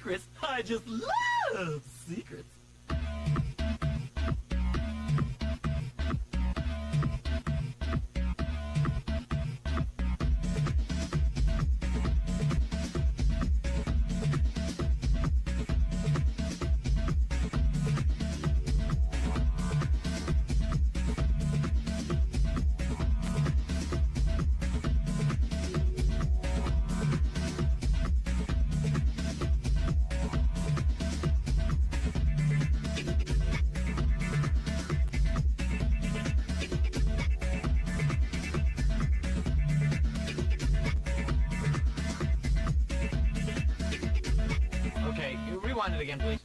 Secrets? I just love secrets. Rewind it again, please.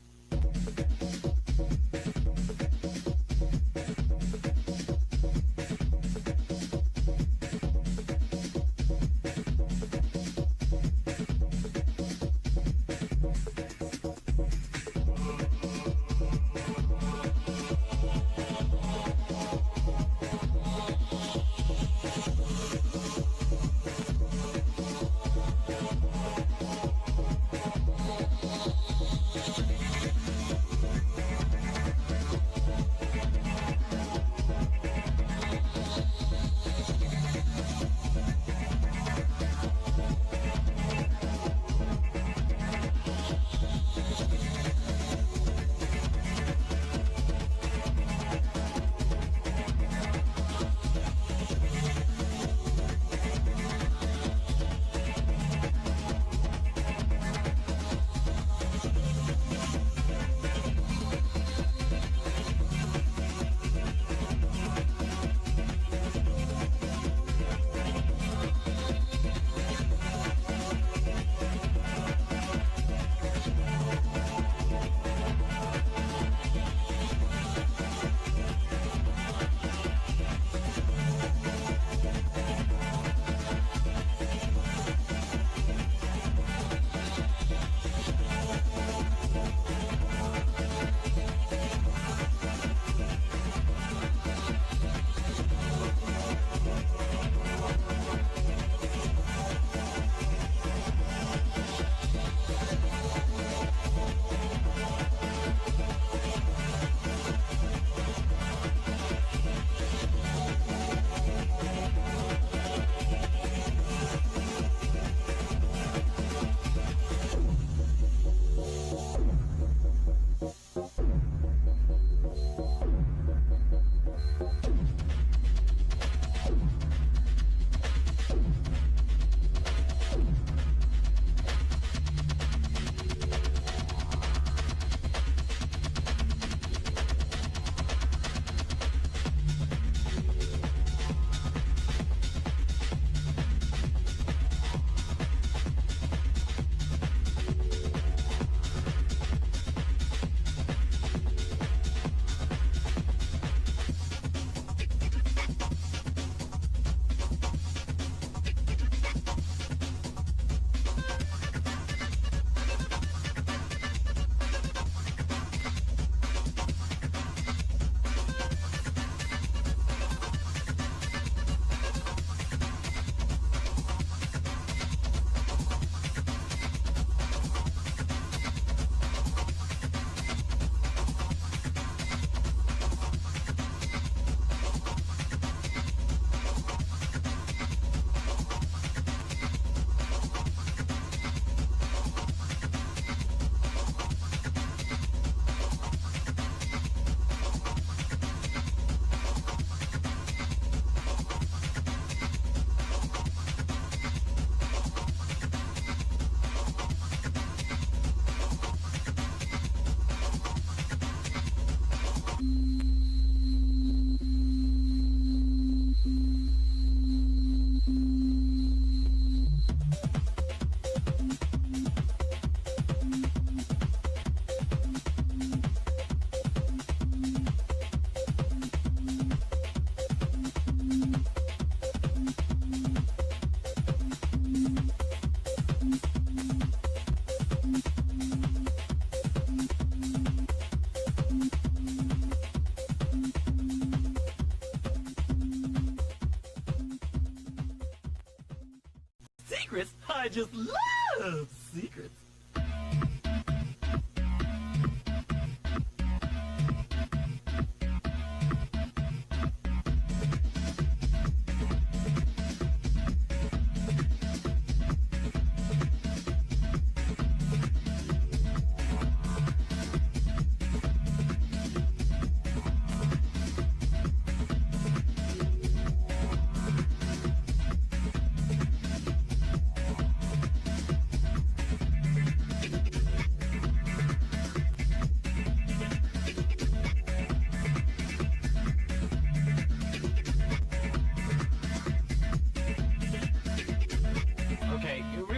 Secrets? I just love secrets.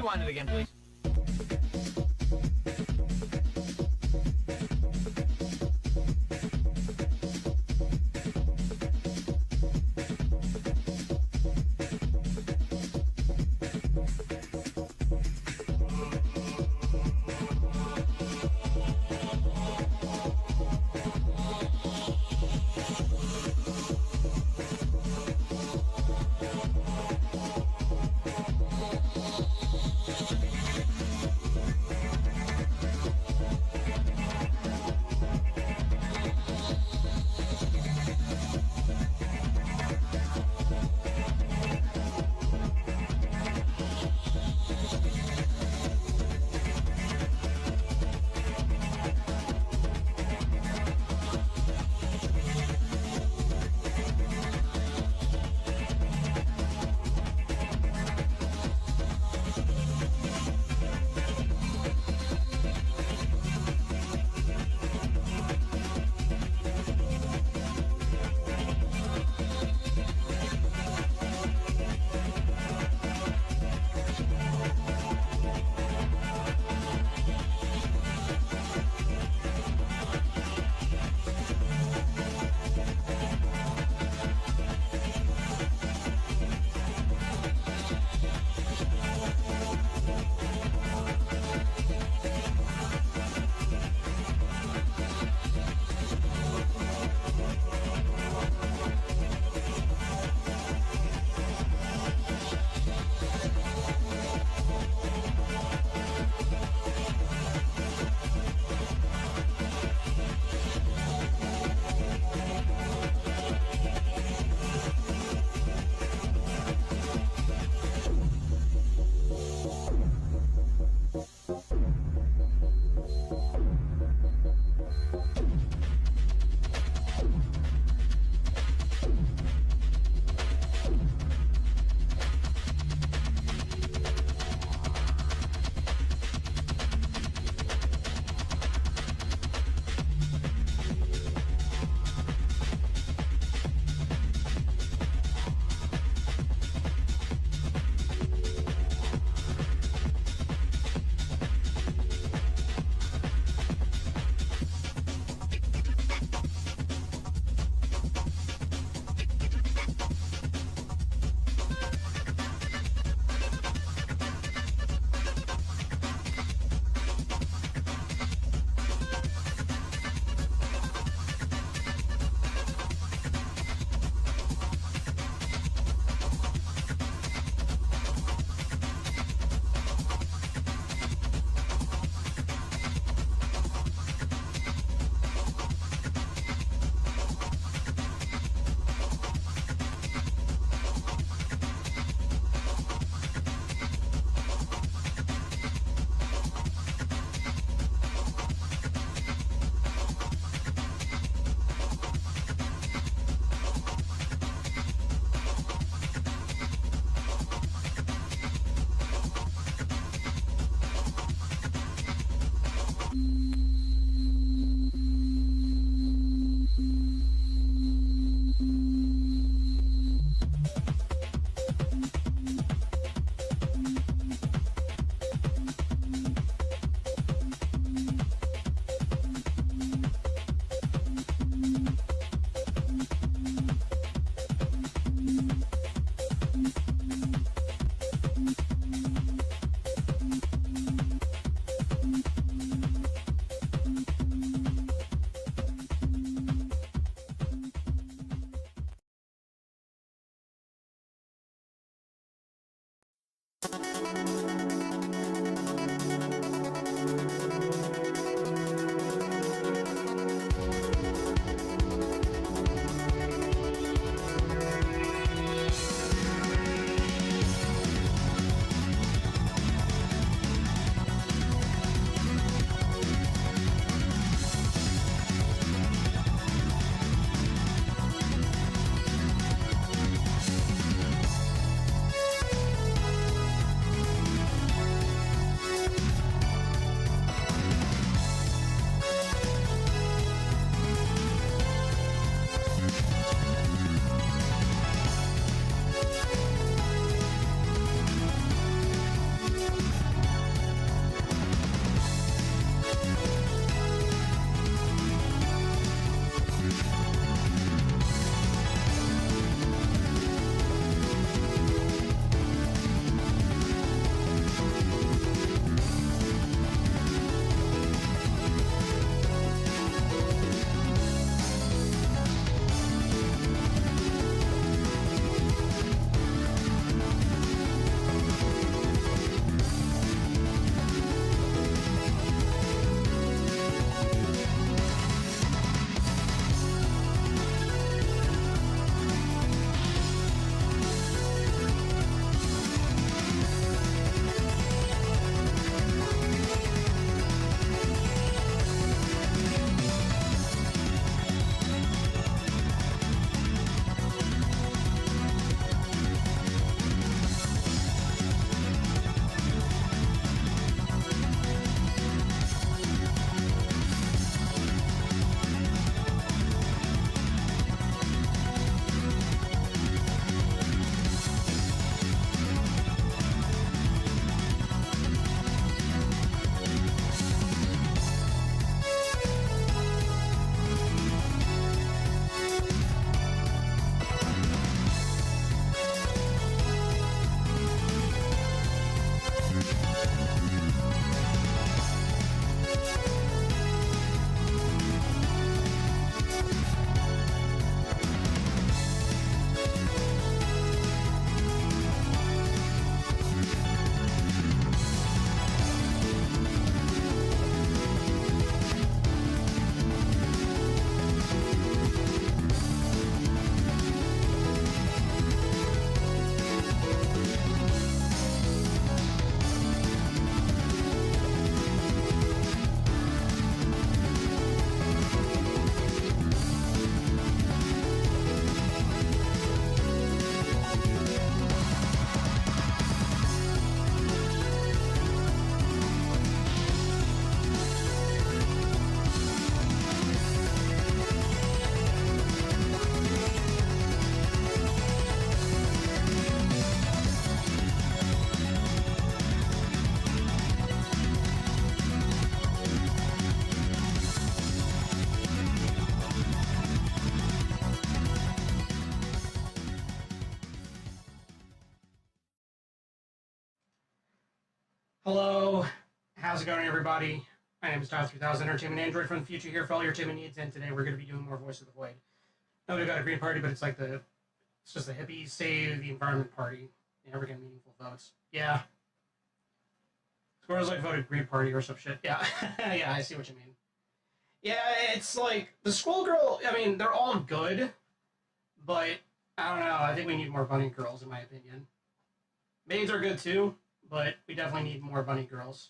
rewind it again, please? Hello, how's it going, everybody? My name is Todd 3000, Entertainment Android from the future here for all your entertainment needs, and today we're going to be doing more Voice of the Void. Now we've got a Green Party, but it's just the hippies save the environment party. You never get meaningful votes. Yeah. Scores like voted Green Party or some shit. Yeah, yeah, I see what you mean. Yeah, it's like, the schoolgirl, I mean, they're all good, but I don't know, I think we need more bunny girls, in my opinion. Maids are good too, but we definitely need more bunny girls.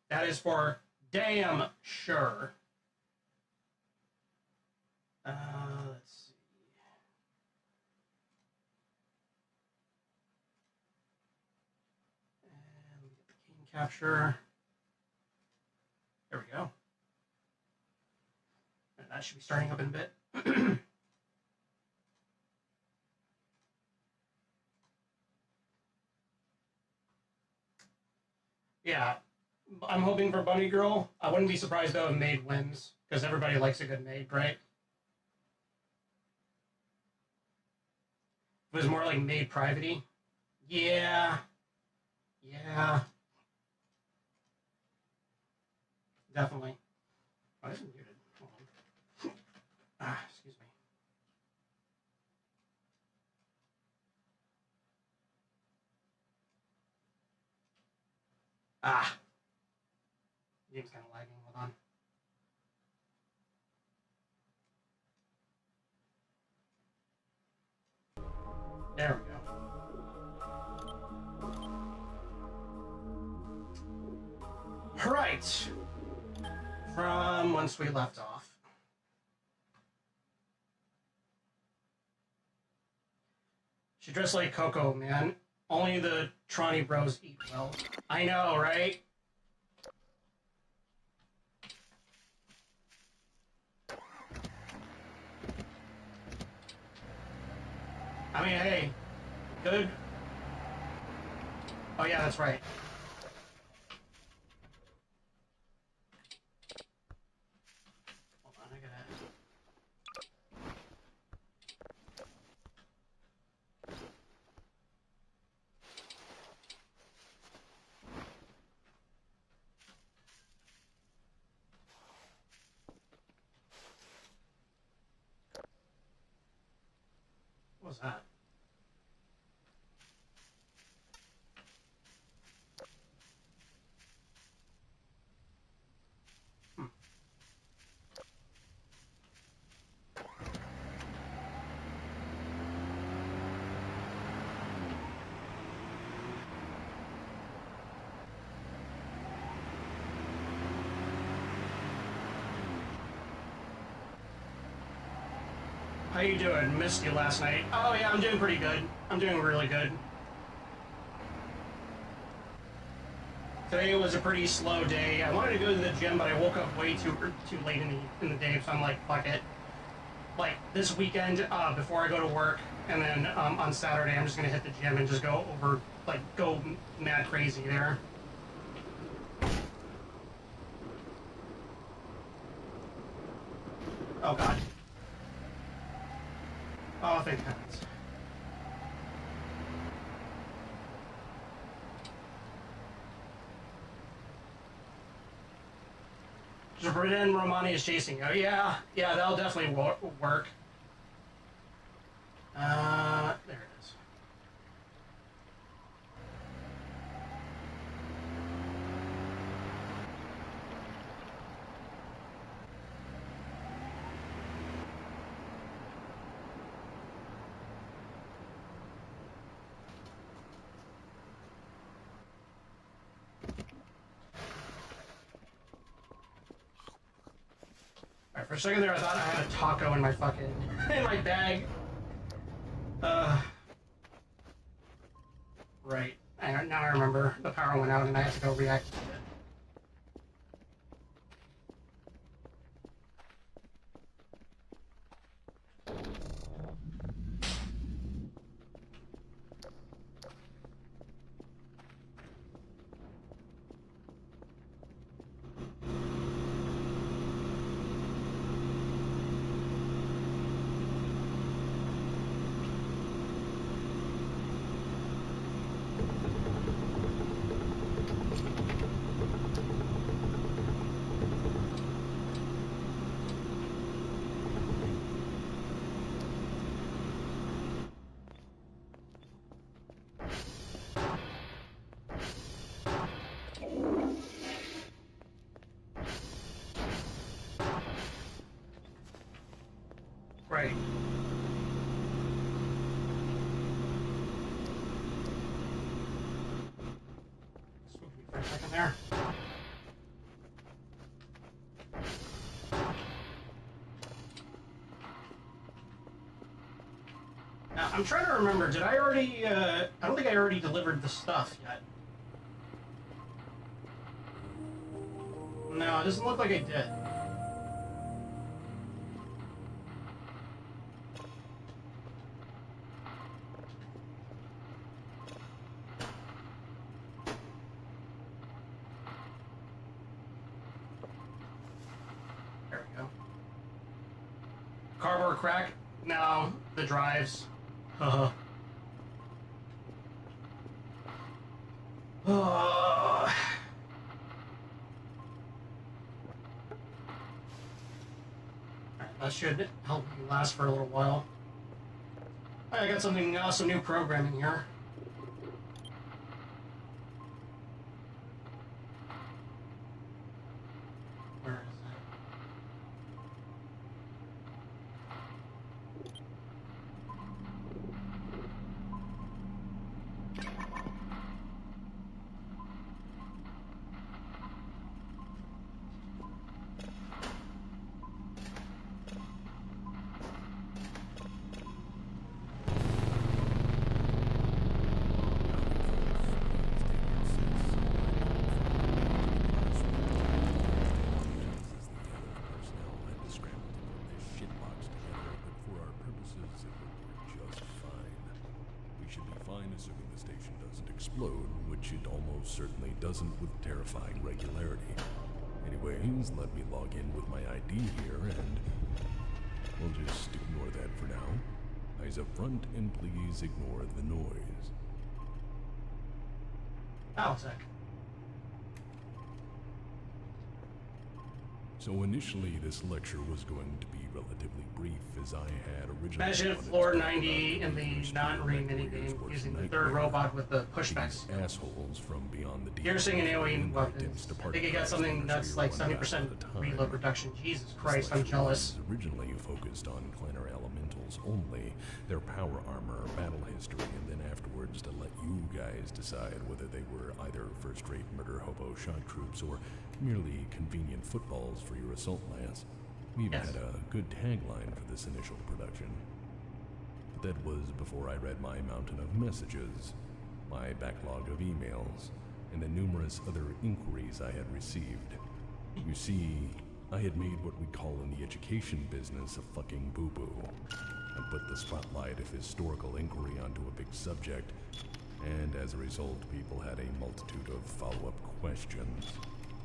That is for damn sure. Let's see. And we get the game capture. There we go. And that should be starting up in a bit. Yeah, I'm hoping for Bunny Girl. I wouldn't be surprised though if Maid wins, because everybody likes a good maid, right? If it was more like Maid Private-y. Yeah. Yeah. Definitely. Oh, this is muted. Hold on. Excuse me. Game's kind of lagging. Hold on. There we go. Right. From once we left off. She dressed like Coco, man. Only the Tronny bros eat well. I know, right? I mean, hey, good. Oh yeah, that's right. Hold on, I gotta... What was that? How you doing? Missed you last night. Oh yeah, I'm doing pretty good. I'm doing really good. Today was a pretty slow day. I wanted to go to the gym, but I woke up way too late in the day, so I'm like, fuck it. Like this weekend, before I go to work, and then on Saturday, I'm just gonna hit the gym and just go mad crazy there. Oh god. Oh, thank heavens. Just pretend Romani is chasing you. Yeah, that'll definitely work. There it is. Alright, for a second there I thought I had a taco in my fucking... in my bag. Right. Now I remember. The power went out and I had to go reactivate it. Right back in there. Now, I'm trying to remember, did I already, I don't think I already delivered the stuff yet. No, it doesn't look like I did. There we go. Cardboard crack? No, the drives. Uh-huh. That should help me last for a little while. I got something, some new programming here. Where is it? Assuming the station doesn't explode, which it almost certainly doesn't with terrifying regularity. Anyways, let me log in with my ID here, and we'll just ignore that for now. Eyes up front, and please ignore the noise. Battletech. So initially, this lecture was going to be relatively brief, as I had originally... Imagine floor 90 in the non-ring minigame using the third robot with the pushback. Assholes from beyond the deep piercing and alien weapons. I think it got something that's like 70% reload reduction. Jesus Christ, I'm jealous. Originally focused on Kleiner elementals only, their power armor, battle history, and then afterwards to let you guys decide whether they were either first-rate murder hobo shock troops or merely convenient footballs for your assault lance. We even had a good tagline for this initial production. But that was before I read my mountain of messages, my backlog of emails, and the numerous other inquiries I had received. You see, I had made what we call in the education business a fucking boo-boo. I put the spotlight of historical inquiry onto a big subject, and as a result, people had a multitude of follow-up questions.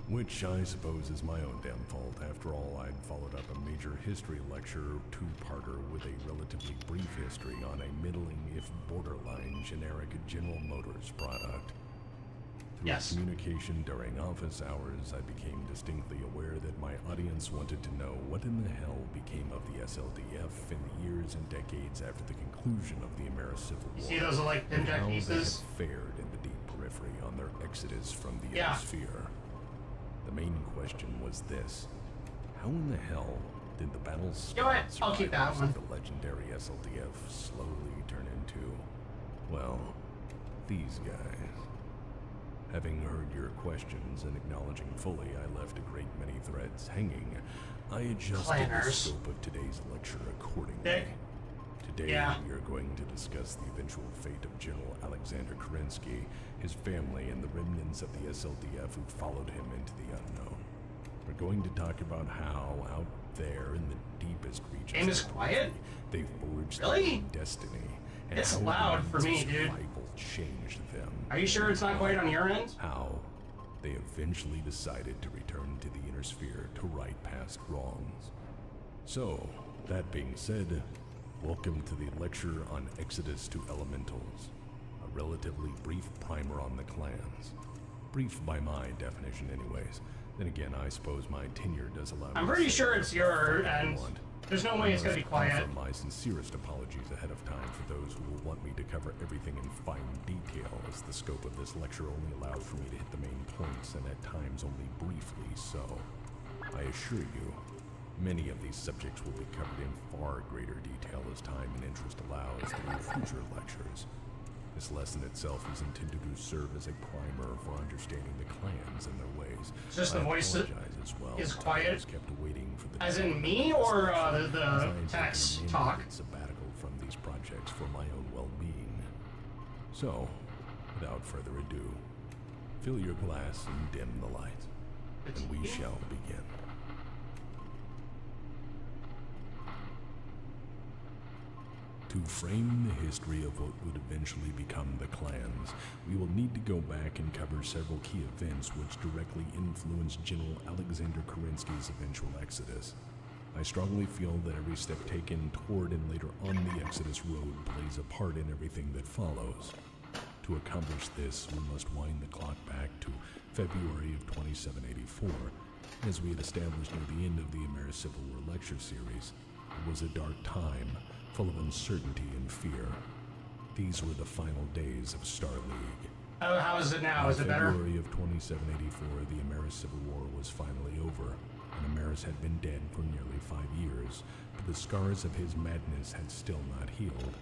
Which I suppose is my own damn fault. After all, I'd followed up a major history lecture two-parter with a relatively brief history on a middling, if borderline, generic General Motors product. Through communication during office hours, I became distinctly aware that my audience wanted to know what in the hell became of the SLDF in the years and decades after the conclusion of the Civil War. You see those like pinjack pieces? How they had fared in the deep periphery on their exodus from the inner sphere. The main question was this: how in the hell did the battle I'll keep that one. of the legendary SLDF slowly turn into, well, these guys? Having heard your questions and acknowledging fully I left a great many threads hanging, I adjusted the scope of today's lecture accordingly. Today we are going to discuss the eventual fate of General Alexander Kerensky, his family, and the remnants of the SLDF who followed him into the unknown. We're going to talk about how, out there in the deepest reaches of they forged their own destiny. And it's loud for me, dude. Survival changed them. Are you sure it's not quiet on your end? How they eventually decided to return to the inner sphere to right past wrongs. So, that being said, welcome to the lecture on Exodus to Elementals, a relatively brief primer on the clans. Brief by my definition anyways. Then again, I suppose my tenure does allow me I'm pretty sure it's your end. There's no way it's going to be quiet. I offer my sincerest apologies ahead of time for those who will want me to cover everything in fine detail, as the scope of this lecture only allows for me to hit the main points, and at times only briefly so. I assure you, many of these subjects will be covered in far greater detail as time and interest allows through future lectures. This lesson itself is intended to serve as a primer for understanding the clans and their ways. It's just the I voice apologize as well. is I quiet. was kept waiting for the As in me, or the text talk? Sabbatical from these projects for my own well-being. So, without further ado, fill your glass and dim the lights, and we shall begin. To frame the history of what would eventually become the clans, we will need to go back and cover several key events which directly influenced General Alexander Kerensky's eventual exodus. I strongly feel that every step taken toward and later on the Exodus road plays a part in everything that follows. To accomplish this, we must wind the clock back to February of 2784. As we had established near the end of the American Civil War lecture series, it was a dark time, full of uncertainty and fear. These were the final days of Star League. Oh, how is it now? Is it better? In February of 2784, the American Civil War was finally over, and Ameris had been dead for nearly 5 years, but the scars of his madness had still not healed.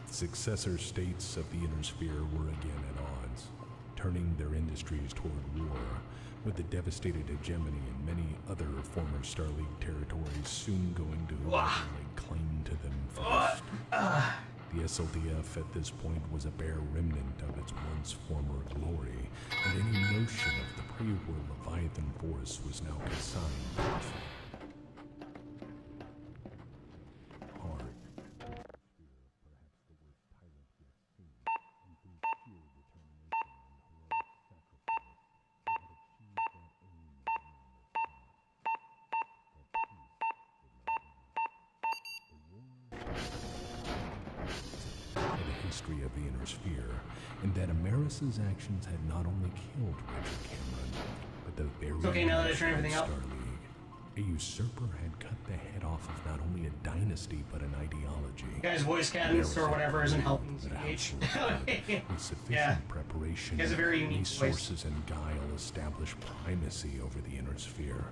The successor states of the Inner Sphere were again at odds, turning their industries toward war, with the devastated hegemony and many other former Star League territories soon going to lay claim to them first. The SLDF at this point was a bare remnant of its once former glory, and any notion of the pre-war Leviathan force was now consigned to the history of the Inner Sphere, and that Ameris' actions had not only killed Richard Cameron, but the very okay now that I turned everything up. Star League. A usurper had cut the head off of not only a dynasty, but an ideology. You guys, voice cadence or whatever isn't helping CH. With sufficient preparation, he has a very unique resources, and guile established primacy over the Inner Sphere,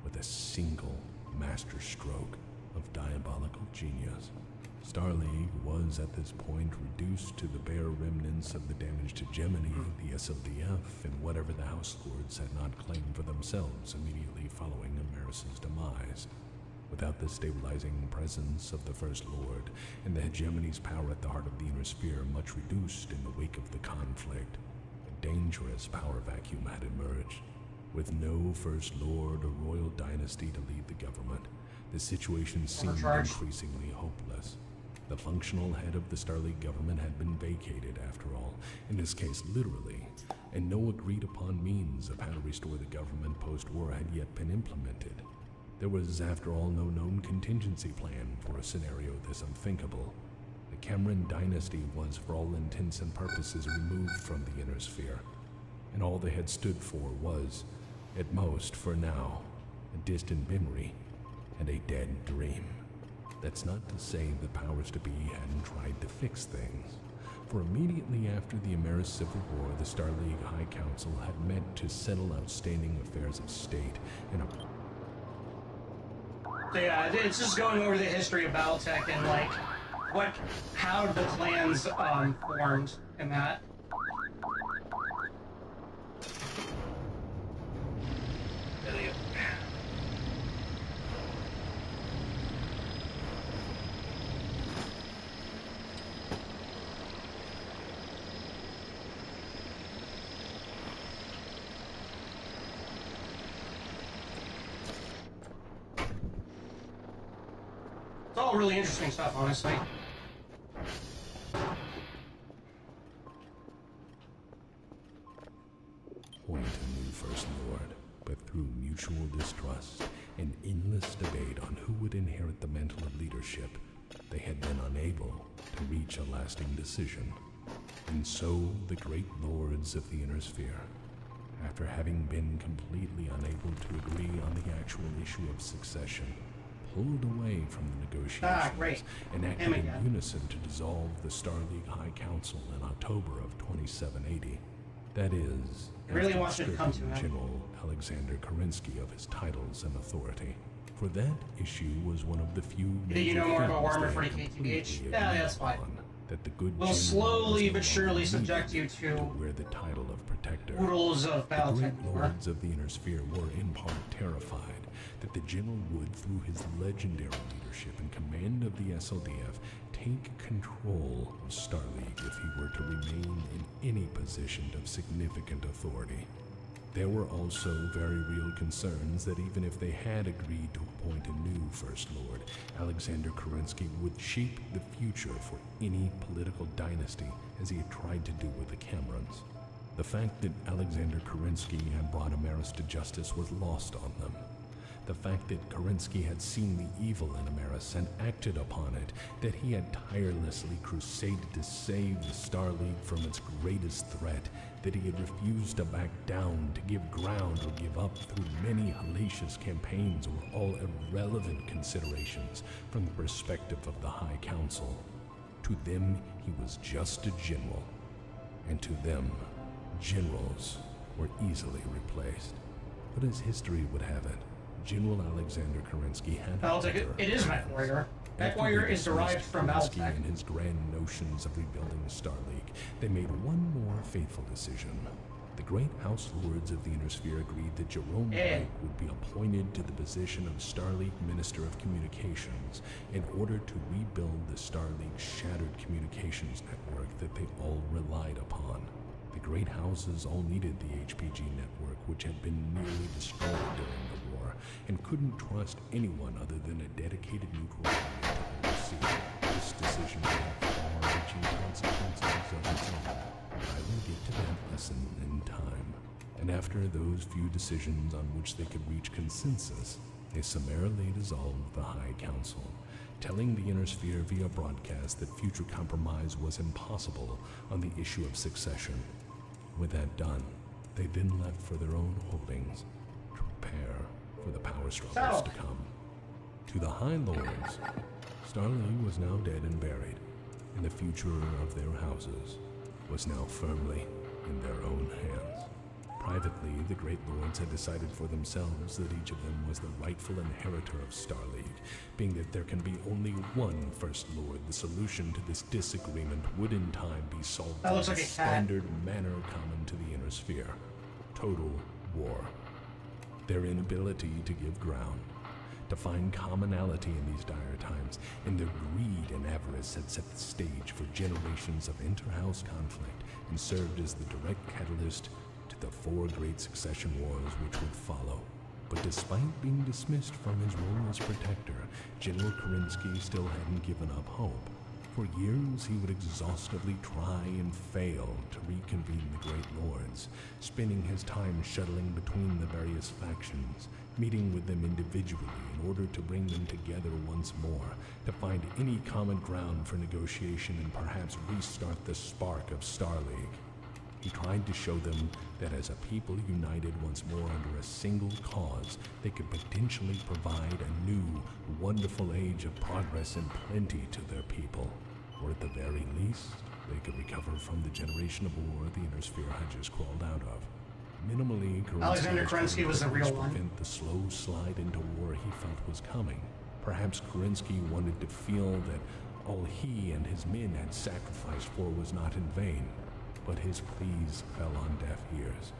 with a single master stroke of diabolical genius. Star League was at this point reduced to the bare remnants of the damaged hegemony, the SLDF, and whatever the House Lords had not claimed for themselves immediately following Ameris' demise. Without the stabilizing presence of the First Lord, and the hegemony's power at the heart of the Inner Sphere much reduced in the wake of the conflict, a dangerous power vacuum had emerged. With no First Lord or royal dynasty to lead the government, the situation seemed increasingly hopeless. The functional head of the Star League government had been vacated, after all, in this case literally, and no agreed-upon means of how to restore the government post-war had yet been implemented. There was, after all, no known contingency plan for a scenario this unthinkable. The Cameron dynasty was, for all intents and purposes, removed from the Inner Sphere, and all they had stood for was, at most, for now, a distant memory and a dead dream. That's not to say the powers to be hadn't tried to fix things, for immediately after the Ameris Civil War, the Star League High Council had met to settle outstanding affairs of state in a... So yeah, it's just going over the history of Battletech and like how the clans formed and that. It's all really interesting stuff, honestly. Point a new First Lord, but through mutual distrust and endless debate on who would inherit the mantle of leadership, they had been unable to reach a lasting decision. And so the great lords of the Inner Sphere, after having been completely unable to agree on the actual issue of succession, pulled away from the negotiations and acted in unison to dissolve the Star League High Council in October of 2780. That is, really wants to come to him. General Alexander Kerensky of his titles and authority. For that issue was one of the few... You know more about Warhammer 40k TBH? Yeah, that's fine. that the good will general slowly was no but surely longer subject needed you to wear the title of protector. rules of The Battletech great lore. lords of the Inner Sphere were in part terrified that the general would, through his legendary leadership and command of the SLDF, take control of Starleague if he were to remain in any position of significant authority. There were also very real concerns that even if they had agreed to appoint a new First Lord, Alexander Kerensky would shape the future for any political dynasty as he had tried to do with the Camerons. The fact that Alexander Kerensky had brought Amaris to justice was lost on them. The fact that Kerensky had seen the evil in Amaris and acted upon it, that he had tirelessly crusaded to save the Star League from its greatest threat, that he had refused to back down, to give ground or give up through many hellacious campaigns were all irrelevant considerations from the perspective of the High Council. To them, he was just a general, and to them, generals were easily replaced. But as history would have it, General Alexander Kerensky had Battletech, it is Mech Warrior. Mech Warrior is derived from Kerensky Battletech. and his grand notions of rebuilding Starleague, they made one more fateful decision. The great House Lords of the Inner Sphere agreed that Jerome Blake would be appointed to the position of Starleague Minister of Communications in order to rebuild the Starleague's shattered communications network that they all relied upon. The great houses all needed the HPG network, which had been nearly destroyed during the war, and couldn't trust anyone other than a dedicated neutral ally to oversee it. This decision had far-reaching consequences of its own. I will get to that lesson in time. And after those few decisions on which they could reach consensus, they summarily dissolved the High Council, telling the Inner Sphere via broadcast that future compromise was impossible on the issue of succession. With that done, they then left for their own holdings to prepare for the power struggles to come. To the High Lords, Starleague was now dead and buried, and the future of their houses was now firmly in their own hands. Privately, the Great Lords had decided for themselves that each of them was the rightful inheritor of Starleague, being that there can be only one First Lord. The solution to this disagreement would in time be solved in looks the like a cat. standard manner common to the Inner Sphere: total war. Their inability to give ground, to find commonality in these dire times, and their greed and avarice had set the stage for generations of inter-house conflict and served as the direct catalyst to the 4 great succession wars which would follow. But despite being dismissed from his role as protector, General Kerensky still hadn't given up hope. For years he would exhaustively try and fail to reconvene the Great Lords, spending his time shuttling between the various factions, meeting with them individually in order to bring them together once more, to find any common ground for negotiation and perhaps restart the spark of Starleague. He tried to show them that as a people united once more under a single cause, they could potentially provide a new, wonderful age of progress and plenty to their people. Or at the very least, they could recover from the generation of war the Inner Sphere had just crawled out of. Minimally, Alexander Kerensky was the real one. Prevent the slow slide into war he felt was coming. Perhaps Kerensky wanted to feel that all he and his men had sacrificed for was not in vain. But his pleas fell on deaf ears.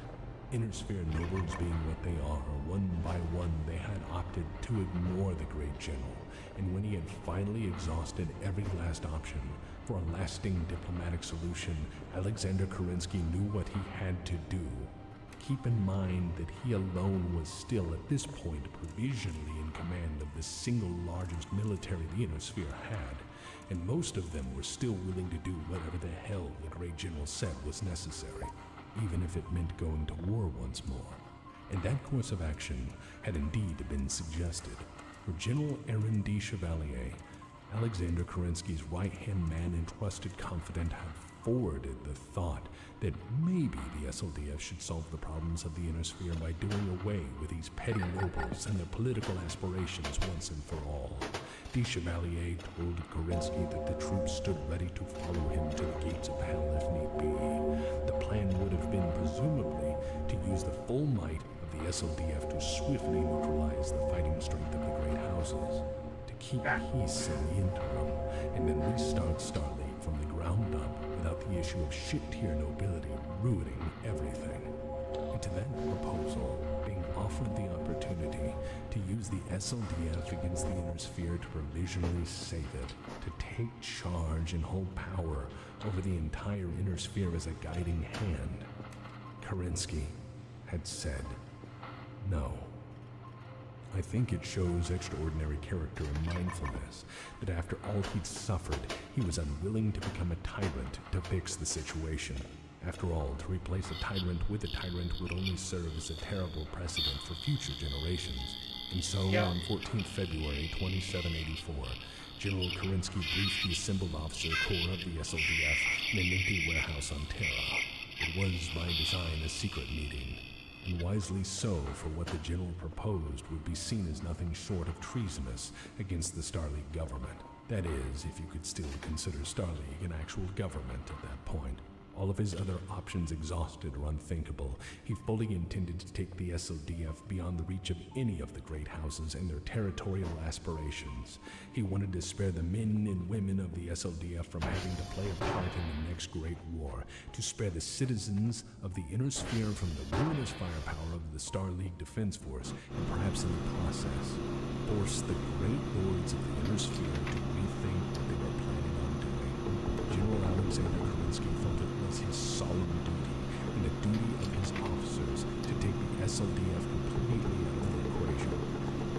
Inner Sphere nobles being what they are, one by one they had opted to ignore the great general, and when he had finally exhausted every last option for a lasting diplomatic solution, Alexander Kerensky knew what he had to do. Keep in mind that he alone was still at this point provisionally in command of the single largest military the Inner Sphere had, and most of them were still willing to do whatever the hell the great general said was necessary, even if it meant going to war once more. And that course of action had indeed been suggested, for General Aaron D. Chevalier, Alexander Kerensky's right-hand man and trusted confidant, had forwarded the thought that maybe the SLDF should solve the problems of the Inner Sphere by doing away with these petty nobles and their political aspirations once and for all. De Chevalier told Kerensky that the troops stood ready to follow him to the gates of hell if need be. The plan would have been, presumably, to use the full might of the SLDF to swiftly neutralize the fighting strength of the great houses, to keep peace in the interim, and then restart Starleague from the ground up without the issue of shit-tier nobility ruining everything. And to that proposal, being offered the opportunity to use the SLDF against the Inner Sphere to provisionally save it, to take charge and hold power over the entire Inner Sphere as a guiding hand, Kerensky had said no. I think it shows extraordinary character and mindfulness that after all he'd suffered, he was unwilling to become a tyrant to fix the situation. After all, to replace a tyrant with a tyrant would only serve as a terrible precedent for future generations. And so, on 14th February 2784, General Kerensky briefed the assembled officer corps of the SLDF in an empty warehouse on Terra. It was, by design, a secret meeting, and wisely so, for what the general proposed would be seen as nothing short of treasonous against the Star League government. That is, if you could still consider Star League an actual government at that point. All of his other options exhausted or unthinkable, he fully intended to take the SLDF beyond the reach of any of the great houses and their territorial aspirations. He wanted to spare the men and women of the SLDF from having to play a part in the next great war, to spare the citizens of the Inner Sphere from the ruinous firepower of the Star League Defense Force, and perhaps in the process, force the great lords of the Inner Sphere to rethink what they were planning on doing. General Alexander Kerensky felt it was his solemn duty and the duty of his officers to take the SLDF completely out of the equation.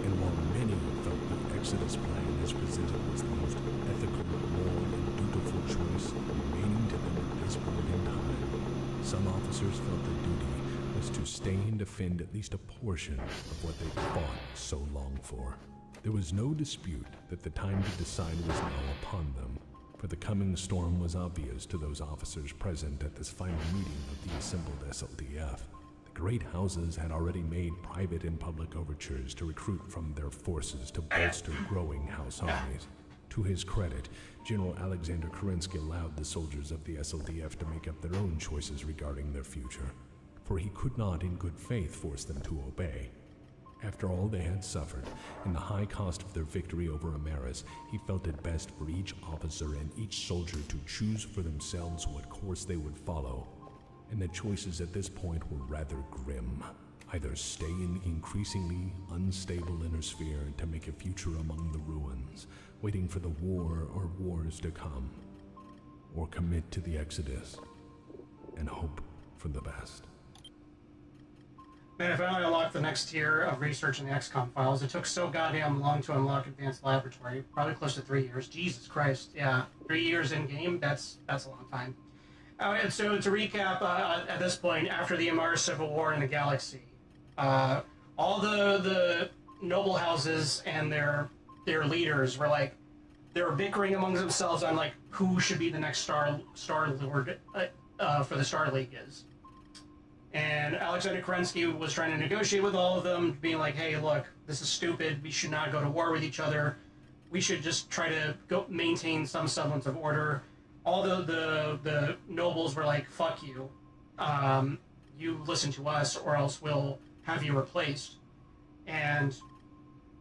And while many felt the Exodus plan as presented was the most ethical, moral, and dutiful choice remaining to them at this point in time, some officers felt the duty was to stay and defend at least a portion of what they fought so long for. There was no dispute that the time to decide was now upon them, for the coming storm was obvious to those officers present at this final meeting of the assembled SLDF. The great houses had already made private and public overtures to recruit from their forces to bolster growing house armies. To his credit, General Alexander Kerensky allowed the soldiers of the SLDF to make up their own choices regarding their future, for he could not in good faith force them to obey. After all they had suffered, and the high cost of their victory over Amaris, he felt it best for each officer and each soldier to choose for themselves what course they would follow. And the choices at this point were rather grim. Either stay in the increasingly unstable Inner Sphere to make a future among the ruins, waiting for the war or wars to come, or commit to the Exodus and hope for the best. Man, if I only unlocked the next tier of research in the XCOM files, it took so goddamn long to unlock Advanced Laboratory. Probably close to 3 years. Jesus Christ, yeah. 3 years in-game, that's a long time. And so to recap, at this point, after the Amaris Civil War in the galaxy, all the noble houses and their leaders were like, they were bickering among themselves on like who should be the next Star Lord for the Star League is. And Alexander Kerensky was trying to negotiate with all of them, being like, hey, look, this is stupid. We should not go to war with each other. We should just try to maintain some semblance of order. All the nobles were like, fuck you. You listen to us or else we'll have you replaced. And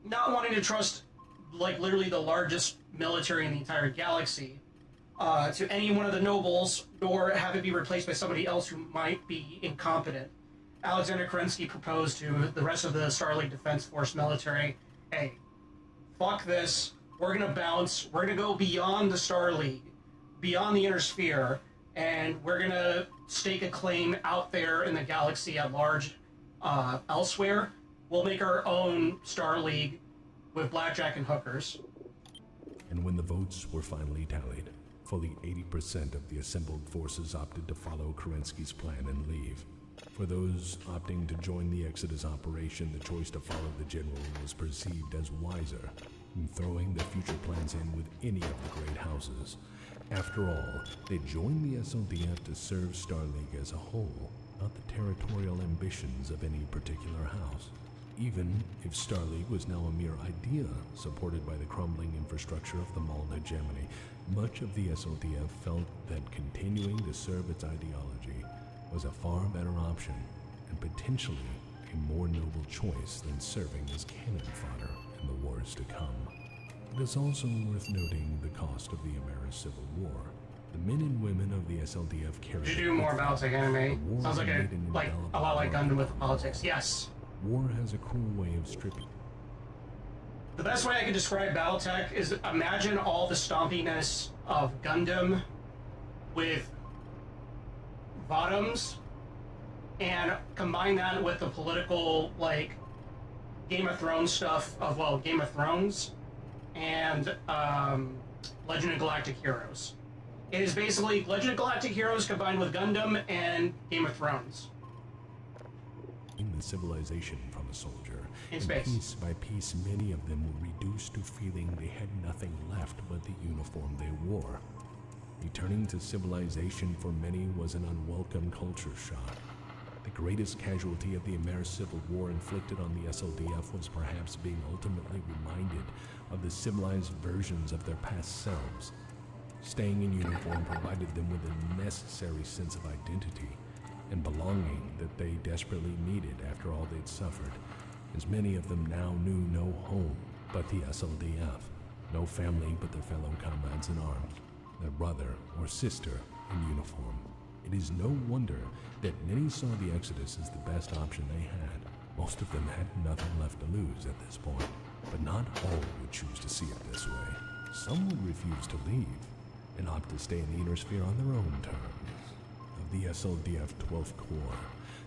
not wanting to trust, like, literally the largest military in the entire galaxy, to any one of the nobles, or have it be replaced by somebody else who might be incompetent. Alexander Kerensky proposed to the rest of the Star League Defense Force military, hey, fuck this, we're gonna bounce, we're gonna go beyond the Star League, beyond the Inner Sphere, and we're gonna stake a claim out there in the galaxy at large, elsewhere. We'll make our own Star League with blackjack and hookers. And when the votes were finally tallied, fully 80% of the assembled forces opted to follow Kerensky's plan and leave. For those opting to join the Exodus operation, the choice to follow the general was perceived as wiser, in throwing their future plans in with any of the great houses. After all, they joined the SLDF to serve Star League as a whole, not the territorial ambitions of any particular house. Even if Star League was now a mere idea supported by the crumbling infrastructure of the Mauled hegemony, much of the SLDF felt that continuing to serve its ideology was a far better option and potentially a more noble choice than serving as cannon fodder in the wars to come. It is also worth noting the cost of the Amaris Civil War. The men and women of the SLDF carry. You do more Battletech anime. Sounds like a lot like Gundam with politics. Yes. War has a cruel way of stripping. The best way I can describe Battletech is imagine all the stompiness of Gundam with bottoms, and combine that with the political, like, Game of Thrones stuff of, well, Game of Thrones and Legend of Galactic Heroes. It is basically Legend of Galactic Heroes combined with Gundam and Game of Thrones. In the civilization from a soldier, In space. Piece by piece, many of them were reduced to feeling they had nothing left but the uniform they wore. Returning to civilization for many was an unwelcome culture shock. The greatest casualty of the American Civil War inflicted on the SLDF was perhaps being ultimately reminded of the civilized versions of their past selves. Staying in uniform provided them with a necessary sense of identity and belonging that they desperately needed after all they'd suffered, as many of them now knew no home but the SLDF, no family but their fellow comrades in arms, their brother or sister in uniform. It is no wonder that many saw the Exodus as the best option they had. Most of them had nothing left to lose at this point, but not all would choose to see it this way. Some would refuse to leave and opt to stay in the inner sphere on their own terms. Of the SLDF 12th Corps,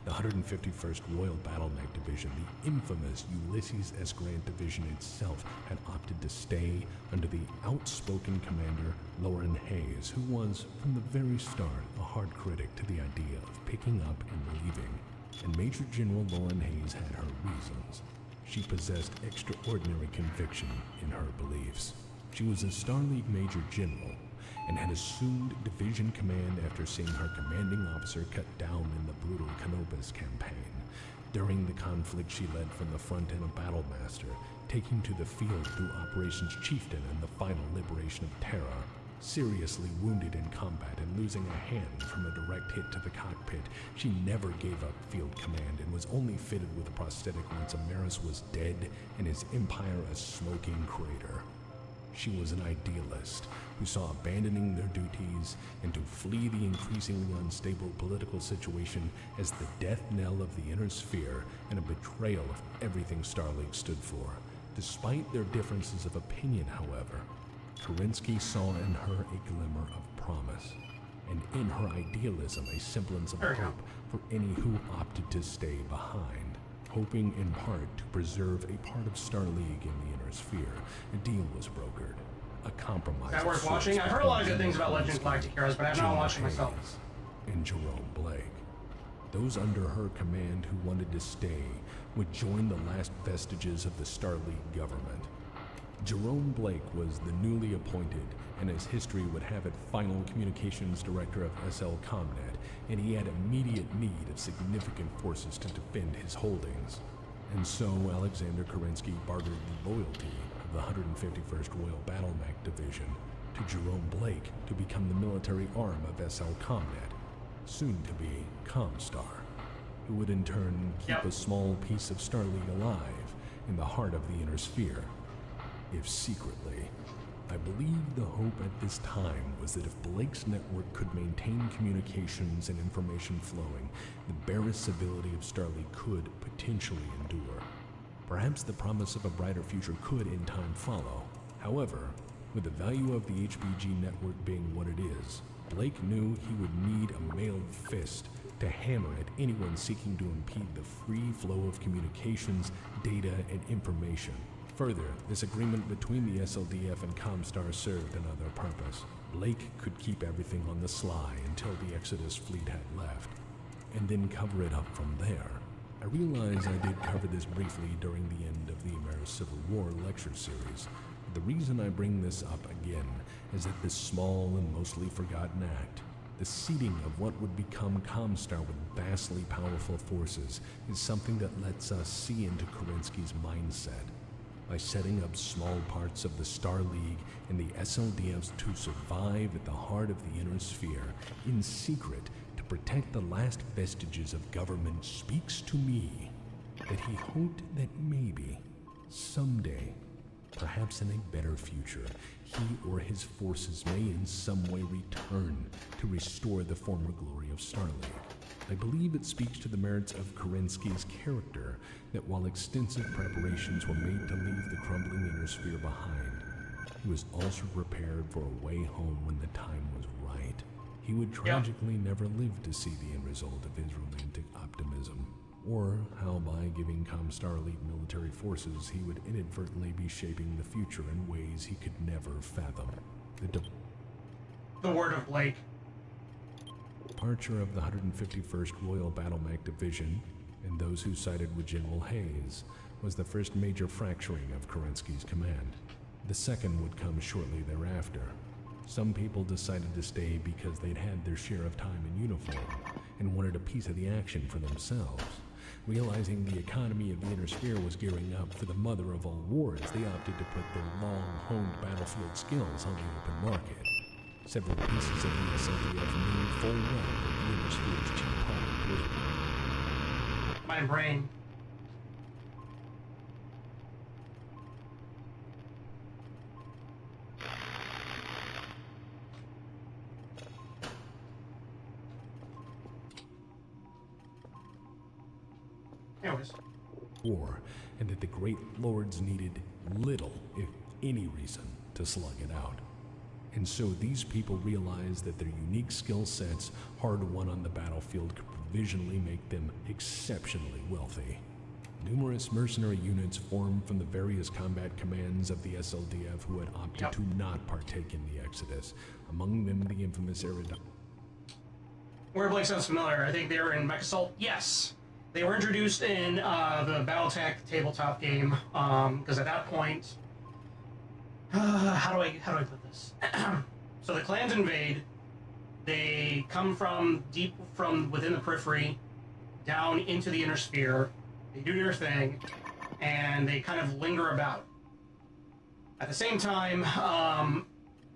the 151st Royal Battle Mech Division, the infamous Ulysses S. Grant Division itself, had opted to stay under the outspoken commander Lauren Hayes, who was, from the very start, a hard critic to the idea of picking up and leaving. And Major General Lauren Hayes had her reasons. She possessed extraordinary conviction in her beliefs. She was a Star League Major General and had assumed division command after seeing her commanding officer cut down in the brutal Canopus campaign. During the conflict, she led from the front and a battle master, taking to the field through Operations Chieftain and the final liberation of Terra. Seriously wounded in combat and losing a hand from a direct hit to the cockpit, she never gave up field command and was only fitted with a prosthetic once Amaris was dead and his empire a smoking crater. She was an idealist who saw abandoning their duties and to flee the increasingly unstable political situation as the death knell of the inner sphere and a betrayal of everything Star League stood for. Despite their differences of opinion, however, Kerensky saw in her a glimmer of promise, and in her idealism a semblance of hope for any who opted to stay behind. Hoping in part to preserve a part of Star League in the inner sphere, a deal was brokered. A compromise. Is that worth watching? I've heard a lot of good things about Legend of Galactic Heroes, but I've not watched it myself. And Jerome Blake. Those under her command who wanted to stay would join the last vestiges of the Star League government. Jerome Blake was the newly appointed, and as history would have it, final communications director of SL Comnet, and he had immediate need of significant forces to defend his holdings. And so Alexander Kerensky bartered the loyalty of the 151st Royal Battle Mech Division to Jerome Blake to become the military arm of SL Comnet, soon to be Comstar, who would in turn keep a small piece of Star League alive in the heart of the inner sphere, if secretly. I believe the hope at this time was that if Blake's network could maintain communications and information flowing, the barest civility of Star League could potentially endure. Perhaps the promise of a brighter future could in time follow. However, with the value of the HBG network being what it is, Blake knew he would need a mailed fist to hammer at anyone seeking to impede the free flow of communications, data, and information. Further, this agreement between the SLDF and Comstar served another purpose. Blake could keep everything on the sly until the Exodus fleet had left, and then cover it up from there. I realize I did cover this briefly during the end of the American Civil War lecture series. The reason I bring this up again is that this small and mostly forgotten act, the seeding of what would become Comstar with vastly powerful forces, is something that lets us see into Kerensky's mindset. By setting up small parts of the Star League and the SLDFs to survive at the heart of the inner sphere, in secret, to protect the last vestiges of government, speaks to me that he hoped that maybe, someday, perhaps in a better future, he or his forces may in some way return to restore the former glory of Starleague. I believe it speaks to the merits of Kerensky's character that while extensive preparations were made to leave the crumbling inner sphere behind, he was also prepared for a way home when the time was right. He would tragically never live to see the end result of his romantic optimism, or how by giving Comstar elite military forces he would inadvertently be shaping the future in ways he could never fathom. The word of Blake. Departure of the 151st Royal Battle Mech Division, and those who sided with General Hayes, was the first major fracturing of Kerensky's command. The second would come shortly thereafter. Some people decided to stay because they'd had their share of time in uniform and wanted a piece of the action for themselves. Realizing the economy of the Inner Sphere was gearing up for the mother of all wars, they opted to put their long-honed battlefield skills on the open market. Several pieces of the SLDF knew full well that the Inner Sphere's chief product was My brain. Anyways. war, and that the great lords needed little, if any reason, to slug it out. And so these people realized that their unique skill sets, hard won on the battlefield, could provisionally make them exceptionally wealthy. Numerous mercenary units formed from the various combat commands of the SLDF who had opted to not partake in the Exodus, among them the infamous Erudite. Where Blake sounds familiar. I think they were in Mech Assault. Yes. They were introduced in the Battletech tabletop game, because at that point, how do I put this? So the clans invade. They come from deep from within the periphery, down into the inner sphere. They do their thing, and they kind of linger about. At the same time,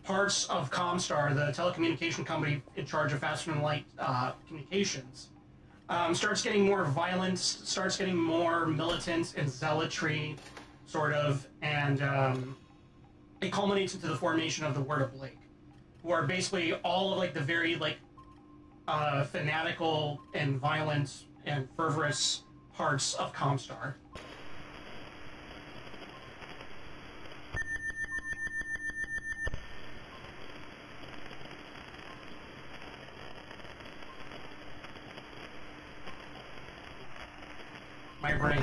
parts of Comstar, the telecommunication company in charge of faster than light communications, starts getting more violent, starts getting more militant and zealotry, sort of, and it culminates into the formation of the Word of Blake, who are basically all of like the very like fanatical and violent and fervorous parts of Comstar. My brain.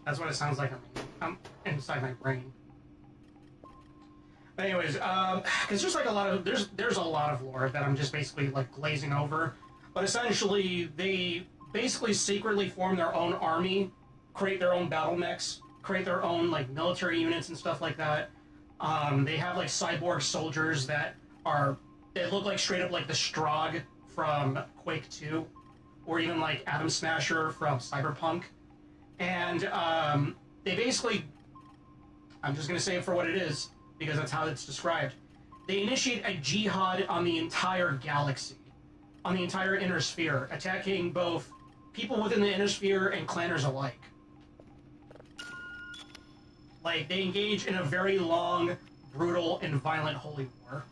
That's what it sounds like I'm inside my brain. But anyways, because there's like a lot of there's a lot of lore that I'm just basically like glazing over. But essentially, they basically secretly form their own army, create their own battle mechs, create their own like military units and stuff like that. They have like cyborg soldiers that look like straight up like the Strogg from Quake 2, or even like Atom Smasher from Cyberpunk. And they basically, I'm just gonna say it for what it is, because that's how it's described. They initiate a jihad on the entire galaxy, on the entire inner sphere, attacking both people within the inner sphere and clanners alike. Like, they engage in a very long, brutal, and violent holy war.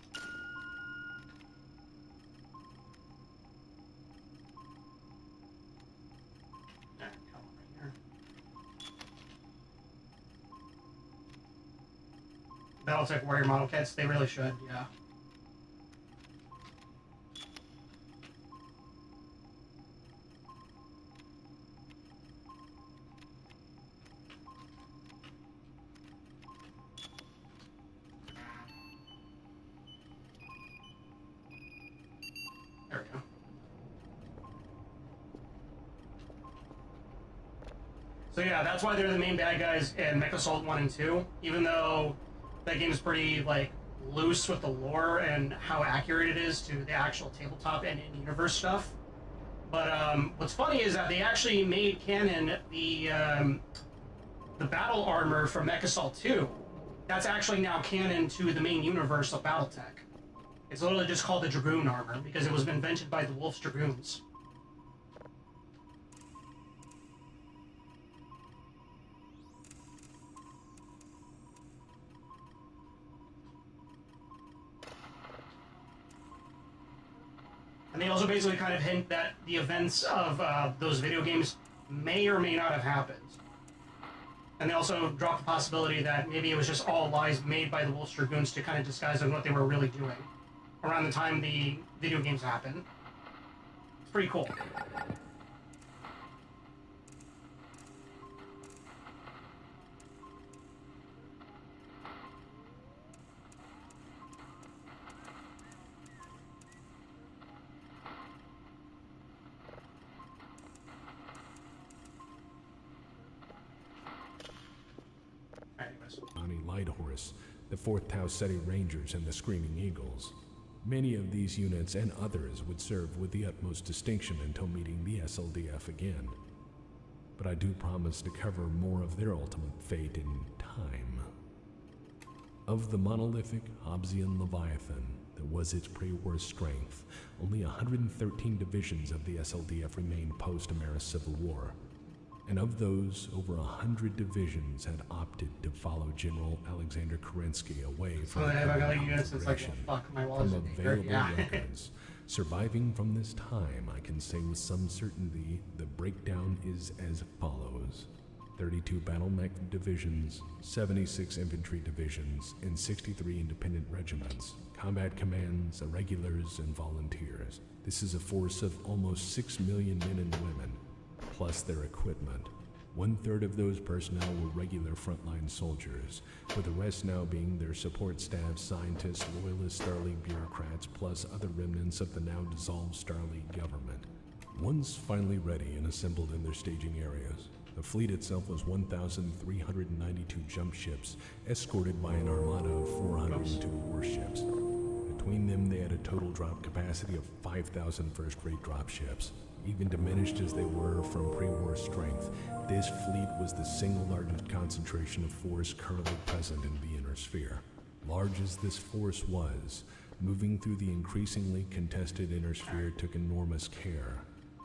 Battletech Warrior model kits, they really should, yeah. There we go. So yeah, that's why they're the main bad guys in Mech Assault 1 and 2, even though that game is pretty, like, loose with the lore and how accurate it is to the actual tabletop and in-universe stuff. But what's funny is that they actually made canon the battle armor from Mech Assault 2. That's actually now canon to the main universe of BattleTech. It's literally just called the Dragoon armor because it was invented by the Wolf's Dragoons. And they also basically kind of hint that the events of those video games may or may not have happened. And they also drop the possibility that maybe it was just all lies made by the Wolf's Dragoons to kind of disguise on what they were really doing around the time the video games happened. It's pretty cool. Johnny Lighthorse, the 4th Tau Ceti Rangers, and the Screaming Eagles. Many of these units and others would serve with the utmost distinction until meeting the SLDF again. But I do promise to cover more of their ultimate fate in time. Of the monolithic Hobbesian Leviathan that was its pre-war strength, only 113 divisions of the SLDF remained post-Ameris Civil War. And of those, over 100 divisions had opted to follow General Alexander Kerensky away from from available records. Surviving from this time, I can say with some certainty the breakdown is as follows. 32 battle mech divisions, 76 infantry divisions, and 63 independent regiments, combat commands, irregulars, and volunteers. This is a force of almost 6 million men and women, plus their equipment. 1/3 of those personnel were regular frontline soldiers, with the rest now being their support staff, scientists, loyalist Starleague bureaucrats, plus other remnants of the now dissolved Starleague government. Once finally ready and assembled in their staging areas, the fleet itself was 1,392 jump ships, escorted by an armada of 402 warships. Between them, they had a total drop capacity of 5,000 first-rate dropships. Even diminished as they were from pre-war strength, this fleet was the single largest concentration of force currently present in the inner sphere. Large as this force was, moving through the increasingly contested inner sphere took enormous care,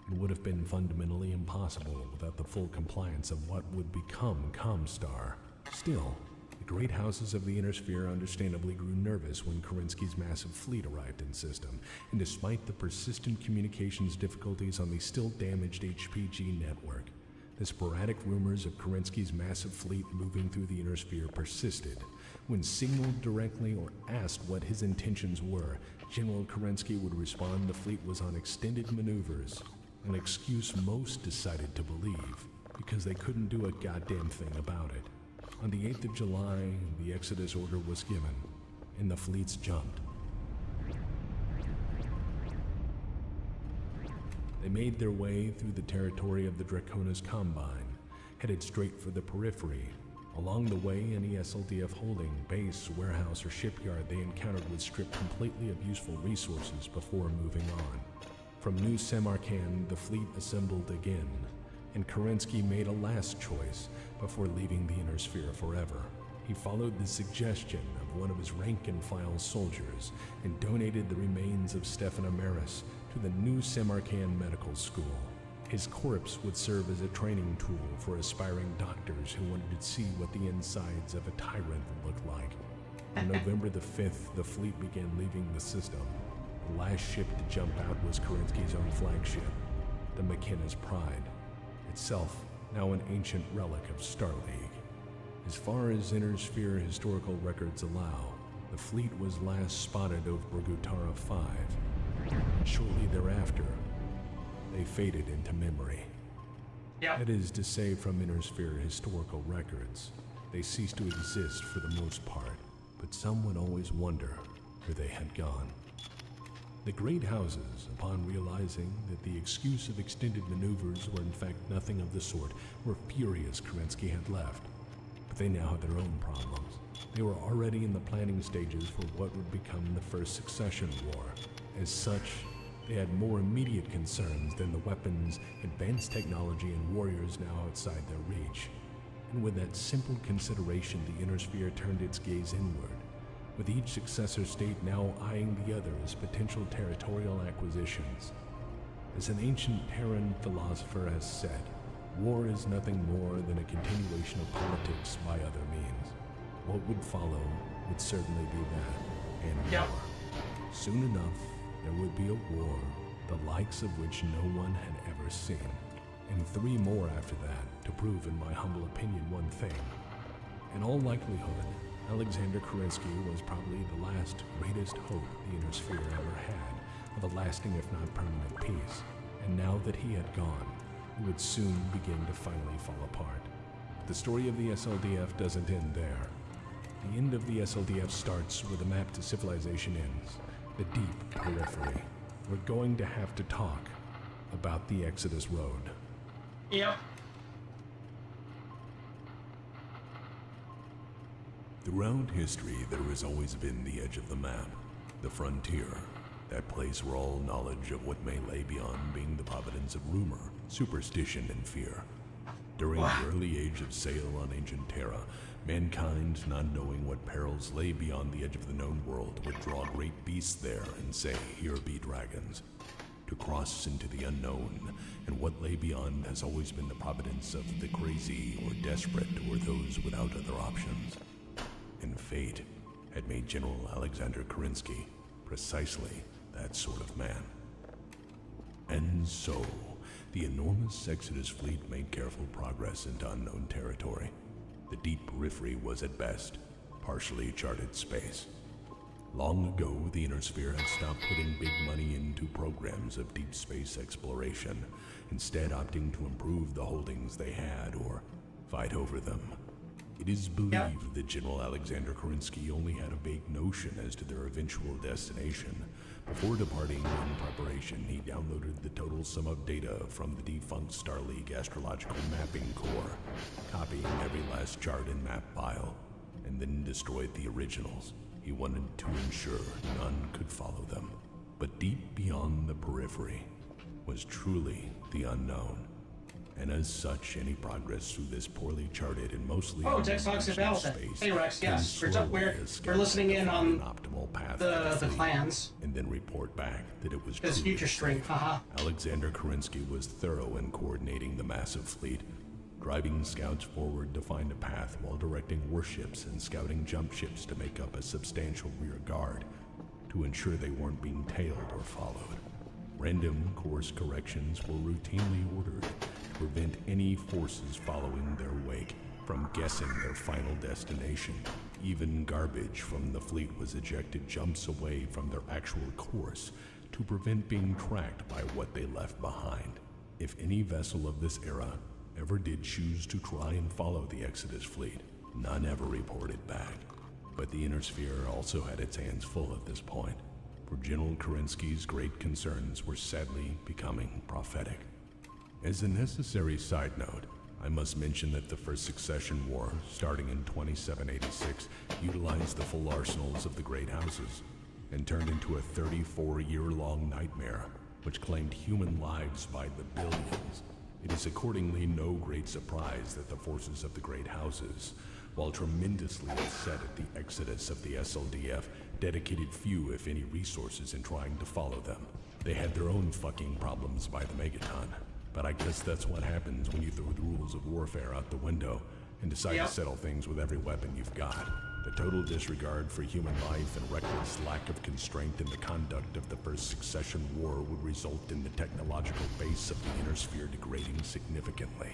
and would have been fundamentally impossible without the full compliance of what would become Comstar. Still, the great houses of the inner sphere understandably grew nervous when Kerensky's massive fleet arrived in system, and despite the persistent communications difficulties on the still damaged HPG network, the sporadic rumors of Kerensky's massive fleet moving through the inner sphere persisted. When signaled directly or asked what his intentions were, General Kerensky would respond the fleet was on extended maneuvers, an excuse most decided to believe, because they couldn't do a goddamn thing about it. On the 8th of July, the Exodus order was given, and the fleets jumped. They made their way through the territory of the Draconis Combine, headed straight for the periphery. Along the way, any SLDF holding, base, warehouse, or shipyard they encountered would strip completely of useful resources before moving on. From New Samarkand, the fleet assembled again, and Kerensky made a last choice before leaving the inner sphere forever. He followed the suggestion of one of his rank-and-file soldiers and donated the remains of Stefan Ameris to the New Samarkand Medical School. His corpse would serve as a training tool for aspiring doctors who wanted to see what the insides of a tyrant looked like. On November the 5th, the fleet began leaving the system. The last ship to jump out was Kerensky's own flagship, the McKenna's Pride, itself now an ancient relic of Starleague. As far as Inner Sphere historical records allow, the fleet was last spotted over Gutara 5. Shortly thereafter, they faded into memory. That is to say, from Inner Sphere historical records, they ceased to exist for the most part, but some would always wonder where they had gone. The great houses, upon realizing that the excuse of extended maneuvers were in fact nothing of the sort, were furious Kerensky had left. But they now had their own problems. They were already in the planning stages for what would become the First Succession War. As such, They had more immediate concerns than the weapons, advanced technology, and warriors now outside their reach. And with that simple consideration, the Inner Sphere turned its gaze inward, with each successor state now eyeing the other as potential territorial acquisitions. As an ancient Terran philosopher has said, war is nothing more than a continuation of politics by other means. What would follow would certainly be that, and more. Soon enough, there would be a war, the likes of which no one had ever seen, and 3 more after that, to prove in my humble opinion one thing. In all likelihood, Alexander Kerensky was probably the last greatest hope the Inner Sphere ever had of a lasting if not permanent peace, and now that he had gone, it would soon begin to finally fall apart. But the story of the SLDF doesn't end there. The end of the SLDF starts where the map to civilization ends, the deep periphery. We're going to have to talk about the Exodus Road. Yep. Throughout history, there has always been the edge of the map, the frontier, that place where all knowledge of what may lay beyond being the providence of rumor, superstition, and fear. During the early age of sail on ancient Terra, mankind, not knowing what perils lay beyond the edge of the known world, would draw great beasts there and say, "Here be dragons." To cross into the unknown, and what lay beyond has always been the providence of the crazy or desperate or those without other options. And fate had made General Alexander Kerensky precisely that sort of man. And so, the enormous Exodus fleet made careful progress into unknown territory. The deep periphery was at best partially charted space. Long ago, the Inner Sphere had stopped putting big money into programs of deep space exploration, instead opting to improve the holdings they had or fight over them. It is believed that General Alexander Kerensky only had a vague notion as to their eventual destination. Before departing in preparation, he downloaded the total sum of data from the defunct Star League Astrological Mapping Corps, copying every last chart and map file, and then destroyed the originals. He wanted to ensure none could follow them. But deep beyond the periphery was truly the unknown. And as such, any progress through this poorly charted and mostly Dex talks about that. Hey Rex, yes, we're listening in on optimal path the clans. and then report back that it was His truly future stream, safe. Alexander Kerensky was thorough in coordinating the massive fleet, driving scouts forward to find a path while directing warships and scouting jump ships to make up a substantial rear guard to ensure they weren't being tailed or followed. Random course corrections were routinely ordered to prevent any forces following their wake from guessing their final destination. Even garbage from the fleet was ejected jumps away from their actual course to prevent being tracked by what they left behind. If any vessel of this era ever did choose to try and follow the Exodus fleet, none ever reported back. But the Inner Sphere also had its hands full at this point, for General Kerensky's great concerns were sadly becoming prophetic. As a necessary side note, I must mention that the First Succession War, starting in 2786, utilized the full arsenals of the Great Houses, and turned into a 34-year-long nightmare, which claimed human lives by the billions. It is accordingly no great surprise that the forces of the Great Houses, while tremendously upset at the exodus of the SLDF, dedicated few, if any, resources in trying to follow them. They had their own fucking problems by the megaton. But I guess that's what happens when you throw the rules of warfare out the window and decide to settle things with every weapon you've got. The total disregard for human life and reckless lack of constraint in the conduct of the First Succession War would result in the technological base of the Inner Sphere degrading significantly.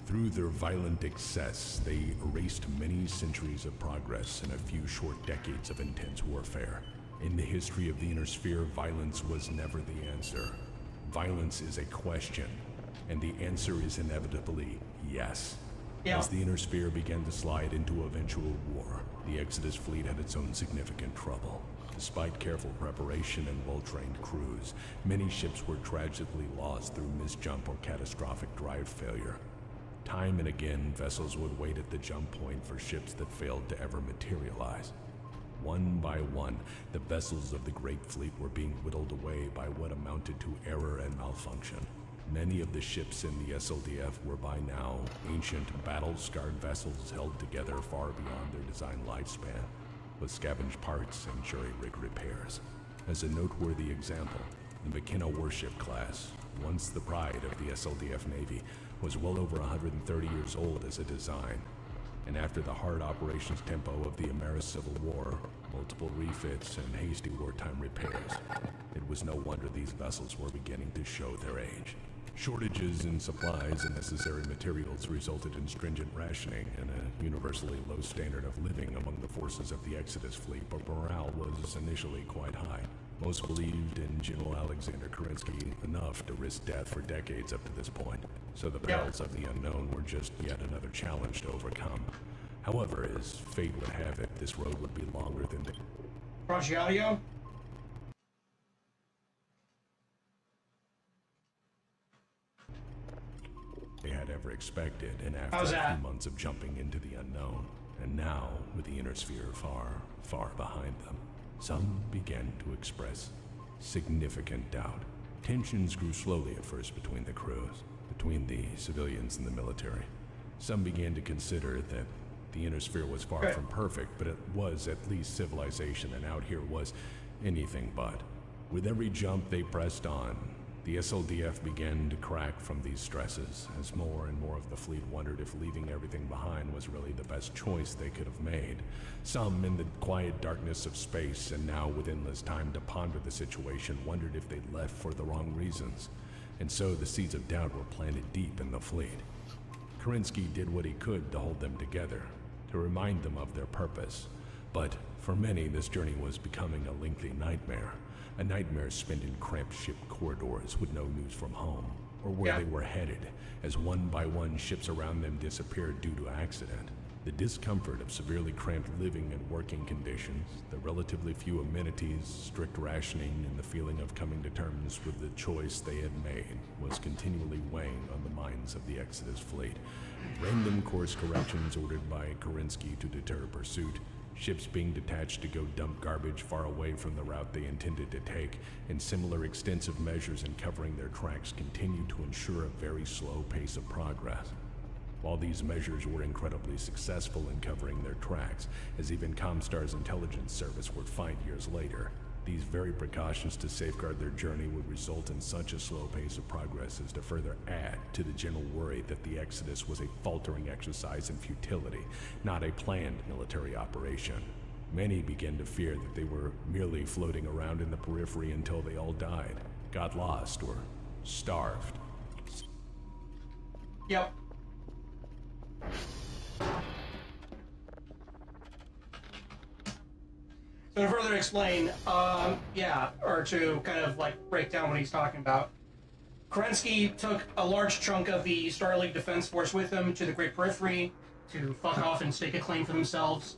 Through their violent excess, they erased many centuries of progress and a few short decades of intense warfare. In the history of the Inner Sphere, violence was never the answer. Violence is a question, and the answer is inevitably yes. As the Inner Sphere began to slide into eventual war, the Exodus fleet had its own significant trouble. Despite careful preparation and well-trained crews, many ships were tragically lost through misjump or catastrophic drive failure. Time and again, vessels would wait at the jump point for ships that failed to ever materialize. One by one, the vessels of the Great Fleet were being whittled away by what amounted to error and malfunction. Many of the ships in the SLDF were by now ancient, battle-scarred vessels held together far beyond their design lifespan, with scavenged parts and jury-rig repairs. As a noteworthy example, the McKenna warship class, once the pride of the SLDF Navy, was well over 130 years old as a design. And after the hard operations tempo of the Ameris Civil War, multiple refits and hasty wartime repairs, it was no wonder these vessels were beginning to show their age. Shortages in supplies and necessary materials resulted in stringent rationing and a universally low standard of living among the forces of the Exodus fleet, but morale was initially quite high. Most believed in General Alexander Kerensky enough to risk death for decades up to this point, so the perils of the unknown were just yet another challenge to overcome. However, as fate would have it, this road would be longer than the... Roger audio? they had ever expected, and after a few months of jumping into the unknown, and now, with the inner sphere far, far behind them, some began to express significant doubt. Tensions grew slowly at first between the crews, between the civilians and the military. Some began to consider that the inner sphere was far from perfect, but it was at least civilization, and out here was anything but. With every jump they pressed on, the SLDF began to crack from these stresses, as more and more of the fleet wondered if leaving everything behind was really the best choice they could have made. Some, in the quiet darkness of space, and now with endless time to ponder the situation, wondered if they'd left for the wrong reasons. And so the seeds of doubt were planted deep in the fleet. Kerensky did what he could to hold them together, to remind them of their purpose. But for many, this journey was becoming a lengthy nightmare. A nightmare spent in cramped ship corridors with no news from home, or where they were headed, as one by one ships around them disappeared due to accident. The discomfort of severely cramped living and working conditions, the relatively few amenities, strict rationing, and the feeling of coming to terms with the choice they had made was continually weighing on the minds of the Exodus fleet. Random course corrections ordered by Kerensky to deter pursuit, ships being detached to go dump garbage far away from the route they intended to take, and similar extensive measures in covering their tracks continued to ensure a very slow pace of progress. While these measures were incredibly successful in covering their tracks, as even Comstar's intelligence service would find years later, these very precautions to safeguard their journey would result in such a slow pace of progress as to further add to the general worry that the Exodus was a faltering exercise in futility, not a planned military operation. Many began to fear that they were merely floating around in the periphery until they all died, got lost, or starved. Yep. So to further explain, or to kind of like break down what he's talking about, Kerensky took a large chunk of the Starleague Defense Force with him to the Great Periphery to fuck off and stake a claim for themselves.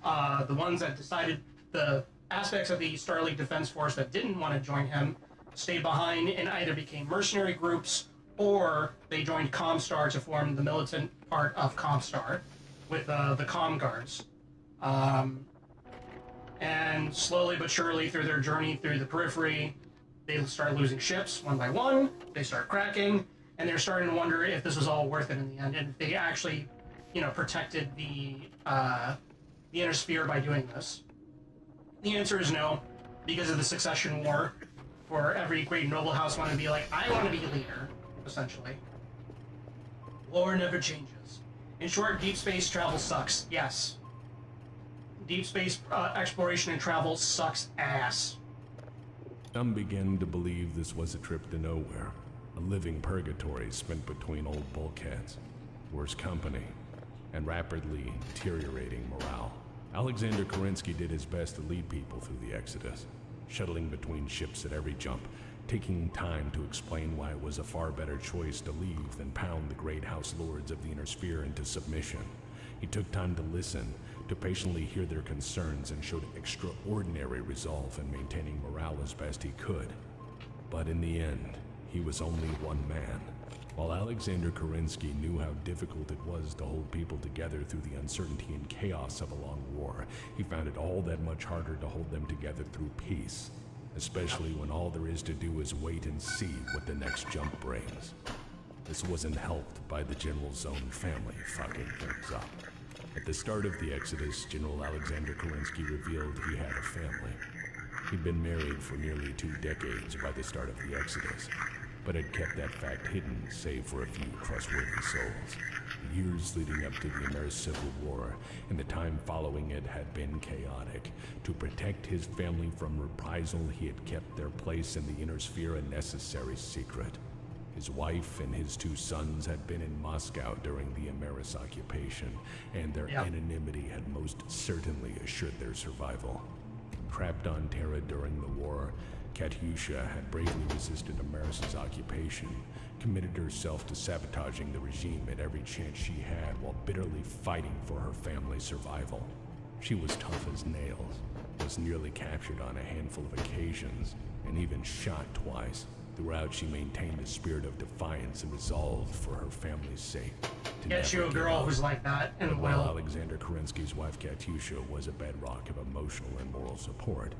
The ones that decided, the aspects of the Starleague Defense Force that didn't want to join him stayed behind and either became mercenary groups or they joined Comstar to form the militant part of Comstar with the Com Guards. And slowly but surely through their journey through the periphery, they start losing ships one by one, they start cracking, and they're starting to wonder if this was all worth it in the end, and if they actually, protected the inner sphere by doing this. The answer is no, because of the succession war, for every great noble house wanting to be like, I want to be leader, essentially. War never changes. In short, deep space travel sucks, yes. Deep space exploration and travel sucks ass. Some began to believe this was a trip to nowhere, a living purgatory spent between old bulkheads, worse company, and rapidly deteriorating morale. Alexander Kerensky did his best to lead people through the Exodus, shuttling between ships at every jump, taking time to explain why it was a far better choice to leave than pound the great house lords of the inner sphere into submission. He took time to listen, to patiently hear their concerns, and showed extraordinary resolve in maintaining morale as best he could. But in the end, he was only one man, While Alexander Kerensky knew how difficult it was to hold people together through the uncertainty and chaos of a long war, he found it all that much harder to hold them together through peace, especially when all there is to do is wait and see what the next jump brings. This wasn't helped by the general's own family fucking things up. At the start of the Exodus, General Alexander Kerensky revealed he had a family. He'd been married for nearly 2 decades by the start of the Exodus, but had kept that fact hidden save for a few trustworthy souls. The years leading up to the American Civil War and the time following it had been chaotic. To protect his family from reprisal, he had kept their place in the inner sphere a necessary secret. His wife and his 2 sons had been in Moscow during the Ameris occupation, and their anonymity had most certainly assured their survival. Trapped on Terra during the war, Katyusha had bravely resisted Ameris' occupation, committed herself to sabotaging the regime at every chance she had while bitterly fighting for her family's survival. She was tough as nails, was nearly captured on a handful of occasions, and even shot twice. Throughout, she maintained a spirit of defiance and resolve for her family's sake. Get you a girl who's like that, and while Alexander Kerensky's wife Katyusha was a bedrock of emotional and moral support,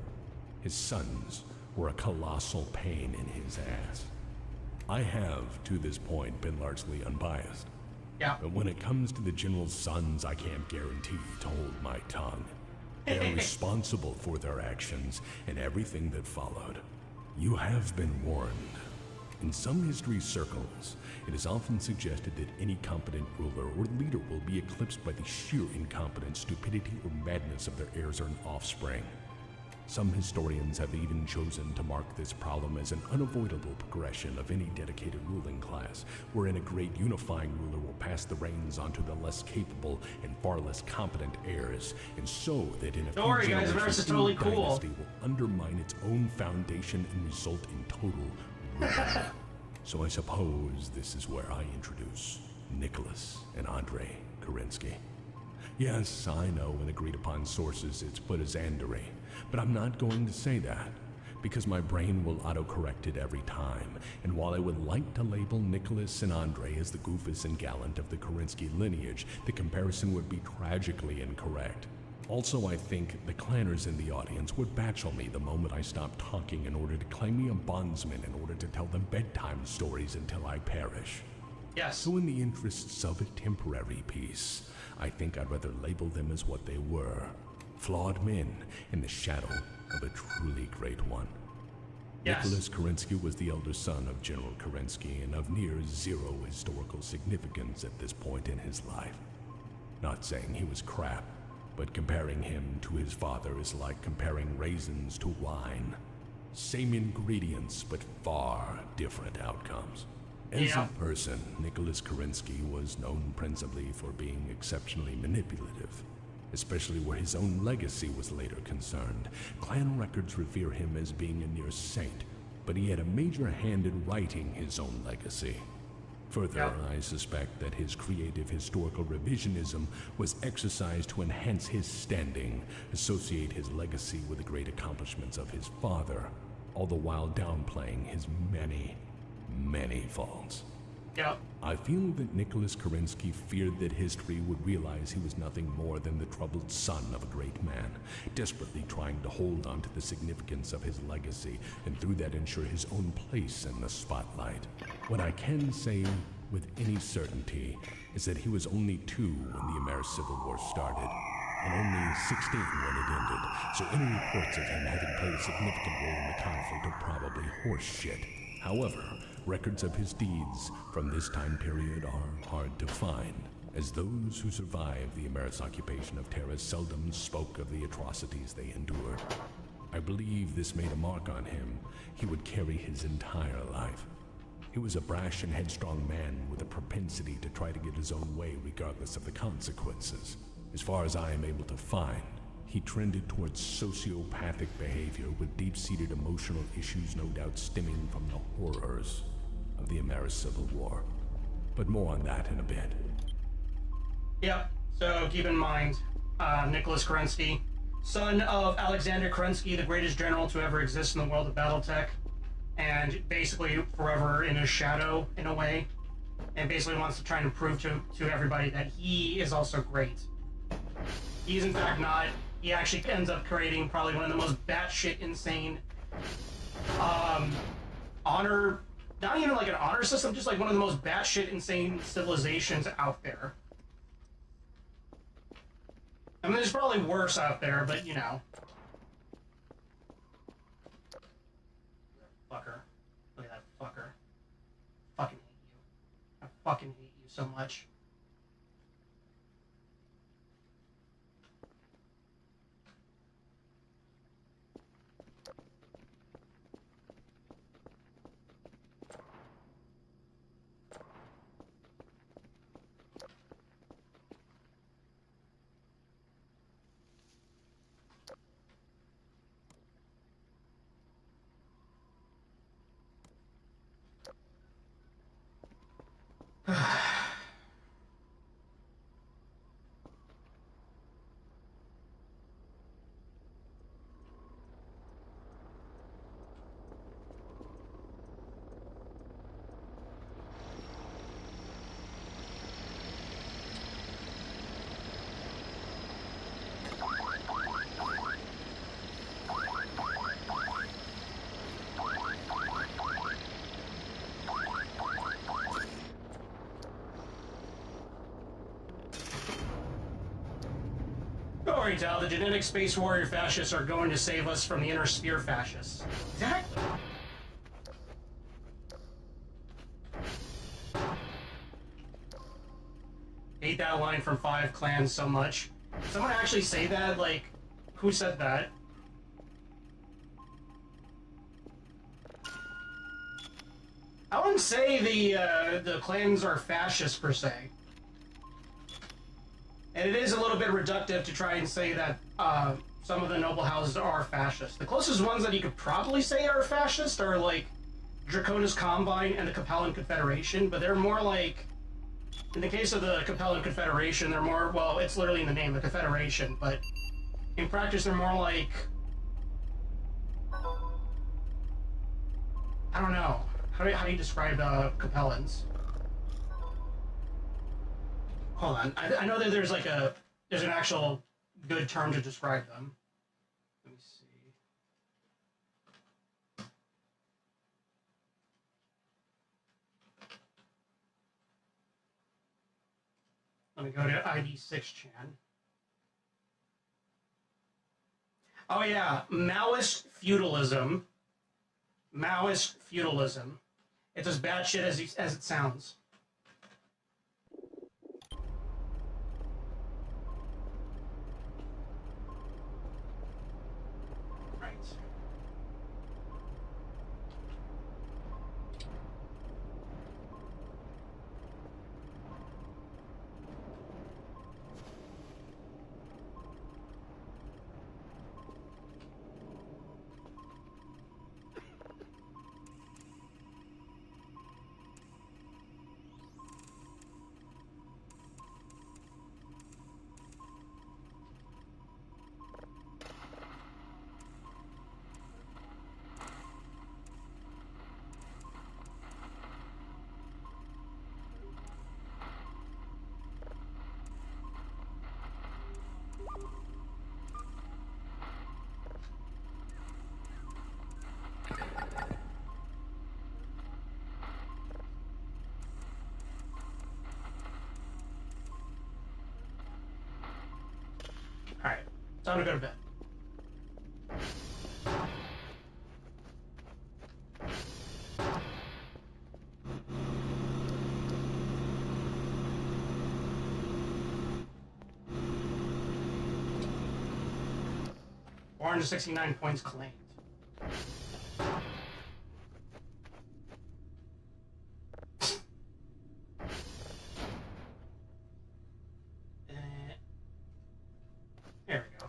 his sons were a colossal pain in his ass. I have, to this point, been largely unbiased. Yeah. But when it comes to the general's sons, I can't guarantee to hold my tongue. They are responsible for their actions and everything that followed. You have been warned. In some history circles, it is often suggested that any competent ruler or leader will be eclipsed by the sheer incompetence, stupidity, or madness of their heirs or offspring. Some historians have even chosen to mark this problem as an unavoidable progression of any dedicated ruling class, wherein a great unifying ruler will pass the reins onto the less capable and far less competent heirs, and so that in a few generations, the totally cool. dynasty will undermine its own foundation and result in total ruin. So I suppose this is where I introduce Nicholas and Andrei Kerensky. Yes, I know in agreed upon sources it's put as Andrei, but I'm not going to say that, because my brain will autocorrect it every time, and while I would like to label Nicholas and Andrei as the goofus and gallant of the Kerensky lineage, the comparison would be tragically incorrect. Also, I think the clanners in the audience would bachelor me the moment I stopped talking in order to claim me a bondsman in order to tell them bedtime stories until I perish. Yes. So in the interests of a temporary peace, I think I'd rather label them as what they were. Flawed men in the shadow of a truly great one. Yes. Nicholas Kerensky was the elder son of General Kerensky and of near zero historical significance at this point in his life. Not saying he was crap, but comparing him to his father is like comparing raisins to wine. Same ingredients, but far different outcomes. As a person, Nicholas Kerensky was known principally for being exceptionally manipulative, especially where his own legacy was later concerned. Clan records revere him as being a near saint, but he had a major hand in writing his own legacy. Further, I suspect that his creative historical revisionism was exercised to enhance his standing, associate his legacy with the great accomplishments of his father, all the while downplaying his many faults. I feel that Nicholas Kerensky feared that history would realize he was nothing more than the troubled son of a great man, desperately trying to hold on to the significance of his legacy, and through that ensure his own place in the spotlight. What I can say with any certainty is that he was only 2 when the American Civil War started, and only 16 when it ended, so any reports of him having played a significant role in the conflict are probably horseshit. However, records of his deeds from this time period are hard to find, as those who survived the American occupation of Terra seldom spoke of the atrocities they endured. I believe this made a mark on him he would carry his entire life. He was a brash and headstrong man with a propensity to try to get his own way regardless of the consequences. As far as I am able to find, he trended towards sociopathic behavior with deep-seated emotional issues no doubt stemming from the horrors of the American Civil War. But more on that in a bit. Yep, so keep in mind, Nicholas Kerensky, son of Alexander Kerensky, the greatest general to ever exist in the world of Battletech, and basically forever in his shadow, in a way. and basically wants to try and prove to everybody that he is also great. He's in fact not. He actually ends up creating probably one of the most batshit insane honor, not even like an honor system, just like one of the most batshit insane civilizations out there. I mean, there's probably worse out there, but you know. Fucker. Look at that fucker. Fucking hate you. I fucking hate you so much. Don't worry, Tal, the genetic space warrior fascists are going to save us from the inner sphere fascists. Exactly. Hate that line from Five Clans so much. Did someone actually say that? Like, who said that? I wouldn't say the clans are fascist per se. And it is a little bit reductive to try and say that some of the noble houses are fascist. The closest ones that you could probably say are fascist are like Dracona's Combine and the Capellan Confederation, but they're more like, in the case of the Capellan Confederation, they're more, well, it's literally in the name, the Confederation, but in practice they're more like, I don't know, how do you describe Capellans? Hold on, I know that there's like there's an actual good term to describe them. Let me see. Let me go to ID6chan. Oh yeah, Maoist feudalism. Maoist feudalism. It's as bad shit as it sounds. Alright, time to go to bed. $469 points claimed. There we go.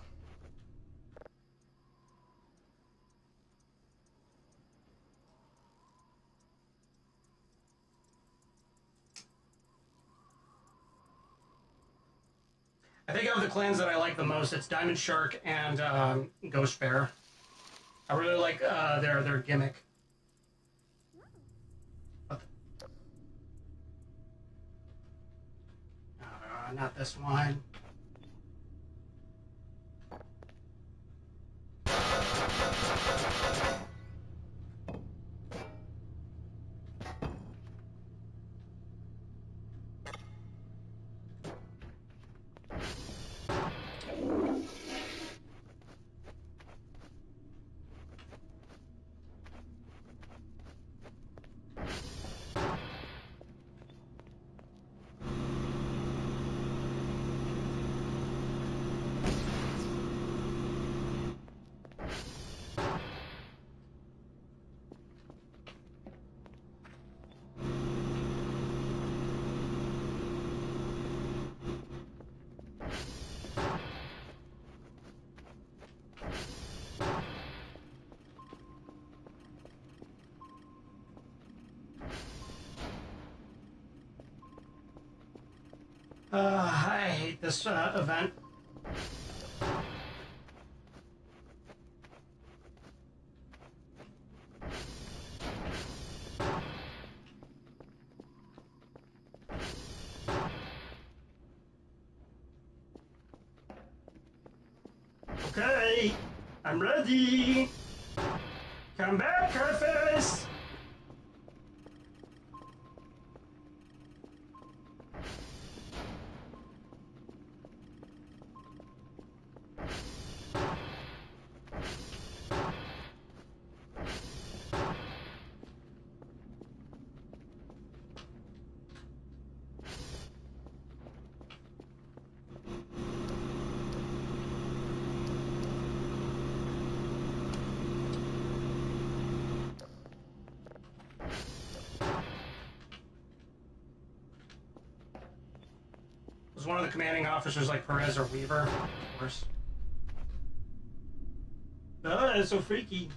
I think of the clans that I like the most, it's Diamond Shark and Ghost Bear. I really like their gimmick. not this one. I hate this event. Okay, I'm ready. Come back, Curtis. Was one of the commanding officers like Perez or Weaver? Of course. Oh, that's so freaky.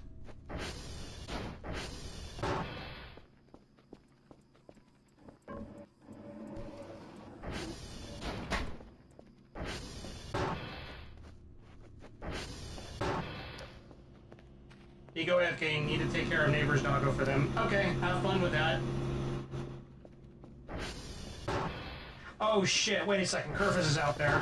Ego AFK, need to take care of neighbor's doggo for them. Okay, have fun with that. Oh shit, wait a second, Kerfus is out there.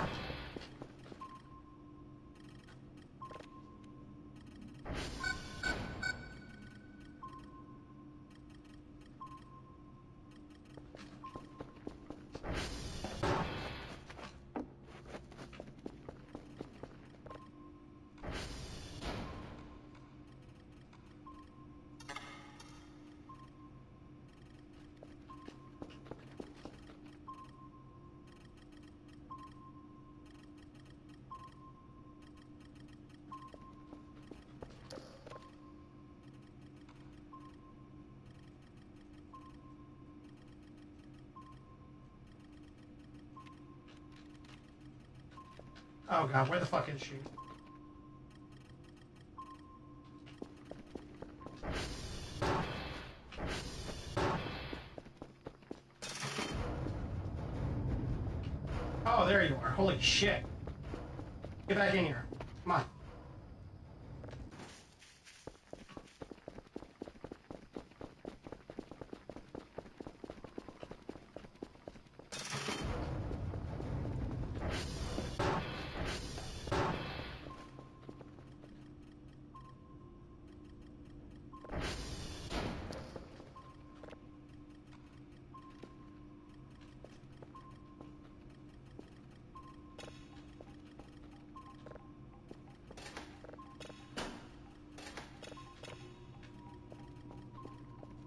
Oh god, where the fuck is she? Oh, there you are. Holy shit. Get back in here. Come on.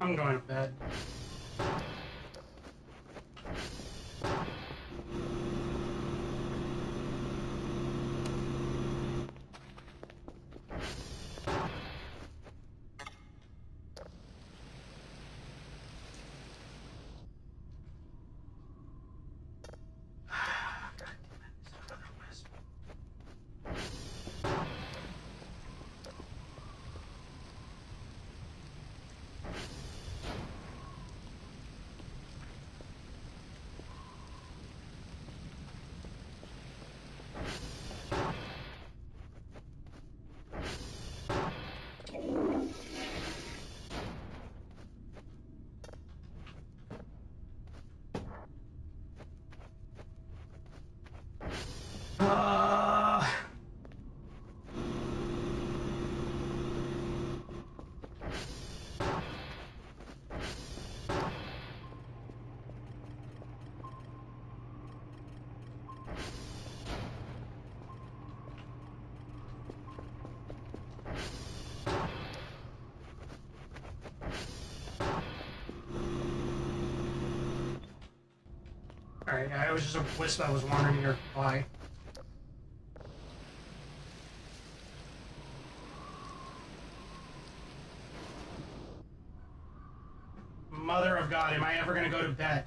I'm going to bed. Alright, yeah, it was just a wisp that was wandering nearby. Mother of God, am I ever gonna go to bed?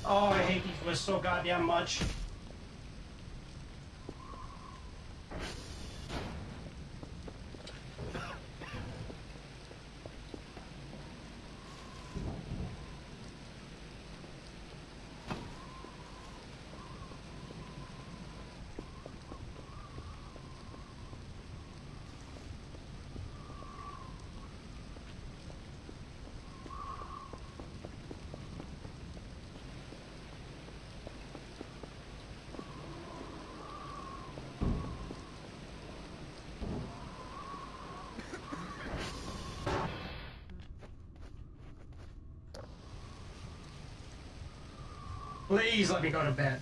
Oh, I hate these wisps so goddamn much. Please let me go to bed.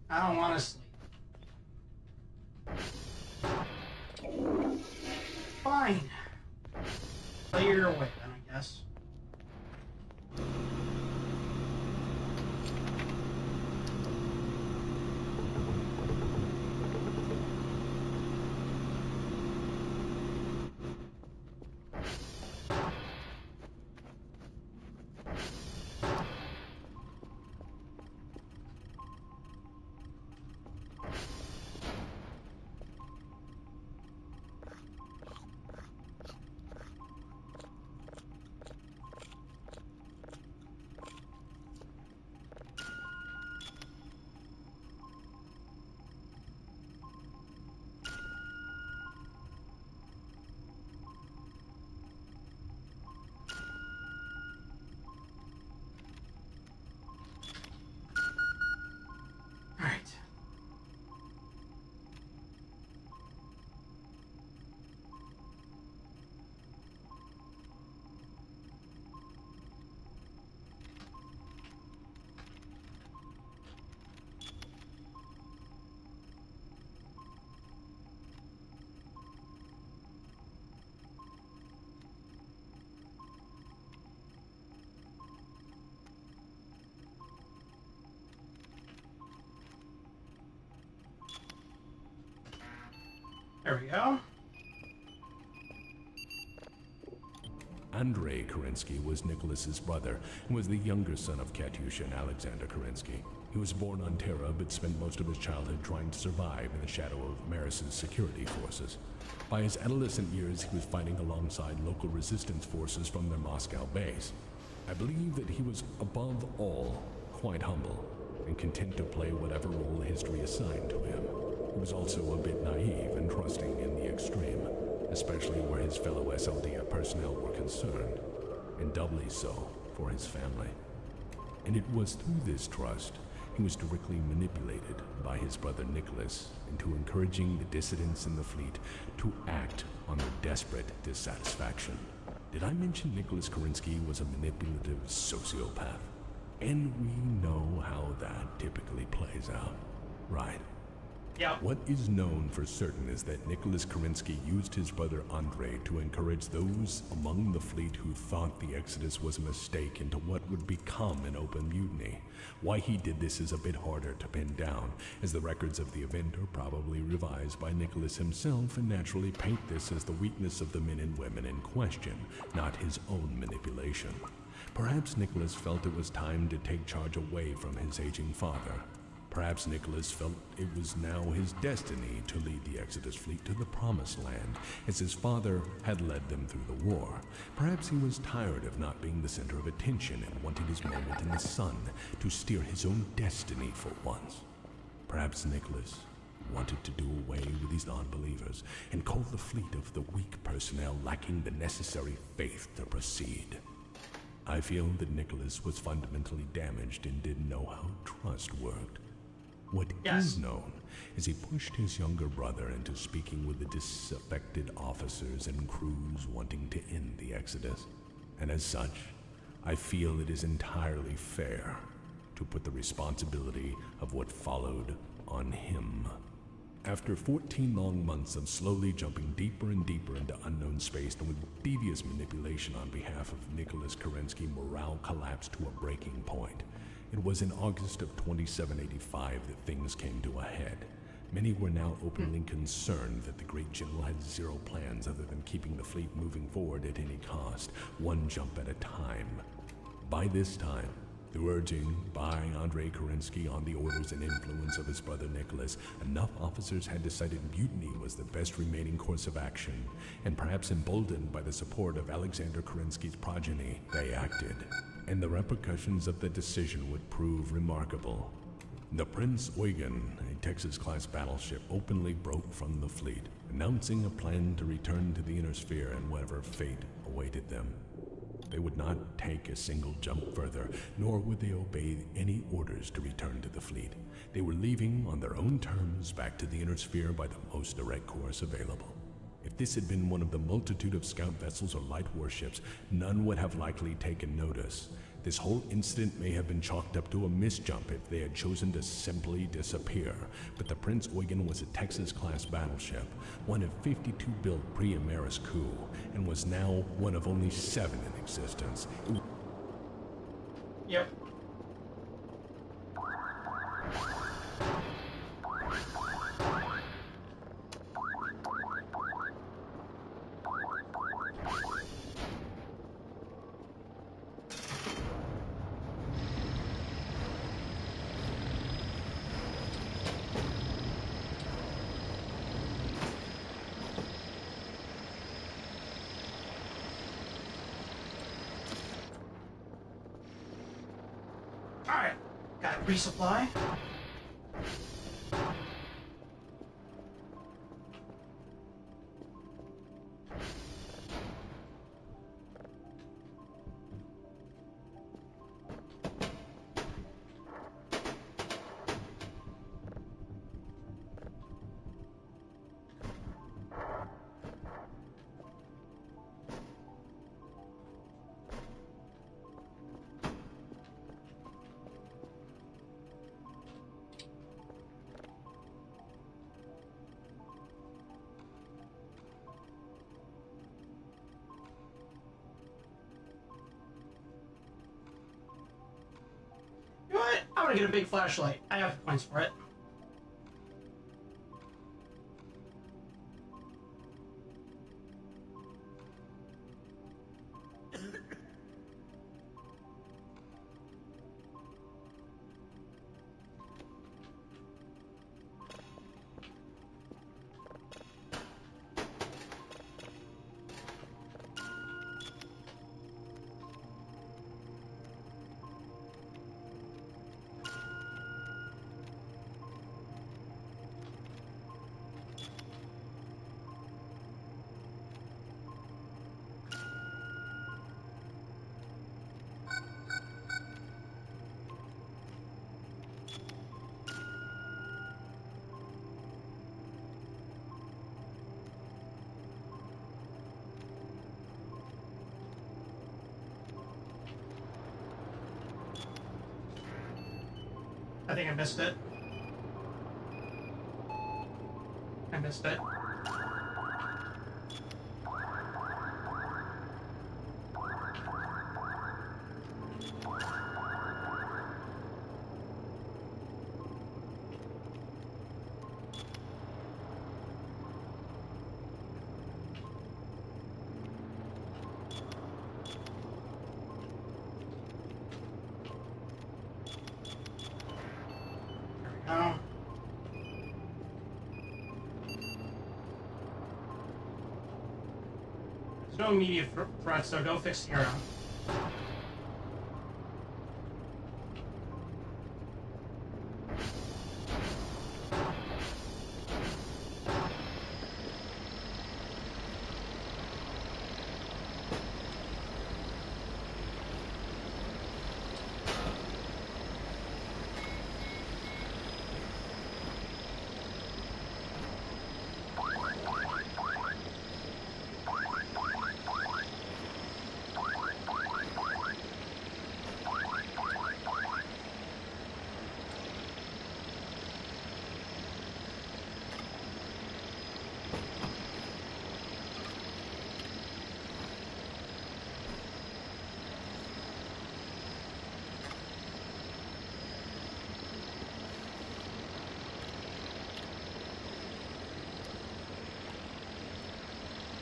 I don't want to sleep. Fine. Play your way then, I guess. There we go. Andrei Kerensky was Nicholas's brother and was the younger son of Katyusha and Alexander Kerensky. He was born on Terra but spent most of his childhood trying to survive in the shadow of Maris's security forces. By his adolescent years, he was fighting alongside local resistance forces from their Moscow base. I believe that he was, above all, quite humble and content to play whatever role history assigned to him. He was also a bit naive and trusting in the extreme, especially where his fellow SLDA personnel were concerned, and doubly so for his family. And it was through this trust he was directly manipulated by his brother Nicholas into encouraging the dissidents in the fleet to act on their desperate dissatisfaction. Did I mention Nicholas Kerensky was a manipulative sociopath? And we know how that typically plays out, right? Yeah. What is known for certain is that Nicholas Kerensky used his brother Andrei to encourage those among the fleet who thought the Exodus was a mistake into what would become an open mutiny. Why he did this is a bit harder to pin down, as the records of the event are probably revised by Nicholas himself and naturally paint this as the weakness of the men and women in question, not his own manipulation. Perhaps Nicholas felt it was time to take charge away from his aging father. Perhaps Nicholas felt it was now his destiny to lead the Exodus fleet to the Promised Land, as his father had led them through the war. Perhaps he was tired of not being the center of attention and wanted his moment in the sun to steer his own destiny for once. Perhaps Nicholas wanted to do away with these non-believers and call the fleet of the weak personnel lacking the necessary faith to proceed. I feel that Nicholas was fundamentally damaged and didn't know how trust worked. What is known is he pushed his younger brother into speaking with the disaffected officers and crews wanting to end the Exodus. And as such, I feel it is entirely fair to put the responsibility of what followed on him. After 14 long months of slowly jumping deeper and deeper into unknown space and with devious manipulation on behalf of Nicholas Kerensky, morale collapsed to a breaking point. It was in August of 2785 that things came to a head. Many were now openly concerned that the great general had zero plans other than keeping the fleet moving forward at any cost, one jump at a time. By this time, through urging by Andrei Kerensky on the orders and influence of his brother Nicholas, enough officers had decided mutiny was the best remaining course of action, and perhaps emboldened by the support of Alexander Kerensky's progeny, they acted. And the repercussions of the decision would prove remarkable. The Prince Eugen, a Texas-class battleship, openly broke from the fleet, announcing a plan to return to the inner sphere and whatever fate awaited them. They would not take a single jump further, nor would they obey any orders to return to the fleet. They were leaving on their own terms back to the inner sphere by the most direct course available. If this had been one of the multitude of scout vessels or light warships, none would have likely taken notice. This whole incident may have been chalked up to a misjump if they had chosen to simply disappear. But the Prince Eugen was a Texas-class battleship, one of 52 built pre-Ameris coup, and was now one of only 7 in existence. Yep. Alright, gotta resupply. You know what? I'm gonna get a big flashlight. I have points for it. I think I missed it. I missed it. No. There's no immediate threat, so go fix the hero.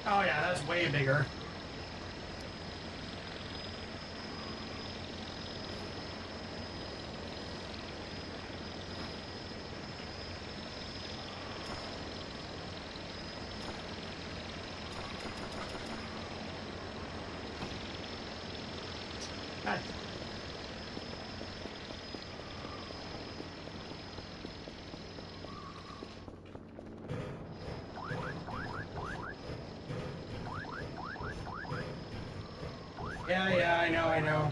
Oh yeah, that's way bigger. God. Yeah, I know.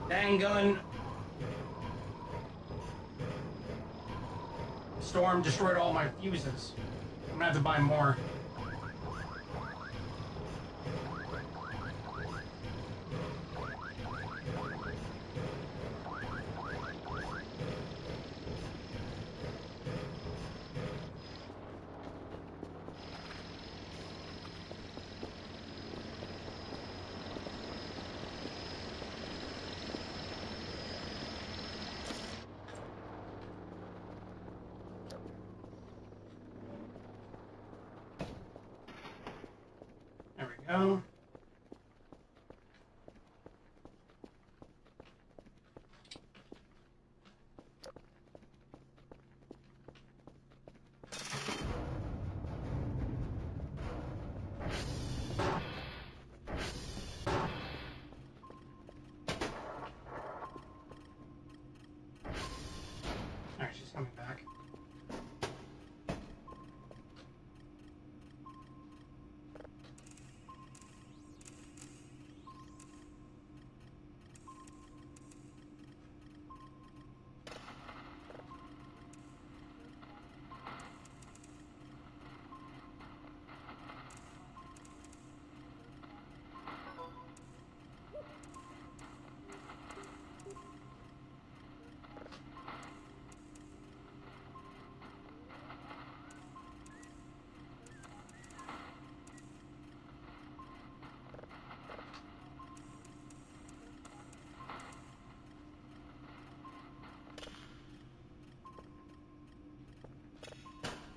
Dang gun. Storm destroyed all my fuses. I'm gonna have to buy more. There we go. Alright, she's coming back.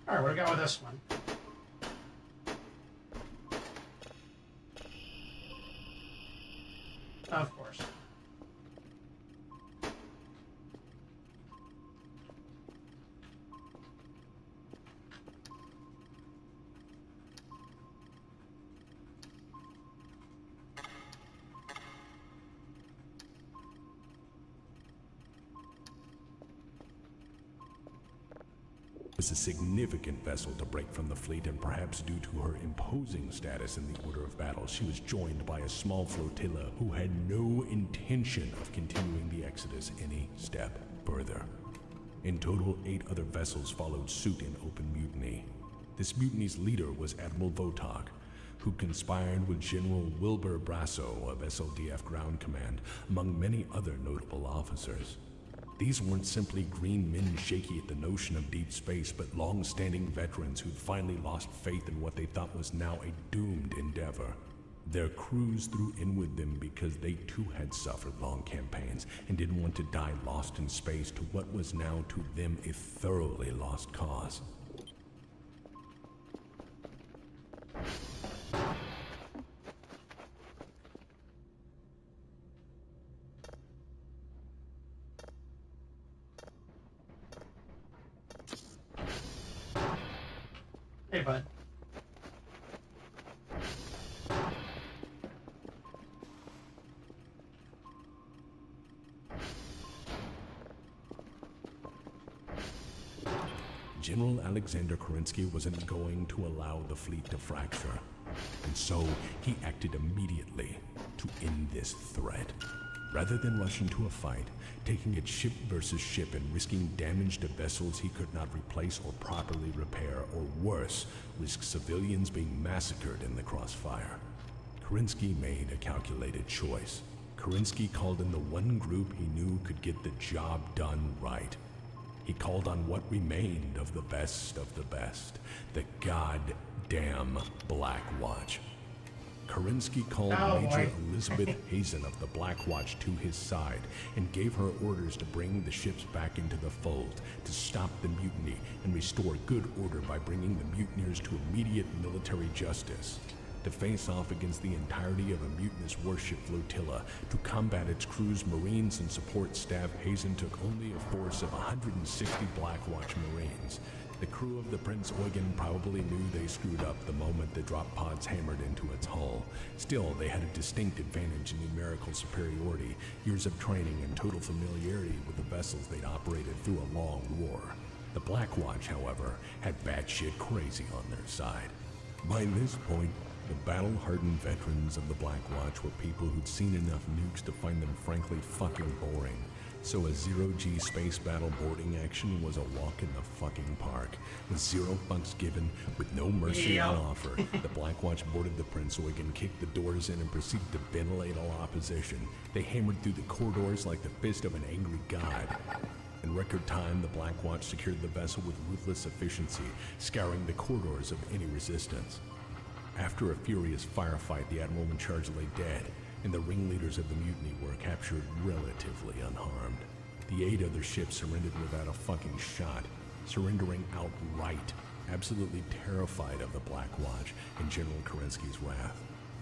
Alright, what do we got with this one? Of course. Was a significant vessel to break from the fleet, and perhaps due to her imposing status in the order of battle, she was joined by a small flotilla who had no intention of continuing the exodus any step further. In total, 8 other vessels followed suit in open mutiny. This mutiny's leader was Admiral Votok, who conspired with General Wilbur Brasso of SLDF Ground Command, among many other notable officers. These weren't simply green men shaky at the notion of deep space, but long-standing veterans who'd finally lost faith in what they thought was now a doomed endeavor. Their crews threw in with them because they too had suffered long campaigns and didn't want to die lost in space to what was now to them a thoroughly lost cause. Hey, bud. General Alexander Kerensky wasn't going to allow the fleet to fracture, and so he acted immediately to end this threat. Rather than rush into a fight, taking it ship versus ship and risking damage to vessels he could not replace or properly repair, or worse, risk civilians being massacred in the crossfire, Kerensky made a calculated choice. Kerensky called in the one group he knew could get the job done right. He called on what remained of the best, the goddamn Black Watch. Kerensky called Major Elizabeth Hazen of the Black Watch to his side and gave her orders to bring the ships back into the fold, to stop the mutiny and restore good order by bringing the mutineers to immediate military justice. To face off against the entirety of a mutinous warship flotilla, to combat its crews, Marines, and support staff, Hazen took only a force of 160 Black Watch Marines. The crew of the Prince Eugen probably knew they screwed up the moment the drop pods hammered into its hull. Still, they had a distinct advantage in numerical superiority, years of training, and total familiarity with the vessels they'd operated through a long war. The Black Watch, however, had batshit crazy on their side. By this point, the battle-hardened veterans of the Black Watch were people who'd seen enough nukes to find them frankly fucking boring. So a zero-G space battle boarding action was a walk in the fucking park. With zero fucks given, with no mercy on offer, the Black Watch boarded the Prince Eugen, kicked the doors in, and proceeded to ventilate all opposition. They hammered through the corridors like the fist of an angry god. In record time, the Black Watch secured the vessel with ruthless efficiency, scouring the corridors of any resistance. After a furious firefight, the admiral in charge lay dead, and the ringleaders of the mutiny were captured relatively unharmed. The 8 other ships surrendered without a fucking shot, surrendering outright, absolutely terrified of the Black Watch and General Kerensky's wrath.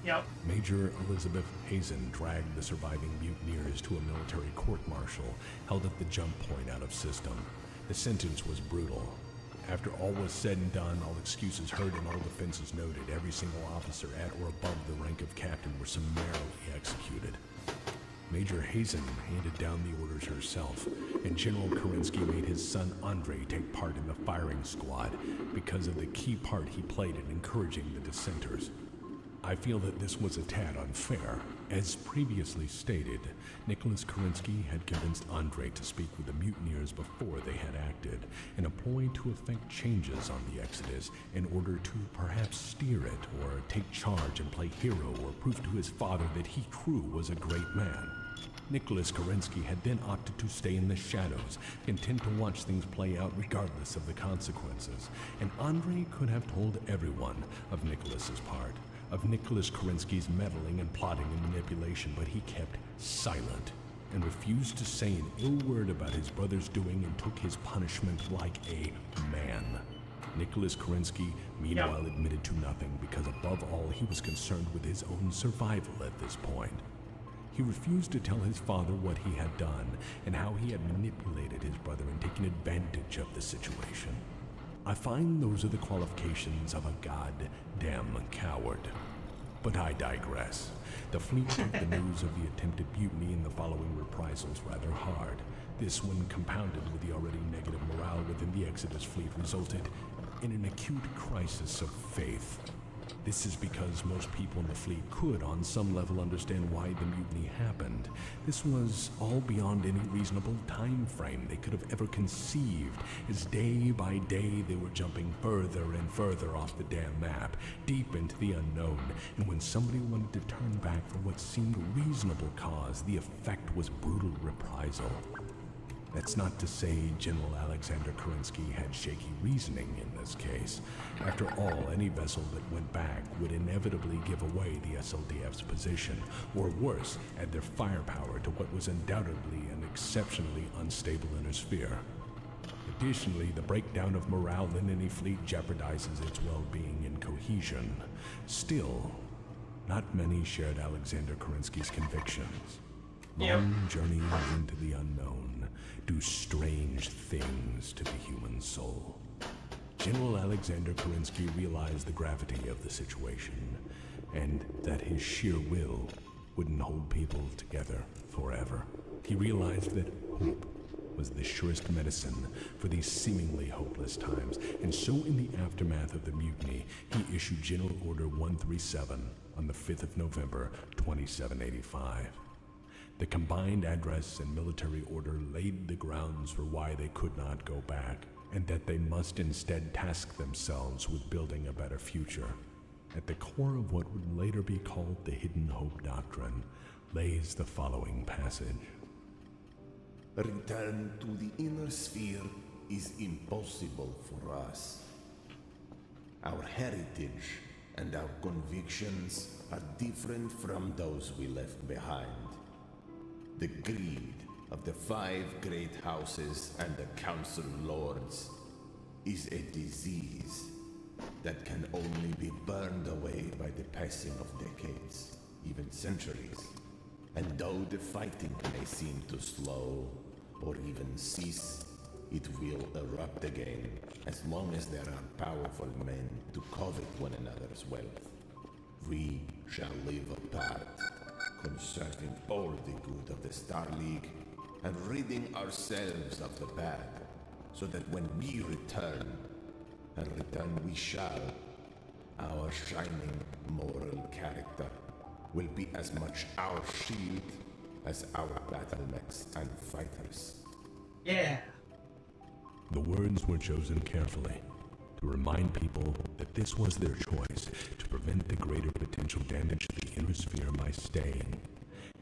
Yep. Major Elizabeth Hazen dragged the surviving mutineers to a military court-martial held at the jump point out of system. The sentence was brutal. After all was said and done, all excuses heard and all defenses noted, every single officer at or above the rank of captain were summarily executed. Major Hazen handed down the orders herself, and General Kerensky made his son Andrei take part in the firing squad because of the key part he played in encouraging the dissenters. I feel that this was a tad unfair. As previously stated, Nicholas Kerensky had convinced Andrei to speak with the mutineers before they had acted, in a ploy to effect changes on the Exodus in order to perhaps steer it or take charge and play hero or prove to his father that he, crew, was a great man. Nicholas Kerensky had then opted to stay in the shadows, content to watch things play out regardless of the consequences, and Andrei could have told everyone of Nicholas's part, of Nicholas Kerensky's meddling and plotting and manipulation, but he kept silent and refused to say an ill word about his brother's doing and took his punishment like a man. Nicholas Kerensky, meanwhile, admitted to nothing because above all he was concerned with his own survival at this point. He refused to tell his father what he had done and how he had manipulated his brother and taken advantage of the situation. I find those are the qualifications of a goddamn coward. But I digress. The fleet took the news of the attempted mutiny and the following reprisals rather hard. This, when compounded with the already negative morale within the Exodus fleet, resulted in an acute crisis of faith. This is because most people in the fleet could, on some level, understand why the mutiny happened. This was all beyond any reasonable time frame they could have ever conceived, as day by day they were jumping further and further off the damn map, deep into the unknown, and when somebody wanted to turn back for what seemed a reasonable cause, the effect was brutal reprisal. That's not to say General Alexander Kerensky had shaky reasoning in this case. After all, any vessel that went back would inevitably give away the SLDF's position, or worse, add their firepower to what was undoubtedly an exceptionally unstable inner sphere. Additionally, the breakdown of morale in any fleet jeopardizes its well-being and cohesion. Still, not many shared Alexander Kerensky's convictions. Long journeys into the unknown do strange things to the human soul. General Alexander Kerensky realized the gravity of the situation, and that his sheer will wouldn't hold people together forever. He realized that hope was the surest medicine for these seemingly hopeless times, and so in the aftermath of the mutiny, he issued General Order 137 on the 5th of November, 2785. The combined address and military order laid the grounds for why they could not go back, and that they must instead task themselves with building a better future. At the core of what would later be called the Hidden Hope Doctrine lays the following passage. Return to the inner sphere is impossible for us. Our heritage and our convictions are different from those we left behind. The greed of the 5 great houses and the council lords is a disease that can only be burned away by the passing of decades, even centuries. And though the fighting may seem to slow or even cease, it will erupt again as long as there are powerful men to covet one another's wealth. We shall live apart, conserving all the good of the Star League and ridding ourselves of the bad, so that when we return, and return we shall, our shining moral character will be as much our shield as our battle mechs and fighters. Yeah. The words were chosen carefully to remind people that this was their choice to prevent the greater potential damage to the inner sphere by staying.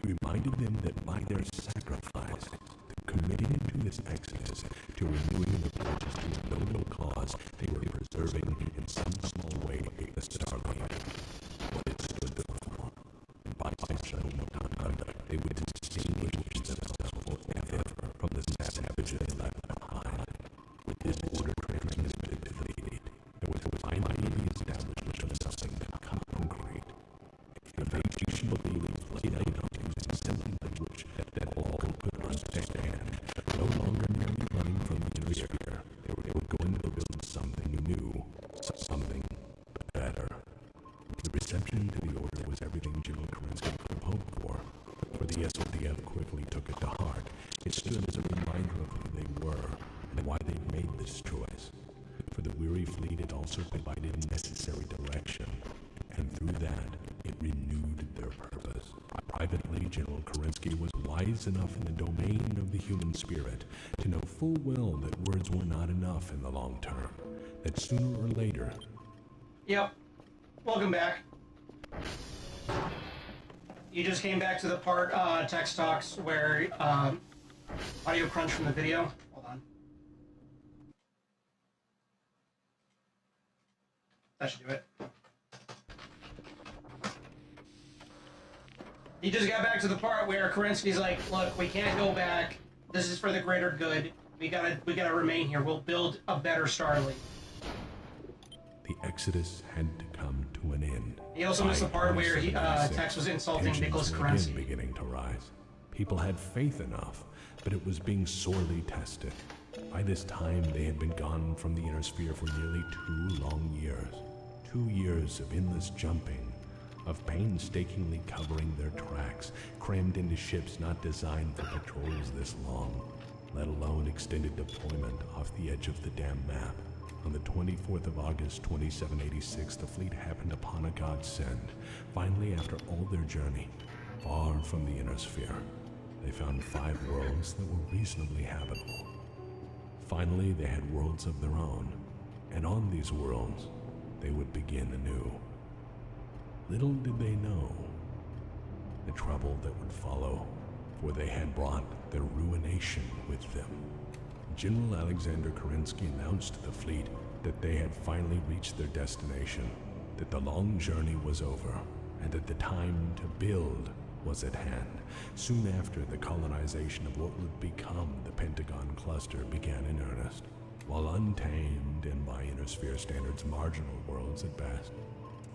He reminded them that by their sacrifice, committing to this exodus, to renewing the pledges to a noble cause, they were preserving in some small way the Star League, what it stood for. And by such noble conduct, they would distinguish themselves forever from the savages they left behind. With this order transmitted to the fleet, there was finally the establishment of something concrete. A foundation believed laid out in simple language that all could understand. No longer merely running from the inner sphere, they were going to build something new, something better. The reception to the order was everything General Kerensky could have hoped for the SLDF quickly took it to heart. It stood as a reminder of who they were and why they made this choice. For the weary fleet, it also provided necessary direction, and through that, it renewed their purpose. Privately, General Kerensky was wise enough in the domain of the human spirit to know full well that words were not enough in the long term, that sooner or later... Yep. Welcome back. You just came back to the part, text talks, where, audio crunch from the video. Hold on. That should do it. You just got back to the part where Kerensky's like, look, we can't go back. This is for the greater good. We gotta remain here. We'll build a better Starlink. The exodus had to come to an end. He also missed the part where he, Tex was insulting Nicholas Kerensky. Beginning to rise. People had faith enough, but it was being sorely tested. By this time, they had been gone from the inner sphere for nearly 2 long years. 2 years of endless jumping, of painstakingly covering their tracks, crammed into ships not designed for patrols this long, let alone extended deployment off the edge of the damn map. On the 24th of August, 2786, the fleet happened upon a godsend. Finally, after all their journey, far from the inner sphere, they found 5 worlds that were reasonably habitable. Finally, they had worlds of their own, and on these worlds, they would begin anew. Little did they know the trouble that would follow, for they had brought their ruination with them. General Alexander Kerensky announced to the fleet that they had finally reached their destination, that the long journey was over, and that the time to build was at hand. Soon after, the colonization of what would become the Pentagon Cluster began in earnest. While untamed and by Inner-Sphere standards marginal worlds at best,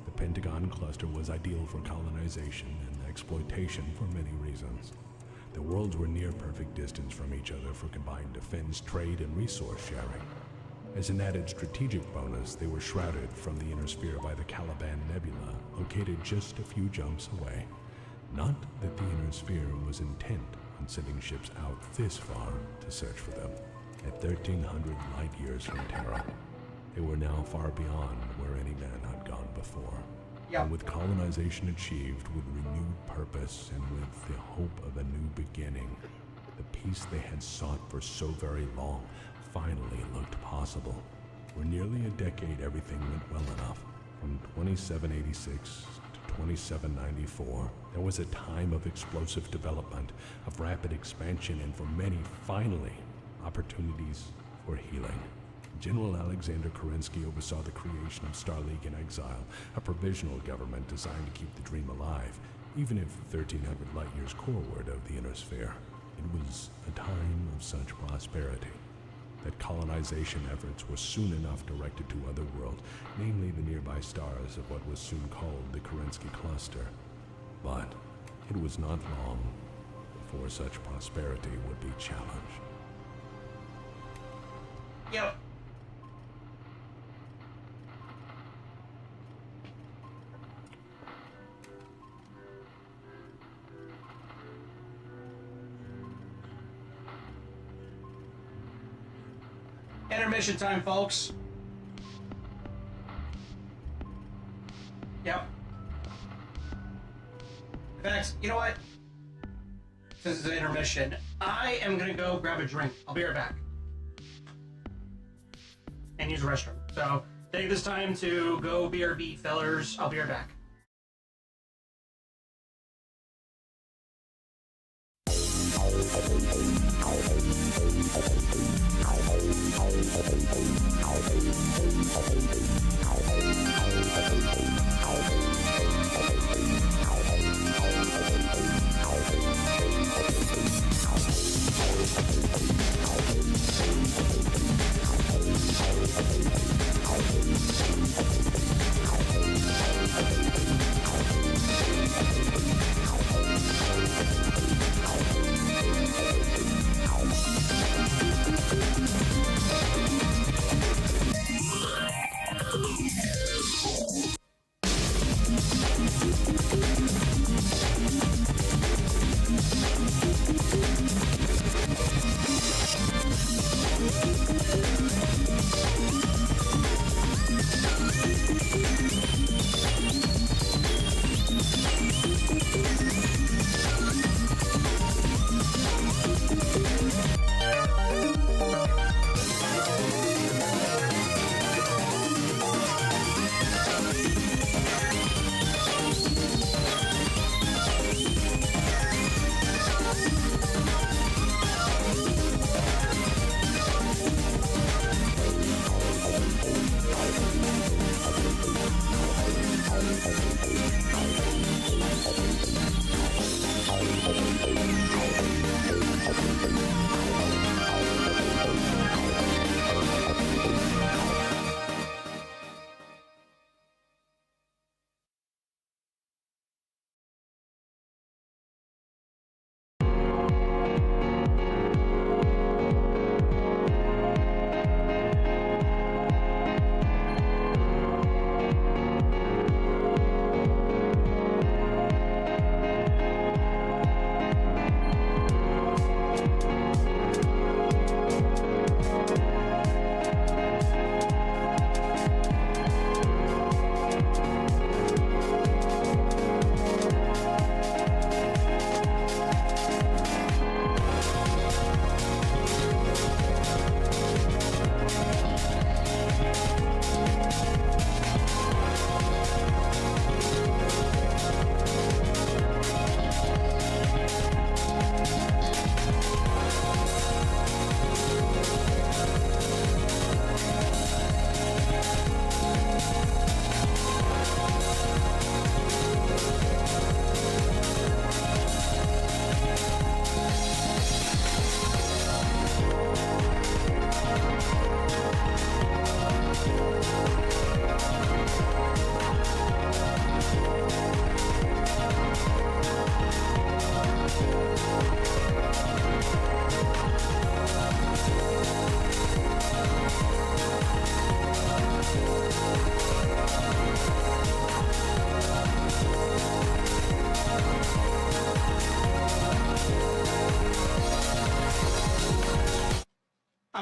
the Pentagon Cluster was ideal for colonization and exploitation for many reasons. The worlds were near perfect distance from each other for combined defense, trade, and resource sharing. As an added strategic bonus, they were shrouded from the Inner Sphere by the Caliban Nebula, located just a few jumps away. Not that the Inner Sphere was intent on sending ships out this far to search for them. At 1,300 light years from Terra, they were now far beyond where any man had gone before. And with colonization achieved, with renewed purpose, and with the hope of a new beginning, the peace they had sought for so very long finally looked possible. For nearly a decade, everything went well enough. From 2786 to 2794, there was a time of explosive development, of rapid expansion, and for many, finally, opportunities for healing. General Alexander Kerensky oversaw the creation of Star League in Exile, a provisional government designed to keep the dream alive, even if 1,300 light years forward of the Inner Sphere. It was a time of such prosperity that colonization efforts were soon enough directed to other worlds, namely the nearby stars of what was soon called the Kerensky Cluster. But it was not long before such prosperity would be challenged. Yep. Intermission time, folks. Yep. In fact, you know what? Since it's an intermission, I am gonna go grab a drink. I'll be right back. And use the restroom. So, take this time to go BRB, fellers. I'll be right back.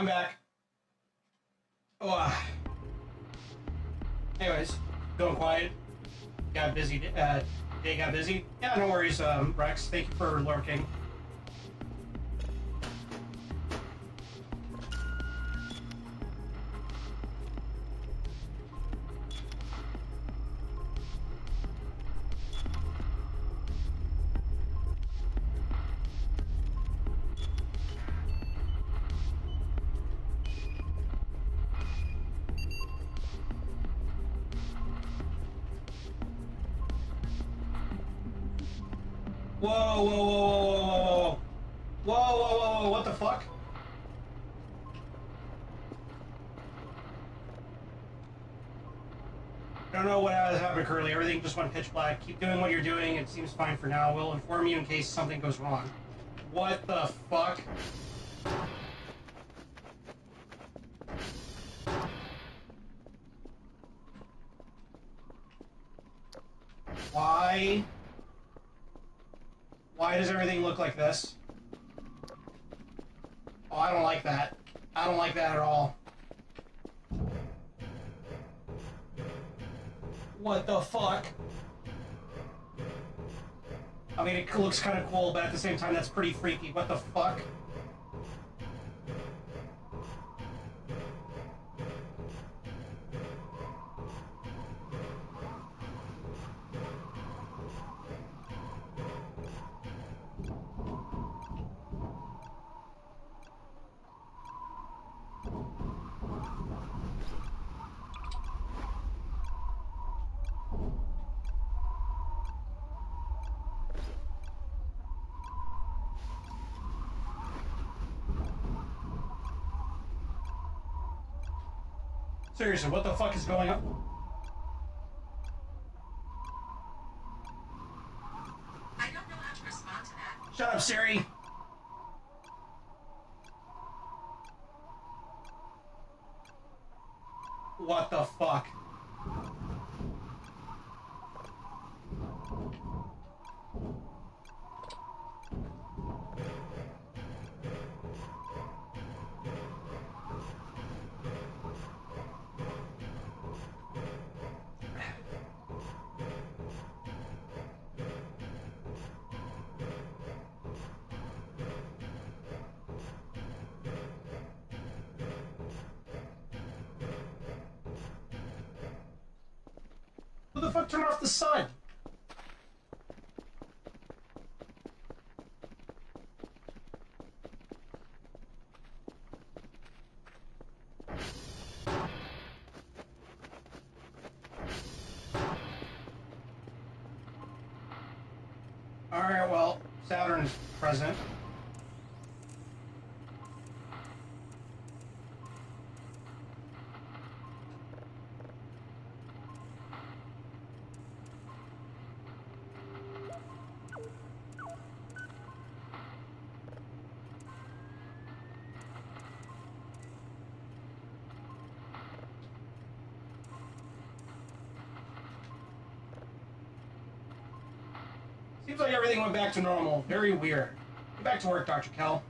I'm back. Oh, anyways, going quiet. Got busy. Day got busy. Yeah, no worries, Rex. Thank you for lurking. Whoa, whoa, whoa, whoa, whoa, whoa, whoa, whoa, whoa, whoa, whoa, what the fuck? I don't know what has happened, Curly. Everything just went pitch black. Keep doing what you're doing. It seems fine for now. We'll inform you in case something goes wrong. What the fuck? Why? Why does everything look like this? Oh, I don't like that. I don't like that at all. What the fuck? I mean, it looks kind of cool, but at the same time, that's pretty freaky. What the fuck? Seriously, what the fuck is going on? I don't know how to respond to that. Shut up, Siri! What the fuck? Who the fuck turned off the sun? Alright, well, Saturn's present. Seems like everything went back to normal. Very weird. Get back to work, Dr. Kell.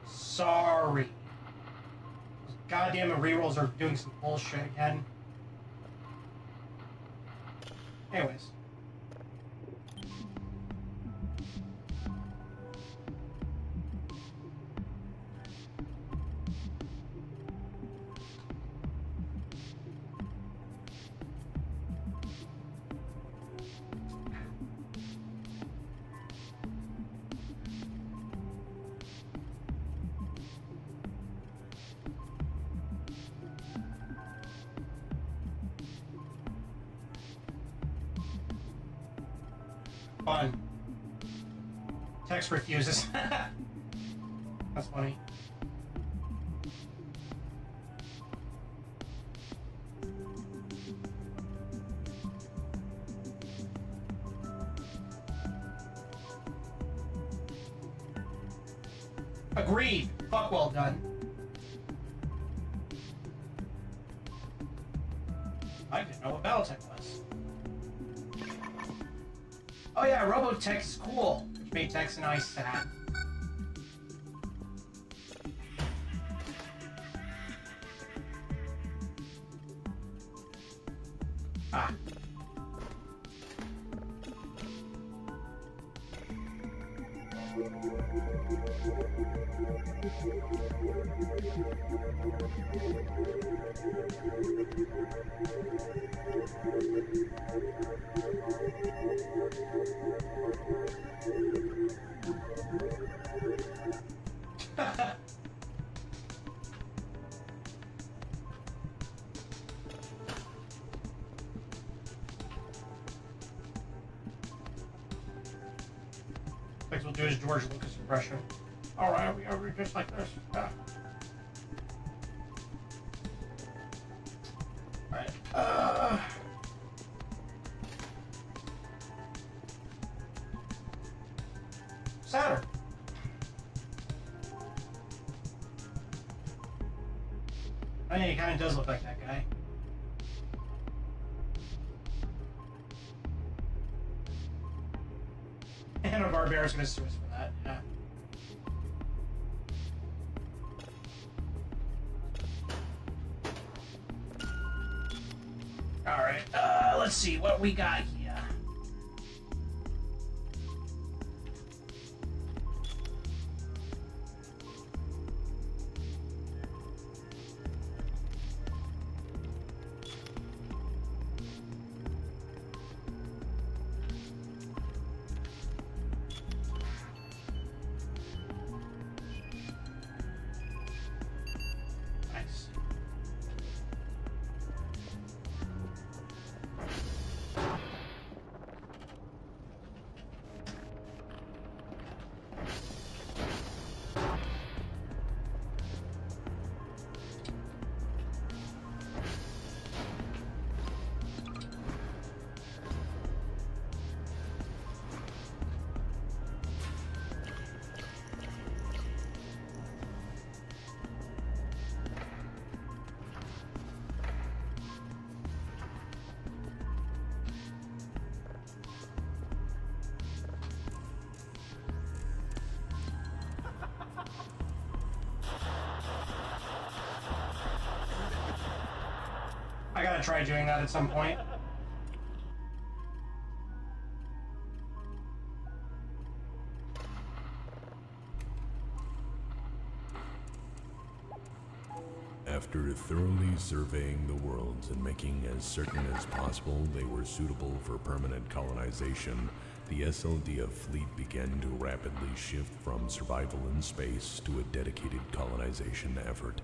Sorry. Those goddamn rerolls are doing some bullshit again. Anyways. Fun. Text refuses. That's funny. Agreed. Fuck, well done. I didn't know what Battletech was. Oh yeah, Robotech is cool, which made Tex and I sad. Ah. Next we'll do is George Lucas impression. Alright, we are just like this. Yeah. Alright, Saturn. I mean, he kind of does look like that guy. And a Barbarian's gonna sue us for that, yeah. Alright, let's see what we got here. Nice. I gotta try doing that at some point. After thoroughly surveying the worlds and making as certain as possible they were suitable for permanent colonization, the SLDF fleet began to rapidly shift from survival in space to a dedicated colonization effort.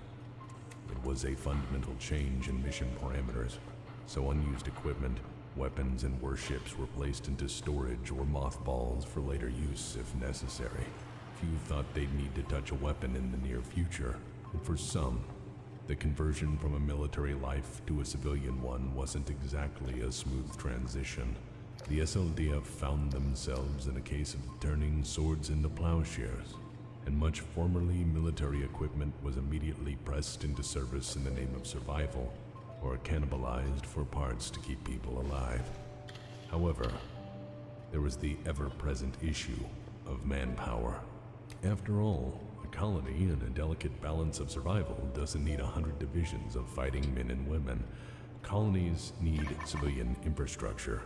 It was a fundamental change in mission parameters, so unused equipment, weapons, and warships were placed into storage or mothballs for later use if necessary. Few thought they'd need to touch a weapon in the near future, and for some, the conversion from a military life to a civilian one wasn't exactly a smooth transition. The SLDF found themselves in a case of turning swords into plowshares, and much formerly military equipment was immediately pressed into service in the name of survival, or cannibalized for parts to keep people alive. However, there was the ever-present issue of manpower. After all, a colony in a delicate balance of survival doesn't need 100 divisions of fighting men and women. Colonies need civilian infrastructure.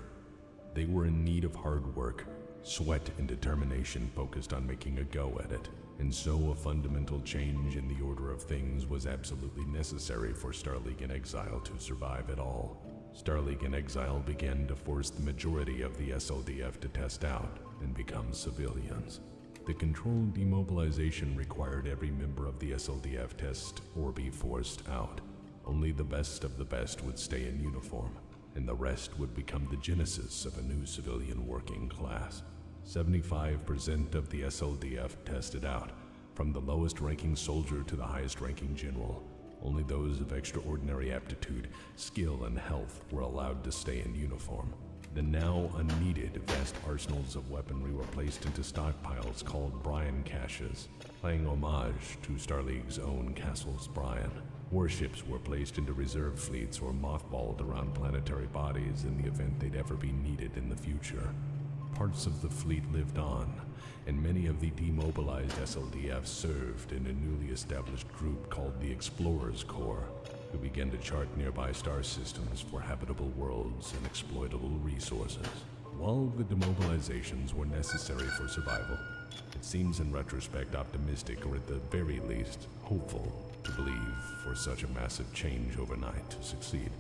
They were in need of hard work, sweat and determination focused on making a go at it. And so a fundamental change in the order of things was absolutely necessary for Starleague in Exile to survive at all. Starleague in Exile began to force the majority of the SLDF to test out and become civilians. The controlled demobilization required every member of the SLDF test or be forced out. Only the best of the best would stay in uniform, and the rest would become the genesis of a new civilian working class. 75% of the SLDF tested out, from the lowest ranking soldier to the highest ranking general. Only those of extraordinary aptitude, skill, and health were allowed to stay in uniform. The now unneeded vast arsenals of weaponry were placed into stockpiles called Brian caches, paying homage to Starleague's own Castles Brian. Warships were placed into reserve fleets or mothballed around planetary bodies in the event they'd ever be needed in the future. Parts of the fleet lived on, and many of the demobilized SLDF served in a newly established group called the Explorers Corps. who began to chart nearby star systems for habitable worlds and exploitable resources. While the demobilizations were necessary for survival, it seems in retrospect optimistic, or at the very least, hopeful, to believe for such a massive change overnight to succeed.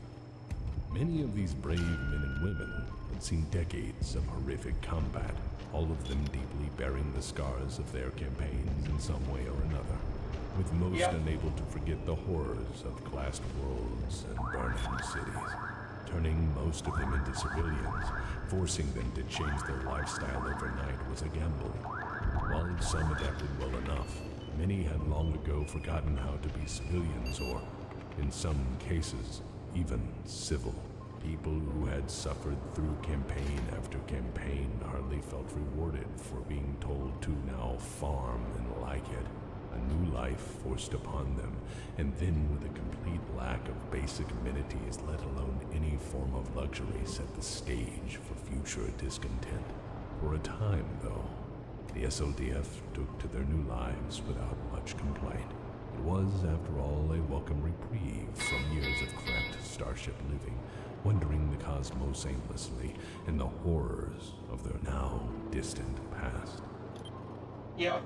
Many of these brave men and women had seen decades of horrific combat, all of them deeply bearing the scars of their campaigns in some way or another, with most unable to forget the horrors of glassed worlds and burning cities, turning most of them into civilians. Forcing them to change their lifestyle overnight was a gamble. While some adapted well enough, many had long ago forgotten how to be civilians, or, in some cases, even civil. People who had suffered through campaign after campaign hardly felt rewarded for being told to now farm and like it. A new life forced upon them, and then with a complete lack of basic amenities, let alone any form of luxury, set the stage for future discontent. For a time, though, the SODF took to their new lives without much complaint. It was, after all, a welcome reprieve from years of cramped starship living, wandering the cosmos aimlessly in the horrors of their now distant past. Yep.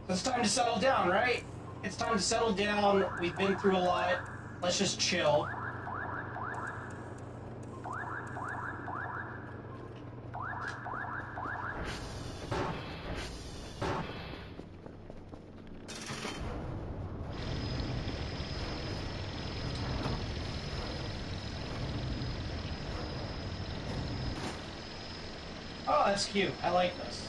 So it's time to settle down, right? It's time to settle down. We've been through a lot. Let's just chill. Oh, that's cute. I like this.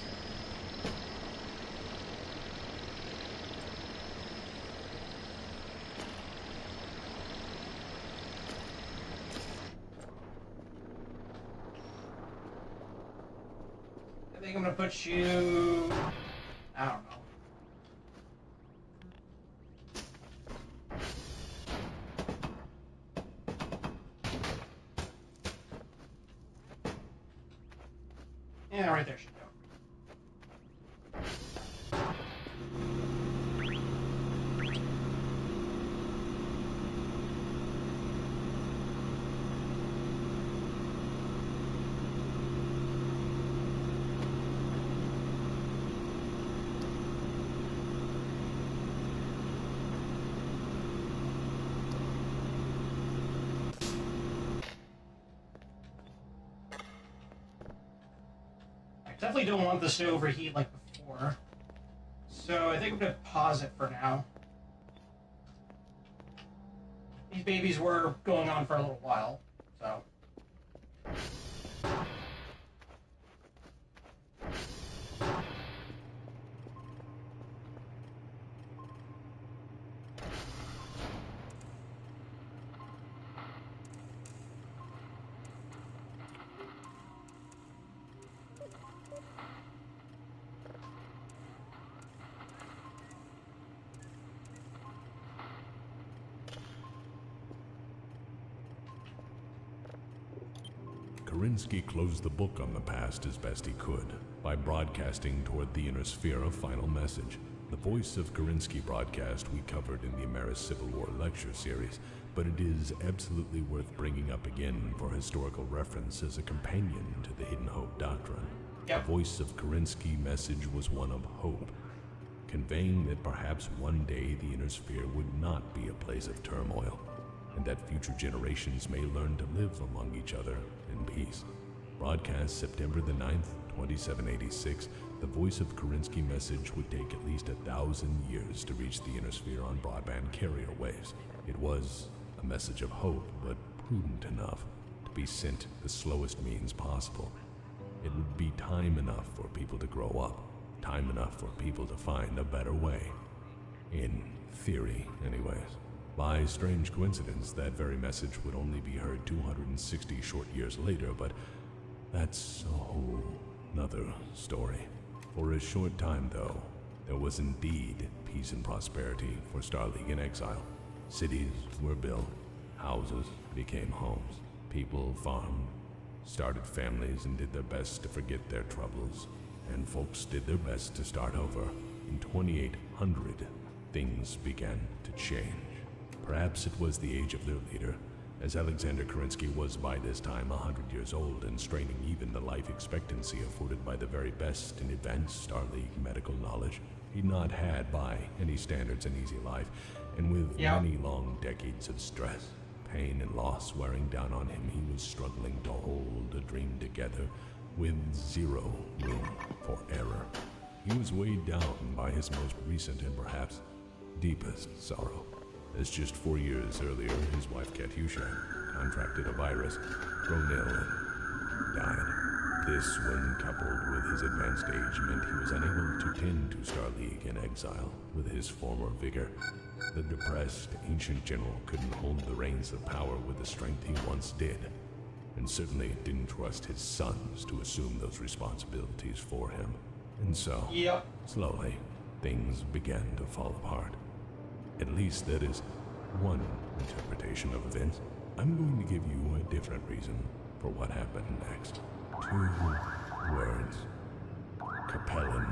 I think I'm gonna put you... I don't know. Yeah, right there should go. Definitely don't want this to overheat like before. So I think I'm gonna pause it for now. These babies were going on for a little while, so. Kerensky closed the book on the past as best he could by broadcasting toward the inner sphere a final message. The Voice of Kerensky broadcast we covered in the Ameris Civil War lecture series, but it is absolutely worth bringing up again for historical reference as a companion to the Hidden Hope doctrine. Yep. The Voice of Kerensky message was one of hope, conveying that perhaps one day the inner sphere would not be a place of turmoil, and that future generations may learn to live among each other in peace. Broadcast September the 9th, 2786, the Voice of Kerensky message would take at least 1,000 years to reach the inner sphere on broadband carrier waves. It was a message of hope, but prudent enough to be sent the slowest means possible. It would be time enough for people to grow up, time enough for people to find a better way. In theory, anyways. By strange coincidence, that very message would only be heard 260 short years later, but that's a whole nother story. For a short time, though, there was indeed peace and prosperity for Starleague in exile. Cities were built, houses became homes, people farmed, started families, and did their best to forget their troubles, and folks did their best to start over. In 2800, things began to change. Perhaps it was the age of their leader, as Alexander Kerensky was by this time 100 years old and straining even the life expectancy afforded by the very best in advanced Star League medical knowledge. He'd not had, by any standards, an easy life, and with many long decades of stress, pain, and loss wearing down on him, he was struggling to hold a dream together with zero room for error. He was weighed down by his most recent and perhaps deepest sorrow, as just 4 years earlier his wife Katyusha contracted a virus, grown ill, and died. This, when coupled with his advanced age, meant he was unable to tend to Star League in exile with his former vigor. The depressed ancient general couldn't hold the reins of power with the strength he once did, and certainly didn't trust his sons to assume those responsibilities for him. And so, slowly, things began to fall apart. At least that is one interpretation of events. I'm going to give you a different reason for what happened next. 2 words. Capellan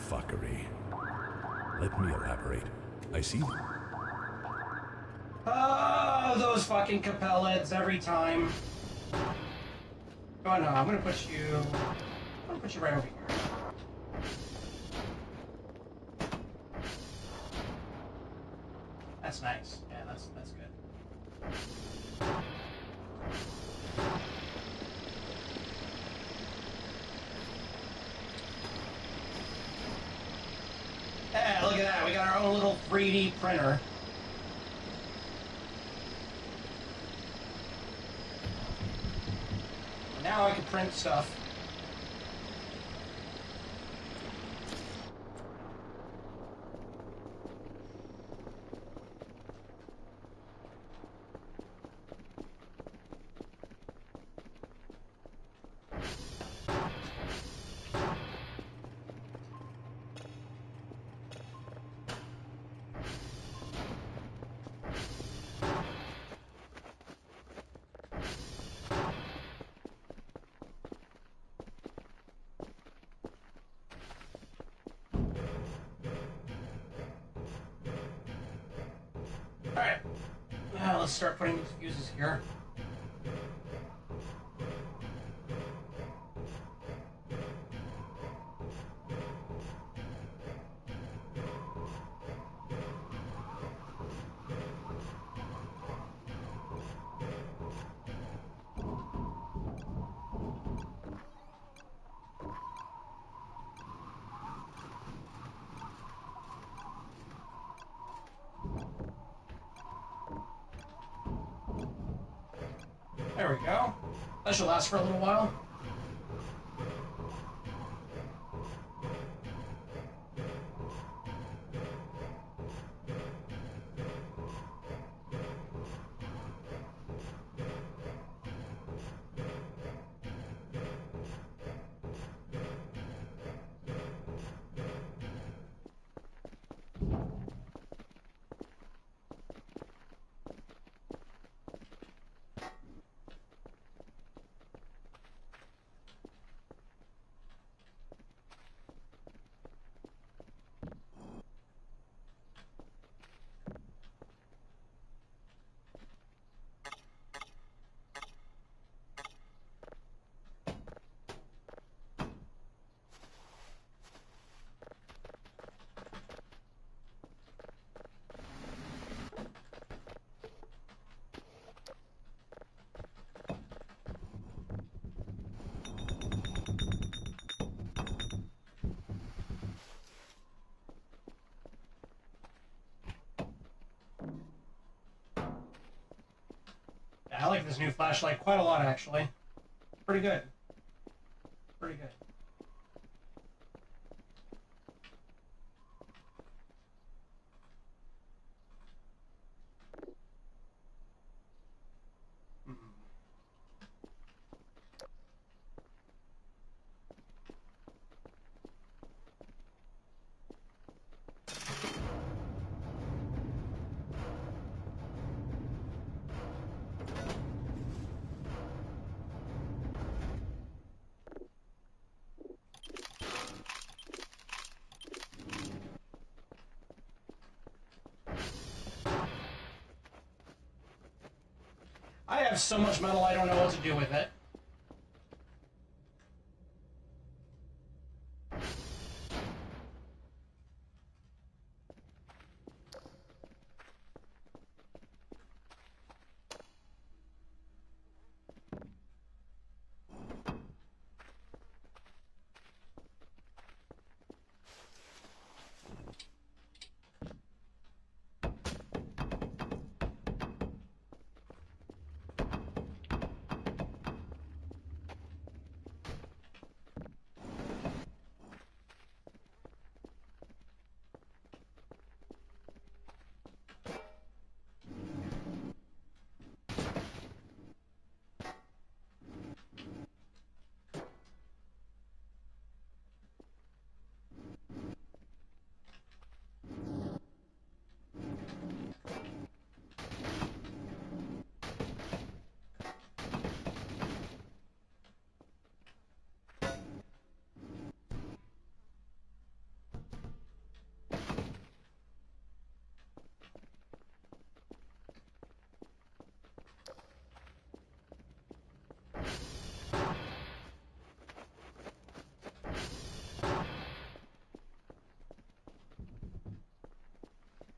fuckery. Let me elaborate. I see. Oh, those fucking Capellans every time. Oh no, I'm gonna put you right over here. That's nice. Yeah, that's good. Yeah, look at that. We got our own little 3D printer. Now I can print stuff. Alright, now let's start putting these fuses here. There we go. That should last for a little while. I like this new flashlight quite a lot, actually. Pretty good. Pretty good. have so much metal I don't know what to do with it.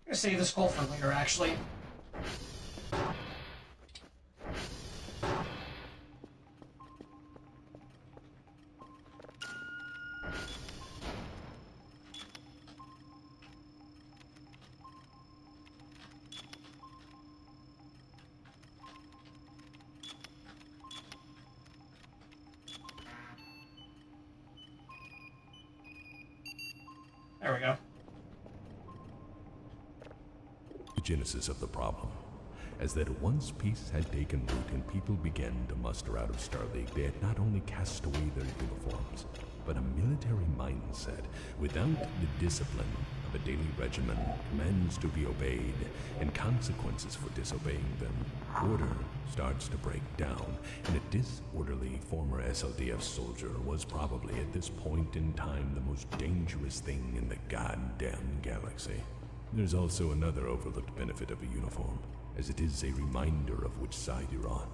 I'm gonna save this call for later, actually. There we go. The genesis of the problem, as that once peace had taken root and people began to muster out of Starleague, they had not only cast away their uniforms, but a military mindset without the discipline of a daily regimen, commands to be obeyed, and consequences for disobeying them. Order starts to break down, and a disorderly former SLDF soldier was probably at this point in time the most dangerous thing in the goddamn galaxy. There's also another overlooked benefit of a uniform, as it is a reminder of which side you're on.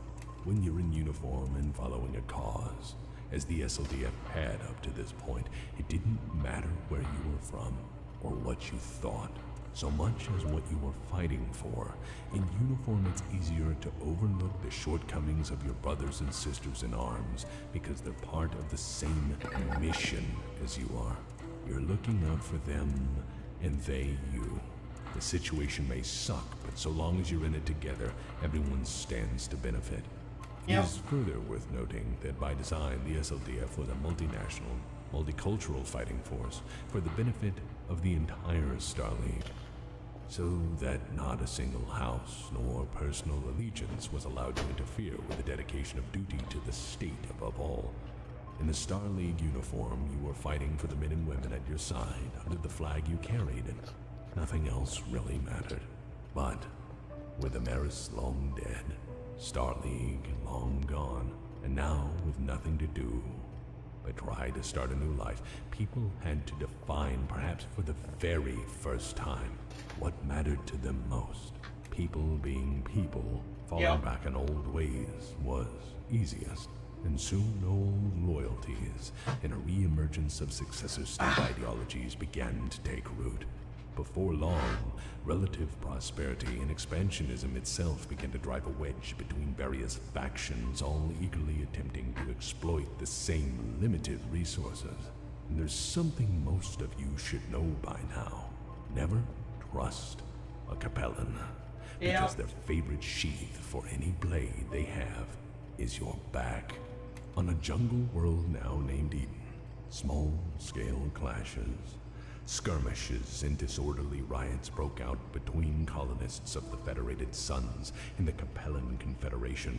When you're in uniform and following a cause, as the SLDF had up to this point, it didn't matter where you were from or what you thought, so much as what you were fighting for. In uniform, it's easier to overlook the shortcomings of your brothers and sisters in arms because they're part of the same mission as you are. You're looking out for them and they you. The situation may suck, but so long as you're in it together, everyone stands to benefit. It is further worth noting that by design, the SLDF was a multinational, multicultural fighting force for the benefit of the entire Starleague, so that not a single house nor personal allegiance was allowed to interfere with the dedication of duty to the state above all. In the Starleague uniform, you were fighting for the men and women at your side under the flag you carried, and nothing else really mattered. But with the Maris long dead, Starleague long gone, and now with nothing to do but try to start a new life, people had to define, perhaps for the very first time, what mattered to them most. People being people, falling back on old ways was easiest. And soon old loyalties and a re-emergence of successor state ideologies began to take root. Before long, relative prosperity and expansionism itself began to drive a wedge between various factions, all eagerly attempting to exploit the same limited resources. And there's something most of you should know by now. Never trust a Capellan, because their favorite sheath for any blade they have is your back. On a jungle world now named Eden, small-scale clashes, skirmishes, and disorderly riots broke out between colonists of the Federated Suns and the Capellan Confederation.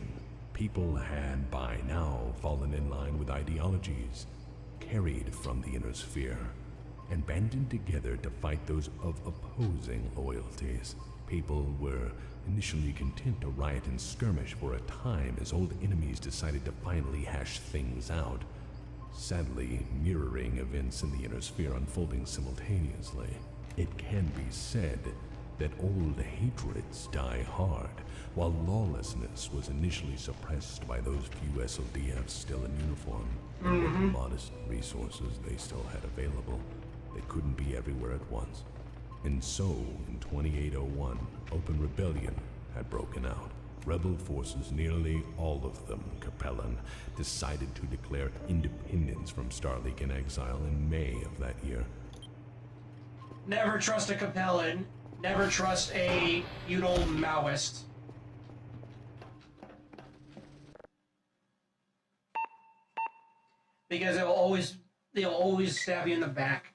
People had by now fallen in line with ideologies carried from the Inner Sphere and banded together to fight those of opposing loyalties. People were initially content to riot and skirmish for a time as old enemies decided to finally hash things out, sadly mirroring events in the Inner Sphere unfolding simultaneously. It can be said that old hatreds die hard, while lawlessness was initially suppressed by those few SODFs still in uniform. And with the modest resources they still had available, they couldn't be everywhere at once. And so, in 2801, open rebellion had broken out. Rebel forces, nearly all of them Capellan, decided to declare independence from Starleague in exile in May of that year. Never trust a Capellan. Never trust a feudal Maoist. Because they'll always stab you in the back.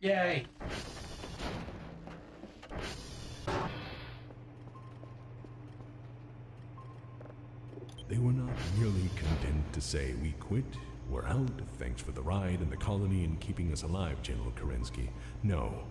Yay. They were not merely content to say, "We quit, we're out, thanks for the ride and the colony and keeping us alive, General Kerensky." No.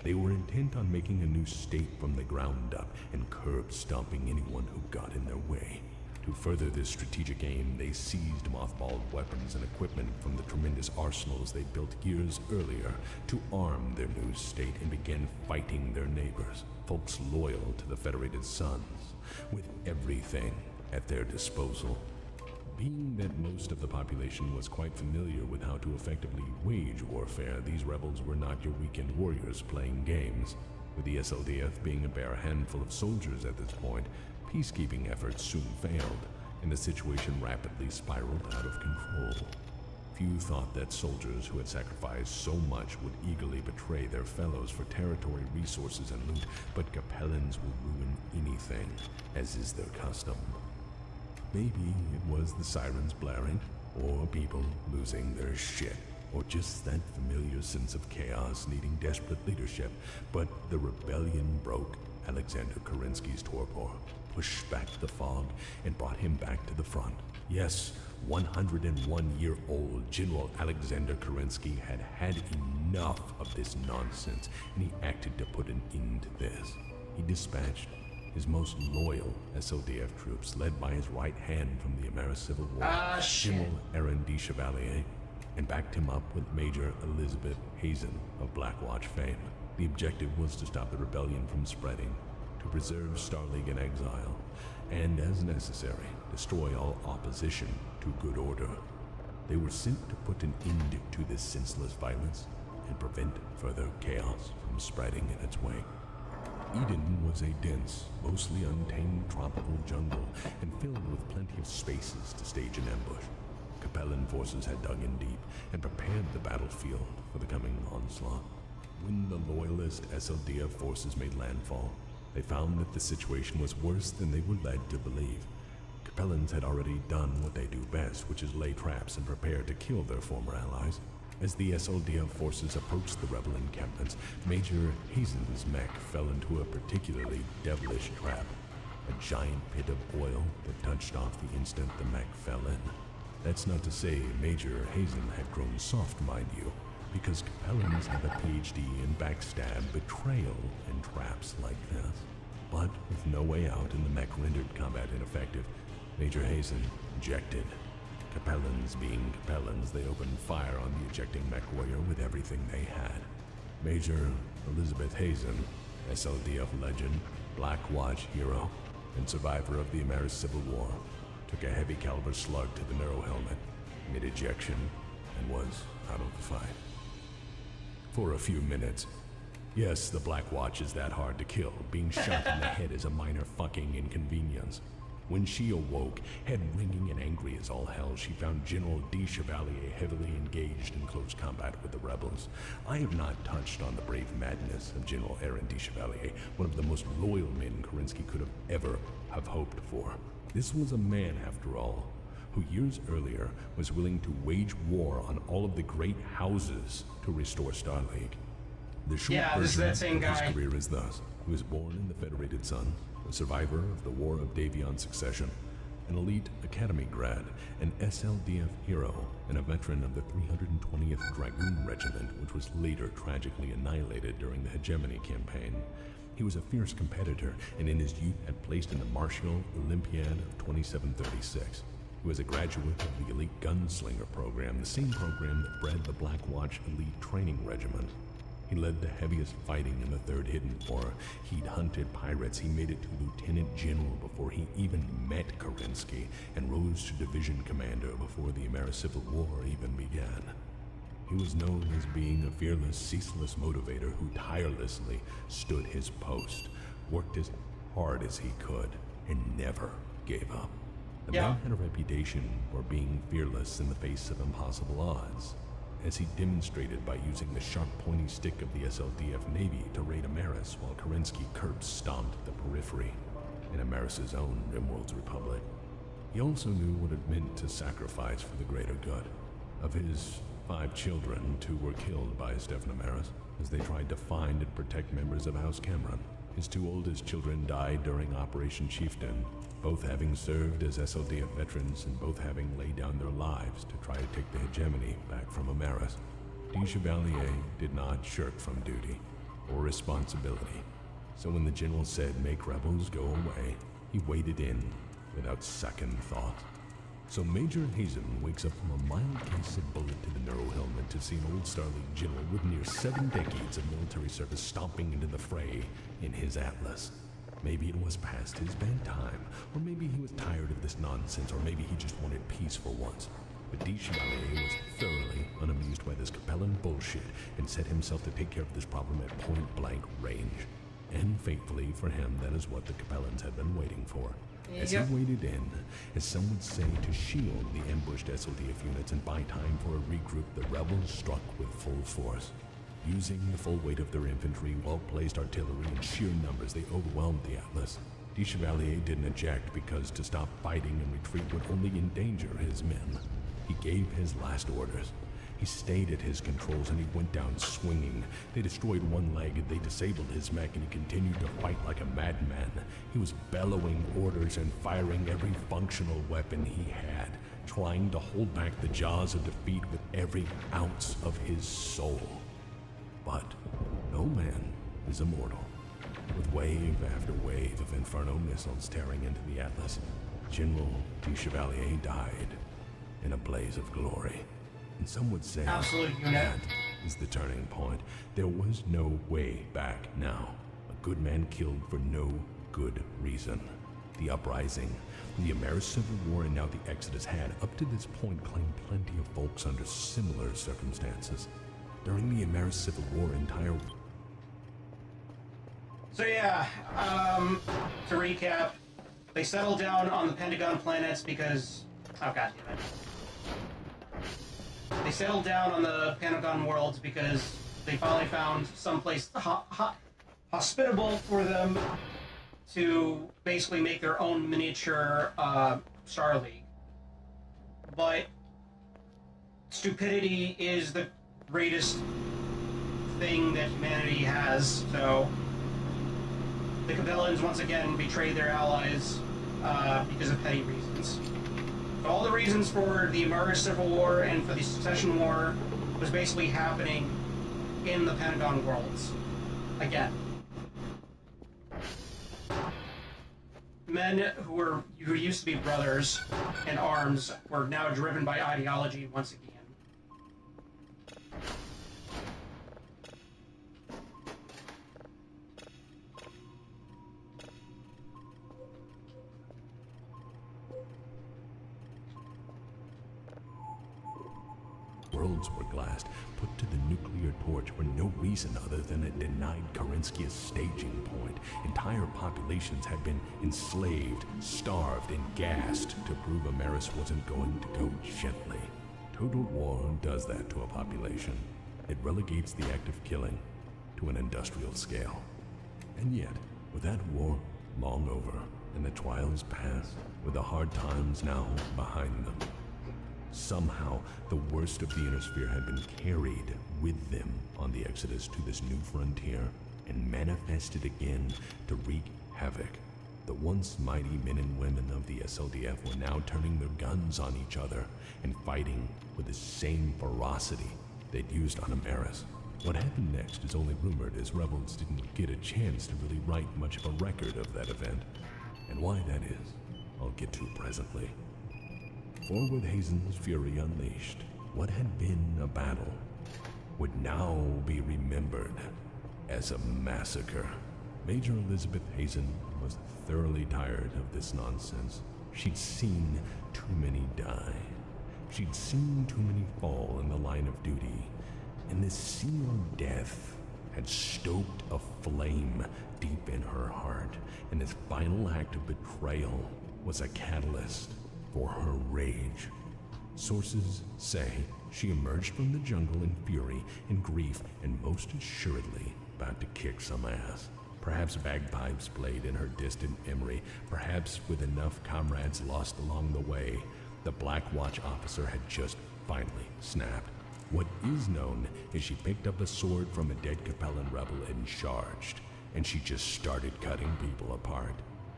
They were intent on making a new state from the ground up and curb stomping anyone who got in their way. To further this strategic aim, they seized mothballed weapons and equipment from the tremendous arsenals they built years earlier to arm their new state and begin fighting their neighbors, folks loyal to the Federated Suns, with everything at their disposal. Being that most of the population was quite familiar with how to effectively wage warfare, these rebels were not your weekend warriors playing games. With the SLDF being a bare handful of soldiers at this point, peacekeeping efforts soon failed, and the situation rapidly spiraled out of control. Few thought that soldiers who had sacrificed so much would eagerly betray their fellows for territory, resources, and loot, but Capellans will ruin anything, as is their custom. Maybe it was the sirens blaring, or people losing their shit, or just that familiar sense of chaos needing desperate leadership, but the rebellion broke Alexander Kerensky's torpor, pushed back the fog, and brought him back to the front. Yes, 101-year-old General Alexander Kerensky had had enough of this nonsense, and he acted to put an end to this. He dispatched his most loyal SODF troops, led by his right hand from the American Civil War, General Aaron D. Chevalier, and backed him up with Major Elizabeth Hazen of Blackwatch fame. The objective was to stop the rebellion from spreading, to preserve Starleague in exile, and, as necessary, destroy all opposition to good order. They were sent to put an end to this senseless violence and prevent further chaos from spreading in its wake. Eden was a dense, mostly untamed tropical jungle and filled with plenty of spaces to stage an ambush. Capellan forces had dug in deep and prepared the battlefield for the coming onslaught. When the loyalist SLDF forces made landfall, they found that the situation was worse than they were led to believe. Capellans had already done what they do best, which is lay traps and prepare to kill their former allies. As the SLDF forces approached the rebel encampments, Major Hazen's mech fell into a particularly devilish trap, a giant pit of oil that touched off the instant the mech fell in. That's not to say Major Hazen had grown soft, mind you, because Capellans have a PhD in backstab, betrayal, and traps like this. But with no way out and the mech rendered combat ineffective, Major Hazen ejected. Capellans being Capellans, they opened fire on the ejecting mech warrior with everything they had. Major Elizabeth Hazen, SLDF legend, Blackwatch hero, and survivor of the American Civil War, took a heavy caliber slug to the neurohelmet mid-ejection and was out of the fight. For a few minutes. Yes, the Blackwatch is that hard to kill. Being shot in the head is a minor fucking inconvenience. When she awoke, head ringing and angry as all hell, she found General D. Chevalier heavily engaged in close combat with the rebels. I have not touched on the brave madness of General Aaron D. Chevalier, one of the most loyal men Kerensky could have ever have hoped for. This was a man, after all, who years earlier was willing to wage war on all of the great houses to restore Starleague. The short version of his career is thus. He was born in the Federated Sun, a survivor of the War of Davion Succession, an elite Academy grad, an SLDF hero, and a veteran of the 320th Dragoon Regiment, which was later tragically annihilated during the Hegemony campaign. He was a fierce competitor, and in his youth had placed in the Martial Olympiad of 2736. He was a graduate of the Elite Gunslinger program, the same program that bred the Black Watch Elite Training Regiment. He led the heaviest fighting in the 3rd Hidden Corps. He'd hunted pirates. He made it to Lieutenant General before he even met Kerensky, and rose to Division Commander before the American-Civil War even began. He was known as being a fearless, ceaseless motivator who tirelessly stood his post, worked as hard as he could, and never gave up. The man had a reputation for being fearless in the face of impossible odds, as he demonstrated by using the sharp, pointy stick of the SLDF Navy to raid Amaris while Kerensky curb-stomped the periphery in Amaris' own Rimworld's Republic. He also knew what it meant to sacrifice for the greater good. Of his 5 children, 2 were killed by Stefan Amaris as they tried to find and protect members of House Cameron. His 2 oldest children died during Operation Chieftain, both having served as SLDF veterans and both having laid down their lives to try to take the hegemony back from Amaris. De Chevalier did not shirk from duty or responsibility, so when the general said, "Make rebels go away," he waded in without second thought. So Major Hazen wakes up from a mild case of bullet to the neurohelmet to see an old Star League general with near 7 decades of military service stomping into the fray in his Atlas. Maybe it was past his bedtime, or maybe he was tired of this nonsense, or maybe he just wanted peace for once. But De Chevalier was thoroughly unamused by this Capellan bullshit and set himself to take care of this problem at point-blank range. And fatefully for him, that is what the Capellans had been waiting for. As he waded in, as some would say, to shield the ambushed SLDF units and buy time for a regroup, the rebels struck with full force. Using the full weight of their infantry, well-placed artillery, and sheer numbers, they overwhelmed the Atlas. De Chevalier didn't eject because to stop fighting and retreat would only endanger his men. He gave his last orders. He stayed at his controls and he went down swinging. They destroyed one leg, they disabled his mech, and he continued to fight like a madman. He was bellowing orders and firing every functional weapon he had, trying to hold back the jaws of defeat with every ounce of his soul. But no man is immortal. With wave after wave of Inferno missiles tearing into the Atlas, General de Chevalier died in a blaze of glory. And some would say that is the turning point. There was no way back now. A good man killed for no good reason. The uprising, the American Civil War, and now the Exodus had, up to this point, claimed plenty of folks under similar circumstances. During the American Civil War, So yeah, to recap, they settled down on the Pentagon planets because... oh god damn it. They settled down on the Pentagon worlds because they finally found someplace hospitable for them to basically make their own miniature Star League. But stupidity is the greatest thing that humanity has, so the Capellans once again betrayed their allies because of petty reasons. So all the reasons for the American Civil War and for the Succession War was basically happening in the Pentagon worlds. Again. Men who used to be brothers in arms were now driven by ideology once again. Worlds were glassed, put to the nuclear torch for no reason other than it denied Kerensky a staging point. Entire populations had been enslaved, starved, and gassed to prove Amaris wasn't going to go gently. Total war does that to a population. It relegates the act of killing to an industrial scale. And yet, with that war long over, and the trials past, with the hard times now behind them, somehow, the worst of the Inner Sphere had been carried with them on the Exodus to this new frontier and manifested again to wreak havoc. The once mighty men and women of the SLDF were now turning their guns on each other and fighting with the same ferocity they'd used on Amaris. What happened next is only rumored, as rebels didn't get a chance to really write much of a record of that event. And why that is, I'll get to presently. For with Hazen's fury unleashed, what had been a battle would now be remembered as a massacre. Major Elizabeth Hazen was thoroughly tired of this nonsense. She'd seen too many die. She'd seen too many fall in the line of duty. And this sea of death had stoked a flame deep in her heart. And this final act of betrayal was a catalyst for her rage. Sources say she emerged from the jungle in fury and grief, and most assuredly about to kick some ass. Perhaps bagpipes played in her distant memory, perhaps with enough comrades lost along the way, the Black Watch officer had just finally snapped. What is known is she picked up a sword from a dead Capellan rebel and charged, and she just started cutting people apart.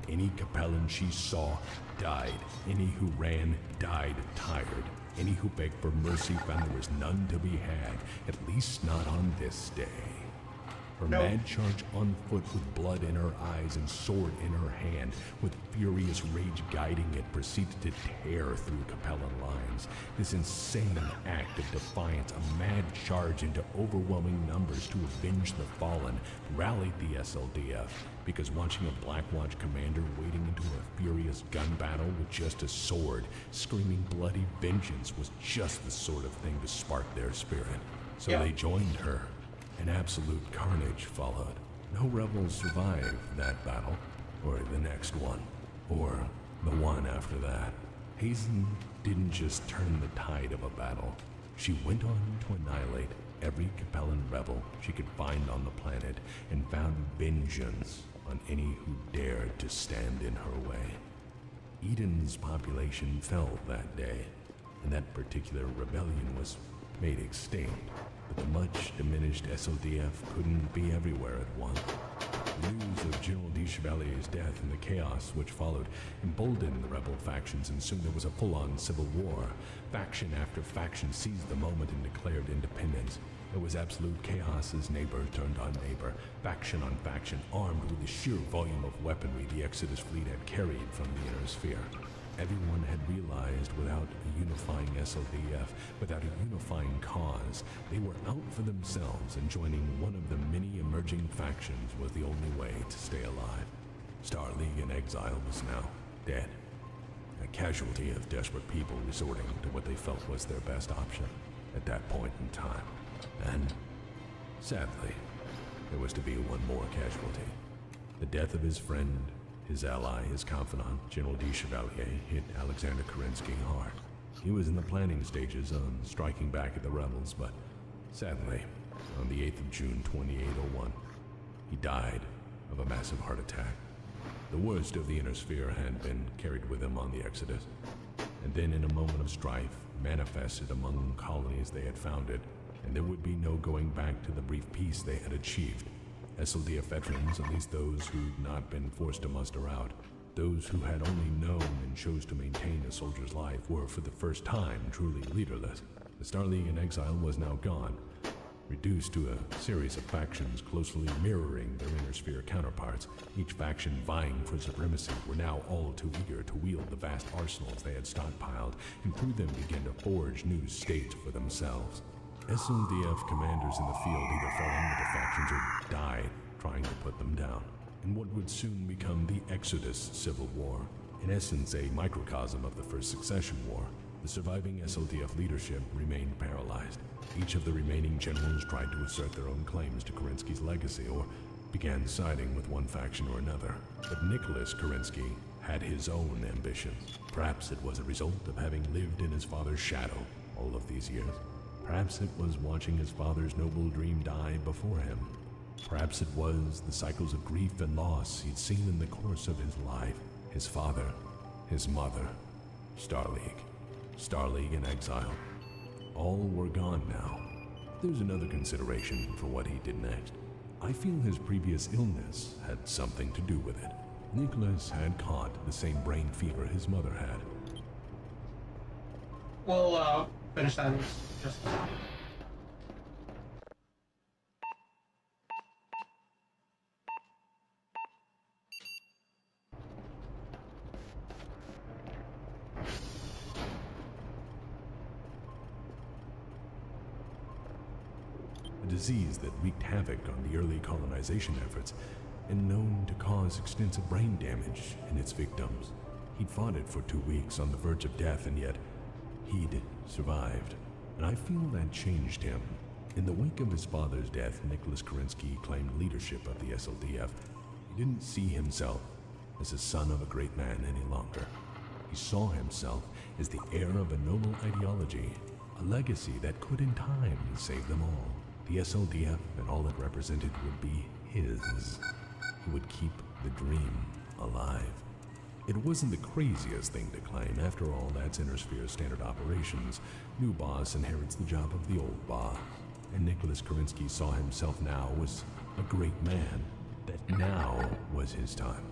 Any Capellan she saw died. Any who ran died tired. Any who begged for mercy found there was none to be had, at least not on this day. Her mad charge on foot with blood in her eyes and sword in her hand, with furious rage guiding it, proceeded to tear through Capellan lines. This insane act of defiance, a mad charge into overwhelming numbers to avenge the fallen, rallied the SLDF, because watching a Black Watch commander wading into a furious gun battle with just a sword, screaming bloody vengeance, was just the sort of thing to spark their spirit. So they joined her. And absolute carnage followed. No rebels survived that battle, or the next one, or the one after that. Hazen didn't just turn the tide of a battle. She went on to annihilate every Capellan rebel she could find on the planet, and found vengeance on any who dared to stand in her way. Eden's population fell that day, and that particular rebellion was made extinct. But the much diminished SODF couldn't be everywhere at once. The news of General de Chevalier's death and the chaos which followed emboldened the rebel factions, and soon there was a full-on civil war. Faction after faction seized the moment and declared independence. There was absolute chaos as neighbor turned on neighbor, faction on faction, armed with the sheer volume of weaponry the Exodus fleet had carried from the inner sphere. Everyone had realized without a unifying SLDF, without a unifying cause, they were out for themselves, and joining one of the many emerging factions was the only way to stay alive. Star League in Exile was now dead, a casualty of desperate people resorting to what they felt was their best option at that point in time. And, sadly, there was to be one more casualty. The death of his friend, his ally, his confidant, General de Chevalier, hit Alexander Kerensky hard. He was in the planning stages on striking back at the rebels, but sadly, on the 8th of June 2801, he died of a massive heart attack. The worst of the inner sphere had been carried with him on the Exodus, and then in a moment of strife, manifested among colonies they had founded, and there would be no going back to the brief peace they had achieved. SLDF veterans, at least those who'd not been forced to muster out, those who had only known and chose to maintain a soldier's life, were for the first time truly leaderless. The Star League in Exile was now gone, reduced to a series of factions closely mirroring their inner sphere counterparts. Each faction vying for supremacy were now all too eager to wield the vast arsenals they had stockpiled, and through them began to forge new states for themselves. SLDF commanders in the field either fell in with the factions or died trying to put them down, in what would soon become the Exodus Civil War, in essence a microcosm of the First Succession War. The surviving SLDF leadership remained paralyzed. Each of the remaining generals tried to assert their own claims to Kerensky's legacy, or began siding with one faction or another. But Nicholas Kerensky had his own ambitions. Perhaps it was a result of having lived in his father's shadow all of these years. Perhaps it was watching his father's noble dream die before him. Perhaps it was the cycles of grief and loss he'd seen in the course of his life. His father, his mother, Star League in Exile. All were gone now. There's another consideration for what he did next. I feel his previous illness had something to do with it. Nicholas had caught the same brain fever his mother had. We'll finish that in just disease that wreaked havoc on the early colonization efforts and known to cause extensive brain damage in its victims. He'd fought it for 2 weeks on the verge of death, and yet he'd survived. And I feel that changed him. In the wake of his father's death, Nicholas Kerensky claimed leadership of the SLDF. He didn't see himself as a son of a great man any longer. He saw himself as the heir of a noble ideology, a legacy that could in time save them all. The SLDF and all it represented would be his. He would keep the dream alive. It wasn't the craziest thing to claim. After all, that's Inner Sphere's standard operations. New boss inherits the job of the old boss. And Nicholas Kerensky saw himself now as a great man, that now was his time.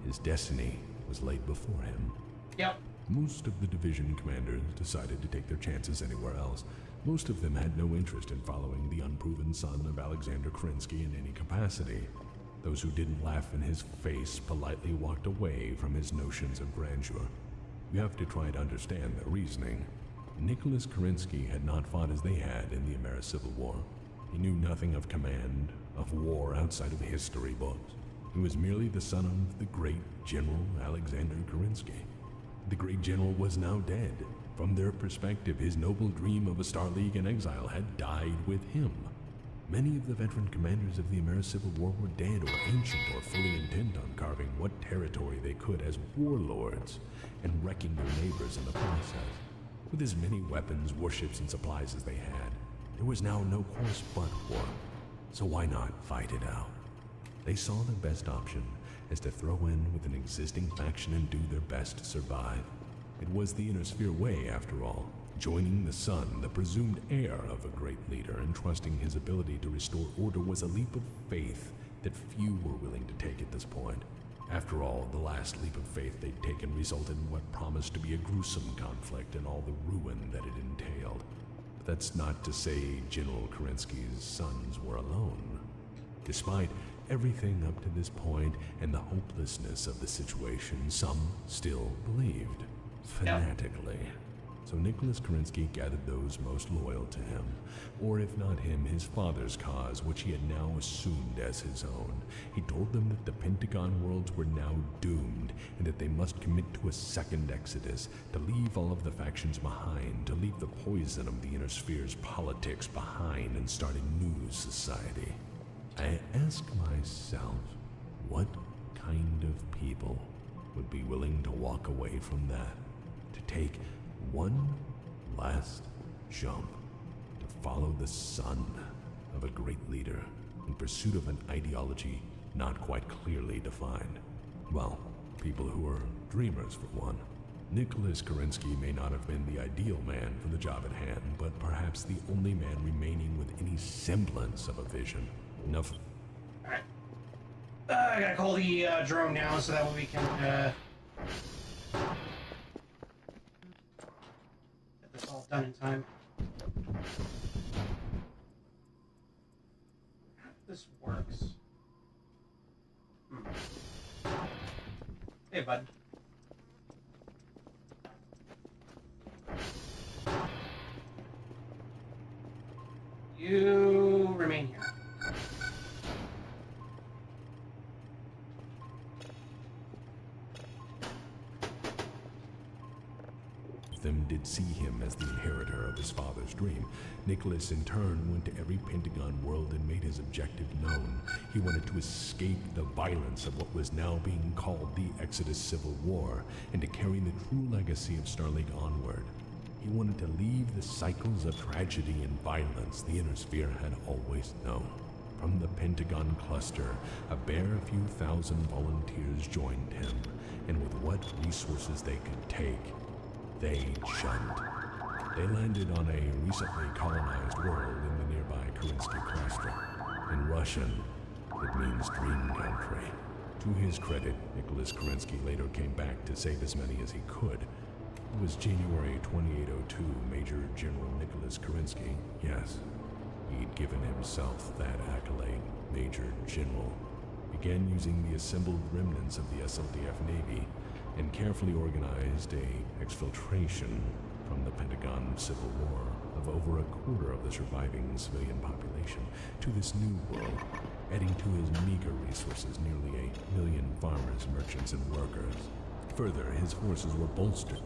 His destiny was laid before him. Yep. Most of the division commanders decided to take their chances anywhere else. Most of them had no interest in following the unproven son of Alexander Kerensky in any capacity. Those who didn't laugh in his face politely walked away from his notions of grandeur. You have to try to understand their reasoning. Nicholas Kerensky had not fought as they had in the Ameri-Civil War. He knew nothing of command, of war outside of history books. He was merely the son of the great General Alexander Kerensky. The great general was now dead. From their perspective, his noble dream of a Star League in exile had died with him. Many of the veteran commanders of the Ameri-Civil War were dead or ancient or fully intent on carving what territory they could as warlords and wrecking their neighbors in the process. With as many weapons, warships, and supplies as they had, there was now no course but war. So why not fight it out? They saw their best option as to throw in with an existing faction and do their best to survive. It was the Inner Sphere way, after all, joining the son, the presumed heir of a great leader, and trusting his ability to restore order was a leap of faith that few were willing to take at this point. After all, the last leap of faith they'd taken resulted in what promised to be a gruesome conflict and all the ruin that it entailed. But that's not to say General Kerensky's sons were alone. Despite everything up to this point and the hopelessness of the situation, some still believed, fanatically. So Nicholas Kerensky gathered those most loyal to him, or if not him, his father's cause, which he had now assumed as his own. He told them that the Pentagon worlds were now doomed, and that they must commit to a second exodus, to leave all of the factions behind, to leave the poison of the Inner Sphere's politics behind and start a new society. I ask myself, what kind of people would be willing to walk away from that, to take one last jump, to follow the son of a great leader in pursuit of an ideology not quite clearly defined? Well, people who are dreamers for one. Nicholas Kerensky may not have been the ideal man for the job at hand, but perhaps the only man remaining with any semblance of a vision. Enough. Alright. I gotta call the drone now so that way we can get this all done in time. How this works. Hey, bud. You remain here. Them did see him as the inheritor of his father's dream. Nicholas in turn went to every Pentagon world and made his objective known. He wanted to escape the violence of what was now being called the Exodus Civil War, and to carry the true legacy of Star League onward. He wanted to leave the cycles of tragedy and violence the Inner Sphere had always known. From the Pentagon cluster, a bare few thousand volunteers joined him, and with what resources they could take, they jumped. They landed on a recently colonized world in the nearby Kerensky cluster. In Russian, it means dream country. To his credit, Nicholas Kerensky later came back to save as many as he could. It was January 2802, Major General Nicholas Kerensky. Yes, he'd given himself that accolade, Major General. Began using the assembled remnants of the SLDF Navy and carefully organized a exfiltration from the Pentagon Civil War of over a quarter of the surviving civilian population to this new world, adding to his meager resources nearly 1 million farmers, merchants, and workers. Further, his forces were bolstered.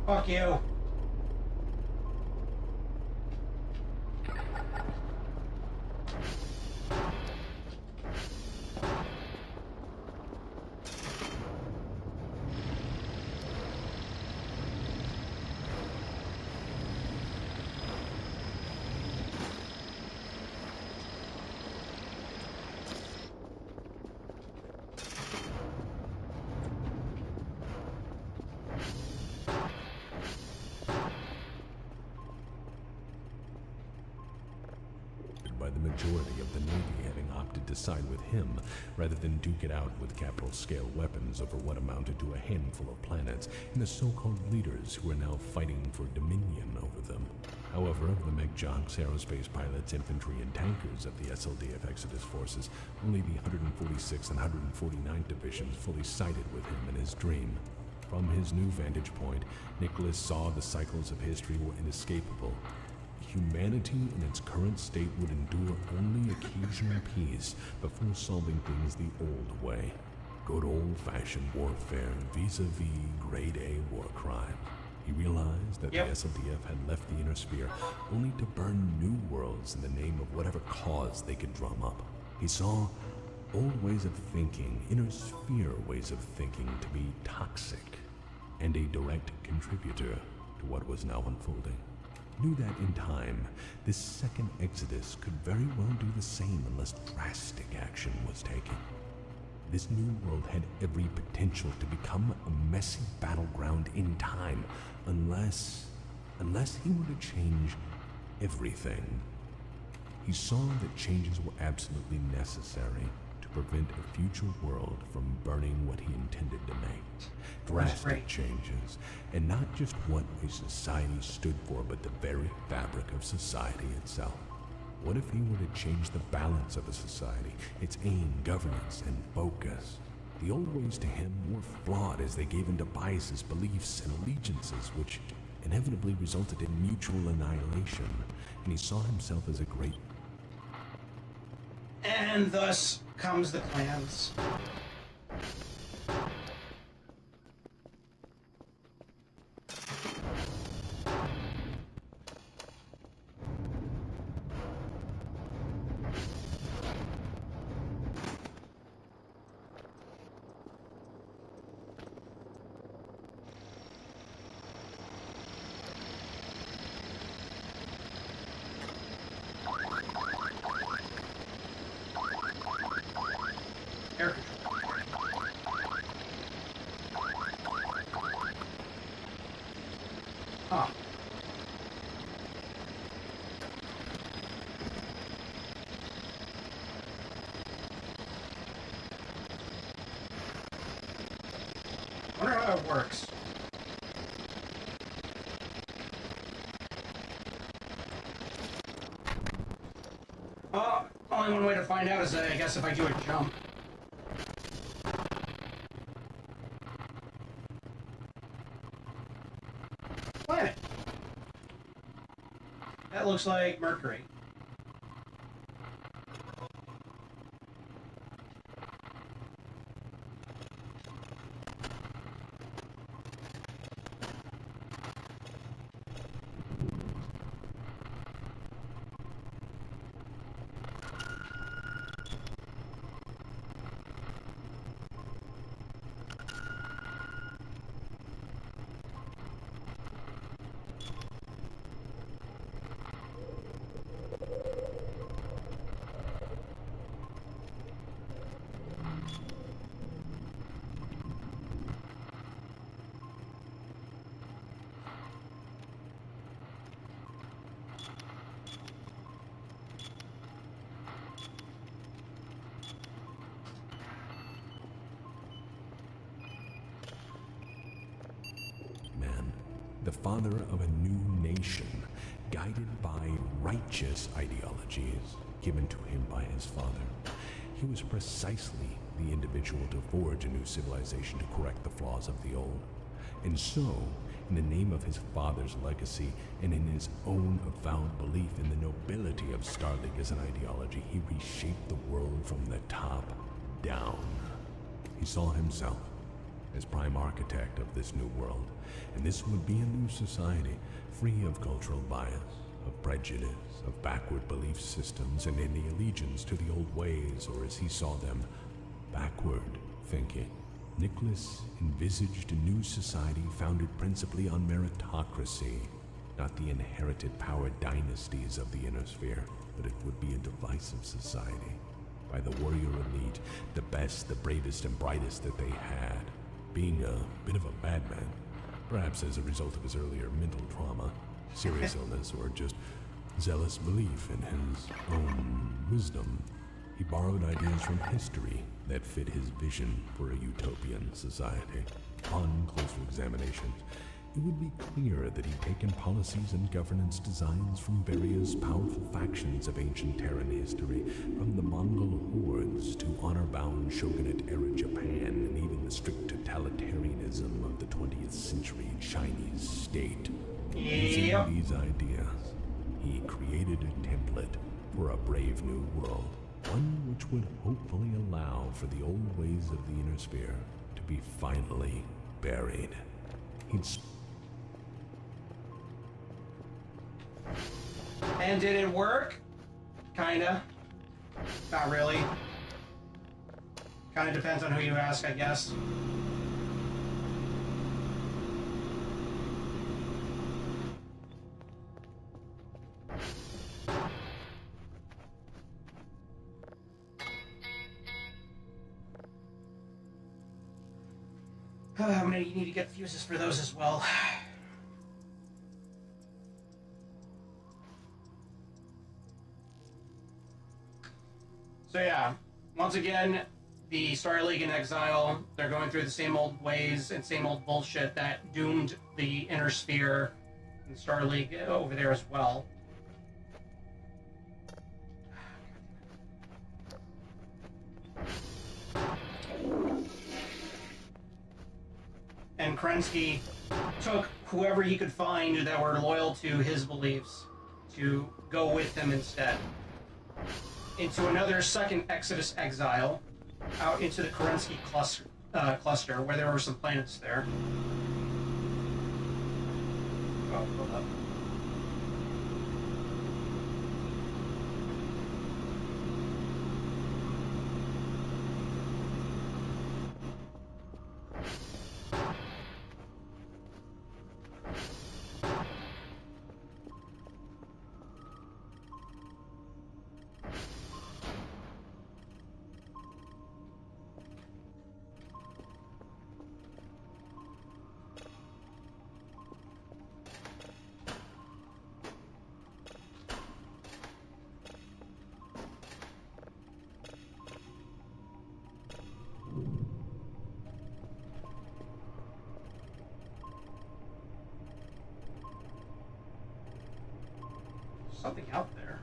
Fuck you. By the majority of the Navy having opted to side with him rather than duke it out with capital-scale weapons over what amounted to a handful of planets and the so-called leaders who are now fighting for dominion over them. However, of the mech jocks, aerospace pilots, infantry, and tankers of the SLDF Exodus forces, only the 146th and 149th divisions fully sided with him in his dream. From his new vantage point, Nicholas saw the cycles of history were inescapable. Humanity in its current state would endure only occasional peace before solving things the old way. Good old-fashioned warfare vis-a-vis grade A war crime. He realized that the SLDF had left the inner sphere only to burn new worlds in the name of whatever cause they could drum up. He saw old ways of thinking, inner sphere ways of thinking, to be toxic and a direct contributor to what was now unfolding. Knew that in time, this second Exodus could very well do the same unless drastic action was taken. This new world had every potential to become a messy battleground in time, unless he were to change everything. He saw that changes were absolutely necessary to prevent a future world from burning what he intended to make. Drastic changes, and not just what a society stood for, but the very fabric of society itself. What if he were to change the balance of a society, its aim, governance, and focus? The old ways to him were flawed as they gave into biases, beliefs, and allegiances, which inevitably resulted in mutual annihilation, and he saw himself as a great... And thus comes the clans. Air control. Huh. Wonder how it works. Only one way to find out is, I guess, if I do a jump. Planet. That looks like Mercury. the father of a new nation, guided by righteous ideologies given to him by his father. He was precisely the individual to forge a new civilization to correct the flaws of the old. And so, in the name of his father's legacy and in his own avowed belief in the nobility of Star League as an ideology, he reshaped the world from the top down. He saw himself as prime architect of this new world, and this would be a new society, free of cultural bias, of prejudice, of backward belief systems, and any allegiance to the old ways, or as he saw them, backward thinking. Nicholas envisaged a new society founded principally on meritocracy, not the inherited power dynasties of the Inner Sphere, but it would be a divisive society by the warrior elite, the best, the bravest, and brightest that they had, being a bit of a madman, perhaps as a result of his earlier mental trauma, serious illness, or just zealous belief in his own wisdom. He borrowed ideas from history that fit his vision for a utopian society. On closer examination, it would be clear that he'd taken policies and governance designs from various powerful factions of ancient Terran history, from the Mongol hordes to honor-bound shogunate-era Japan, and even the strict totalitarianism of the 20th century Chinese state. Using these ideas, he created a template for a brave new world, one which would hopefully allow for the old ways of the Inner Sphere to be finally buried. And did it work? Kinda. Not really. Kinda depends on who you ask, I guess. I'm gonna need to get fuses for those as well. So yeah, once again, the Star League in exile, they're going through the same old ways and same old bullshit that doomed the Inner Sphere and Star League over there as well. And Kerensky took whoever he could find that were loyal to his beliefs to go with him instead. Into another second Exodus exile, out into the Kerensky cluster, where there were some planets there. Oh, hold up. Something out there.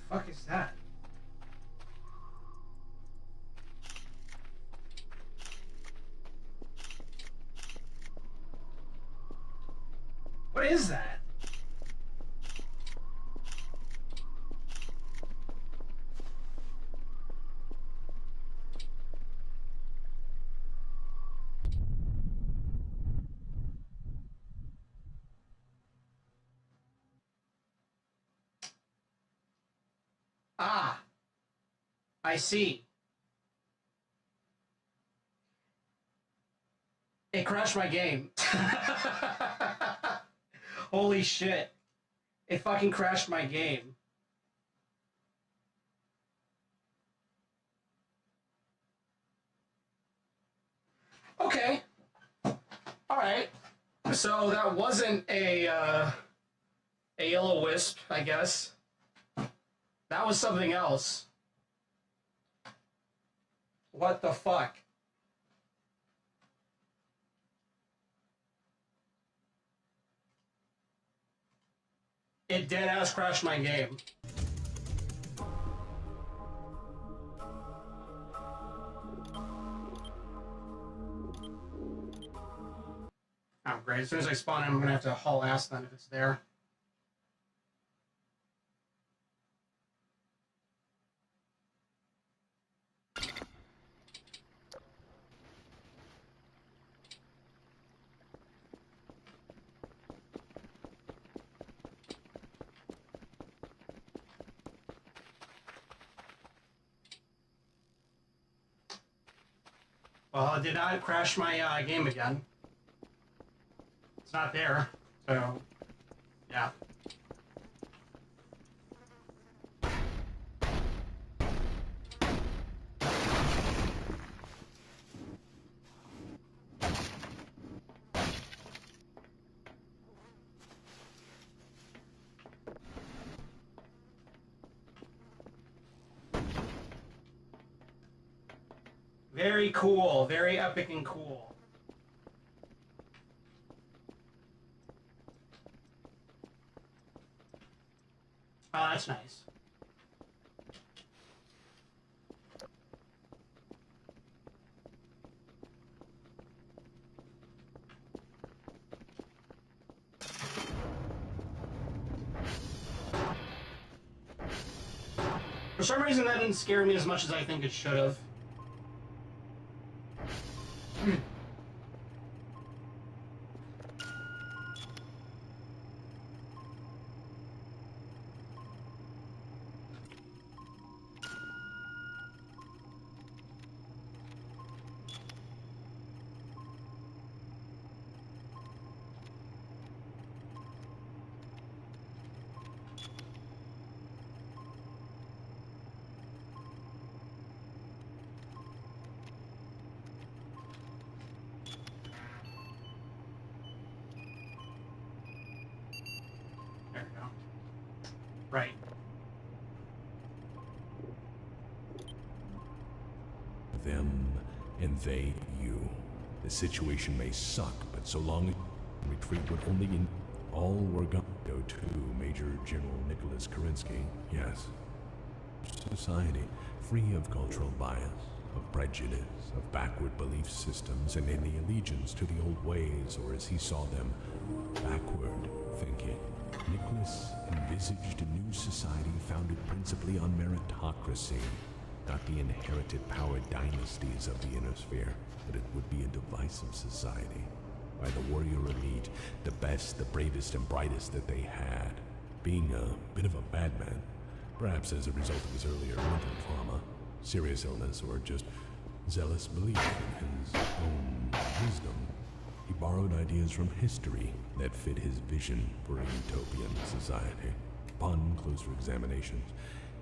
Fuck is that? What is that? I see. It crashed my game. Holy shit. It fucking crashed my game. Okay. Alright. So that wasn't a yellow wisp, I guess. That was something else. What the fuck? It deadass crashed my game. Oh, great. As soon as I spawn in, I'm gonna have to haul ass then if it's there. Well, it did not crash my game again. It's not there, so yeah. Very cool, very epic and cool. Oh, that's nice. For some reason, that didn't scare me as much as I think it should have. There we go. Right. Them and they you. The situation may suck, but so long as retreat would only in all were gone. Go to Major General Nicholas Kerensky. Yes. Society free of cultural bias, of prejudice, of backward belief systems, and any allegiance to the old ways, or as he saw them, backward thinking. Nicholas envisaged a new society founded principally on meritocracy, not the inherited power dynasties of the inner sphere, but it would be a divisive society by the warrior elite, the best, the bravest, and brightest that they had, being a bit of a bad man, perhaps as a result of his earlier mental trauma, serious illness, or just zealous belief in his own wisdom. He borrowed ideas from history that fit his vision for a utopian society. Upon closer examinations,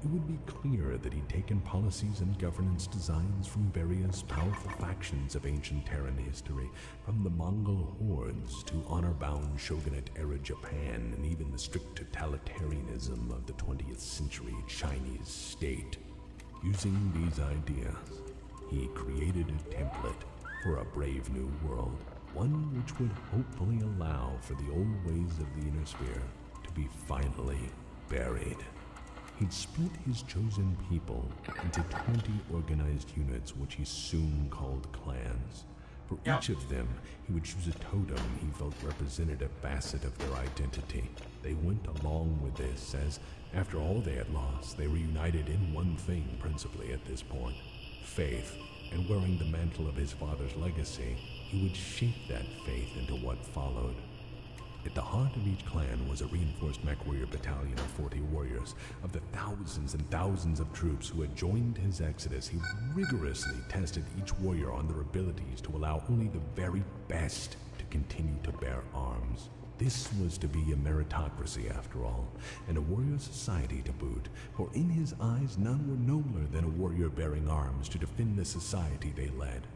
it would be clear that he'd taken policies and governance designs from various powerful factions of ancient Terran history, from the Mongol hordes to honor-bound shogunate-era Japan, and even the strict totalitarianism of the 20th century Chinese state. Using these ideas, he created a template for a brave new world, one which would hopefully allow for the old ways of the inner sphere to be finally buried. He'd split his chosen people into 20 organized units, which he soon called clans. For each of them, he would choose a totem he felt represented a facet of their identity. They went along with this, as, after all they had lost, they were united in one thing principally at this point: faith. And wearing the mantle of his father's legacy, he would shape that faith into what followed. At the heart of each clan was a reinforced mech warrior battalion of 40 warriors. Of the thousands and thousands of troops who had joined his exodus, he rigorously tested each warrior on their abilities to allow only the very best to continue to bear arms. This was to be a meritocracy after all, and a warrior society to boot, for in his eyes none were nobler than a warrior bearing arms to defend the society they led.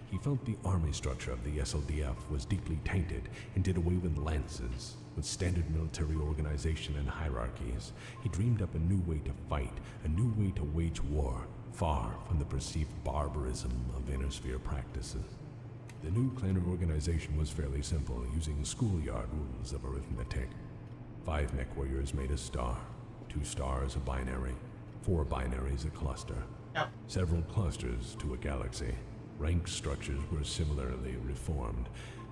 He felt the army structure of the SLDF was deeply tainted and did away with lances, with standard military organization and hierarchies. He dreamed up a new way to fight, a new way to wage war, far from the perceived barbarism of inner-sphere practices. The new clan organization was fairly simple, using schoolyard rules of arithmetic. 5 mech warriors made a star, 2 stars a binary, 4 binaries a cluster, several clusters to a galaxy. Rank structures were similarly reformed.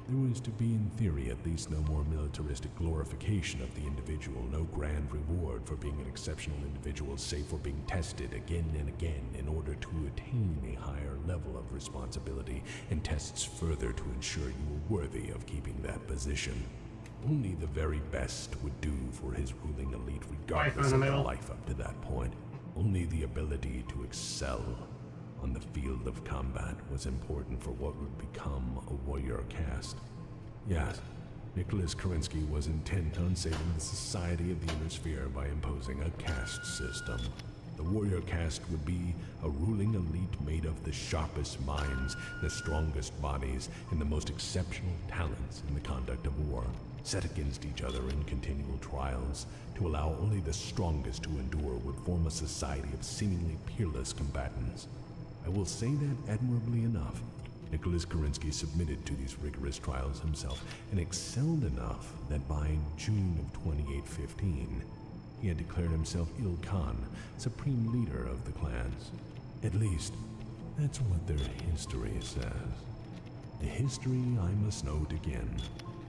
There was to be, in theory, at least no more militaristic glorification of the individual, no grand reward for being an exceptional individual, save for being tested again and again in order to attain a higher level of responsibility, and tests further to ensure you were worthy of keeping that position. Only the very best would do for his ruling elite, regardless of their life up to that point. Only the ability to excel on the field of combat was important for what would become a warrior caste. Yes, Nicholas Kerensky was intent on saving the society of the Inner Sphere by imposing a caste system. The warrior caste would be a ruling elite made of the sharpest minds, the strongest bodies, and the most exceptional talents in the conduct of war, set against each other in continual trials. To allow only the strongest to endure would form a society of seemingly peerless combatants. I will say that admirably enough, Nicholas Kerensky submitted to these rigorous trials himself and excelled enough that by June of 2815, he had declared himself Ilkhan, supreme leader of the clans. At least, that's what their history says. The history I must note again,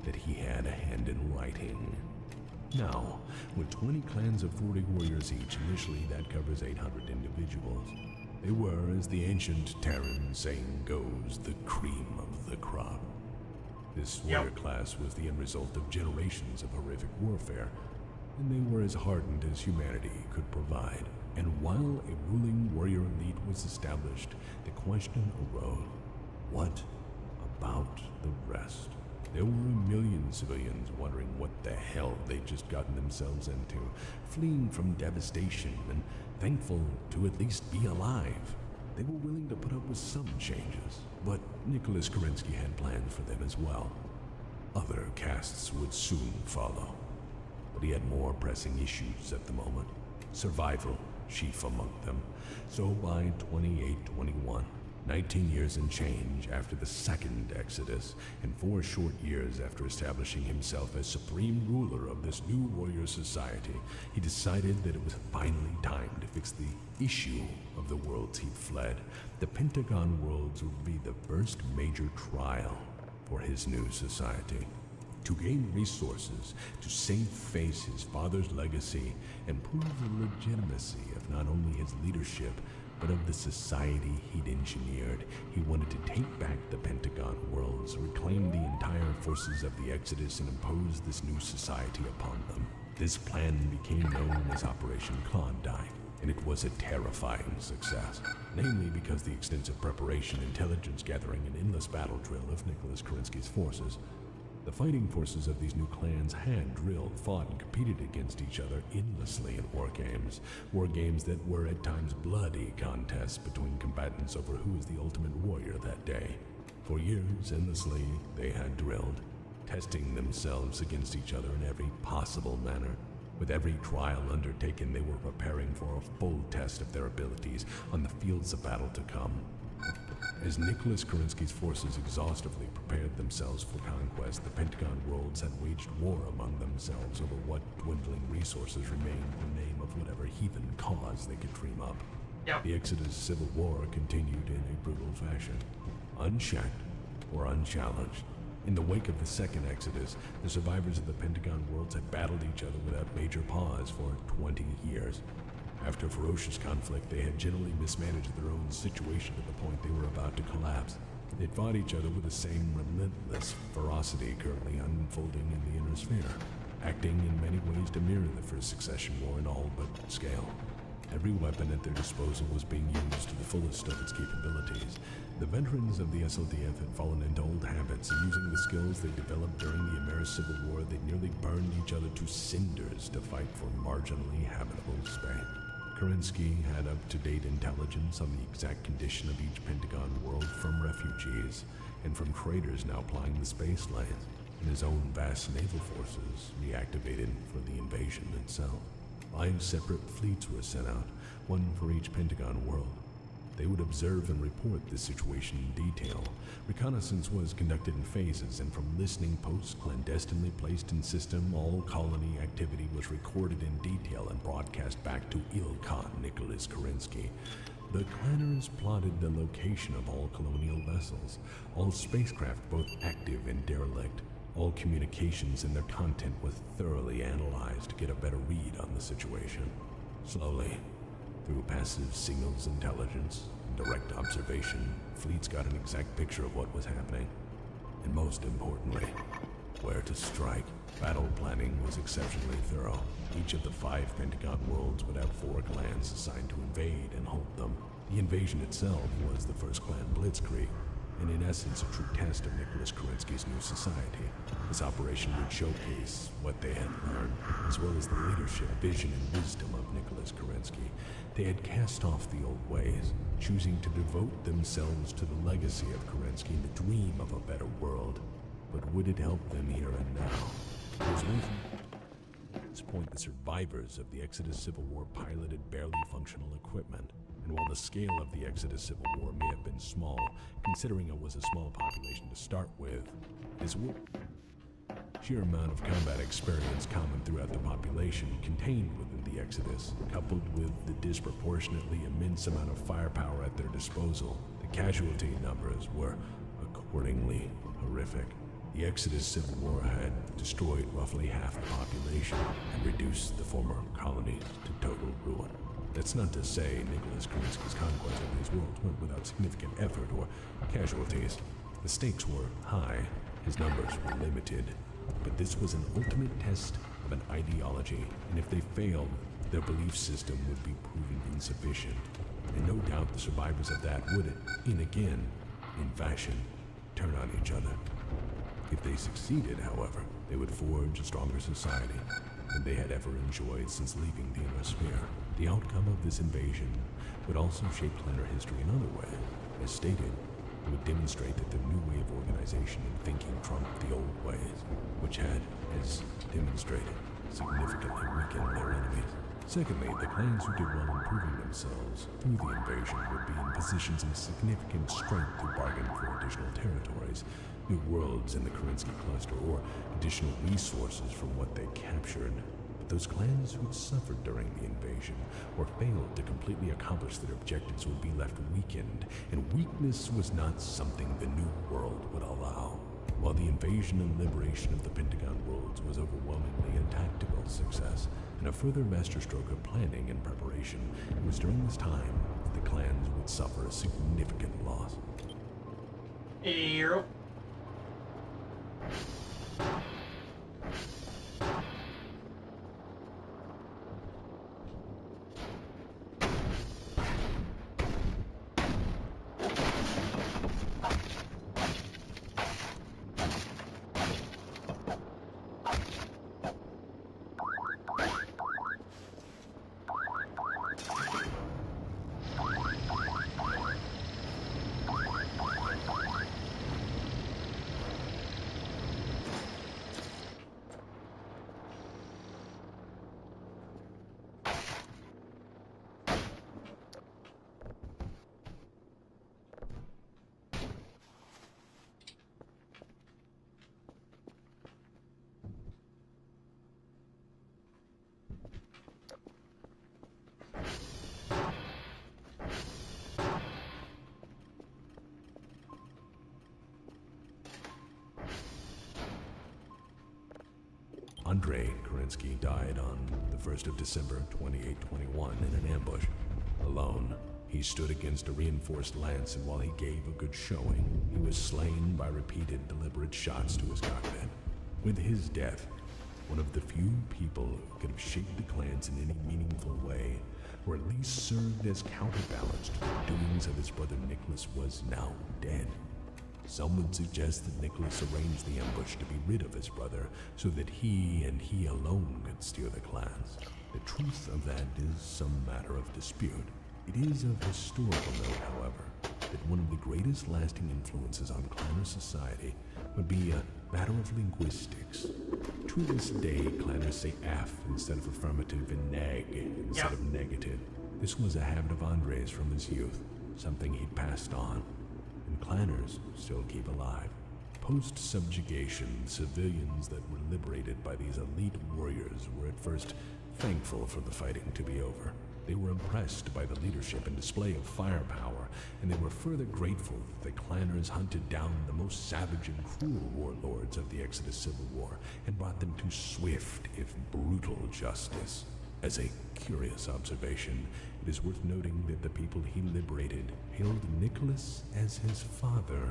that he had a hand in writing. Now, with 20 clans of 40 warriors each, initially that covers 800 individuals. They were, as the ancient Terran saying goes, the cream of the crop. This warrior class was the end result of generations of horrific warfare, and they were as hardened as humanity could provide. And while a ruling warrior elite was established, the question arose, what about the rest? There were a million civilians wondering what the hell they'd just gotten themselves into, fleeing from devastation and thankful to at least be alive. They were willing to put up with some changes, but Nicholas Kerensky had plans for them as well. Other castes would soon follow, but he had more pressing issues at the moment. Survival chief among them. So by 2821, 19 years and change after the second Exodus, and 4 short years after establishing himself as supreme ruler of this new warrior society, he decided that it was finally time to fix the issue of the worlds he'd fled. The Pentagon worlds would be the first major trial for his new society. To gain resources, to save face his father's legacy, and prove the legitimacy of not only his leadership, but of the society he'd engineered. He wanted to take back the Pentagon worlds, reclaim the entire forces of the Exodus, and impose this new society upon them. This plan became known as Operation Klondike, and it was a terrifying success, namely because the extensive preparation, intelligence gathering, and endless battle drill of Nicholas Kerensky's forces. The fighting forces of these new clans had drilled, fought, and competed against each other endlessly in war games that were at times bloody contests between combatants over who was the ultimate warrior that day. For years, endlessly, they had drilled, testing themselves against each other in every possible manner. With every trial undertaken, they were preparing for a full test of their abilities on the fields of battle to come. As Nicholas Kerensky's forces exhaustively prepared themselves for conquest, the Pentagon worlds had waged war among themselves over what dwindling resources remained in the name of whatever heathen cause they could dream up. The Exodus civil war continued in a brutal fashion, unchecked or unchallenged. In the wake of the second Exodus, the survivors of the Pentagon worlds had battled each other without major pause for 20 years. After ferocious conflict, they had generally mismanaged their own situation to the point they were about to collapse. They fought each other with the same relentless ferocity currently unfolding in the inner sphere, acting in many ways to mirror the First Succession War in all but scale. Every weapon at their disposal was being used to the fullest of its capabilities. The veterans of the SLDF had fallen into old habits, and using the skills they developed during the American Civil War, they nearly burned each other to cinders to fight for marginally habitable space. Kerensky had up-to-date intelligence on the exact condition of each Pentagon world from refugees and from traders now plying the space lanes, and his own vast naval forces reactivated for the invasion itself. 5 separate fleets were sent out, one for each Pentagon world. They would observe and report the situation in detail. Reconnaissance was conducted in phases, and from listening posts clandestinely placed in system, all colony activity was recorded in detail and broadcast back to Ilkhan Nicholas Kerensky. The planners plotted the location of all colonial vessels, all spacecraft both active and derelict. All communications and their content was thoroughly analyzed to get a better read on the situation. Slowly, through passive signals intelligence and direct observation, fleets got an exact picture of what was happening. And most importantly, where to strike. Battle planning was exceptionally thorough. Each of the 5 Pentagon worlds would have 4 clans assigned to invade and hold them. The invasion itself was the first clan blitzkrieg, and in essence a true test of Nicholas Kerensky's new society. This operation would showcase what they had learned, as well as the leadership, vision, and wisdom of Nicholas Kerensky. They had cast off the old ways, choosing to devote themselves to the legacy of Kerensky and the dream of a better world. But would it help them here and now? It was at this point the survivors of the Exodus Civil War piloted barely functional equipment. And while the scale of the Exodus Civil War may have been small, considering it was a small population to start with, this sheer amount of combat experience common throughout the population contained within the Exodus, coupled with the disproportionately immense amount of firepower at their disposal, the casualty numbers were accordingly horrific. The Exodus Civil War had destroyed roughly half the population and reduced the former colonies to total ruin. That's not to say Nicholas Kerensky's conquest of these worlds went without significant effort or casualties. The stakes were high, his numbers were limited, but this was an ultimate test of an ideology, and if they failed, their belief system would be proven insufficient. And no doubt the survivors of that would, in fashion, turn on each other. If they succeeded, however, they would forge a stronger society than they had ever enjoyed since leaving the inner sphere. The outcome of this invasion would also shape planner history in other ways. As stated, it would demonstrate that the new way of organization and thinking trumped the old ways, which had, as demonstrated, significantly weakened their enemies. Secondly, the clans who did well improving themselves through the invasion would be in positions of significant strength to bargain for additional territories, new worlds in the Kerensky cluster, or additional resources from what they captured. But those clans who'd suffered during the invasion or failed to completely accomplish their objectives would be left weakened, and weakness was not something the new world would allow. While the invasion and liberation of the Pentagon worlds was overwhelmingly a tactical success, and a further masterstroke of planning and preparation, it was during this time that the clans would suffer a significant loss. Yep. Andrei Kerensky died on the 1st of December 2821 in an ambush. Alone, He stood against a reinforced lance, and while he gave a good showing, he was slain by repeated deliberate shots to his cockpit. With his death, one of the few people who could have shaped the clans in any meaningful way, or at least served as counterbalance to the doings of his brother Nicholas, was now dead. Some would suggest that Nicholas arranged the ambush to be rid of his brother, so that he and he alone could steer the clans. The truth of that is some matter of dispute. It is of historical note, however, that one of the greatest lasting influences on clanner society would be a matter of linguistics. To this day, clanners say af instead of affirmative and neg instead of negative. This was a habit of Andre's from his youth, something he'd passed on, and clanners still keep alive. Post-subjugation, civilians that were liberated by these elite warriors were at first thankful for the fighting to be over. They were impressed by the leadership and display of firepower, and they were further grateful that the clanners hunted down the most savage and cruel warlords of the Exodus Civil War and brought them to swift, if brutal, justice. As a curious observation, it is worth noting that the people he liberated hailed Nicholas as his father,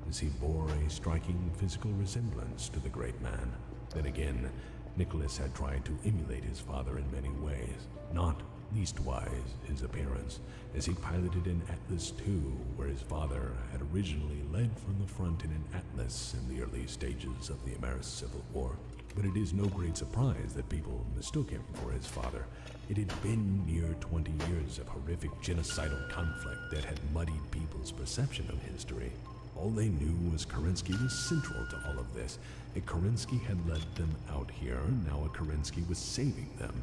as he bore a striking physical resemblance to the great man. Then again, Nicholas had tried to emulate his father in many ways, not leastwise his appearance, as he piloted an Atlas II, where his father had originally led from the front in an Atlas in the early stages of the American Civil War. But it is no great surprise that people mistook him for his father. It had been near 20 years of horrific genocidal conflict that had muddied people's perception of history. All they knew was Kerensky was central to all of this. A Kerensky had led them out here, now a Kerensky was saving them.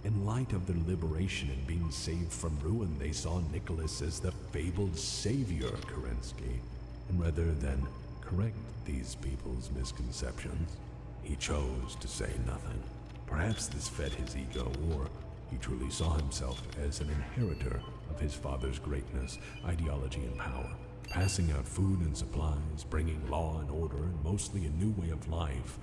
In light of their liberation and being saved from ruin, they saw Nicholas as the fabled savior Kerensky. And rather than correct these people's misconceptions, he chose to say nothing. Perhaps this fed his ego, or he truly saw himself as an inheritor of his father's greatness, ideology, and power, passing out food and supplies, bringing law and order, and mostly a new way of life,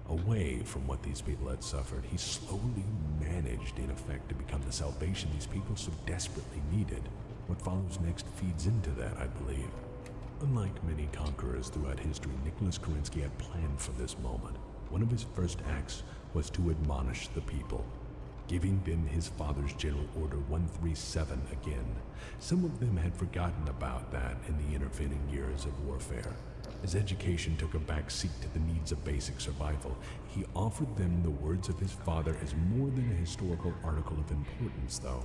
away from what these people had suffered. He slowly managed, in effect, to become the salvation these people so desperately needed. What follows next feeds into that, I believe. Unlike many conquerors throughout history, Nicholas Kerensky had planned for this moment. One of his first acts was to admonish the people, giving them his father's General Order 137 again. Some of them had forgotten about that in the intervening years of warfare. As education took a back seat to the needs of basic survival, he offered them the words of his father as more than a historical article of importance, though,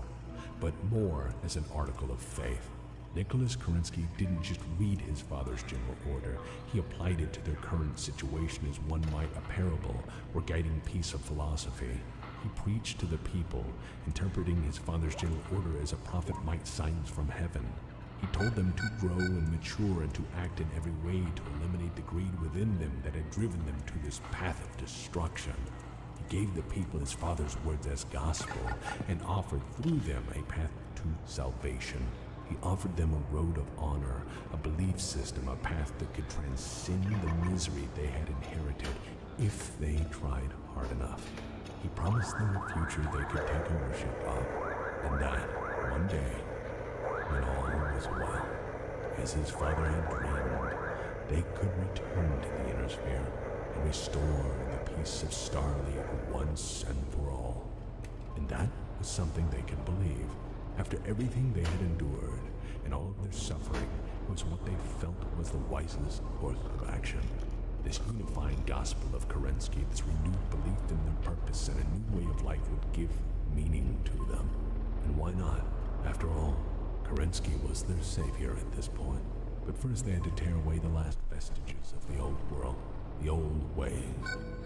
but more as an article of faith. Nicholas Kerensky didn't just read his father's general order, he applied it to their current situation as one might a parable or guiding piece of philosophy. He preached to the people, interpreting his father's general order as a prophet might signs from heaven. He told them to grow and mature and to act in every way to eliminate the greed within them that had driven them to this path of destruction. He gave the people his father's words as gospel and offered through them a path to salvation. He offered them a road of honor, a belief system, a path that could transcend the misery they had inherited if they tried hard enough. He promised them a future they could take ownership of, and that, one day, when all was well, as his father had dreamed, they could return to the inner sphere and restore the peace of Starleague once and for all. And that was something they could believe. After everything they had endured and all of their suffering, it was what they felt was the wisest course of action. This unifying gospel of Kerensky, this renewed belief in their purpose and a new way of life would give meaning to them. And why not? After all, Kerensky was their savior at this point. But first they had to tear away the last vestiges of the old world, the old ways.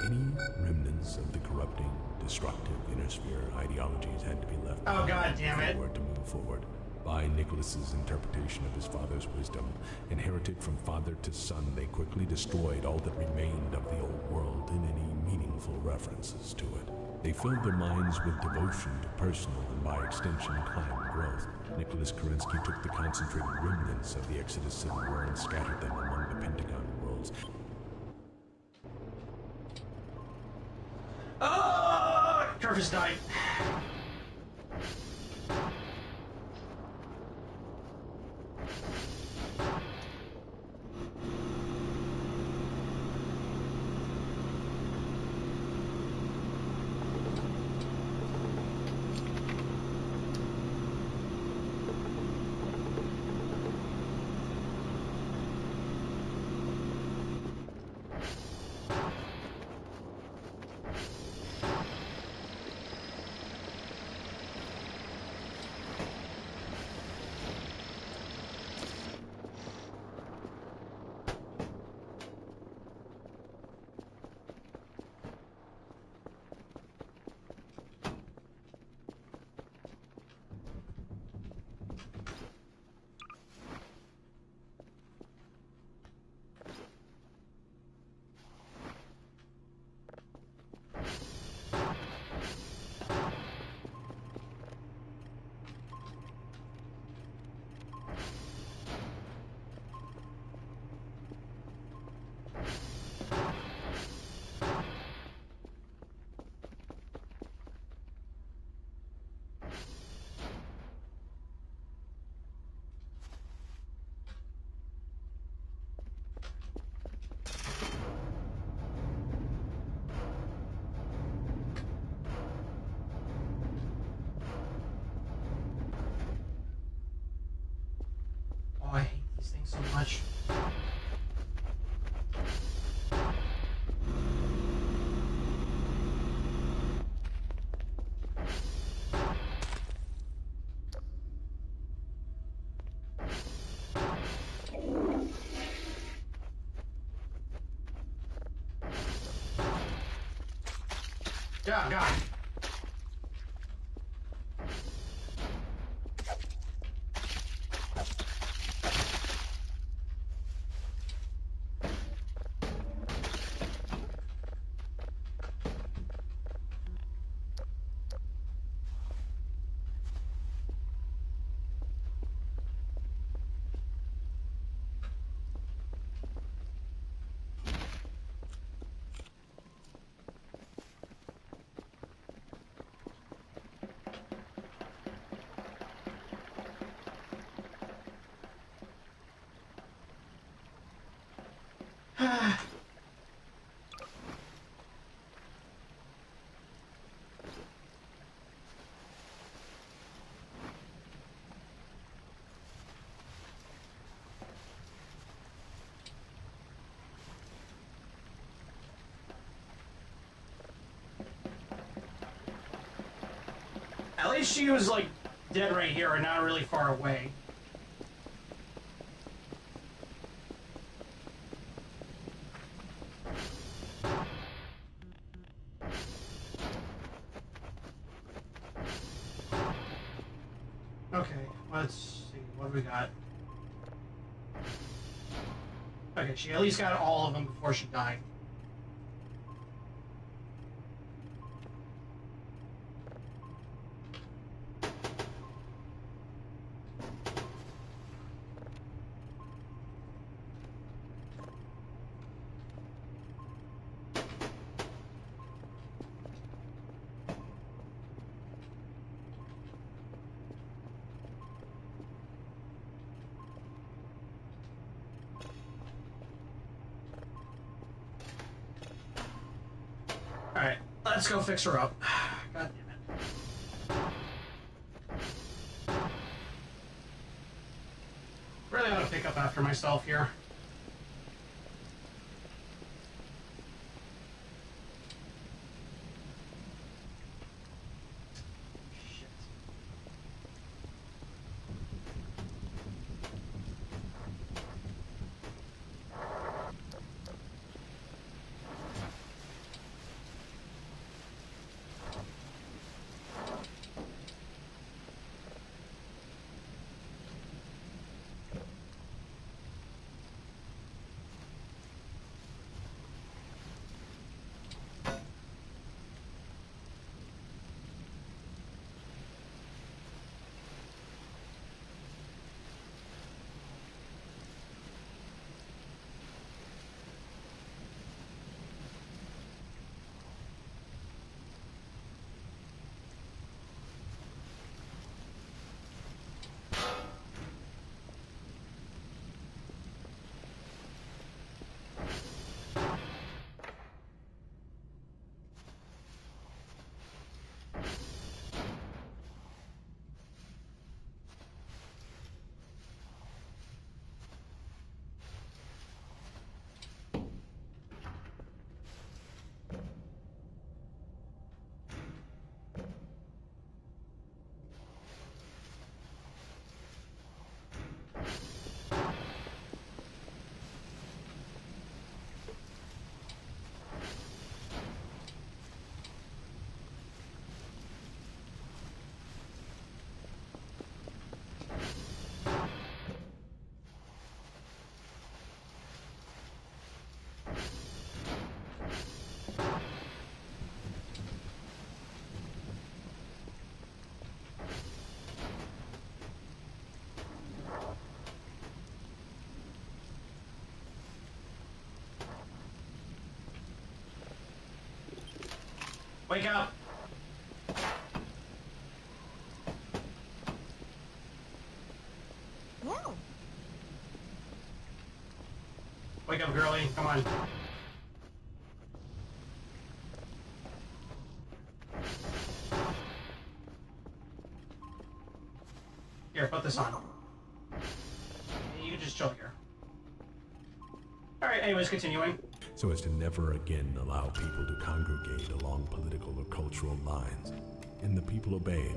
Any remnants of the corrupting, destructive inner sphere ideologies had to be left Oh, God damn it. to move forward. By Nicholas's interpretation of his father's wisdom, inherited from father to son, they quickly destroyed all that remained of the old world and any meaningful references to it. They filled their minds with devotion to personal and, by extension, clan growth. Nicholas Kerensky took the concentrated remnants of the Exodus Civil War and scattered them among the Pentagon worlds. Oh, Jarvis died. so much. Yeah, God. At least she was, like, dead right here and not really far away. Okay, let's see. What do we got? Okay, she at least got all of them before she died. Alright, let's go fix her up. God damn it. Really ought to pick up after myself here. Shit. Wake up! Wow. Wake up, girlie. Come on. Here, put this on. You can just chill here. anyways, continuing. so as to never again allow people to congregate along political or cultural lines. And the people obeyed.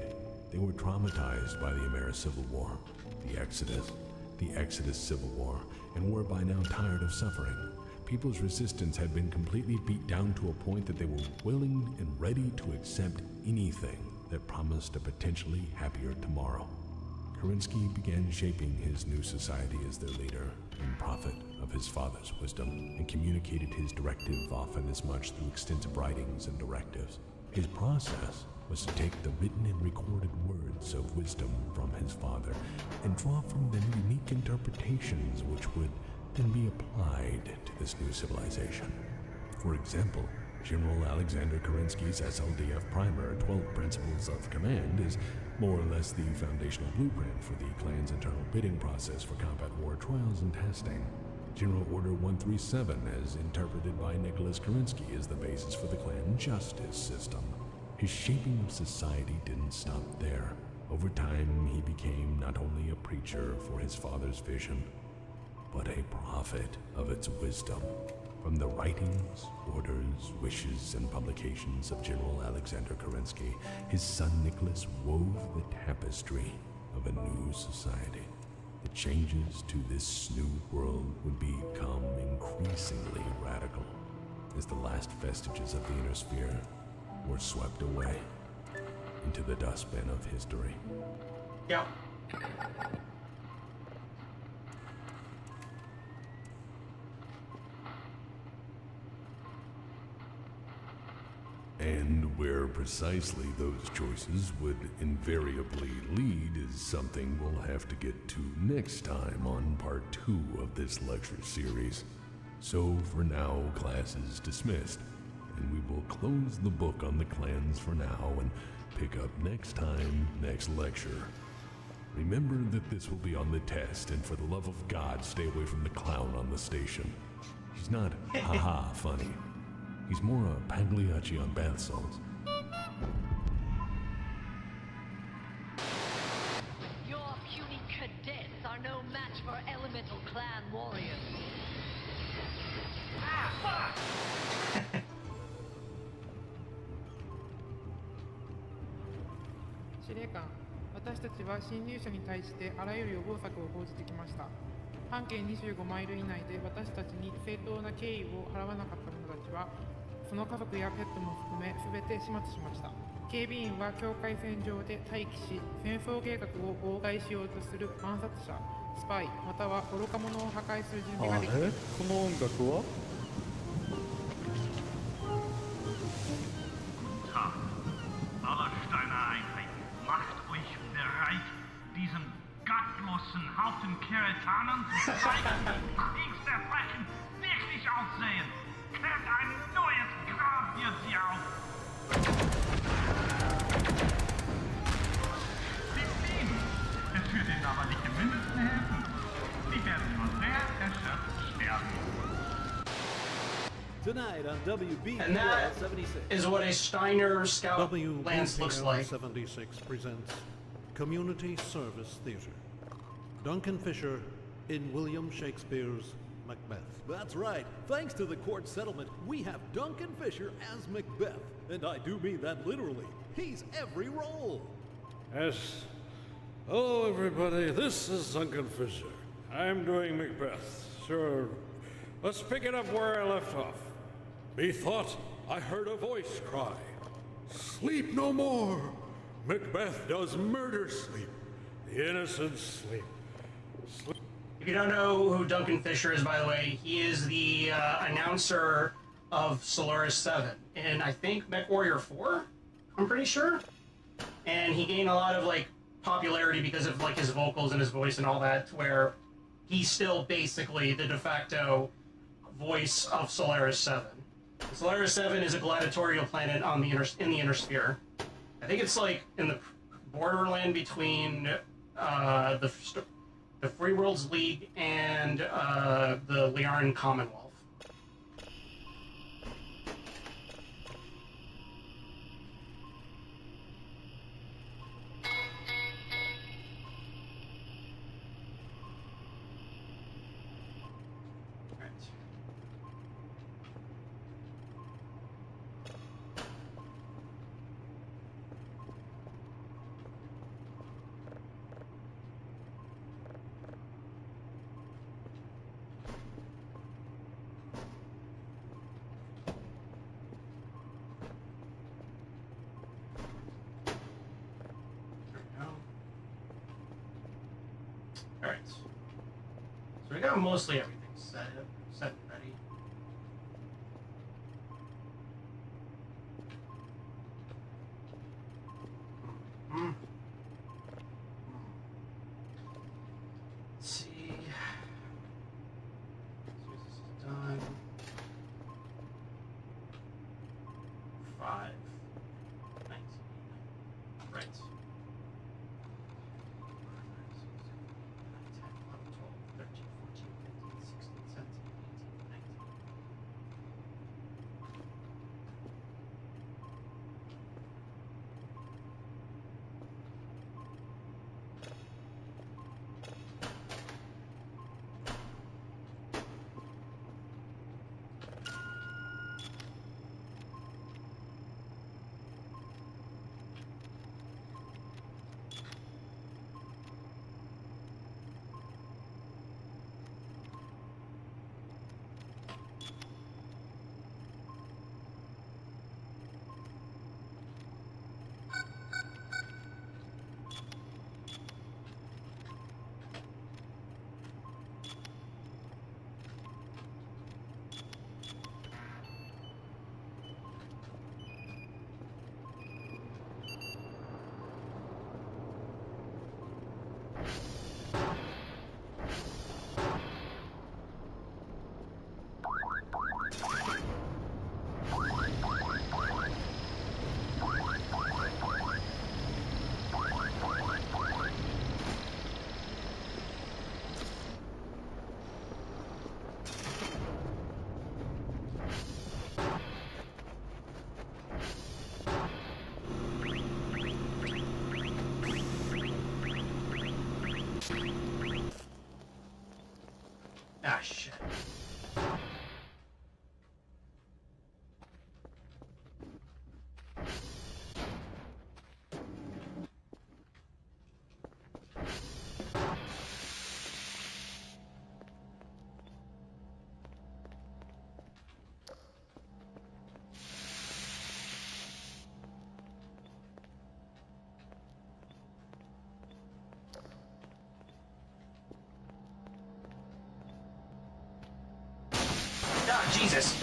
They were traumatized by the Ameri-Civil War, the Exodus Civil War, and were by now tired of suffering. People's resistance had been completely beat down to a point that they were willing and ready to accept anything that promised a potentially happier tomorrow. Kerensky began shaping his new society as their leader and prophet of his father's wisdom, and communicated his directive often as much through extensive writings and directives. His process was to take the written and recorded words of wisdom from his father and draw from them unique interpretations which would then be applied to this new civilization. For example, General Alexander Kerensky's SLDF primer, 12 Principles of Command, is more or less the foundational blueprint for the clan's internal bidding process for combat war trials and testing. General Order 137, as interpreted by Nicholas Kerensky, is the basis for the clan justice system. His shaping of society didn't stop there. Over time, he became not only a preacher for his father's vision, but a prophet of its wisdom. From the writings, orders, wishes, and publications of General Alexander Kerensky, his son Nicholas wove the tapestry of a new society. The changes to this new world would become increasingly radical as the last vestiges of the inner sphere were swept away into the dustbin of history. Yep. And where precisely those choices would invariably lead is something we'll have to get to next time on part 2 of this lecture series. So for now, class is dismissed, and we will close the book on the clans for now and pick up next time, next lecture. Remember that this will be on the test, and for the love of God, stay away from the clown on the station. He's not haha funny. He's more a Pagliacci on bath salts. Your puny cadets are no match for elemental clan warriors. Ah, fuck! 司令官、私たちは侵入者に対してあらゆる予防策を講じてきました。半径25マイル以内で私たちに正当な敬意を払わなかった者たちは、その家族やペットも含め全て始末しました。警備員は境界線上で待機し、戦争計画を妨害しようとする暗殺者、スパイ、または愚か者を破壊する準備ができます。この音楽は Aller Steiner Einheiten, macht euch bereit, diesem gottlosen Haufen Keratanern zu zeigen, wie Kriegsverbrechen wirklich aussehen. Klärt ein neues Grab für sie auf. Sie fliehen. Es wird ihnen aber nicht im Mindesten helfen. Sie werden nur sehr erschöpft sterben. Tonight on And that WBUL 76. is what a Steiner Scout lance looks like. 76 presents Community Service Theater. Duncan Fisher in William Shakespeare's Macbeth. That's right. Thanks to the court settlement, we have Duncan Fisher as Macbeth. And I do mean that literally. He's every role. Yes. Hello, everybody. This is Duncan Fisher. I'm doing Macbeth. Sure. Let's pick it up where I left off. Methought I heard a voice cry, "Sleep no more! Macbeth does murder sleep. The innocent sleep." If you don't know who Duncan Fisher is, by the way, he is the announcer of Solaris 7 in, I think, MechWarrior 4, I'm pretty sure. And he gained a lot of, like, popularity because of, like, his vocals and his voice and all that, to where he's still basically the de facto voice of Solaris 7. Solaris 7 is a gladiatorial planet on the in the inner sphere. I think it's like in the borderland between the Free Worlds League and the Liarn Commonwealth. got mostly everything set and ready. Let's see. This is done. 5, 19. Right. 10, 11, 12, 13, 14, 15, 16, 17, 18, 19. Ah, shit. Ah, Jesus.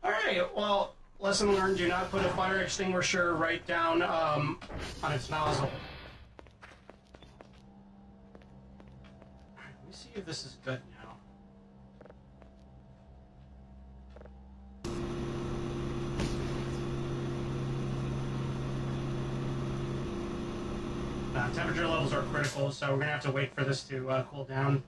Alright, well, lesson learned, do not put a fire extinguisher right down on its nozzle. Alright, let me see if this is good now. Temperature levels are critical, so we're going to have to wait for this to cool down.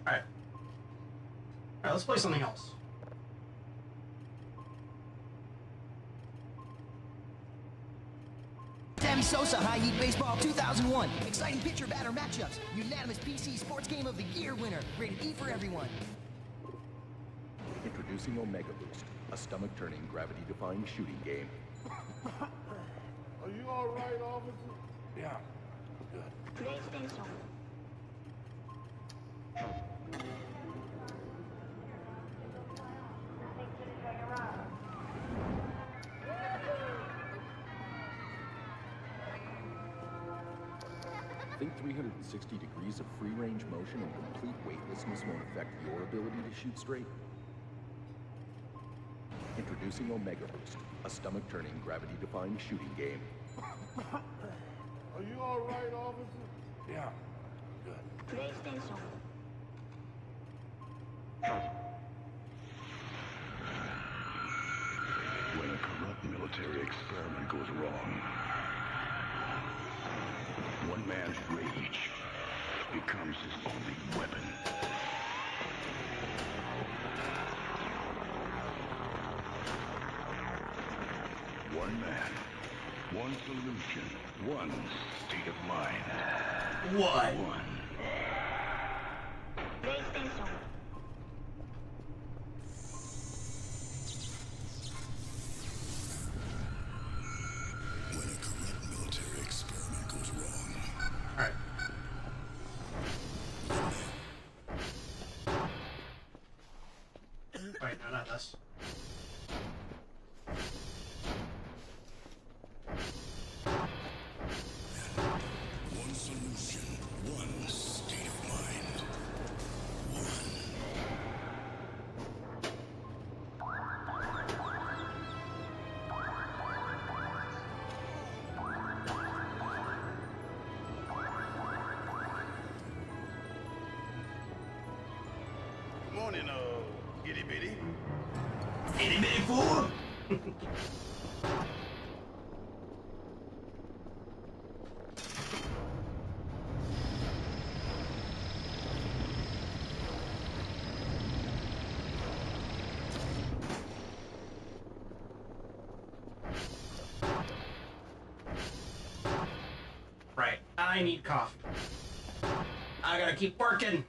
Alright. Alright, let's play something else. Sammy Sosa High Heat Baseball 2001. Exciting pitcher batter matchups. Unanimous PC Sports Game of the Year winner. Rated E for everyone. Introducing Omega Boost, a stomach-turning, gravity-defying shooting game. Are you all right, officer? Yeah. Good. PlayStation. Think 360 degrees of free-range motion and complete weightlessness won't affect your ability to shoot straight? Introducing Omega Boost, a stomach-turning, gravity-defying shooting game. Are you all right, officer? Yeah. Good. PlayStation. When a corrupt military experiment goes wrong, one man's rage becomes his only weapon. One man, one solution, one state of mind. One. PlayStation. When a corrupt military experiment goes wrong. Alright. Wait, no, not this. One solution, one state of mind. Morning, itty bitty. Itty bitty fool! Right, I need coffee. I gotta keep working.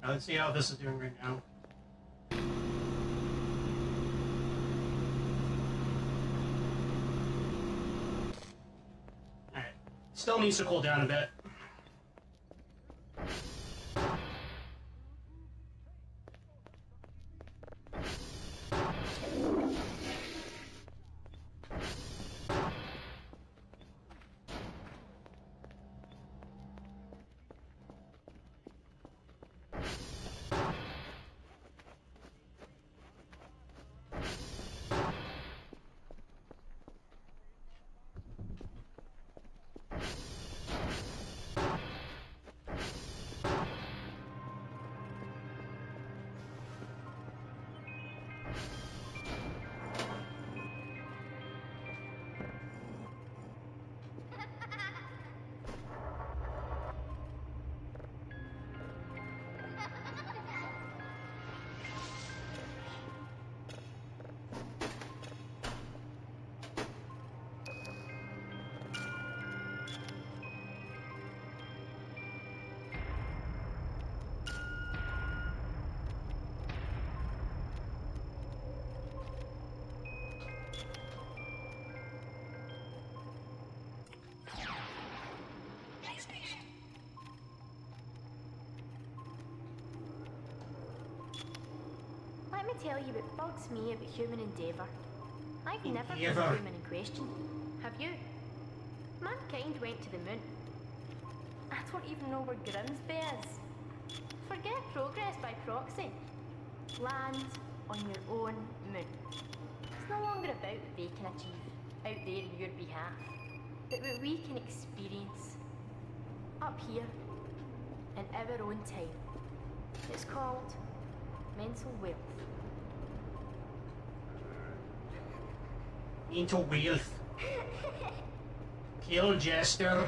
Now, let's see how this is doing right now. Alright. Still needs to cool down a bit. Let me tell you what bugs me about human endeavour. I've never been Endeavour. human in question. Have you? Mankind went to the moon. I don't even know where Grimsby is. Forget progress by proxy. Land on your own moon. It's no longer about what they can achieve out there in your behalf, but what we can experience up here in our own time. It's called mental wealth. Into wealth. Kill Jester.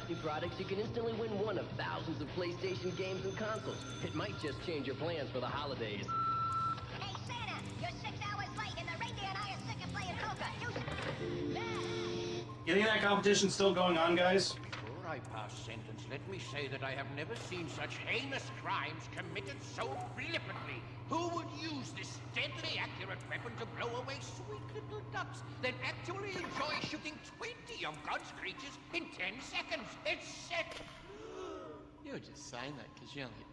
crafty products, you can instantly win one of thousands of PlayStation games and consoles. It might just change your plans for the holidays. Hey, Santa! You're 6 hours late, and the reindeer and I are sick of playing poker. You think that competition's still going on, guys? Before I pass sentence, let me say that I have never seen such heinous crimes committed so flippantly. Who would use this deadly accurate weapon to blow away sweet little ducks, then actually enjoy shooting 20 of God's creatures in 10 seconds? It's sick! You're just saying that because you only hit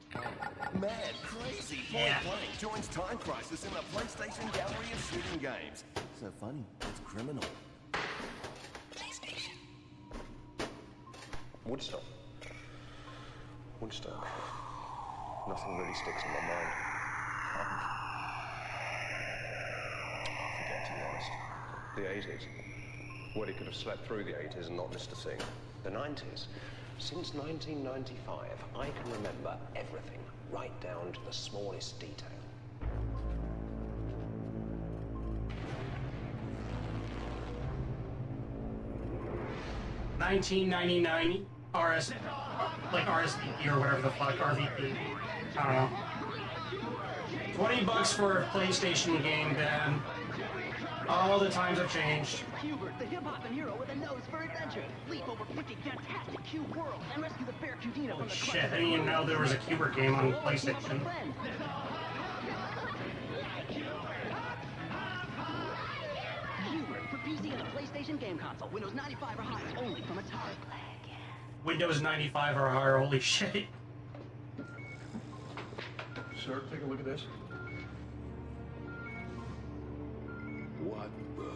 12. Mad, crazy, point blank joins Time Crisis in the PlayStation gallery of shooting games. So funny, it's criminal. Woodstock. Woodstock. Nothing really sticks in my mind. I forget, to be honest. The 80s. Well, he could have slept through the 80s and not missed a thing. The 90s. Since 1995, I can remember everything, right down to the smallest detail. $19.99 RSVP or whatever the fuck, RVP. I don't know. $20 for a PlayStation game, Ben. All the times have changed. Hubert, the hip-hop hero with a nose for adventure. Leap over 50 fantastic cube worlds and rescue the fair Cudina from the Shit, I didn't even know there was a Cuber game on PlayStation. Hubert for PC and the PlayStation game console. Windows 95 or higher, only from Atari. Windows 95 or higher, holy shit. Sir, take a look at this. What the?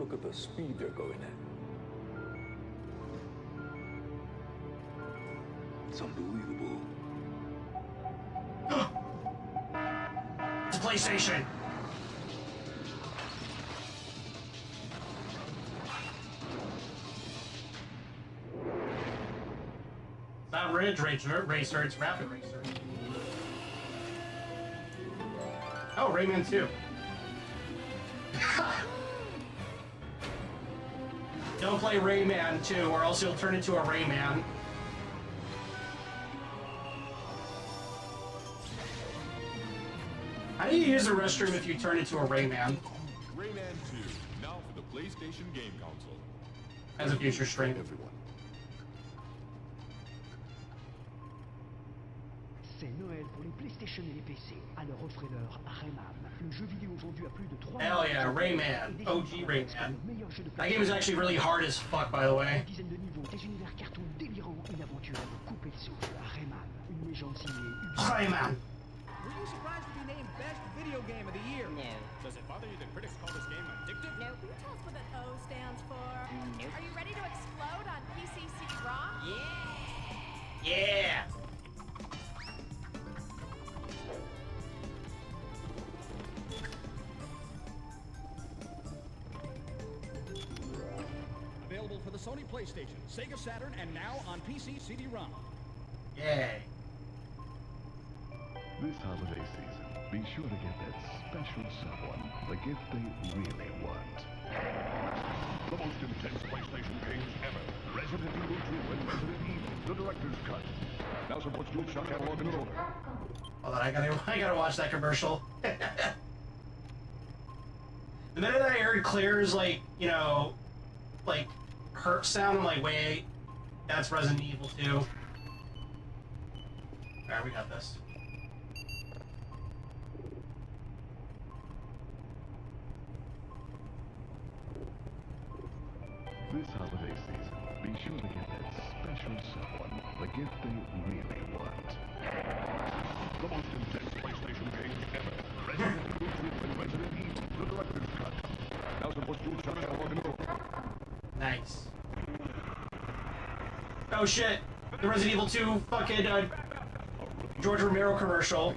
Look at the speed they're going at. It's unbelievable. It's a PlayStation. It's not Ridge Racer, it's Rapid Racer. Oh, Rayman 2. Don't play Rayman 2, or else you'll turn into a Rayman. How do you use the restroom if you turn into a Rayman? Rayman 2, now for the PlayStation game console. As a future stream. C'est Noël pour les PlayStation et les PC. Alors offrez-leur Rayman, le jeu vidéo vendu à plus de 3 Hell yeah, Rayman. OG Rayman. That game is actually really hard as fuck, by the way. Une dizaine de niveaux, des univers cartoon délirants, une aventure à vous couper le souffle. Rayman, une légende signée. Rayman. Were you surprised to be named Best Video Game of the Year? No. Does it bother you that critics call this game addictive? No. Will you tell us what that O stands for? Nope. Are you ready to explode on PC CD-ROM? Yeah. Yeah. Available for the Sony PlayStation, Sega Saturn, and now on PC CD-ROM. Yay. This holiday season, be sure to get that special someone the gift they really want. The most intense PlayStation games ever. Resident Evil 2 and Resident Evil, the director's cut. Now supports DualShock catalog in order. Hold on, I gotta watch that commercial. The minute I heard Claire's, like, you know, like, hurt sound, I'm like, wait, that's Resident Evil 2. Alright, we got this. This holiday season, be sure to get that special someone the gift they really want. The most intense PlayStation games ever. Resident Evil 2 and Resident Evil, the director's cut. Now supports DualShock catalog in order. Nice. Oh shit! The Resident Evil 2 fucking George Romero commercial.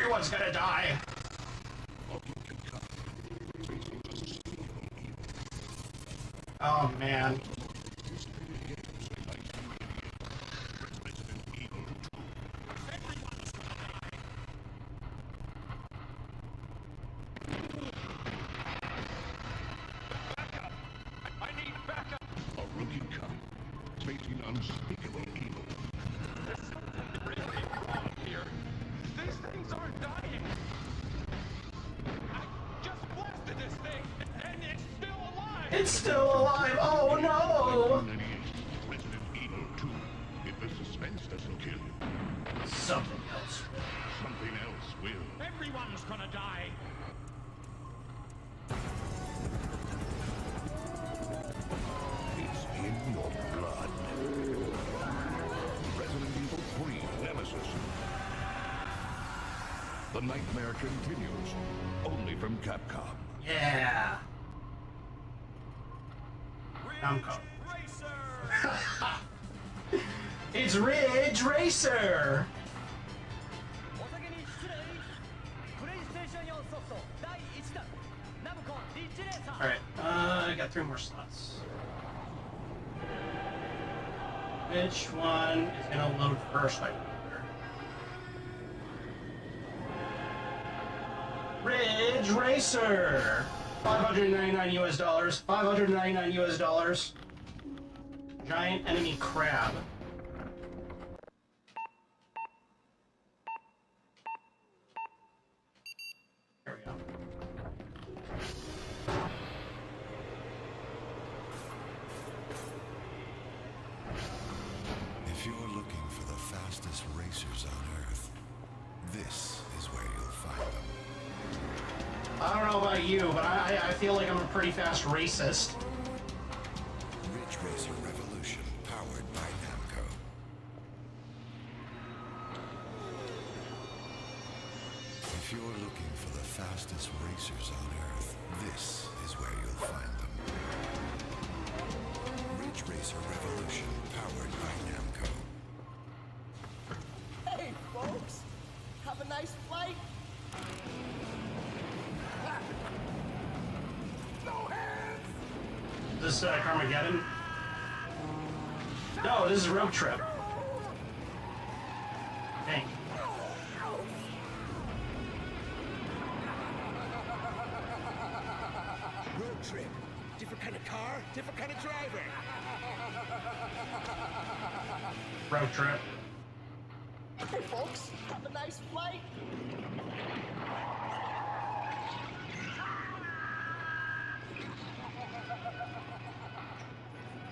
Everyone's gonna die. Oh man. A rookie cop facing unspeakable evil. There's something really wrong here. These things aren't dying. I just blasted this thing, and it's still alive. It's still alive. Oh no! 1998, Resident Evil 2. If the suspense doesn't kill you, Something else. something else will. Everyone's gonna die. It's in your blood. Resident Evil 3 Nemesis. The nightmare continues, only from Capcom. Yeah. Namco. It's Ridge Racer. Alright, I got 3 more slots. Which one is gonna load first, I wonder? Ridge Racer! $599 US, $599 US. Giant enemy crab. There we go. If you're looking for the fastest racers on Earth, this is where you'll find them. I don't know about you, but I feel like I'm a pretty fast racist. Ridge Racer Revolution, powered by Namco. If you're looking for the fastest racers on Earth, this is where you'll find them. Ridge Racer Revolution, powered by Namco. Hey, folks! Have a nice flight! No hands! Is this Carmageddon? No, this is Road Trip. Dang. Road trip. Different kind of car, different kind of driver. Road Trip. Hey, folks, have a nice flight.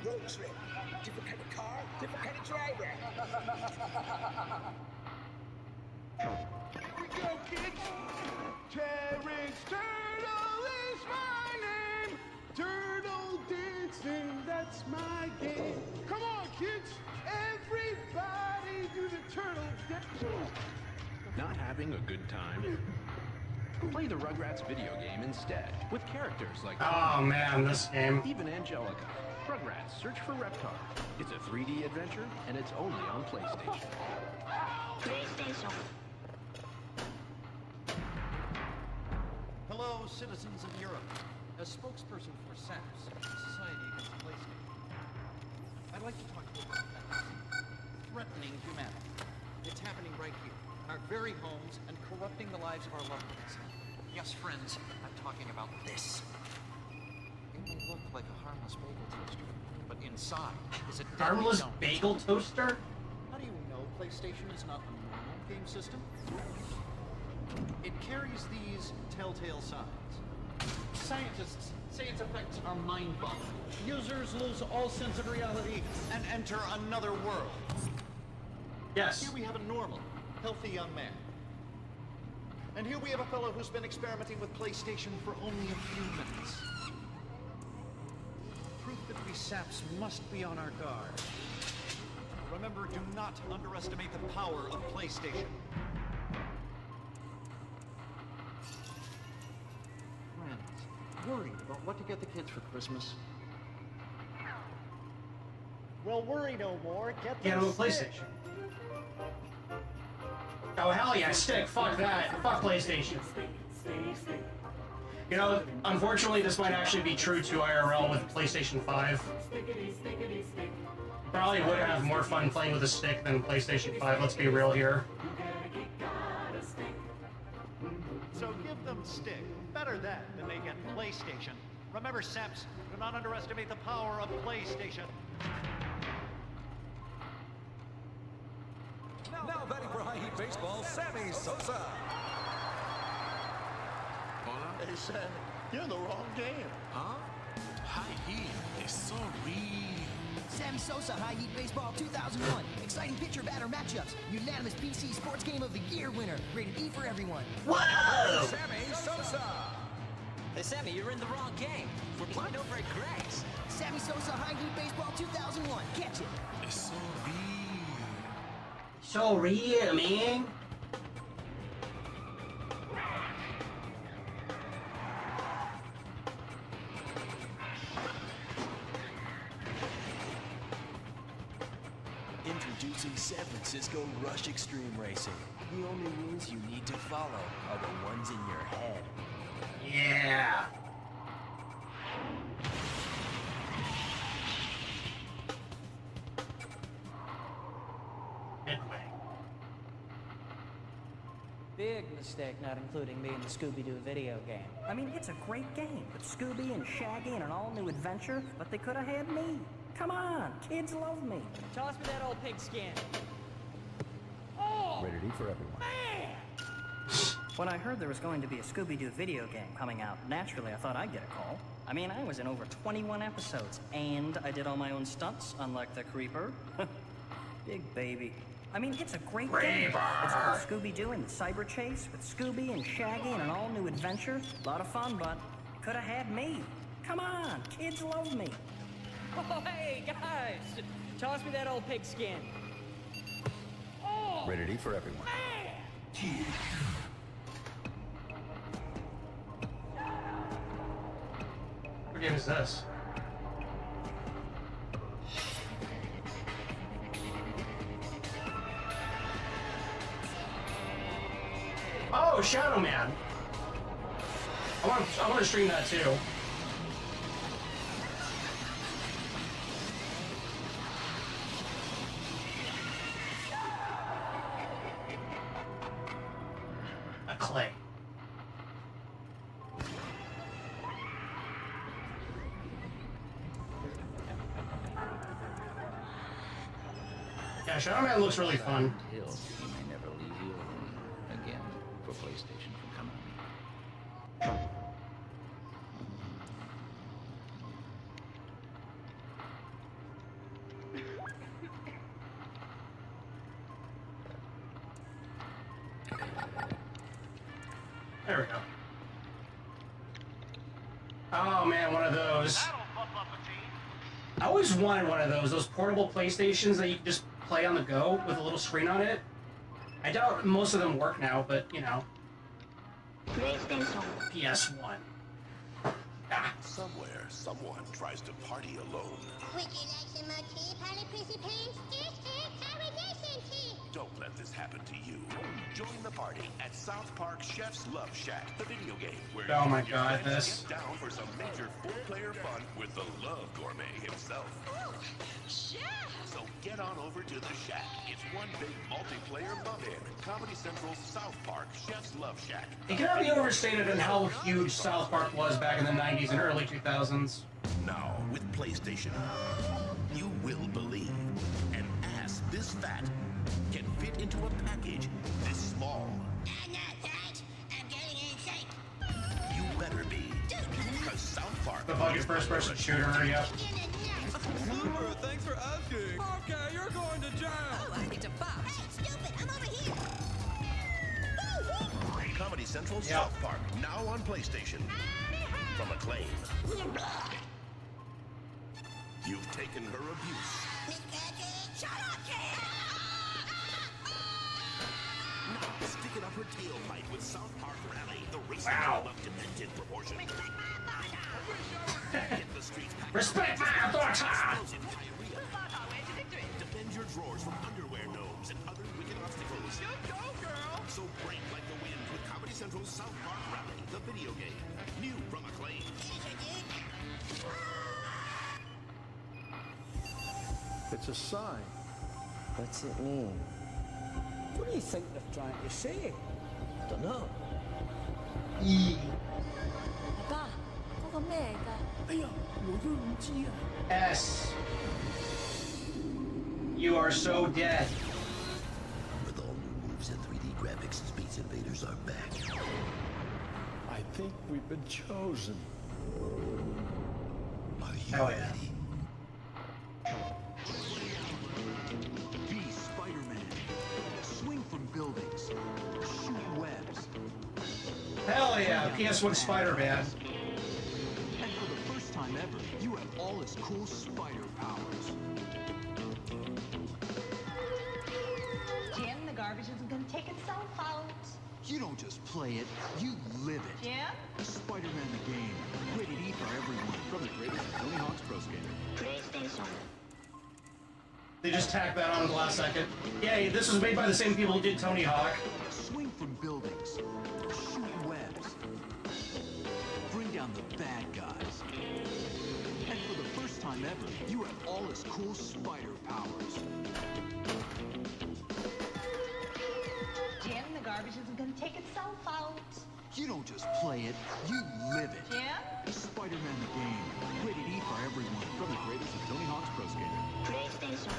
Road trip. Different kind of car, different kind of driver. Here we go, kids. Terrence Turtle is my name. Turtle dancing, that's my game. Come on, kids. Everybody do the turtle dance. Not having a good time? Play the Rugrats video game instead, with characters like Oh man, this game. even Angelica. Rugrats, search for Reptar. It's a 3D adventure, and it's only on PlayStation. PlayStation. Hello, citizens of Europe. As spokesperson for SAPS, Society Against PlayStation, I'd like to talk to you about fantasy, threatening humanity. It's happening right here, in our very homes, and corrupting the lives of our loved ones. Yes, friends, I'm talking about this. It may look like a harmless bagel toaster, but inside is a deadly Harmless dome. bagel toaster? How do you know PlayStation is not a normal game system? It carries these telltale signs. Scientists say its effects are mind-boggling. Users lose all sense of reality and enter another world. Yes. Here we have a normal, healthy young man. And here we have a fellow who's been experimenting with PlayStation for only a few minutes. Proof that we saps must be on our guard. Remember, do not underestimate the power of PlayStation. Friends, worried about what to get the kids for Christmas? Well, worry no more. Get Get them on the sick. PlayStation. Oh, hell yeah, stick. Fuck that. Fuck PlayStation. You know, unfortunately, this might actually be true to IRL with PlayStation 5. Probably would have more fun playing with a stick than PlayStation 5, let's be real here. So give them stick. Better that than they get PlayStation. Remember, Seps, do not underestimate the power of PlayStation. Now batting for high heat baseball, Sammy Sosa. Hey, Sammy, you're in the wrong game. Huh? High heat is so real. Sammy Sosa High Heat Baseball 2001. Exciting pitcher batter matchups. Unanimous PC Sports Game of the Year winner. Rated E for everyone. Whoa! Sammy Sosa. Hey, Sammy, you're in the wrong game. We're playing over at Greg's. Sammy Sosa High Heat Baseball 2001. Catch it. It's so real. So real, man. Introducing San Francisco Rush Extreme Racing. The only rules you need to follow are the ones in your head. Yeah. Big mistake not including me in the Scooby-Doo video game. I mean, it's a great game with Scooby and Shaggy and an all-new adventure, but they could have had me. Come on, kids love me. Toss me that old pigskin. Rated E for everyone. When I heard there was going to be a Scooby-Doo video game coming out, naturally I thought I'd get a call. I mean, I was in over 21 episodes, and I did all my own stunts, unlike the Creeper. Big baby. I mean, it's a great game. It's called Scooby-Doo and the Cyber Chase with Scooby and Shaggy and an all-new adventure. A lot of fun, but could have had me. Come on, kids love me. Oh, hey, guys! Toss me that old pigskin. Rated E for everyone. What game is this? Oh, Shadow Man. I want to stream that too. A clay. Yeah, Shadow Man looks really fun. Hill may never leave you alone again for PlayStation from coming. There we go. Oh man, one of those. I always wanted one of those portable PlayStations that you can just play on the go with a little screen on it. I doubt most of them work now, but you know. PS1. Somewhere, someone tries to party alone. Would you like some more tea, Polly Prissy Pants? Just accommodation tea. Don't let this happen to you. Join the party at South Park Chef's Love Shack, the video game where Oh you my and your God, friends this. get down for some major full-player fun with the Love Gourmet himself. Ooh, chef! So get on over to the Shack. It's one big multiplayer love-in. Comedy Central's South Park Chef's Love Shack. It cannot be overstated in how huge South Park was back in the 90s and early 2000s. Now, with PlayStation, you will believe an ass this fat can fit into a package this small. I'm not that. I'm getting in shape. You better be. Because South Park... The buggy first-person shooter, yep. Super, thanks for asking. Okay, you're going to jail. Oh, I need to pop. Hey, stupid, I'm over here. Comedy Central's South Park, now on PlayStation. From Acclaim. You've taken her abuse. Miss Patrick, shut up, kid! Now sticking up her tailpipe with South Park Rally, the racing Wow. of demented proportions. Hit the streets packed Respect my authority! explosive diarrhea. Defend your drawers from underwear gnomes and other wicked obstacles. Good go, girl. So break like the wind with Comedy Central's South Park Rally, the video game. New from Acclaim. It's a sign. What's it mean? What do you think they're trying to say? Dunno. S. You are so dead. With all new moves and 3D graphics, Space Invaders are back. I think we've been chosen. Are you ready? Be Spider-Man. Swing from buildings. Shoot webs. Hell yeah, PS1 Spider-Man. And for the first time ever, you have all his cool spider powers. Jim, the garbage isn't gonna take itself out. You don't just play it, you live it. Jim? Spider-Man the game. Rated E for everyone. From the greatest Tony Hawk's Pro Skater. PlayStation. They just tacked that on at the last second. Yeah, this was made by the same people who did Tony Hawk. Swing from buildings. Shoot webs. Bring down the bad guys. And for the first time ever, you have all his cool spider powers. Jim, the garbage isn't gonna take itself out. You don't just play it, you live it. Jim? Spider-Man the game. Rated E for everyone. From the greatest of Tony Hawk's Pro Skater. PlayStation.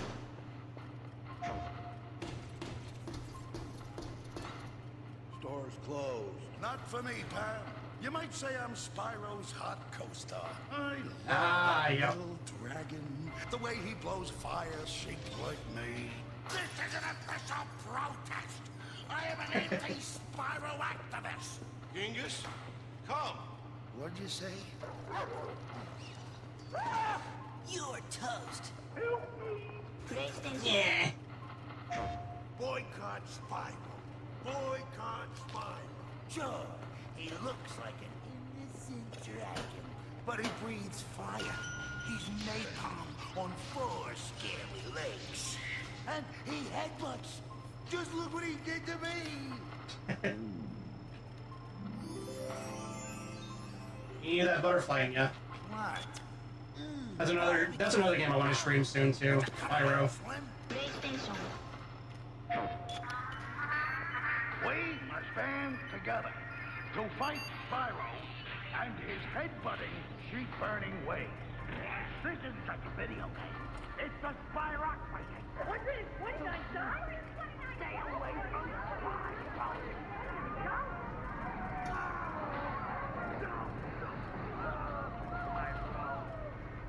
Store's closed. Not for me, pal. You might say I'm Spyro's hot co-star. I love that little dragon. The way he blows fire shaped like me. This is an official protest. I am an anti-Spyro activist. Genghis, come. What'd you say? You're toast. PlayStation. Yeah. Boycott Spyro. Boycott Spyro. Sure, he looks like an innocent dragon, but he breathes fire. He's napalm on 4 scary legs. And he headbutts. Just look what he did to me. You need that butterfly in ya. What? That's another game I want to stream soon too. Pyro. PlayStation. We must band together to fight Spyro and his head-butting, sheep-burning ways. This isn't such a video game. It's a Spyrocracy. What's it? 29 dollars? Stay away from Spyro.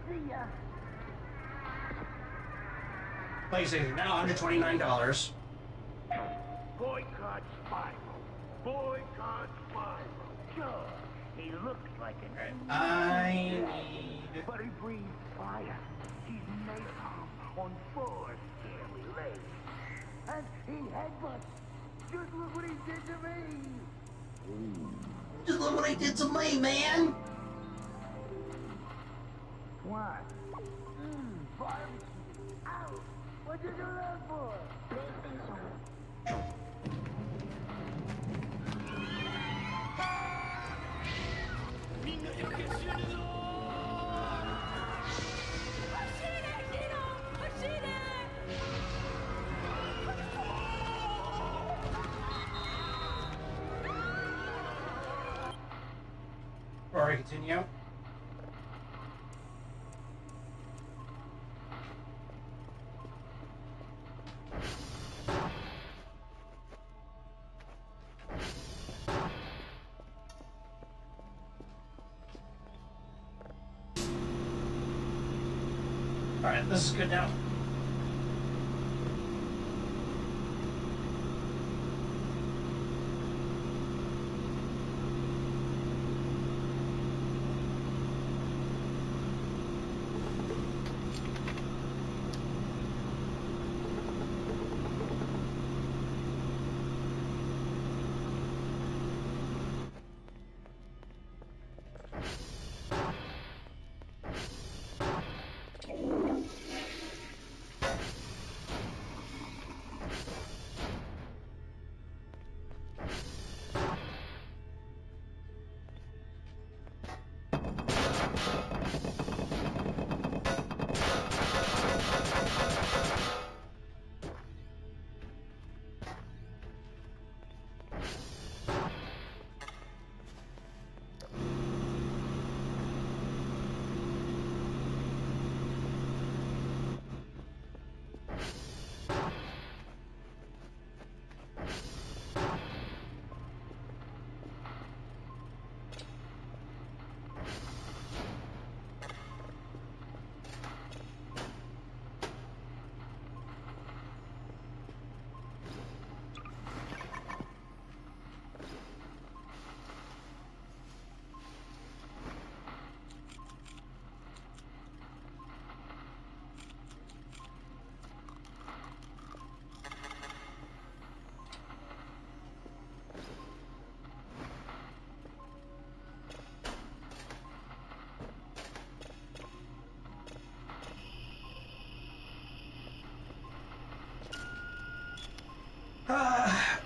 See ya. PlayStation now $129. Boycott Spyro. Boycott Spyro. Sure, he looks like an I need... but he breathes fire. He's napalm on 4 scary legs. And he headbutts. Just look what he did to me. Just look what I did to me, man. What? Barbecue. Ow! What'd you do that for? Before we continue. Alright, this is good now.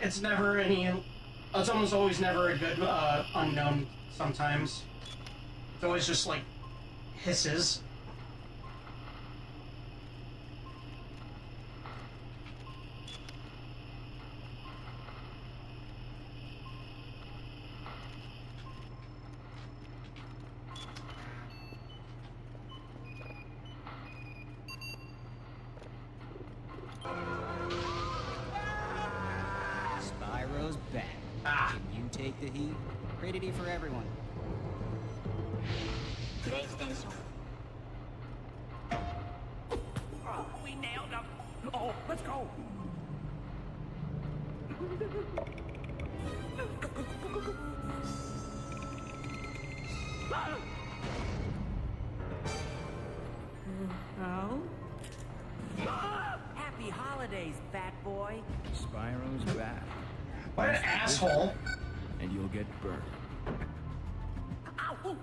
it's never any. It's almost always never a good unknown. Sometimes it's always just like hisses. Spyro's back. Can you take the heat? Rated E for everyone. PlayStation. Oh, we nailed him. Oh, let's go. Oh? Happy holidays, fat boy. Spyro's back. What an asshole. And you'll get burned. Ow!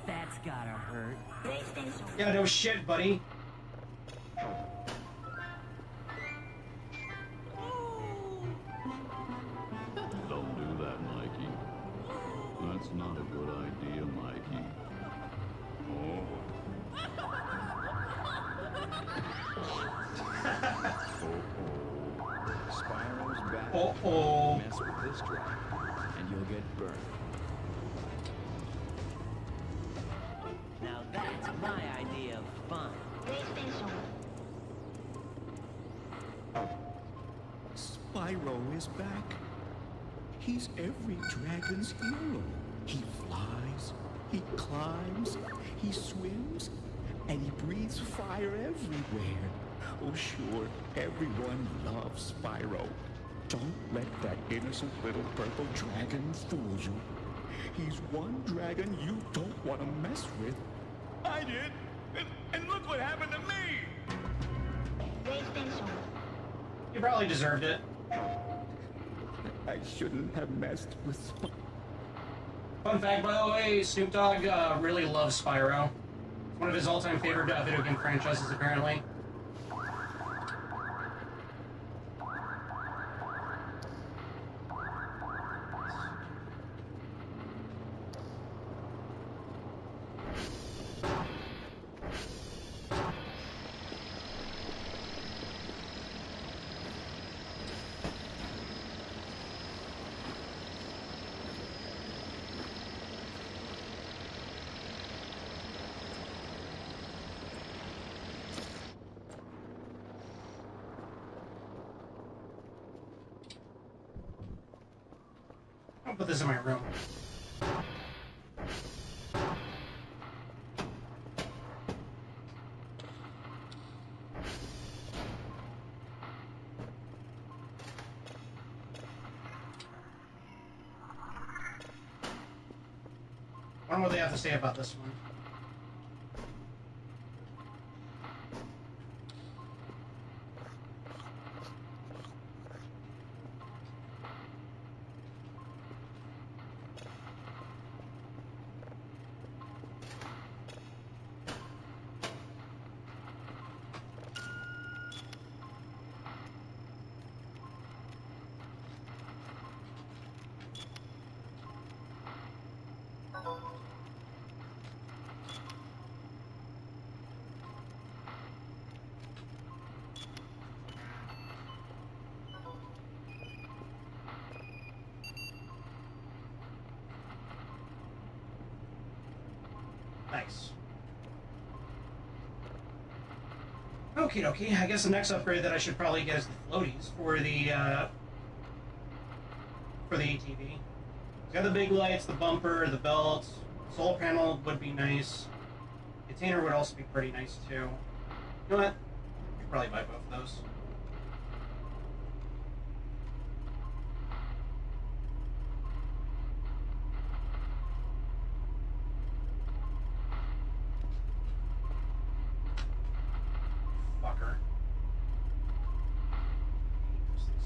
That's gotta hurt. PlayStation. Yeah, no shit, buddy. Don't do that, Mikey. That's not a good idea, Mikey. Spyro's back. Uh-oh. Mess with this dragon, and you'll get burned. Now that's my idea of fun. PlayStation. Spyro is back. He's every dragon's hero. He flies, he climbs, he swims, and he breathes fire everywhere. Oh, sure, everyone loves Spyro. Don't let that innocent little purple dragon fool you. He's one dragon you don't want to mess with. I did, and look what happened to me! PlayStation. You probably deserved it. I shouldn't have messed with Spyro. Fun fact, by the way, Snoop Dogg really loves Spyro. It's one of his all-time favorite video game franchises, apparently. I'll put this in my room. I wonder what they have to say about this one. Nice. Okie dokie. I guess the next upgrade that I should probably get is the floaties for the ATV. It's got the big lights, the bumper, the belt, solar panel would be nice. Container would also be pretty nice too. You know what? I should probably buy both of those.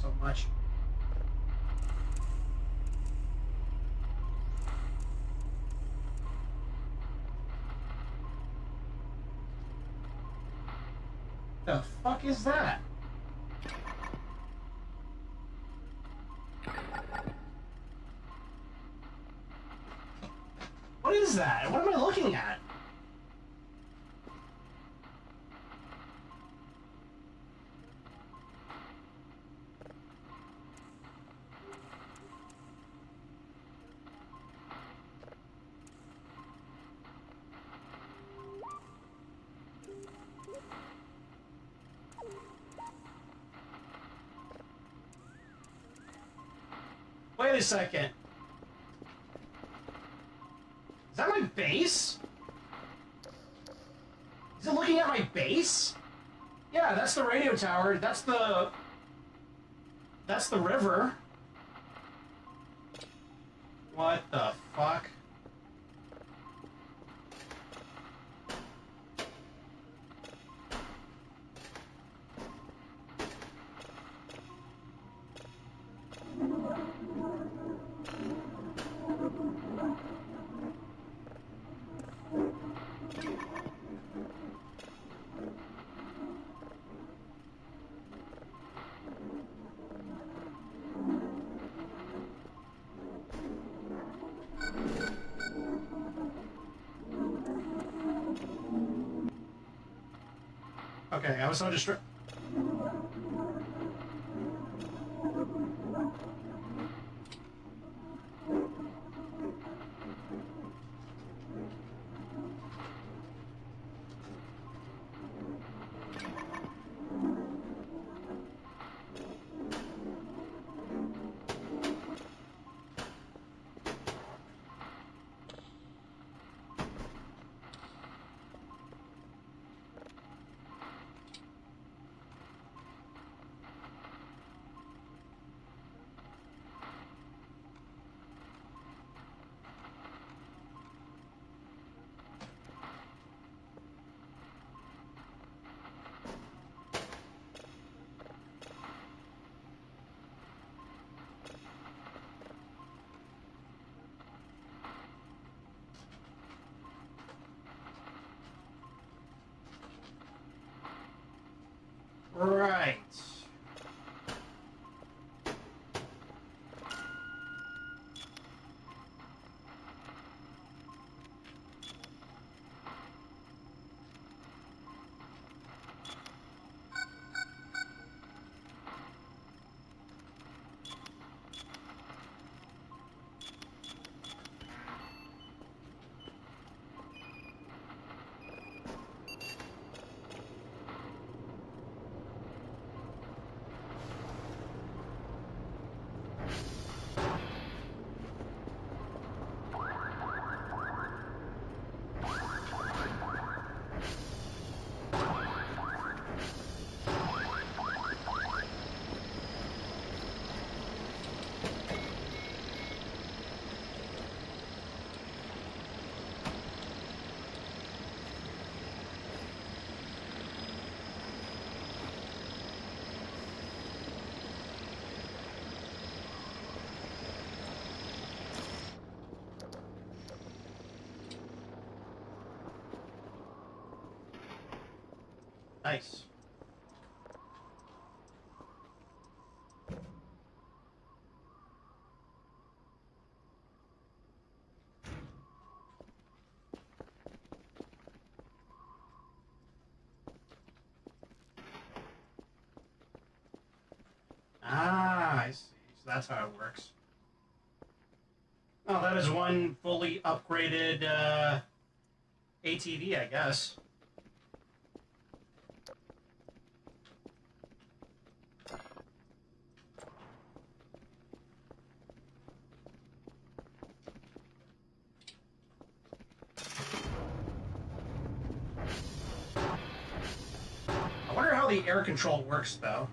So much. The fuck is that? What is that? What am I looking at? Wait a second. Is that my base? Is it looking at my base? Yeah, that's the radio tower. That's the river. What the fuck? Okay, I was so distracted. Right. Nice. Ah, I see. So that's how it works. Oh, that is one fully upgraded ATV, I guess. I wonder how the air control works, though.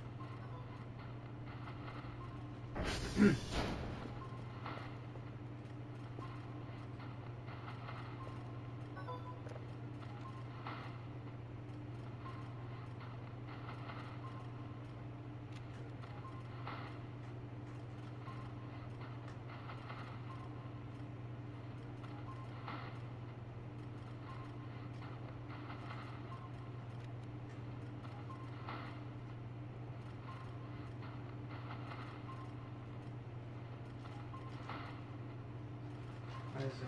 What is it?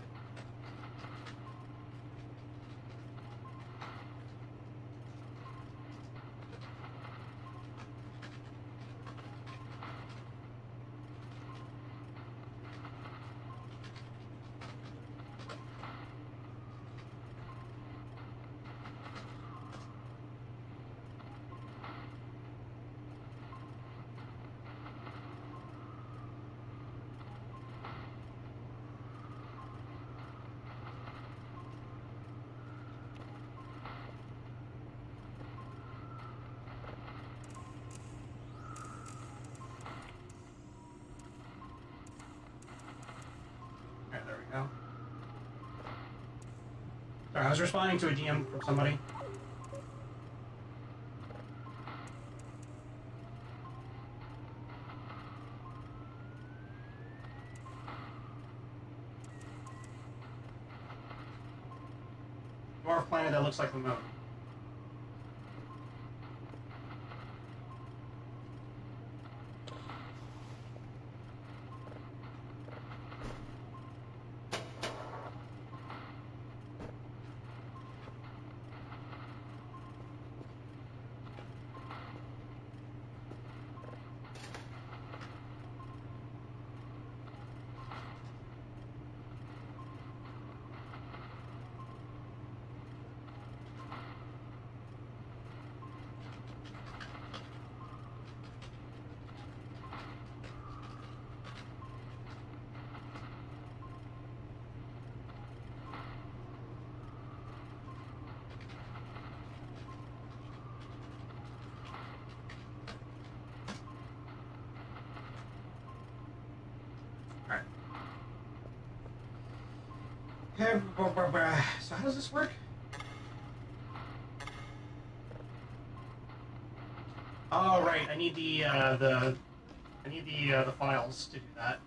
Sorry, I was responding to a DM from somebody. Dwarf planet that looks like the moon. So how does this work? Oh right, I need the files to do that.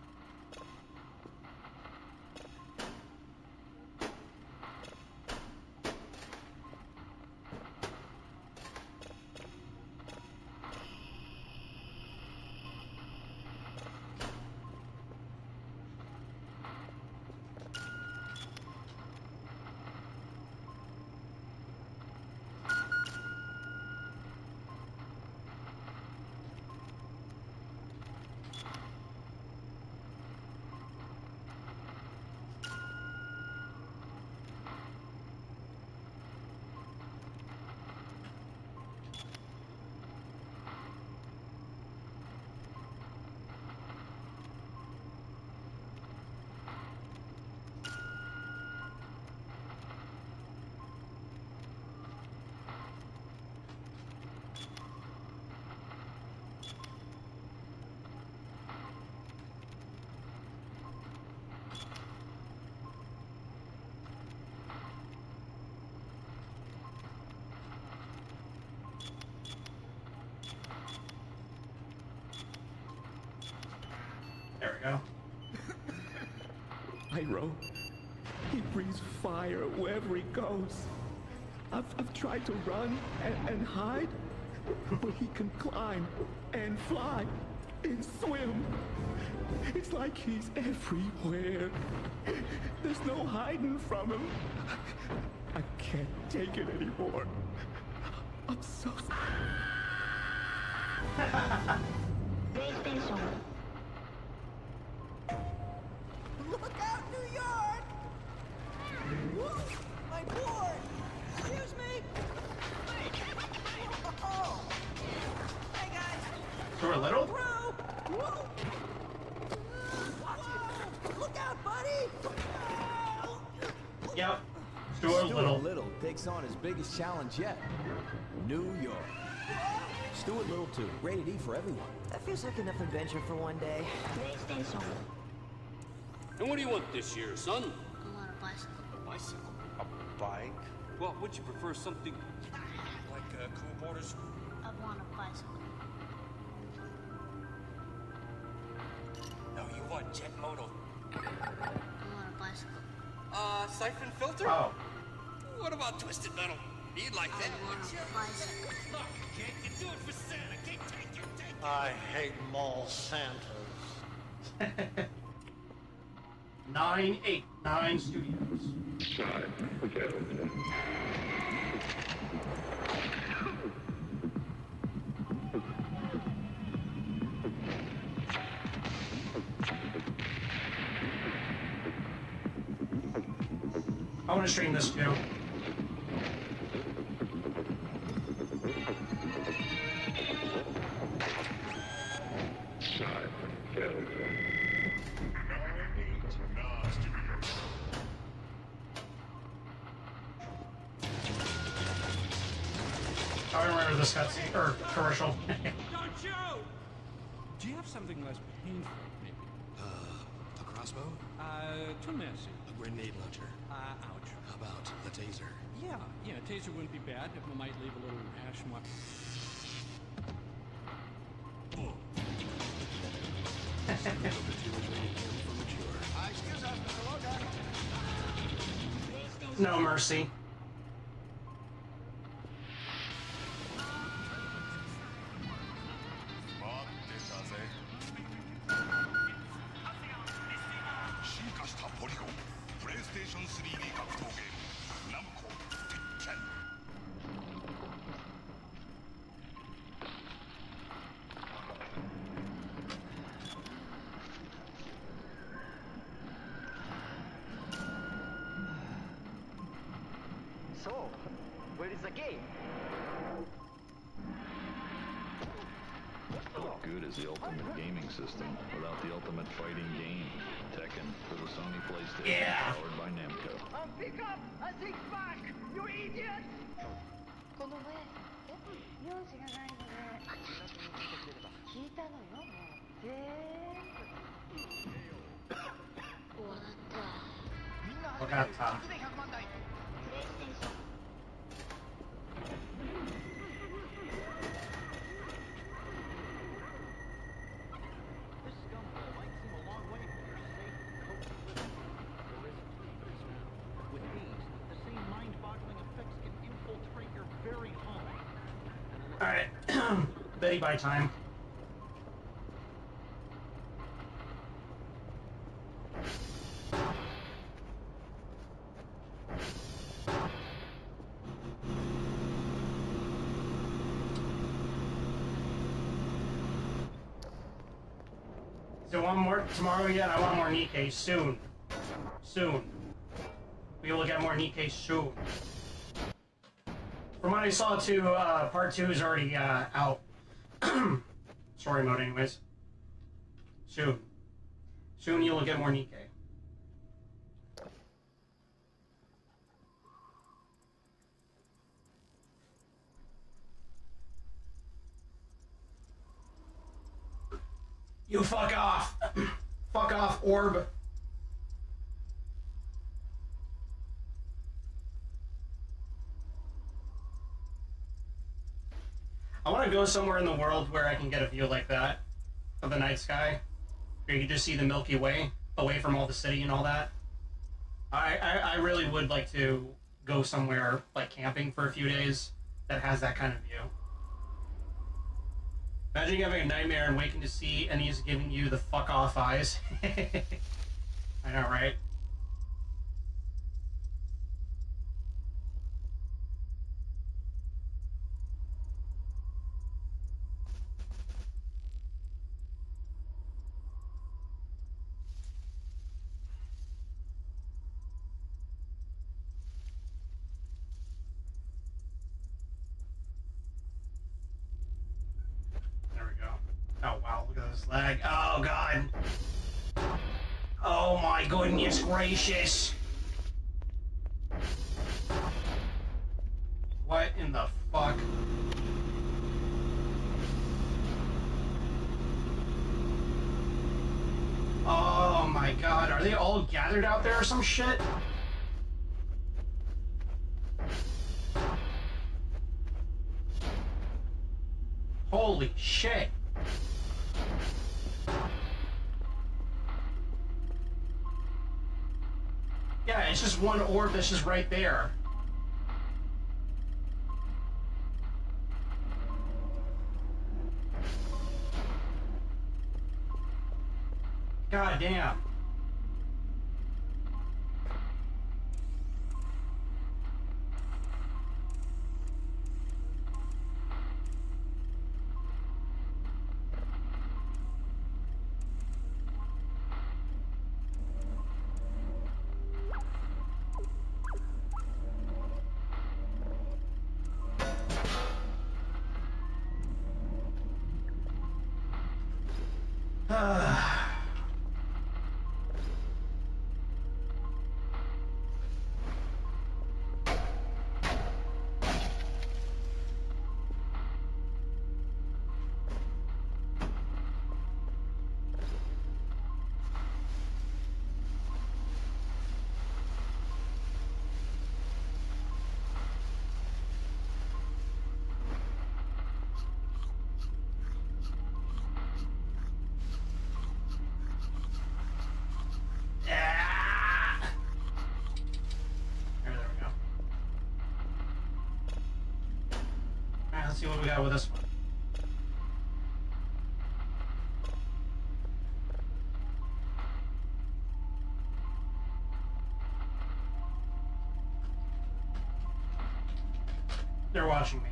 There we go. Pyro. He breathes fire wherever he goes. I've tried to run and hide, but he can climb and fly and swim. It's like he's everywhere. There's no hiding from him. I can't take it anymore. I'm so Look out, New York! Whoa, my board! Excuse me! Oh. Hey guys! Stuart Little? Whoa! Look out, buddy! Yep. Stuart Little takes on his biggest challenge yet. New York. Stuart Little 2, rated E for everyone. That feels like enough adventure for one day. And what do you want this year, son? I want a bicycle. A bicycle? A bike? Well, would you prefer something Like cool borders? I want a bicycle. No, you want jet moto. I want a bicycle. Siphon filter? Oh. What about twisted metal? You'd like that, wouldn't you? Bicycle. Look, kid, you do it for Santa. Take your take. I hate mall Santas. 989 Studios. I want to stream this too. I remember this cutscene or commercial. Don't you? Do you have something less painful, maybe? A crossbow? Too messy. A grenade launcher. Ouch. How about the taser? Yeah, taser wouldn't be bad. It might leave a little hash mark. No mercy. So, where is the game? What good is the ultimate gaming system without the ultimate fighting game? Tekken for the Sony PlayStation, Yeah. powered by Namco. Pick up a six-pack, you idiot! この前名字がないので聞いたのよもう全部終わったみんなわかった実で100万台プレイステーション This scumbag might seem a long way from your safe, cozy living. There is evidence now. With these, the same mind-boggling effects can infiltrate your very home. Alright. Betty by time. So one more tomorrow yet? I want more Nikkei soon. Soon. We will get more Nikkei soon. From what I saw too, part 2 is already out. Story mode anyways. Soon. Soon you will get more Nikkei. You fuck off! Fuck off, Orb! I want to go somewhere in the world where I can get a view like that of the night sky, where you can just see the Milky Way away from all the city and all that. I really would like to go somewhere like camping for a few days that has that kind of view. Imagine you having a nightmare and waking to see and he's giving you the fuck off eyes. I know, right? Oh wow, look at this lag. Oh god. Oh my goodness gracious. What in the fuck? Oh my god, are they all gathered out there or some shit? Holy shit. Yeah, it's just one orb that's just right there. God damn. see what we got with this one. They're watching me.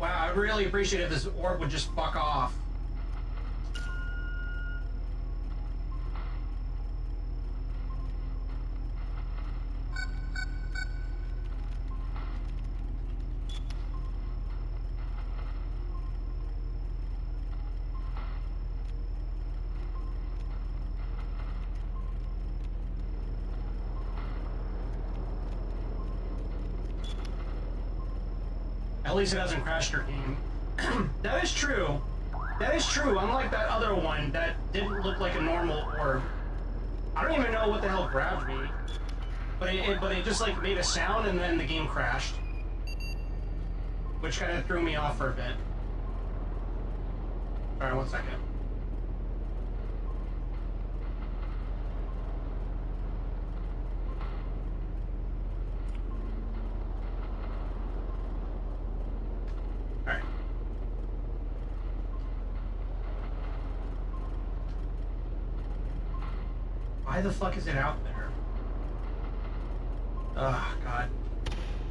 Wow, I really appreciate if this orb would just fuck off. At least it hasn't crashed your game. That is true. That is true, unlike that other one that didn't look like a normal orb. I don't even know what the hell grabbed me. But it just like made a sound and then the game crashed. Which kind of threw me off for a bit. Alright, 1 second. Why the fuck is it out there? Ugh, God.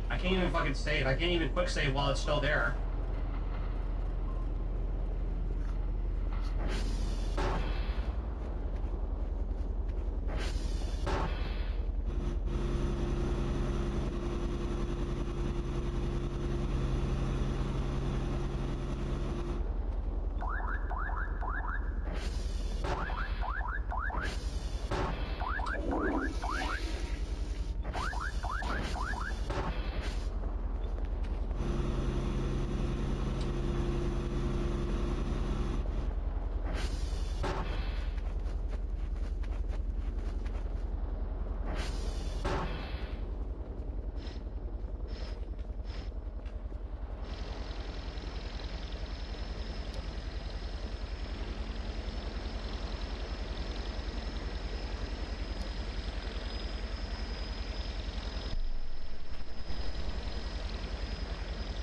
I can't even fucking save. I can't even quick save while it's still there.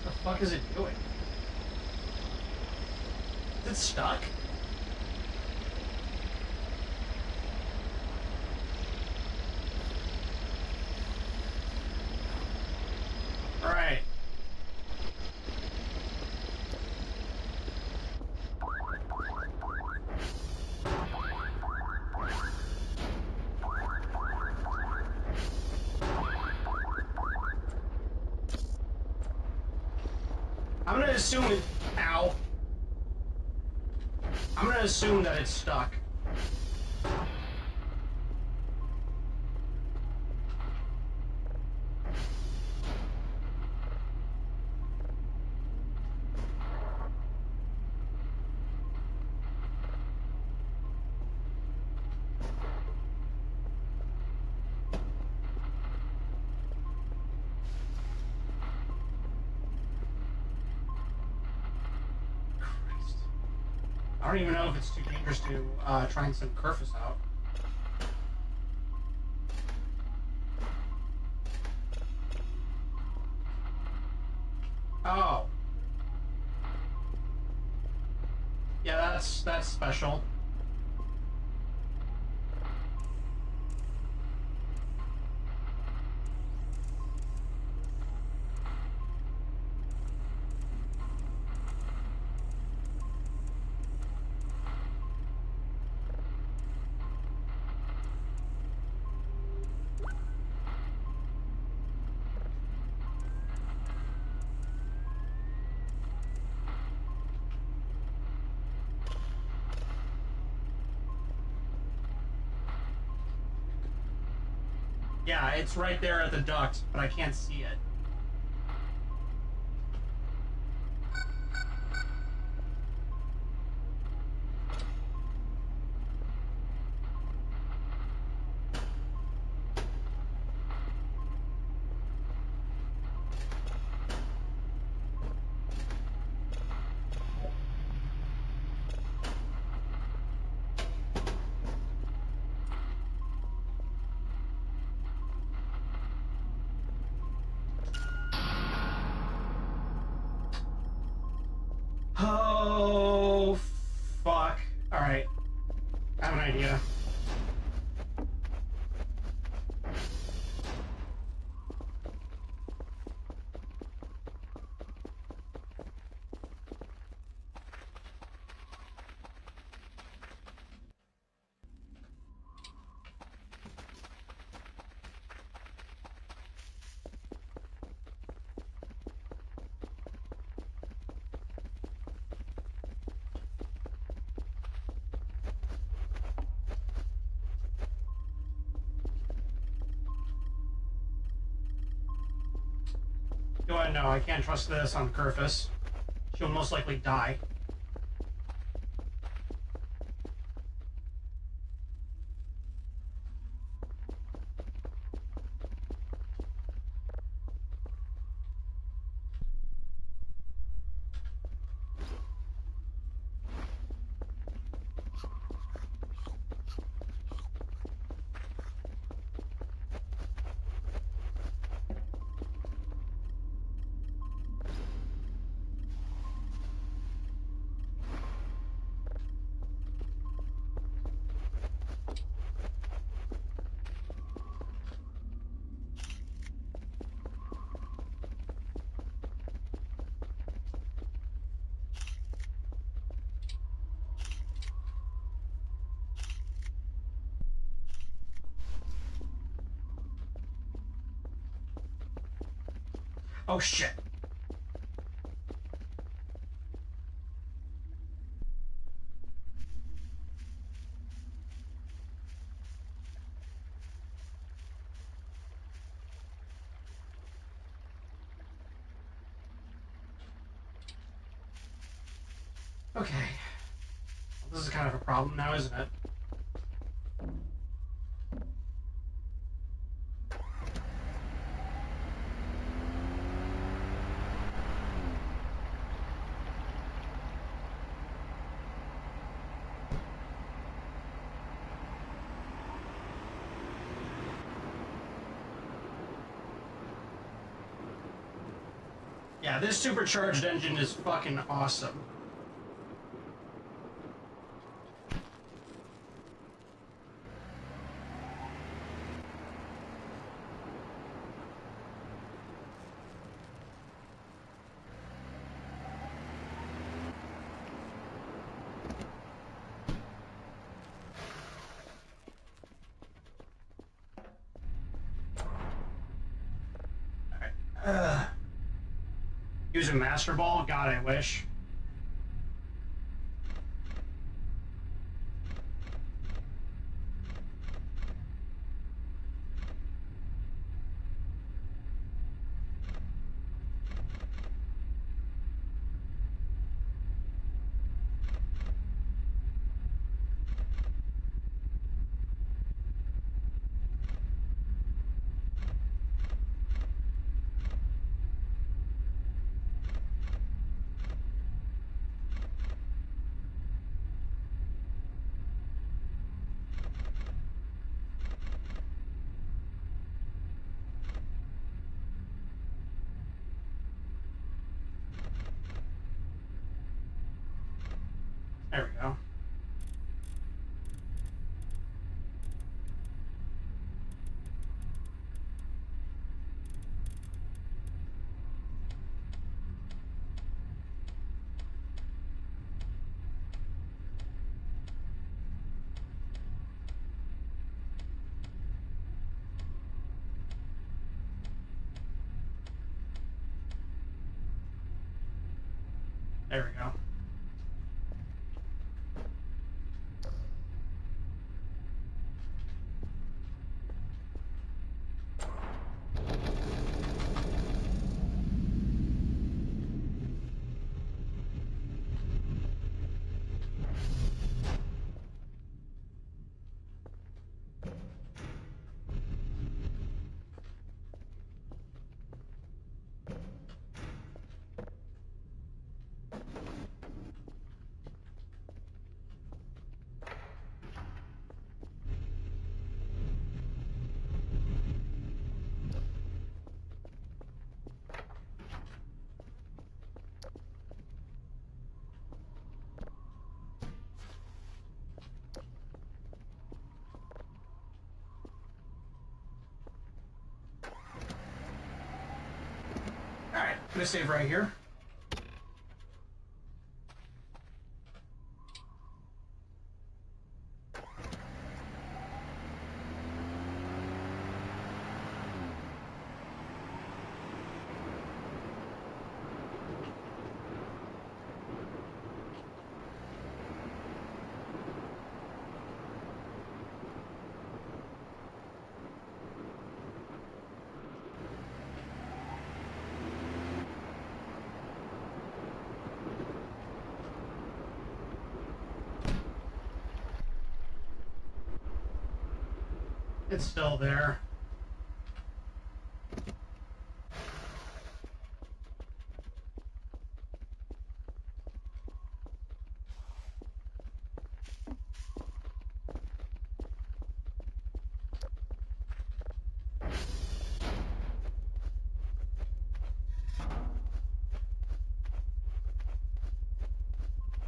What the fuck is it doing? Is it stuck? Alright. I'm gonna assume it. Ow. I'm gonna assume that it's stuck. I don't even know if it's too dangerous to try and send Kerfus out. Oh. Yeah, that's special. Yeah, it's right there at the duct, but I can't see it. an idea. Go ahead, no, I can't trust this on Kerfus. She'll most likely die. Oh shit. Okay. Well, this is kind of a problem now, isn't it? Yeah, this supercharged engine is fucking awesome. Use a Master Ball? God, I wish. There we go. There we go. gonna save right here. It's still there.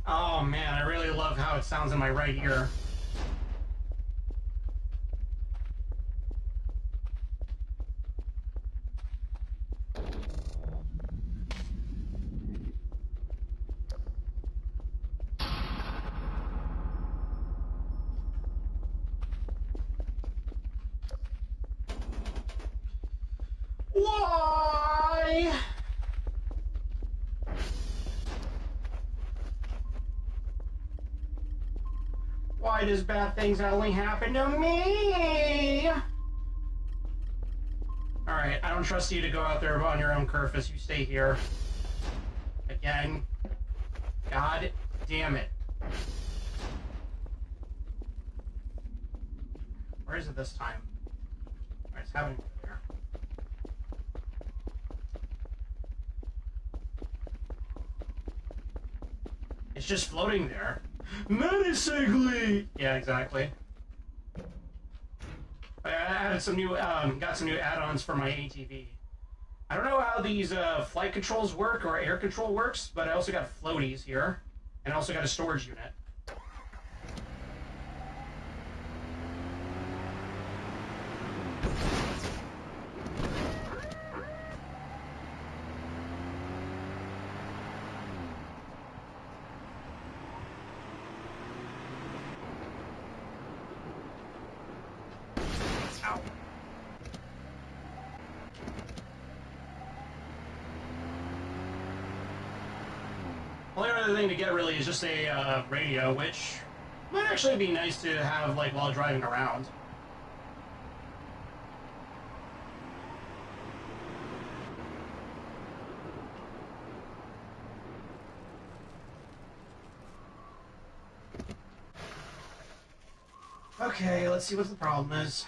Oh man, I really love how it sounds in my right ear. Why? Why does bad things only happen to me? Alright, I don't trust you to go out there on your own, Kerfus. You stay here. Again. God damn it. Where is it this time? Alright, it's happening there. It's just floating there. Menacingly! Yeah, exactly. I added some new, got some new add-ons for my ATV. I don't know how these flight controls work or air control works, but I also got floaties here, and I also got a storage unit. Ow. Only other thing to get really is just a radio, which might actually be nice to have like while driving around. Okay, let's see what the problem is.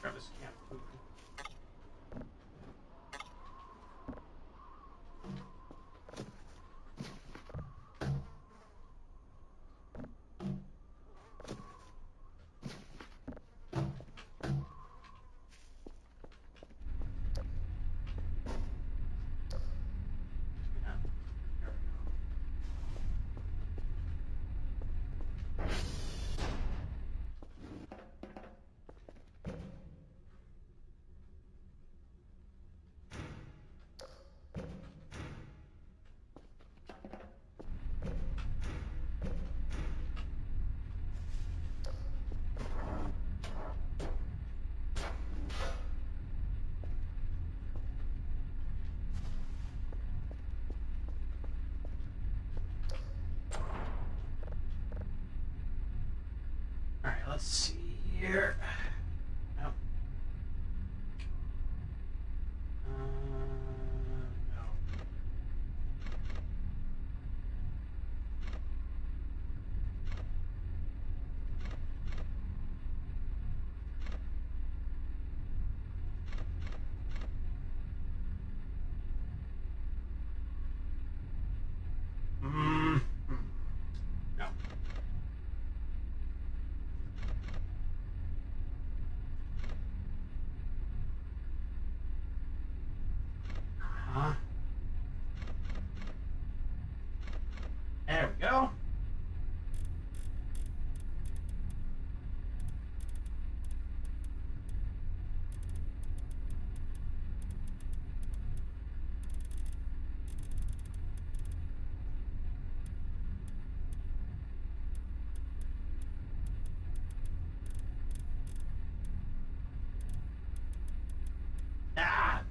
Grab this can of food.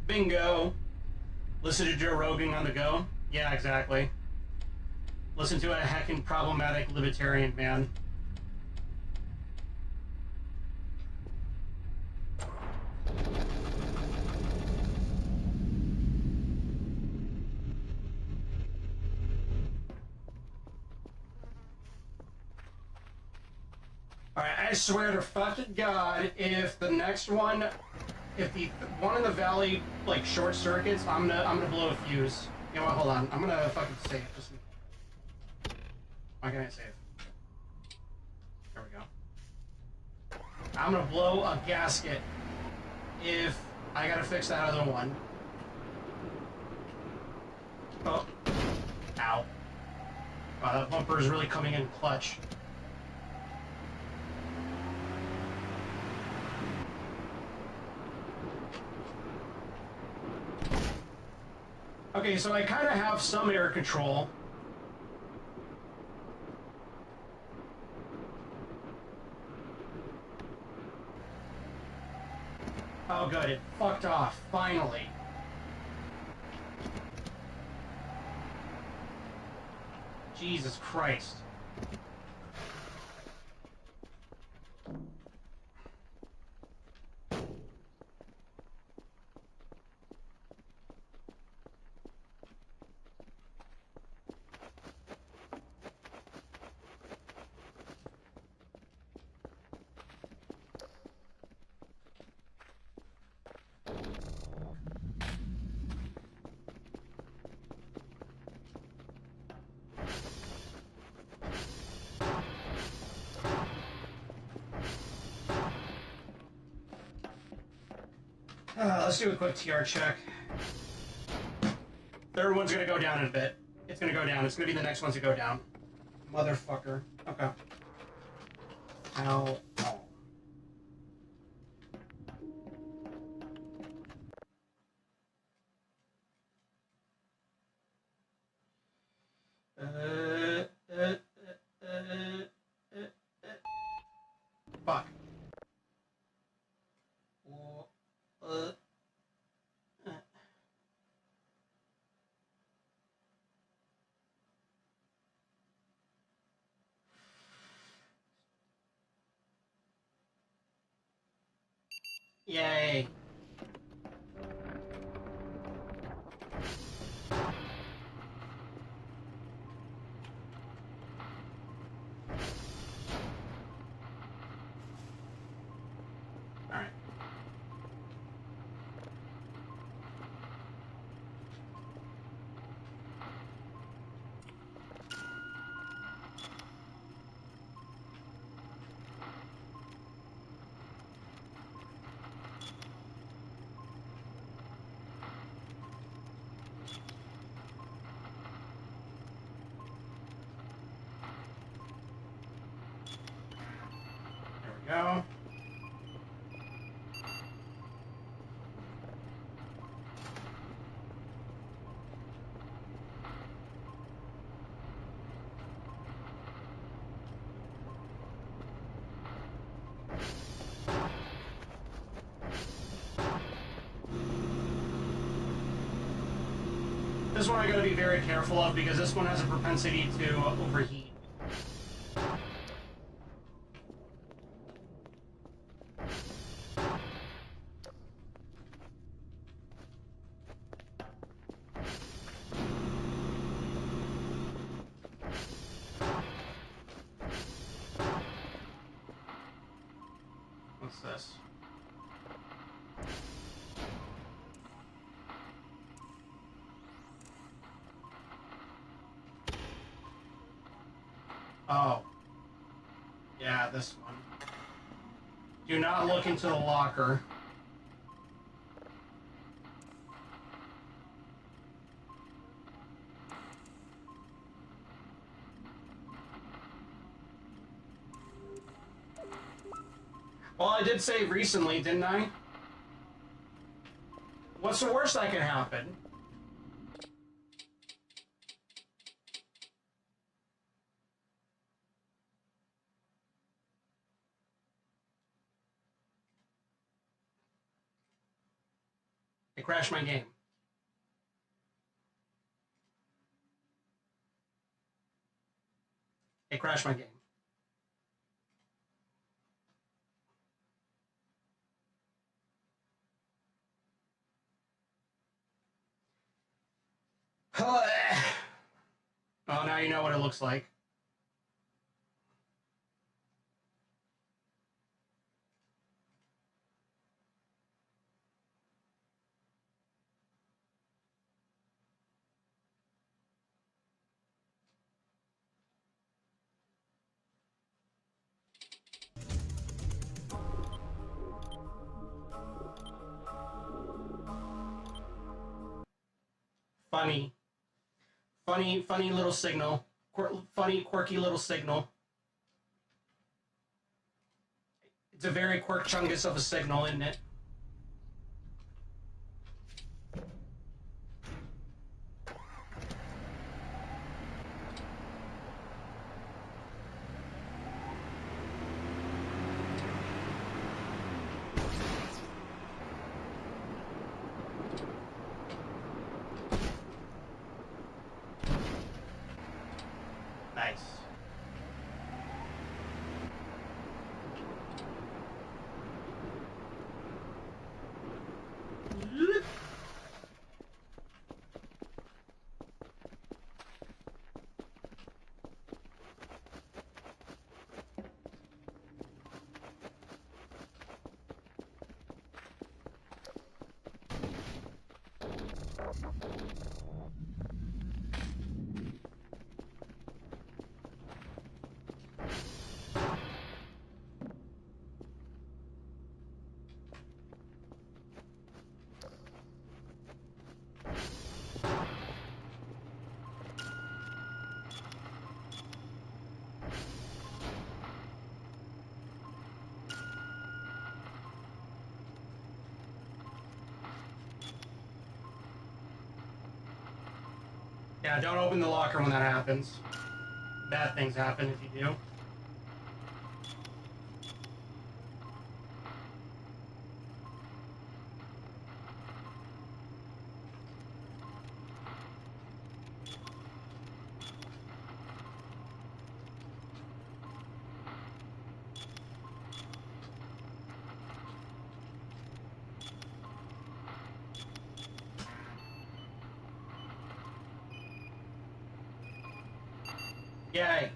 Bingo. Listen to Joe Rogan on the go. Yeah, exactly. Listen to a heckin' problematic libertarian man. Alright, I swear to fucking God, if the next one, if the one in the valley, like, short circuits, I'm gonna blow a fuse. You know what, hold on. I'm gonna fucking save. Just... Why can't I save? There we go. I'm gonna blow a gasket if I gotta fix that other one. Oh. Ow. Wow, that bumper is really coming in clutch. Okay, so I kind of have some air control. Oh good, it fucked off, finally. Jesus Christ. Let's do a quick TR check. Third one's gonna go down in a bit. It's gonna go down. It's gonna be the next one to go down. Motherfucker. Okay. Ow. Ow. Fuck. Yay. Alright. There we go. This one I gotta be very careful of because this one has a propensity to overheat. What's this? Oh. Yeah, this one. Do not look into the locker. Well, I did save recently, didn't I? What's the worst that can happen? It crashed my game. It crashed my game. Oh, now you know what it looks like. Funny little signal. Funny, quirky little signal. It's a very quirk-chungus of a signal, isn't it? Nice. Yeah, don't open the locker when that happens. Bad things happen if you do. Yay.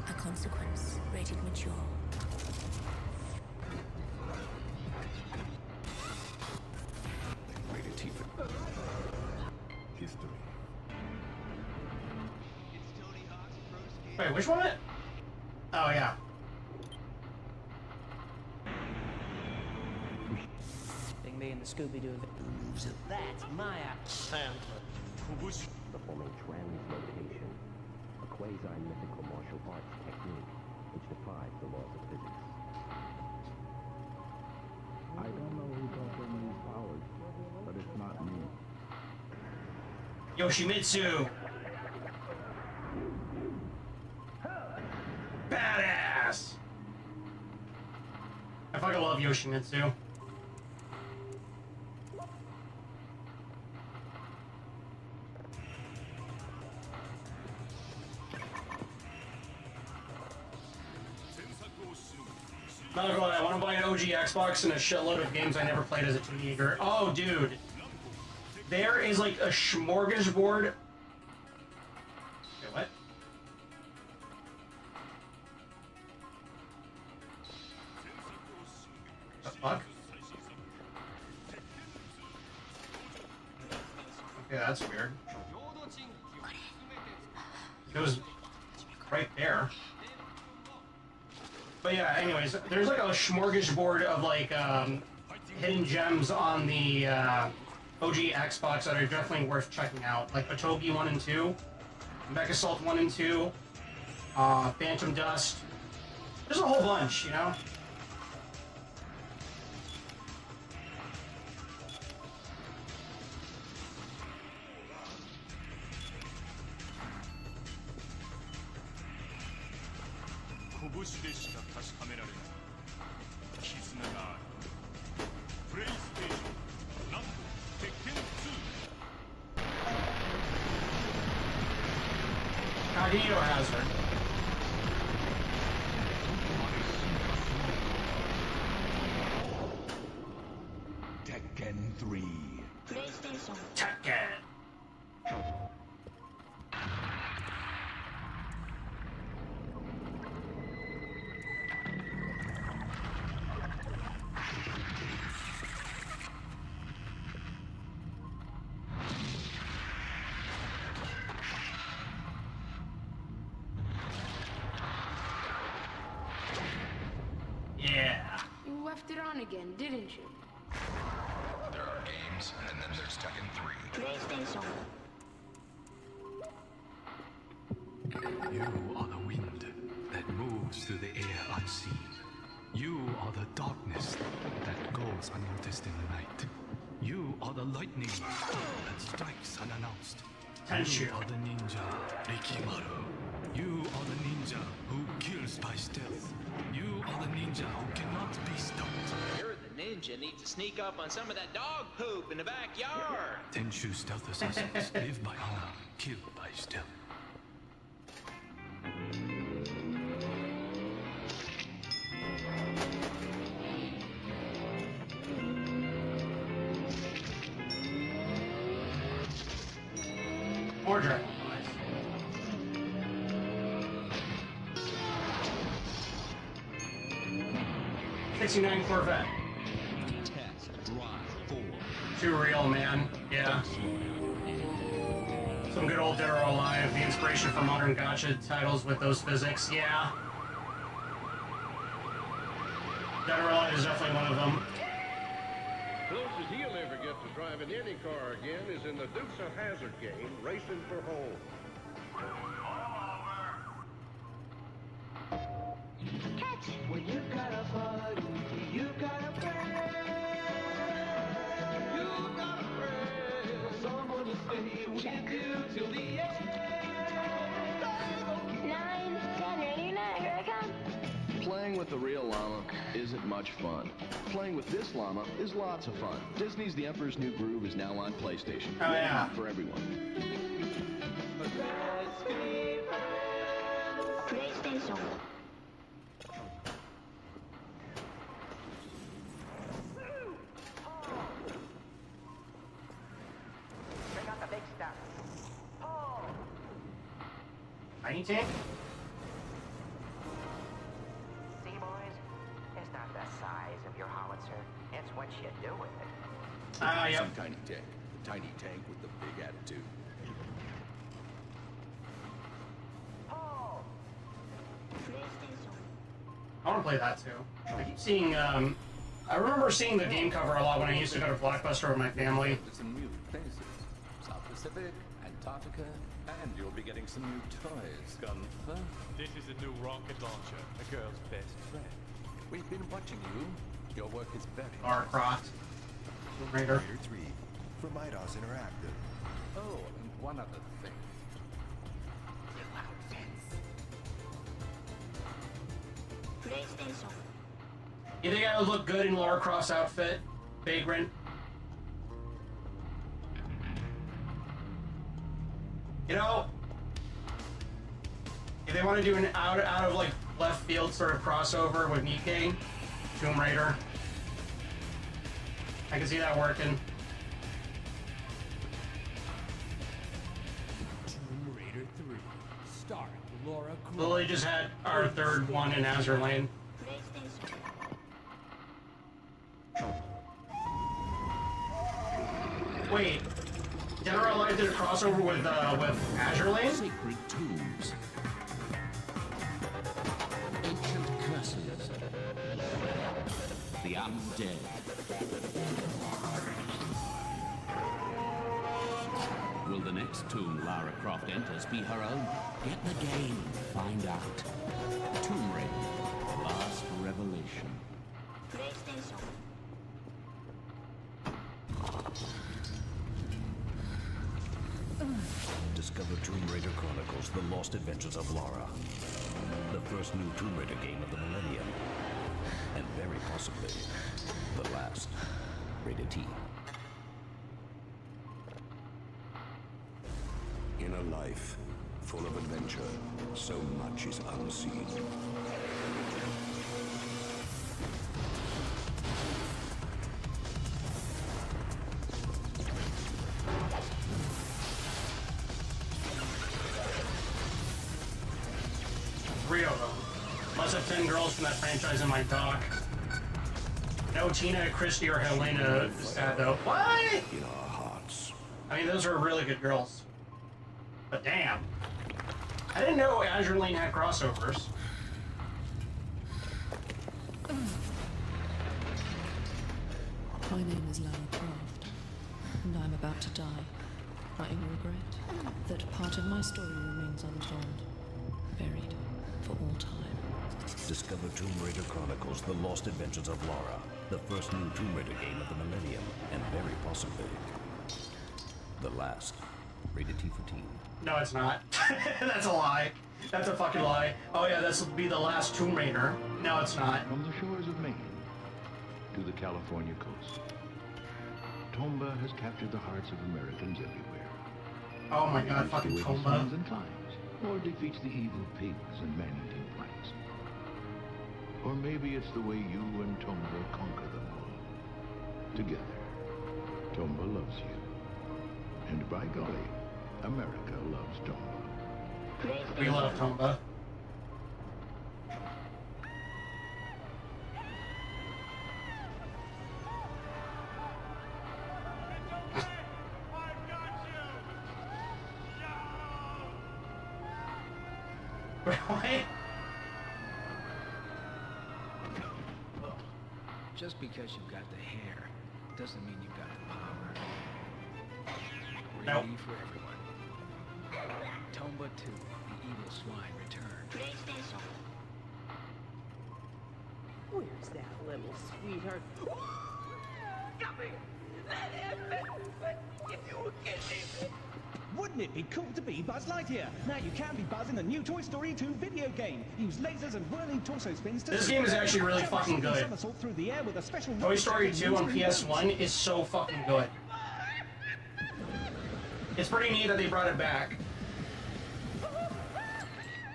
A consequence rated mature. Rated T for history. Wait, which one? Oh, yeah. Being me and the Scooby-Doo. So that's my Santa. Performing translocation, a quasi-mythical martial arts technique which defies the laws of physics. I don't know who taught them these powers, but it's not me. Yoshimitsu! Badass! I fucking love Yoshimitsu. Not gonna lie, I want to buy an OG Xbox and a shitload of games I never played as a teenager. Oh, dude. There is like a smorgasbord. Wait, what? The fuck? Okay, that's weird. It was right there. But yeah, anyways, there's like a smorgasbord of like hidden gems on the OG Xbox that are definitely worth checking out, like Otogi 1 and 2, Mech Assault 1 and 2, Phantom Dust. There's a whole bunch, you know? Cognito Hazard. Tekken 3. PlayStation. Tekken. Yeah. You left it on again, didn't you? There are games, and then there's Tekken 3. PlayStation. You are the wind that moves through the air unseen. You are the darkness that goes unnoticed in the night. You are the lightning that strikes unannounced. Tenshu. You are the ninja, Rikimaru. You are the ninja who kills by stealth. You are the ninja who cannot be stopped. You're the ninja need to sneak up on some of that dog poop in the backyard. Tenshu stealth assassins live by honor, kill by stealth. More Dragon. 69 Corvette. Test drive 4. Too real, man. Yeah. Some good old Dead or Alive, the inspiration for modern gacha titles with those physics. Yeah. Dead or Alive is definitely one of them. Closest he'll ever get to driving any car again is in the Dukes of Hazzard game, Racing for Home. Catch! When you got a buddy, you got a friend. You got a friend. Someone to stay with you till the end. 9, 10, ready, 9, here I come. Playing with the real llama isn't much fun. Playing with this llama is lots of fun. Disney's The Emperor's New Groove is now on PlayStation. Oh, yeah. For everyone. PlayStation. Bring out the big stuff. Tiny Tank? See, boys? It's not the size of your howitzer. It's what you do with it. Yep. Some tiny tank. The tiny tank with the big attitude. I want to play that too. I keep seeing, I remember seeing the game cover a lot when I used to go to Blockbuster with my family. Some new places. South Pacific, Antarctica, and you'll be getting some new toys, Gunther. This is a new rocket launcher, a girl's best friend. We've been watching you. Your work is very Lara Croft. Tomb Raider. 3 from Eidos Interactive. Oh, and one other thing. PlayStation. You think I would look good in Lara Croft's outfit? Vagrant? You know, if they want to do an out of like left field sort of crossover with Nikkei, Tomb Raider, I can see that working. Tomb Raider 3, starring Laura Croft. Lily just had our third one in Azure Lane. Wait, Dead or Alive did a crossover with Azure Lane? Sacred tombs. Ancient curses. The undead. the next tomb Lara Croft enters be her own? Get the game. Find out. Tomb Raider. Last Revelation. PlayStation. Discover Tomb Raider Chronicles: The Lost Adventures of Lara. The first new Tomb Raider game of the millennium. And very possibly, the last. Rated T. In a life full of adventure, so much is unseen. Three of them. Must have 10 girls from that franchise in my dock. No Tina, Christy, or Helena is sad though. What? In our hearts. I mean, those are really good girls. But damn. I didn't know Azure Lane had crossovers. My name is Lara Croft, and I'm about to die. I regret that part of my story remains untold, buried for all time. Discover Tomb Raider Chronicles: The Lost Adventures of Lara. The first new Tomb Raider game of the millennium, and very possibly, the last. Rated T for teen. No, it's not. That's a lie. That's a fucking lie. Oh yeah, this will be the last Tomb Raider. No, it's not. From the shores of Maine to the California coast, Tomba has captured the hearts of Americans everywhere. Oh my god, fucking Tomba. And climbs, or defeats the evil pigs and man-eating plants. Or maybe it's the way you and Tomba conquer them all. Together, Tomba loves you. And by golly, America loves Tomba. We love Tomba. Really? Just because you've got the hair doesn't mean you've got the power. Nope. Ready for everyone. Tomba 2, the evil swine return. Where's that little sweetheart? Got me! If you were kidding. Wouldn't it be cool to be Buzz Lightyear? Now you can be Buzz in the new Toy Story 2 video game. Use lasers and whirling torso spins to... This game is actually really fucking good. Somersault through the air with a special... Toy Story 2 on PS1 is so fucking good. It's pretty neat that they brought it back.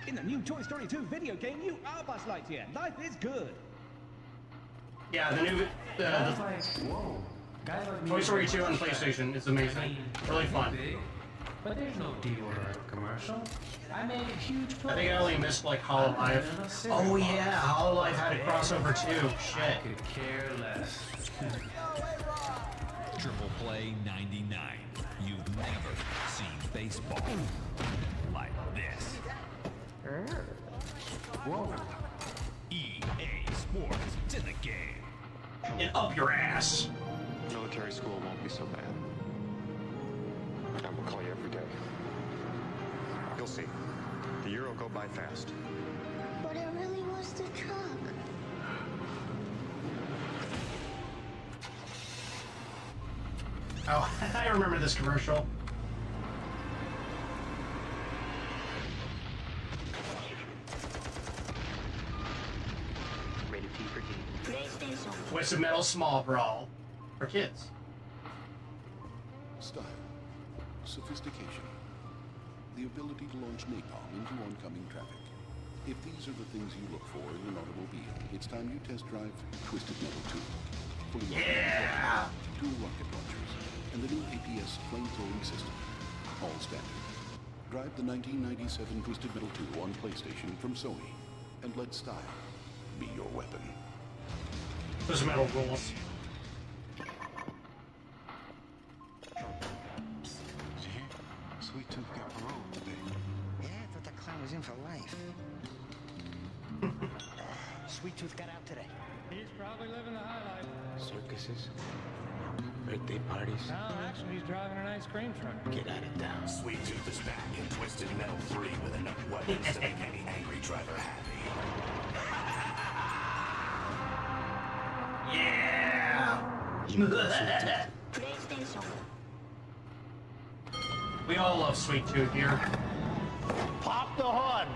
In the new Toy Story 2 video game, you are Buzz Lightyear. Life is good. Yeah, the new... Toy Story 2 on PlayStation is amazing. Really fun. But there's no deodorant commercial. I made a huge play. I think I only missed like Hololive. Oh yeah, Hololive had a crossover too. Shit. I could care less. Triple Play 99. You've never seen baseball like this. Whoa. EA Sports, it's in the game. And up your ass. Military school won't be so bad. I will call you every day. You'll see. The year will go by fast. But it really was the truck. Oh, I remember this commercial. Rated T for teen. Twisted Metal Small Brawl. For kids. Style. Sophistication. The ability to launch napalm into oncoming traffic. If these are the things you look for in an automobile, it's time you test drive Twisted Metal 2. Fully Yeah! 2 rocket launchers, and the new APS flamethrowing system. All standard. Drive the 1997 Twisted Metal 2 on PlayStation from Sony, and let style be your weapon. Twisted Metal rules. Sweet Tooth got parole today. Yeah, I thought that clown was in for life. Sweet Tooth got out today. He's probably living the high life. Circuses. Birthday parties? No, actually, he's driving an ice cream truck. Get out of town. Sweet Tooth is back in Twisted Metal 3 with enough weapons to make any angry driver happy. Yeah! We all love Sweet Tooth here. Pop the hood!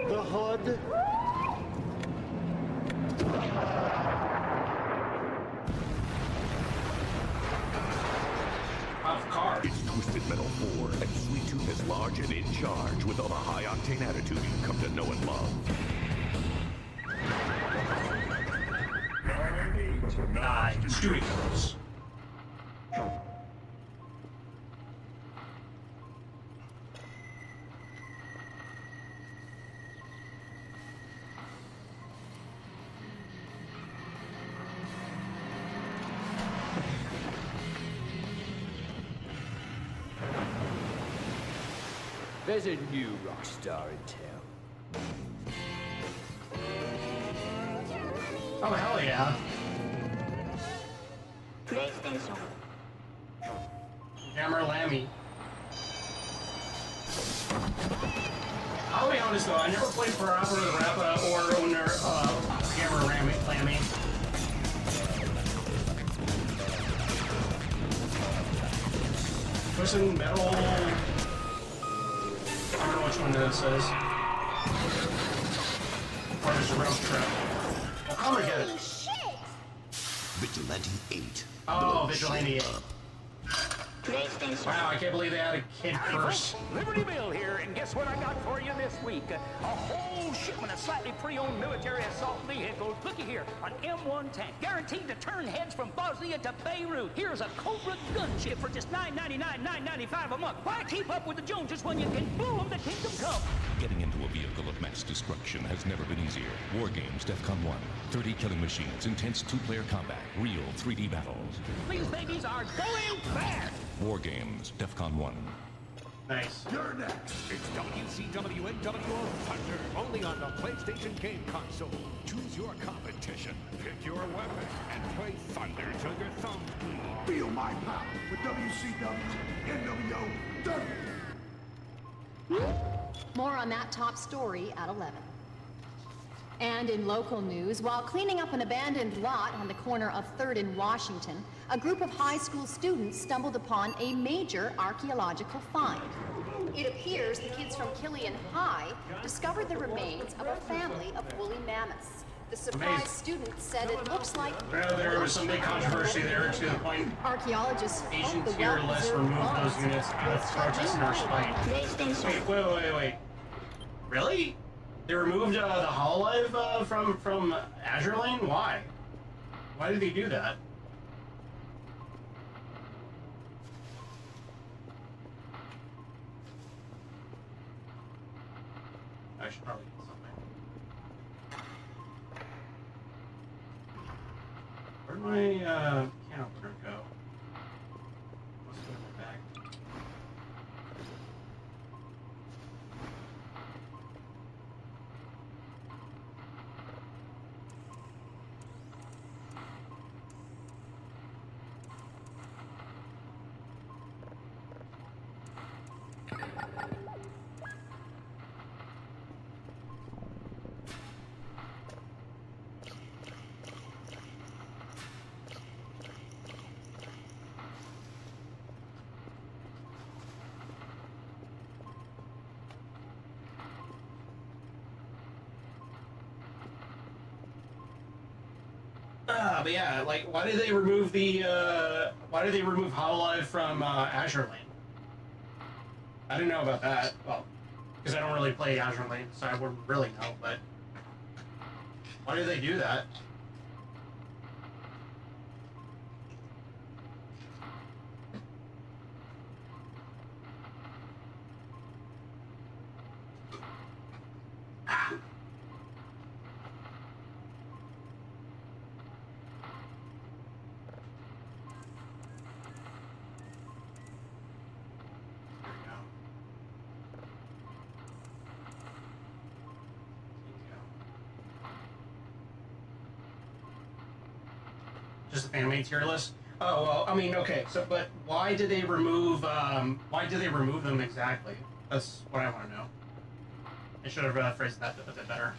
The hood? Of course. It's Twisted Metal 4, and Sweet Tooth is large and in charge with all the high-octane attitude you've come to know and love. 9 Studios. There's a new rock star in town. Oh, hell yeah. PlayStation. Hammer Lammy. I'll be honest though, I never played Parappa the Rappa or owner Hammer Lammy. Twisted Metal. I don't know which one this is. Or is it Road Trip? Well, I'm gonna get it. Vigilante 8. Oh, Vigilante 8. Wow, I can't believe they had a kid first. Liberty Bill here, and guess what I got for you this week? A whole shipment of slightly pre-owned military assault vehicles. Looky here, an M1 tank, guaranteed to turn heads from Bosnia to Beirut. Here's a Cobra gunship for just $9.99, $9.95 a month. Why keep up with the Joneses when you can fool them to kingdom come? Getting into a vehicle of mass destruction has never been easier. War Games DEFCON 1. 30 killing machines, intense two-player combat, real 3D battles. These babies are going fast! War Games DEFCON 1. Nice. You're next. It's WCWNWO Thunder, only on the PlayStation game console. Choose your competition, pick your weapon, and play Thunder till your thumbs bleed. Feel my power with WCWNWO Thunder. More on that top story at 11. And in local news, while cleaning up an abandoned lot on the corner of 3rd and Washington, a group of high school students stumbled upon a major archaeological find. It appears the kids from Killian High discovered the remains of a family of woolly mammoths. The surprised students said it looks like... Well, there was some big controversy there to the point archaeologists Agents here let's remove those units out of protest in our spite. Wait. Really? They removed the Hololive from Azure Lane? Why? Why did they do that? I should probably do something. Where'd my can opener go? Must have been in my bag. But yeah, like, why did they remove Hololive from Azure Lane? I didn't know about that. Well, because I don't really play Azure Lane, so I wouldn't really know, but why did they do that? Just a fan-made tier list? Oh, well, I mean, okay, so, but why did they remove them exactly? That's what I want to know. I should have phrased that a bit better.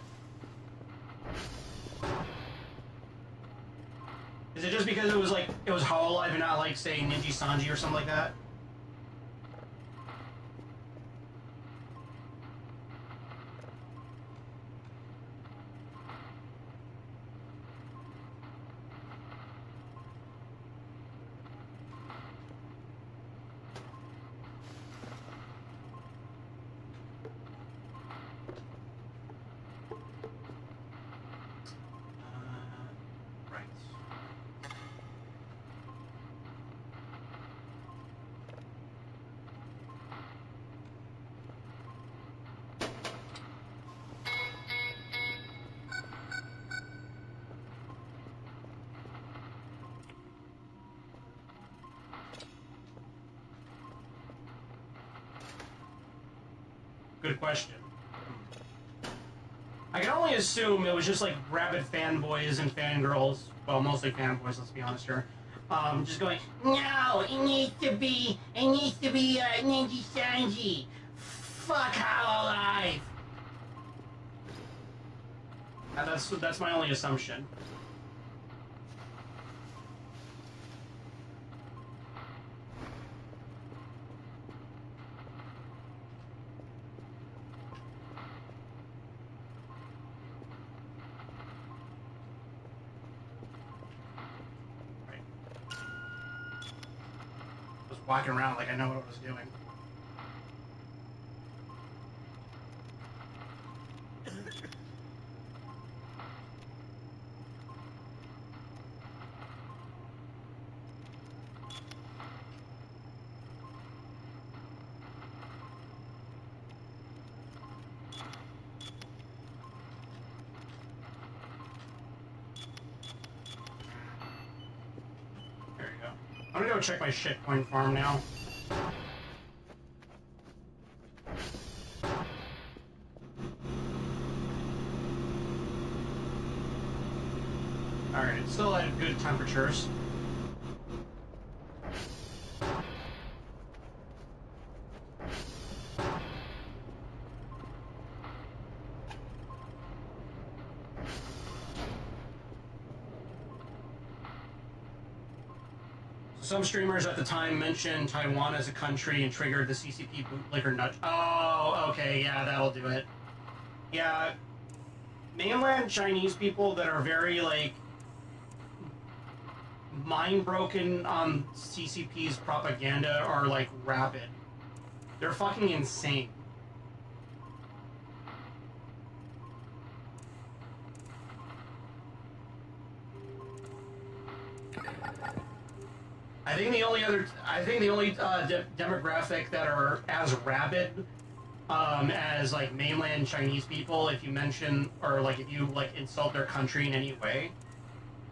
Is it just because it was Hololive and not, like, say, Ninja Sanji or something like that? Good question. I can only assume it was just like rabid fanboys and fangirls, well, mostly fanboys, let's be honest here, just going, no, it needs to be Ninja Sanji. Fuck Hololive. That's my only assumption. Walking around like I know what I was doing. I'm gonna go check my shitcoin farm now. Alright, it's still at good temperatures. Some streamers at the time mentioned Taiwan as a country and triggered the CCP bootlicker nudge. Oh, okay, yeah, that'll do it. Yeah, mainland Chinese people that are very, like, mind-broken on CCP's propaganda are, like, rabid. They're fucking insane. I think the only demographic that are as rabid as like mainland Chinese people, if you mention or like if you like insult their country in any way,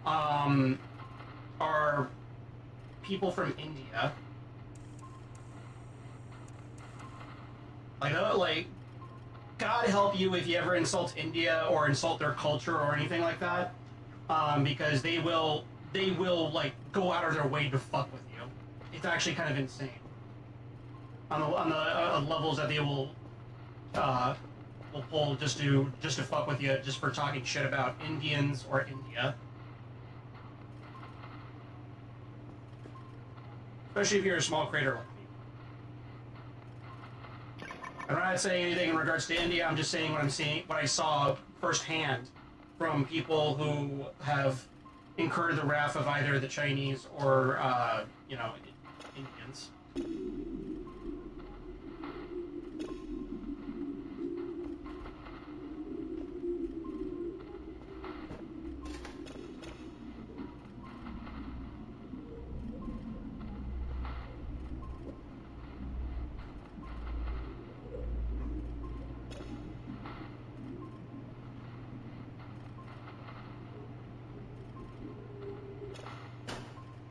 are people from India. Like, God help you if you ever insult India or insult their culture or anything like that, because they will like go out of their way to fuck with you. It's actually kind of insane on the levels that they will pull just to fuck with you just for talking shit about Indians or India. Especially if you're a small creator like me. I'm not saying anything in regards to India. I'm just saying what I saw firsthand from people who have incurred the wrath of either the Chinese or, you know, Indians.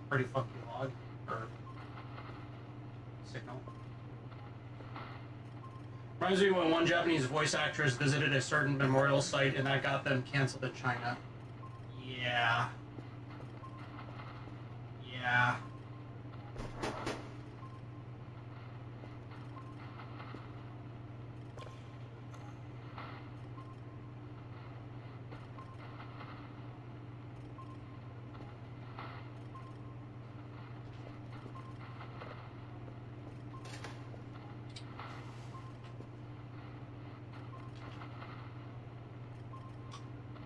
Pretty funky log, or signal. Reminds me when one Japanese voice actress visited a certain memorial site and that got them canceled in China. Yeah. Yeah.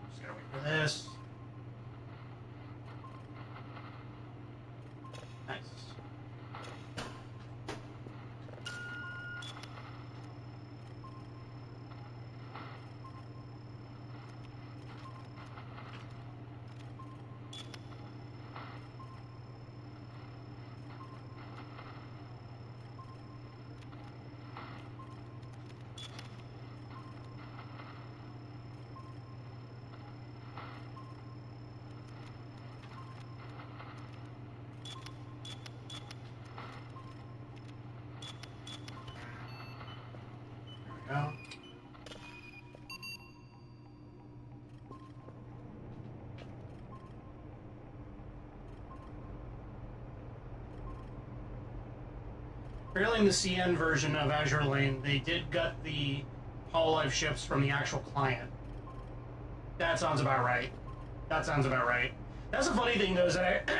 Just gotta wait for this. Nice. There we go. Apparently in the CN version of Azure Lane, they did gut the Hololive ships from the actual client. That sounds about right. That sounds about right. That's a funny thing, though, is that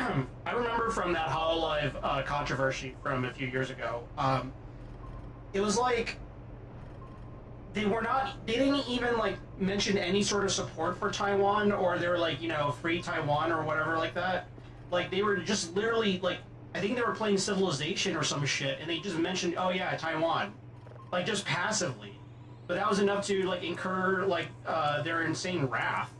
I remember from that Hololive controversy from a few years ago. It was like they didn't even like mention any sort of support for Taiwan, or they were like, you know, free Taiwan or whatever like that. Like they were just literally like, I think they were playing Civilization or some shit, and they just mentioned, oh yeah, Taiwan, like just passively. But that was enough to like incur like their insane wrath.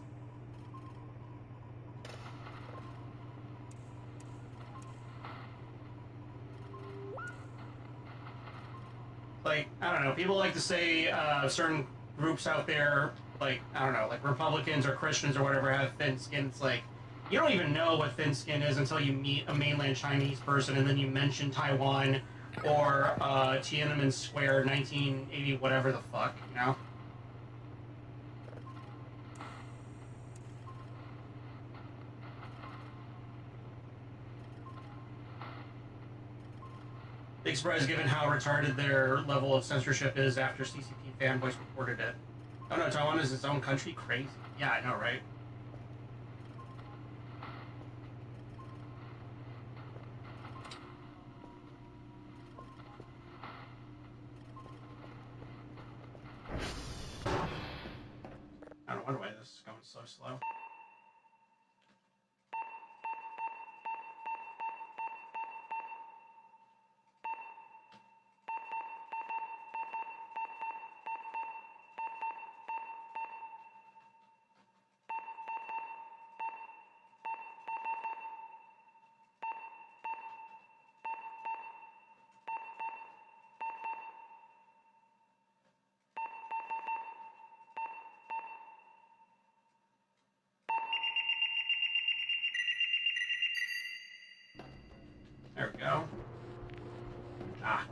Like, I don't know, people like to say certain groups out there, like, I don't know, like Republicans or Christians or whatever have thin skin. It's like, you don't even know what thin skin is until you meet a mainland Chinese person and then you mention Taiwan or Tiananmen Square, 1980, whatever the fuck, you know? Big surprise given how retarded their level of censorship is after CCP fanboys reported it. Oh no, Taiwan is its own country? Crazy. Yeah, I know, right? I don't wonder why this is going so slow. There we go. Ah.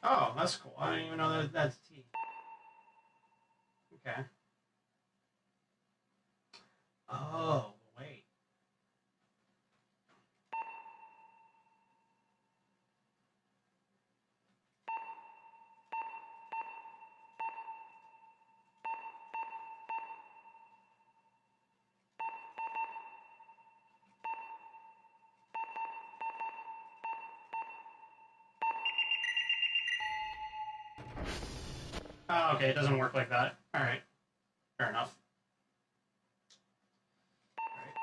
Oh, that's cool. I didn't even know that that's T. Okay. Oh, wait. Oh, okay, it doesn't work like that. Alright. Fair enough. Alright.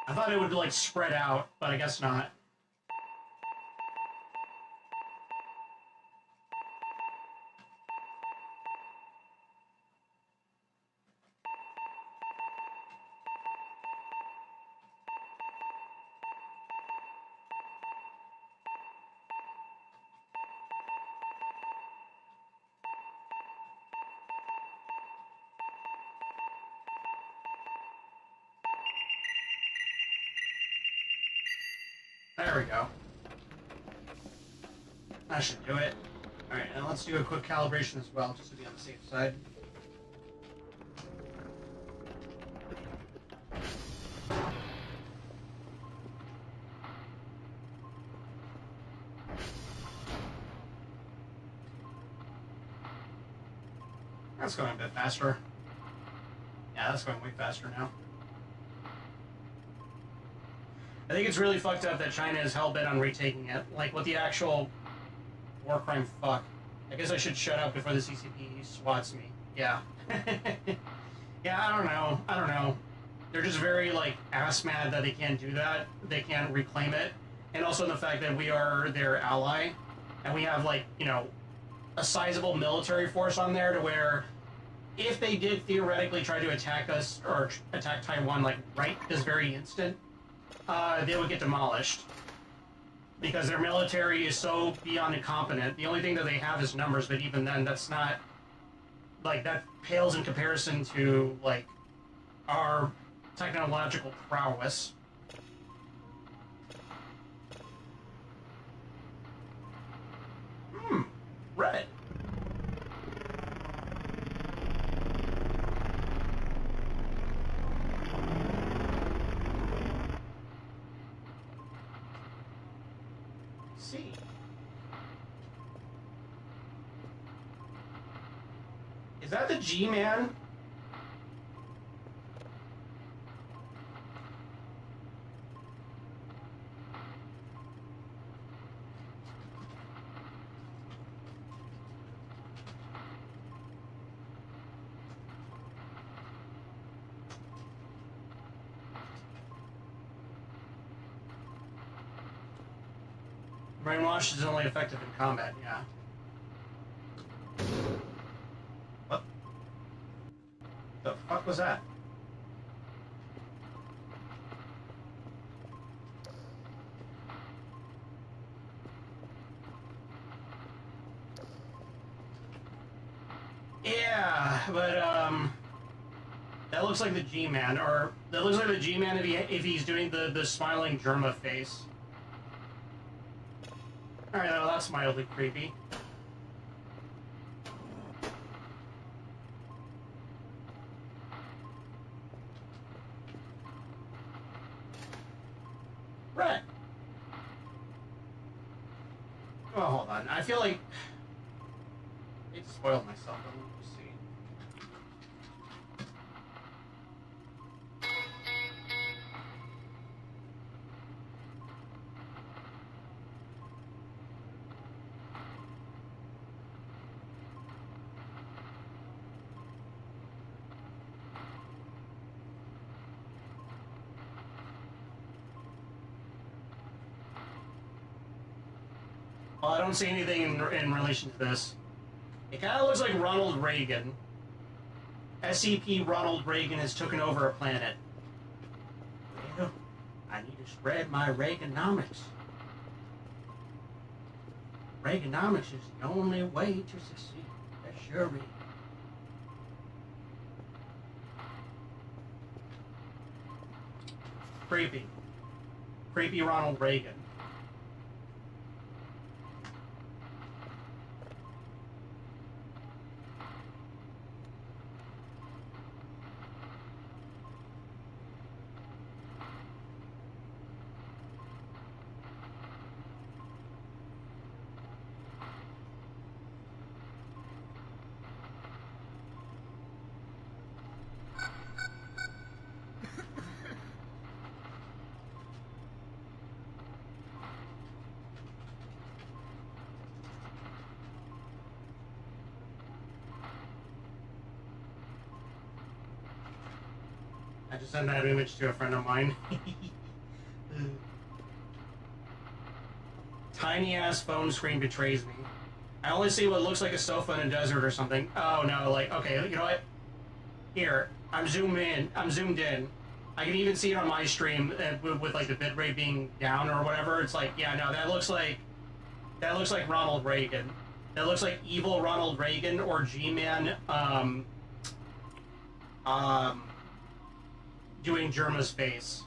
I thought it would, like, spread out, but I guess not. There we go. That should do it. Alright, and let's do a quick calibration as well, just to be on the safe side. That's going a bit faster. Yeah, that's going way faster now. I think it's really fucked up that China is hell-bent on retaking it. Like, with the actual war crime fuck. I guess I should shut up before the CCP swats me. Yeah. Yeah, I don't know. They're just very, like, ass-mad that they can't do that. They can't reclaim it. And also the fact that we are their ally. And we have, like, you know, a sizable military force on there to where if they did theoretically try to attack us, or attack Taiwan, like, right this very instant, they would get demolished. Because their military is so beyond incompetent. The only thing that they have is numbers, but even then, that's not... Like, that pales in comparison to, like, our technological prowess. Red. C. Is that the G-Man? Brainwash is only effective in combat, yeah. What the fuck was that? Yeah, but that looks like the G-Man, or that looks like the G-Man if he's doing the smiling Germa face. Alright, well, that's mildly creepy. Right. Oh, hold on. I feel like... I hate to spoil myself, but let's see. Well, I don't see anything in relation to this. It kind of looks like Ronald Reagan. SCP Ronald Reagan has taken over a planet. Well, I need to spread my Reaganomics. Reaganomics is the only way to succeed. That's sure. Creepy. Creepy Ronald Reagan. I just sent that image to a friend of mine. Tiny ass phone screen betrays me. I only see what looks like a sofa in a desert or something. Oh no, like, okay, you know what? Here, I'm zoomed in. I can even see it on my stream with like the bitrate being down or whatever. It's like, yeah, no, that looks like Ronald Reagan. That looks like evil Ronald Reagan or G-Man doing Germa's face.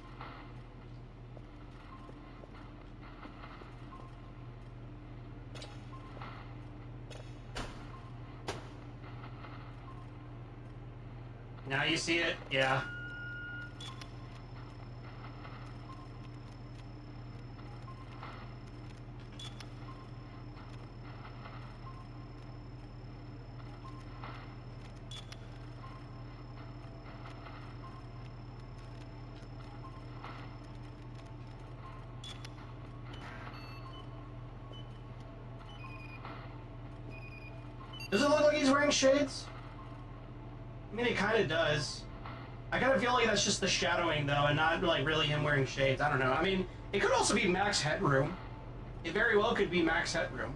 Now you see it? Yeah. Does it look like he's wearing shades? I mean, it kind of does. I kind of feel like that's just the shadowing, though, and not, like, really him wearing shades. I don't know. I mean, it could also be Max Headroom. It very well could be Max Headroom.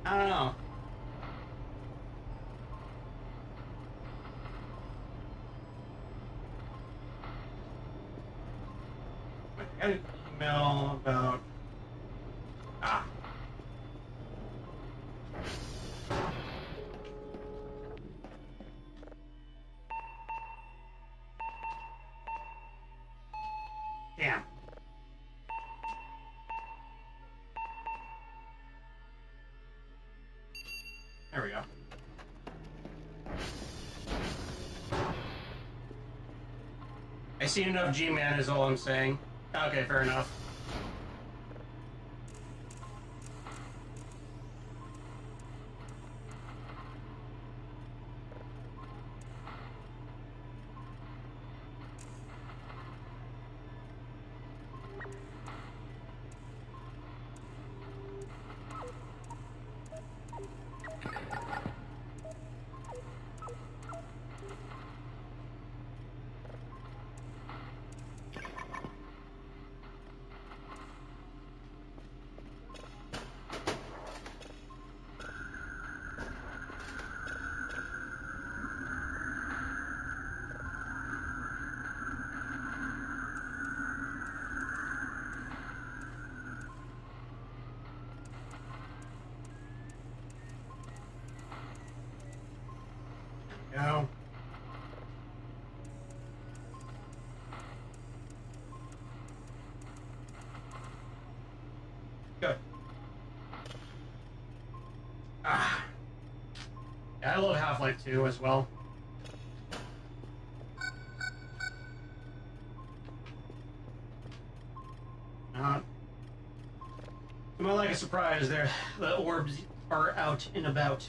I don't know. I got an email about... Ah. Damn. There we go. I see enough G-Man is all I'm saying. Okay, fair enough. No. Good. Ah. Yeah, I love Half-Life 2 as well. More like a surprise there. The orbs are out and about.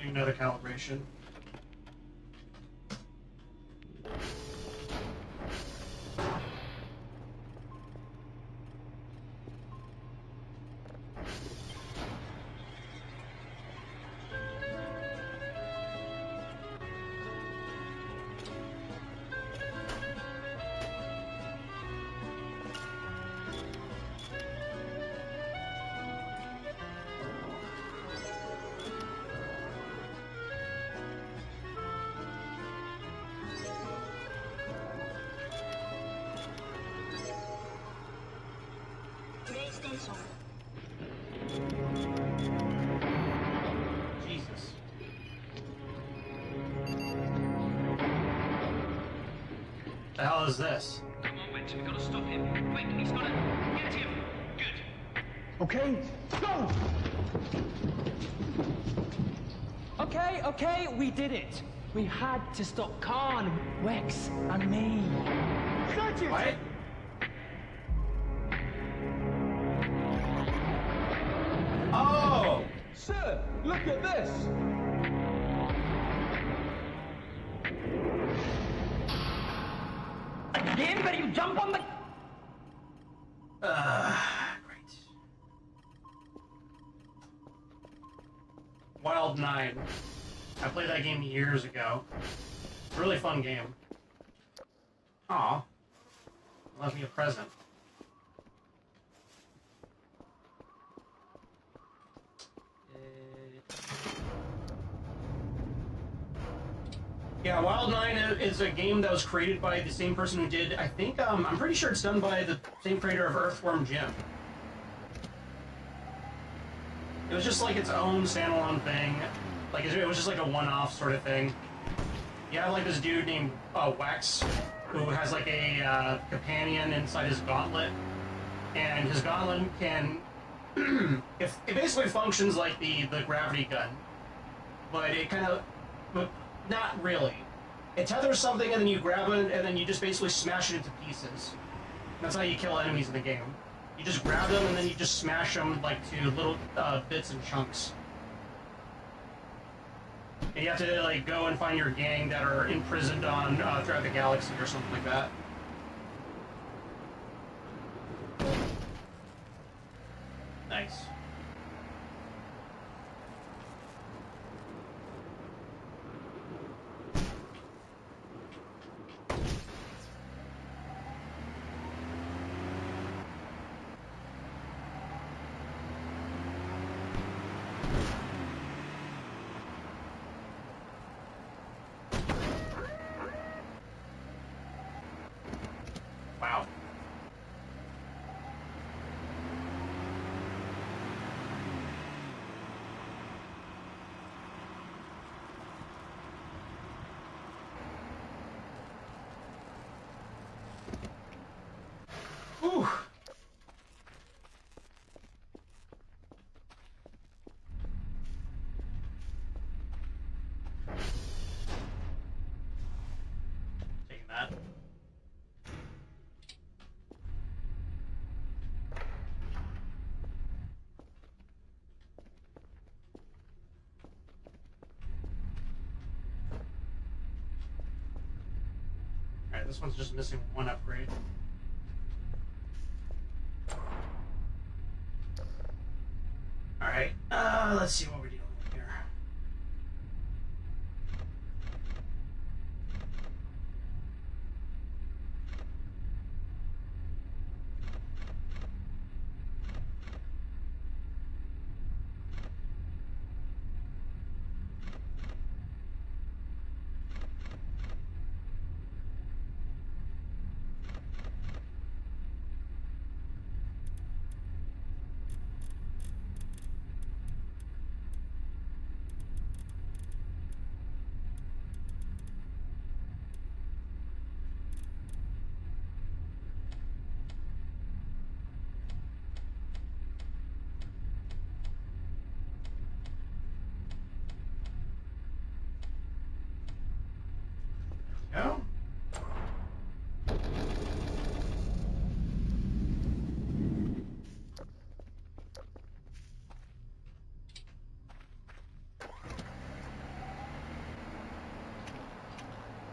Another calibration. Jesus. The hell is this? Come on, Winter, we've got to stop him. Quick, he's got to get him. Good. Okay, go! Okay, we did it. We had to stop Khan, Wex, and me. Got you! What? Oh! Sir, look at this! Again, but you jump on the... Great. Wild 9. I played that game years ago. Really fun game. Aw. Left me a present. Yeah, Wild 9 is a game that was created by the same person who did, I think, I'm pretty sure it's done by the same creator of Earthworm Jim. It was just like its own standalone thing. Like it was just like a one-off sort of thing. You have like this dude named Wex, who has like a companion inside his gauntlet, and his gauntlet can it basically functions like the gravity gun, but it kind of, but not really. It tethers something and then you grab it and then you just basically smash it into pieces. That's how you kill enemies in the game. You just grab them and then you just smash them like to little bits and chunks. And you have to like go and find your gang that are imprisoned on throughout the galaxy or something like that. Nice. Wow. Whew. Taking that. Alright, this one's just missing one upgrade. Alright, let's see what we're dealing with here. Go.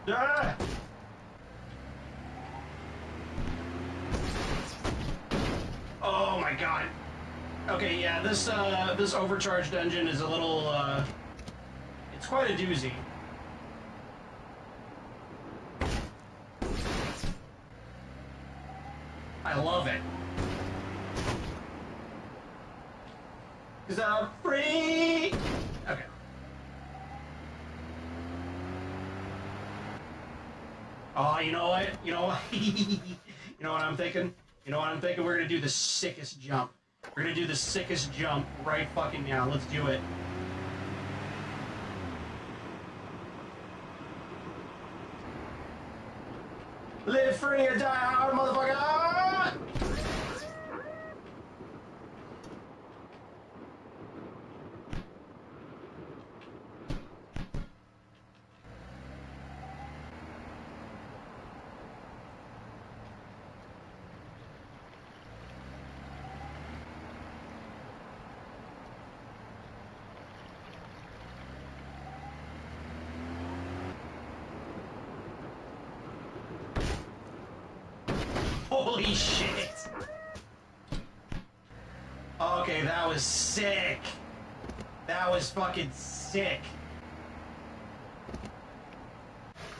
Ah! Oh my god. Okay, yeah, this this overcharged engine is a little it's quite a doozy. I love it. 'Cause I'm free! Okay. Oh, you know what? You know what? You know what I'm thinking? You know what I'm thinking? We're gonna do the sickest jump. We're gonna do the sickest jump right fucking now. Let's do it. Live free or die hard, motherfucker! Holy shit! Okay, that was sick. That was fucking sick.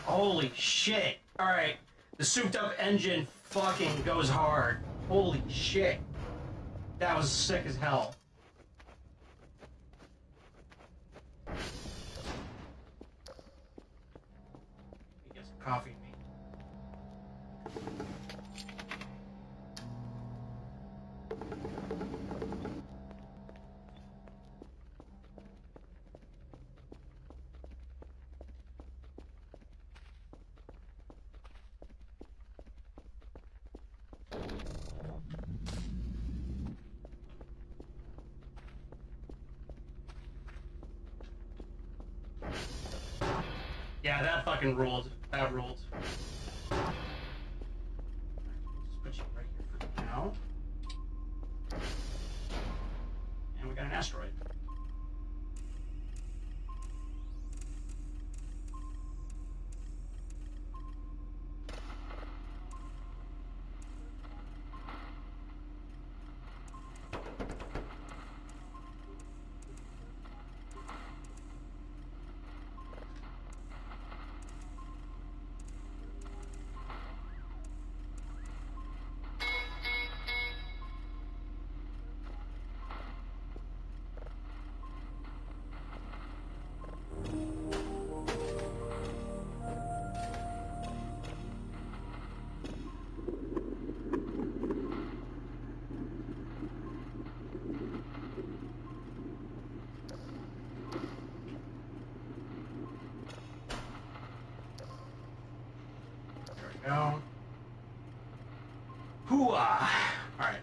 Holy shit. Alright, the souped up engine fucking goes hard. Holy shit. That was sick as hell. Get some coffee in me. fucking ruled. That ruled. Just put you right here for now. And we got an asteroid. Go. Hooah! Alright.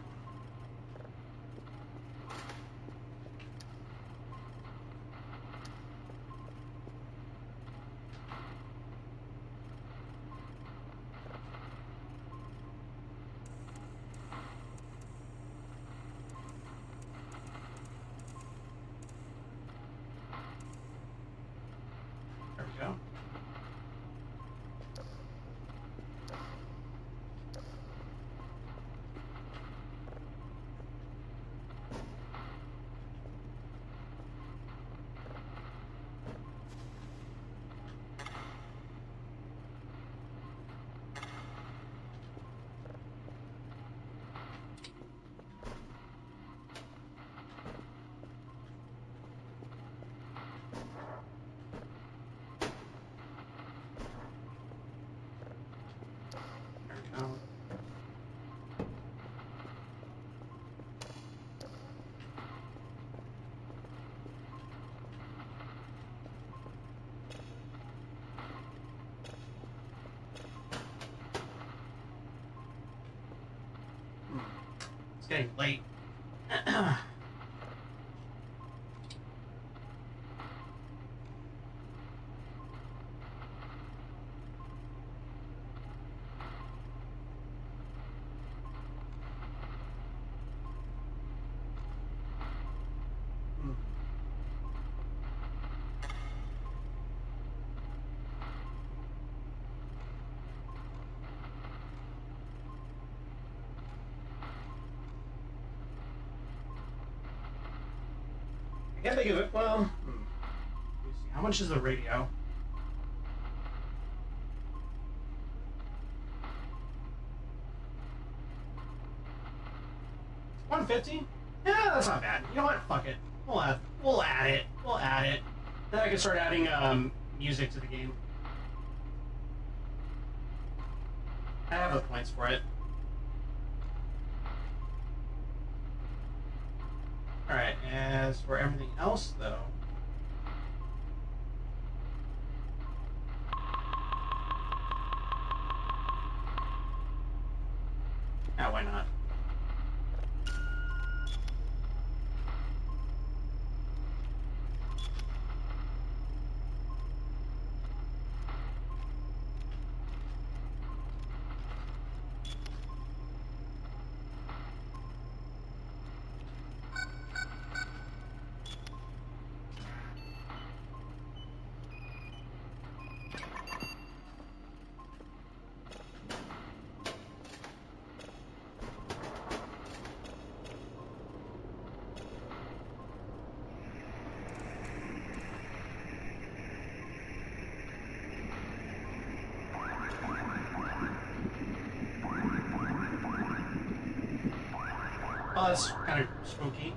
There we go. It's getting late. I can't think of it. Well, let me see. How much is the radio? $150? Yeah, that's not bad. You know what? Fuck it. We'll add it. We'll add it. Then I can start adding music to the game. I have the points for it. Alright, as for everything else, though... Ah, why not? Oh, that's kind of spooky.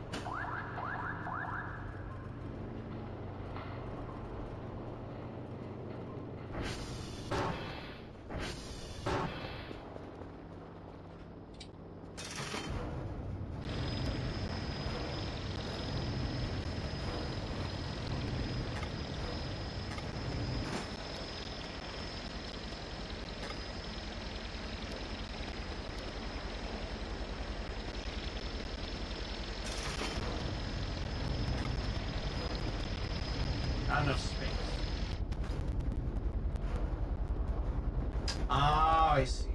Not enough space. I see.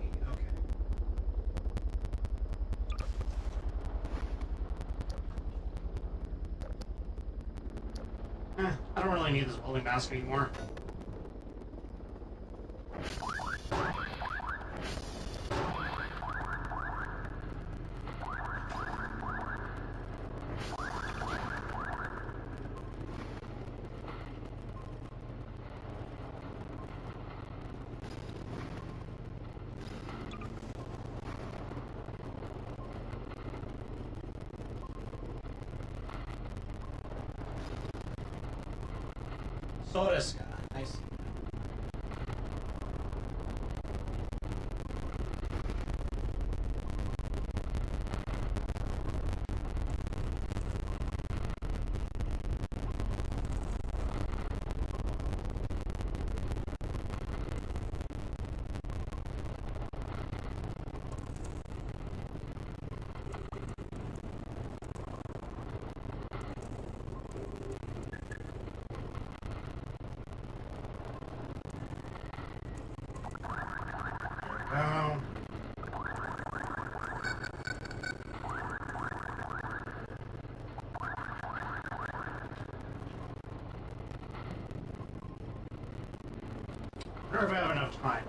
Okay. I don't really need this welding mask anymore. Soreska, I see. Oh. I wonder if I have enough time.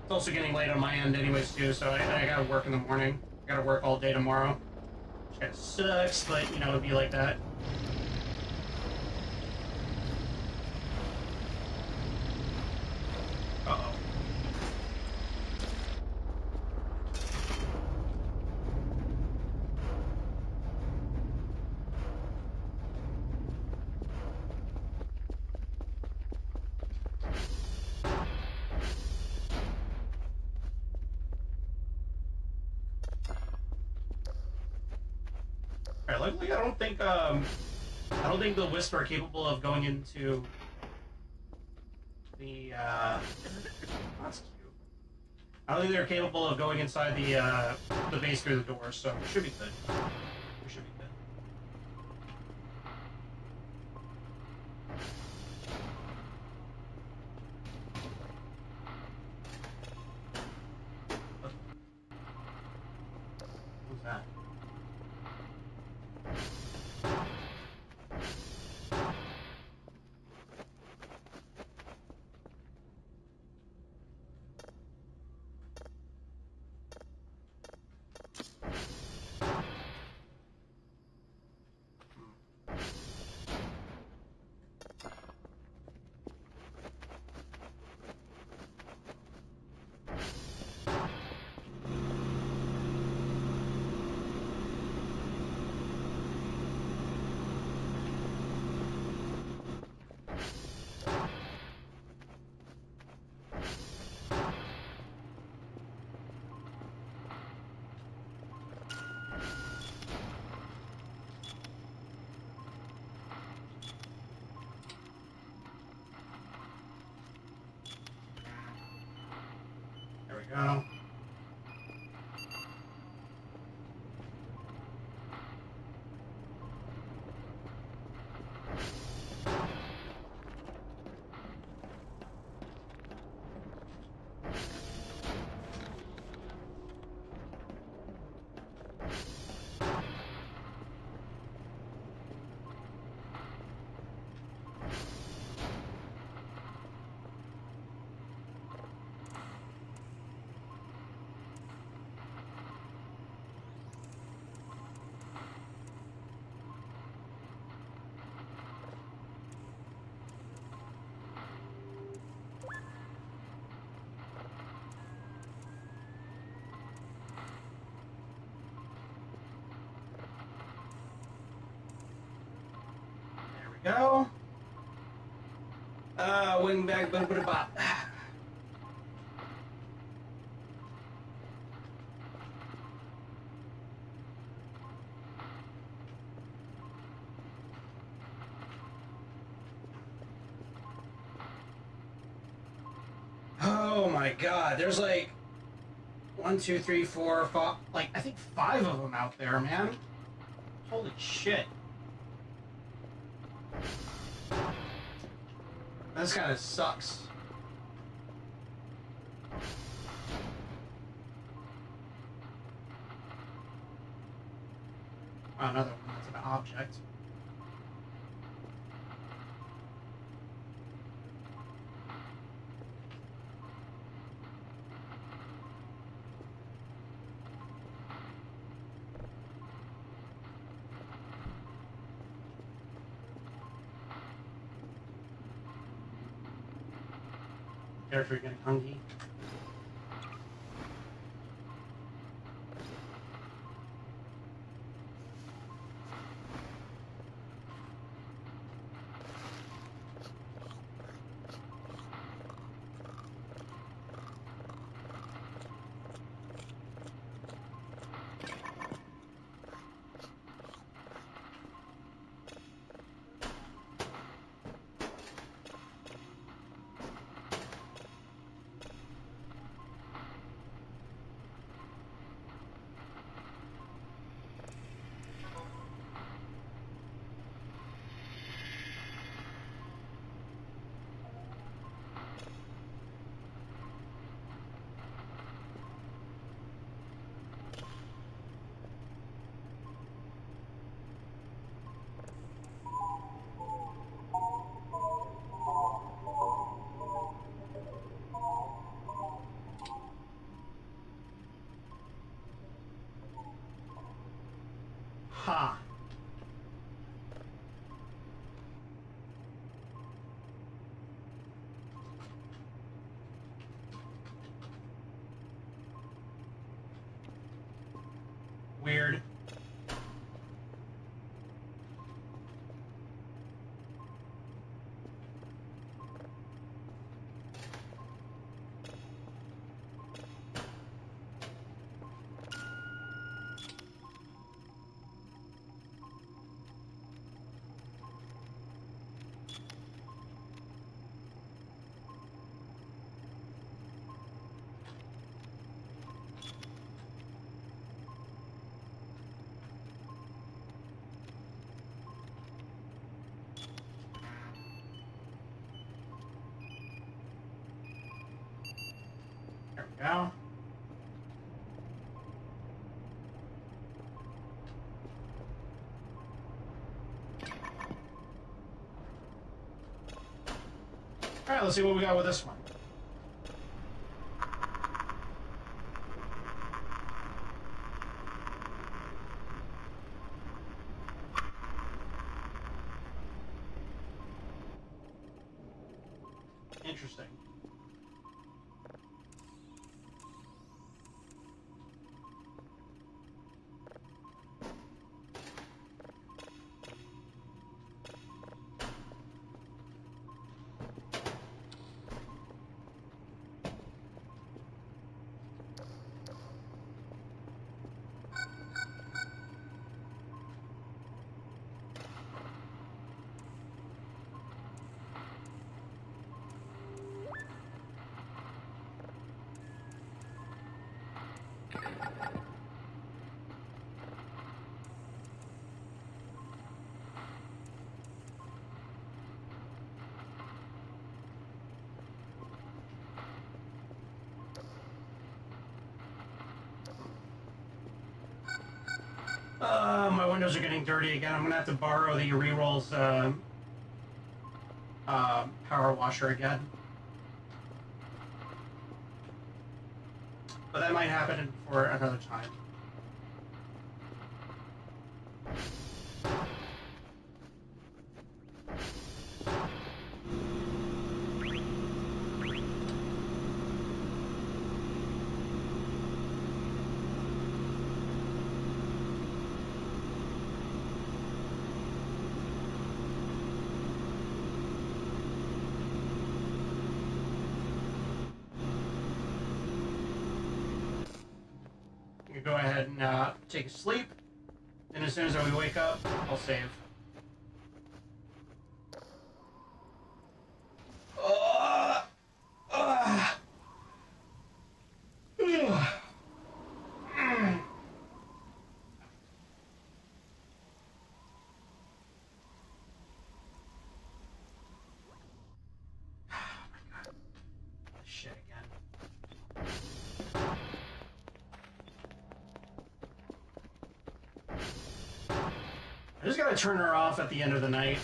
It's also getting late on my end anyways too, so I gotta work in the morning. I gotta work all day tomorrow. Which kinda sucks, but you know, it'd be like that. Uh-oh. Alright, luckily I don't think the Wisp are capable of going into the that's cute. I don't think they're capable of going inside the base through the door, so we should be good. We should be good. What's that? There we go. Go. Wing back, bop. my god, there's like 1, 2, 3, 4, 5, like I think 5 of them out there, man. Holy shit. This kind of sucks. Oh, another one. That's an object. Character getting hungry. Ha. Weird. There we go. All right, let's see what we got with this one. Interesting. My windows are getting dirty again. I'm gonna have to borrow the rerolls power washer again. But that might happen for another time. Go ahead and take a sleep, and as soon as we wake up, I'll save. I just gotta turn her off at the end of the night.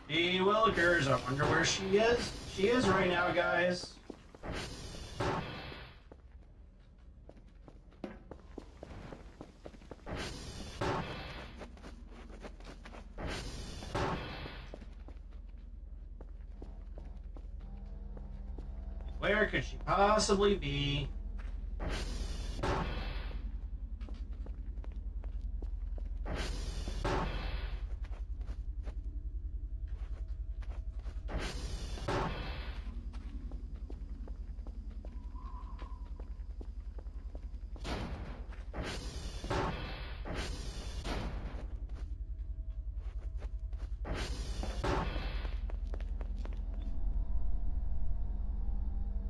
Hey, Willikers, I wonder where she is. She is right now, guys. Where could she possibly be?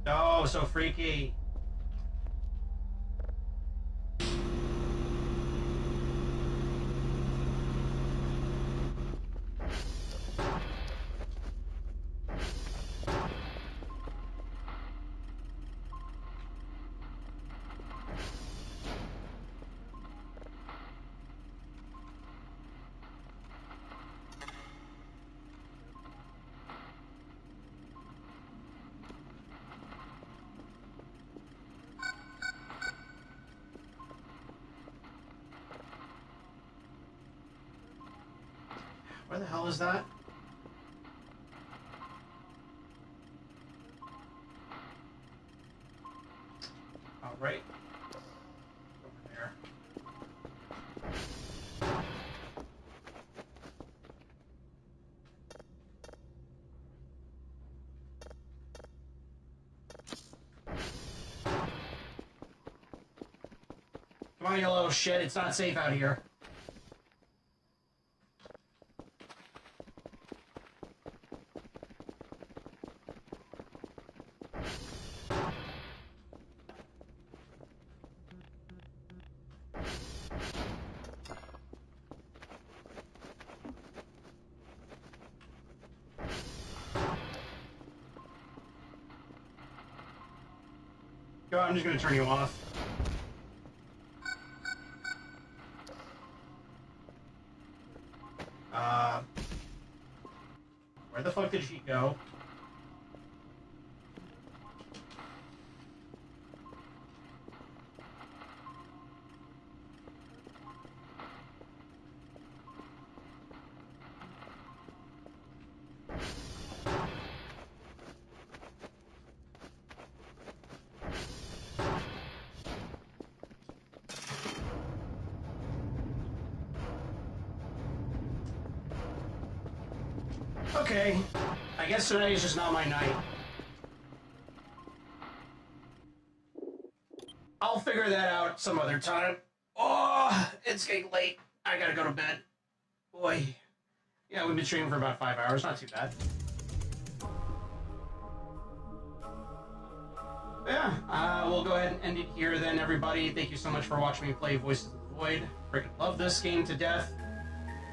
Oh, so freaky. Where the hell is that? All right. Over there. Come on, you little shit. It's not safe out here. Go, I'm just gonna turn you off. Where the fuck did she go? Okay, I guess tonight is just not my night. I'll figure that out some other time. Oh, it's getting late. I gotta go to bed. Boy. Yeah, we've been streaming for about 5 hours. Not too bad. Yeah, we'll go ahead and end it here then, everybody. Thank you so much for watching me play Voices of the Void. Freaking love this game to death.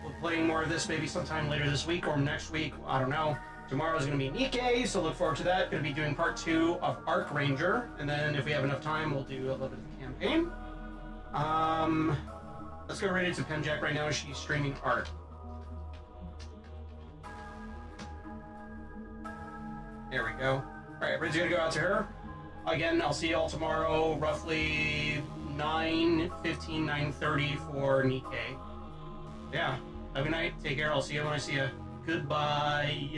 We'll be playing more of this maybe sometime later this week or next week. I don't know. Tomorrow's going to be Nikkei, so look forward to that. Going to be doing part 2 of Arc Ranger, and then if we have enough time, we'll do a little bit of the campaign. Let's go right into Pemjack right now. She's streaming Arc. There we go. Alright, everybody's going to go out to her. Again, I'll see you all tomorrow, roughly 9:15, 9:30 for Nikkei. Yeah. Have a good night. Take care. I'll see you when I see you. Goodbye.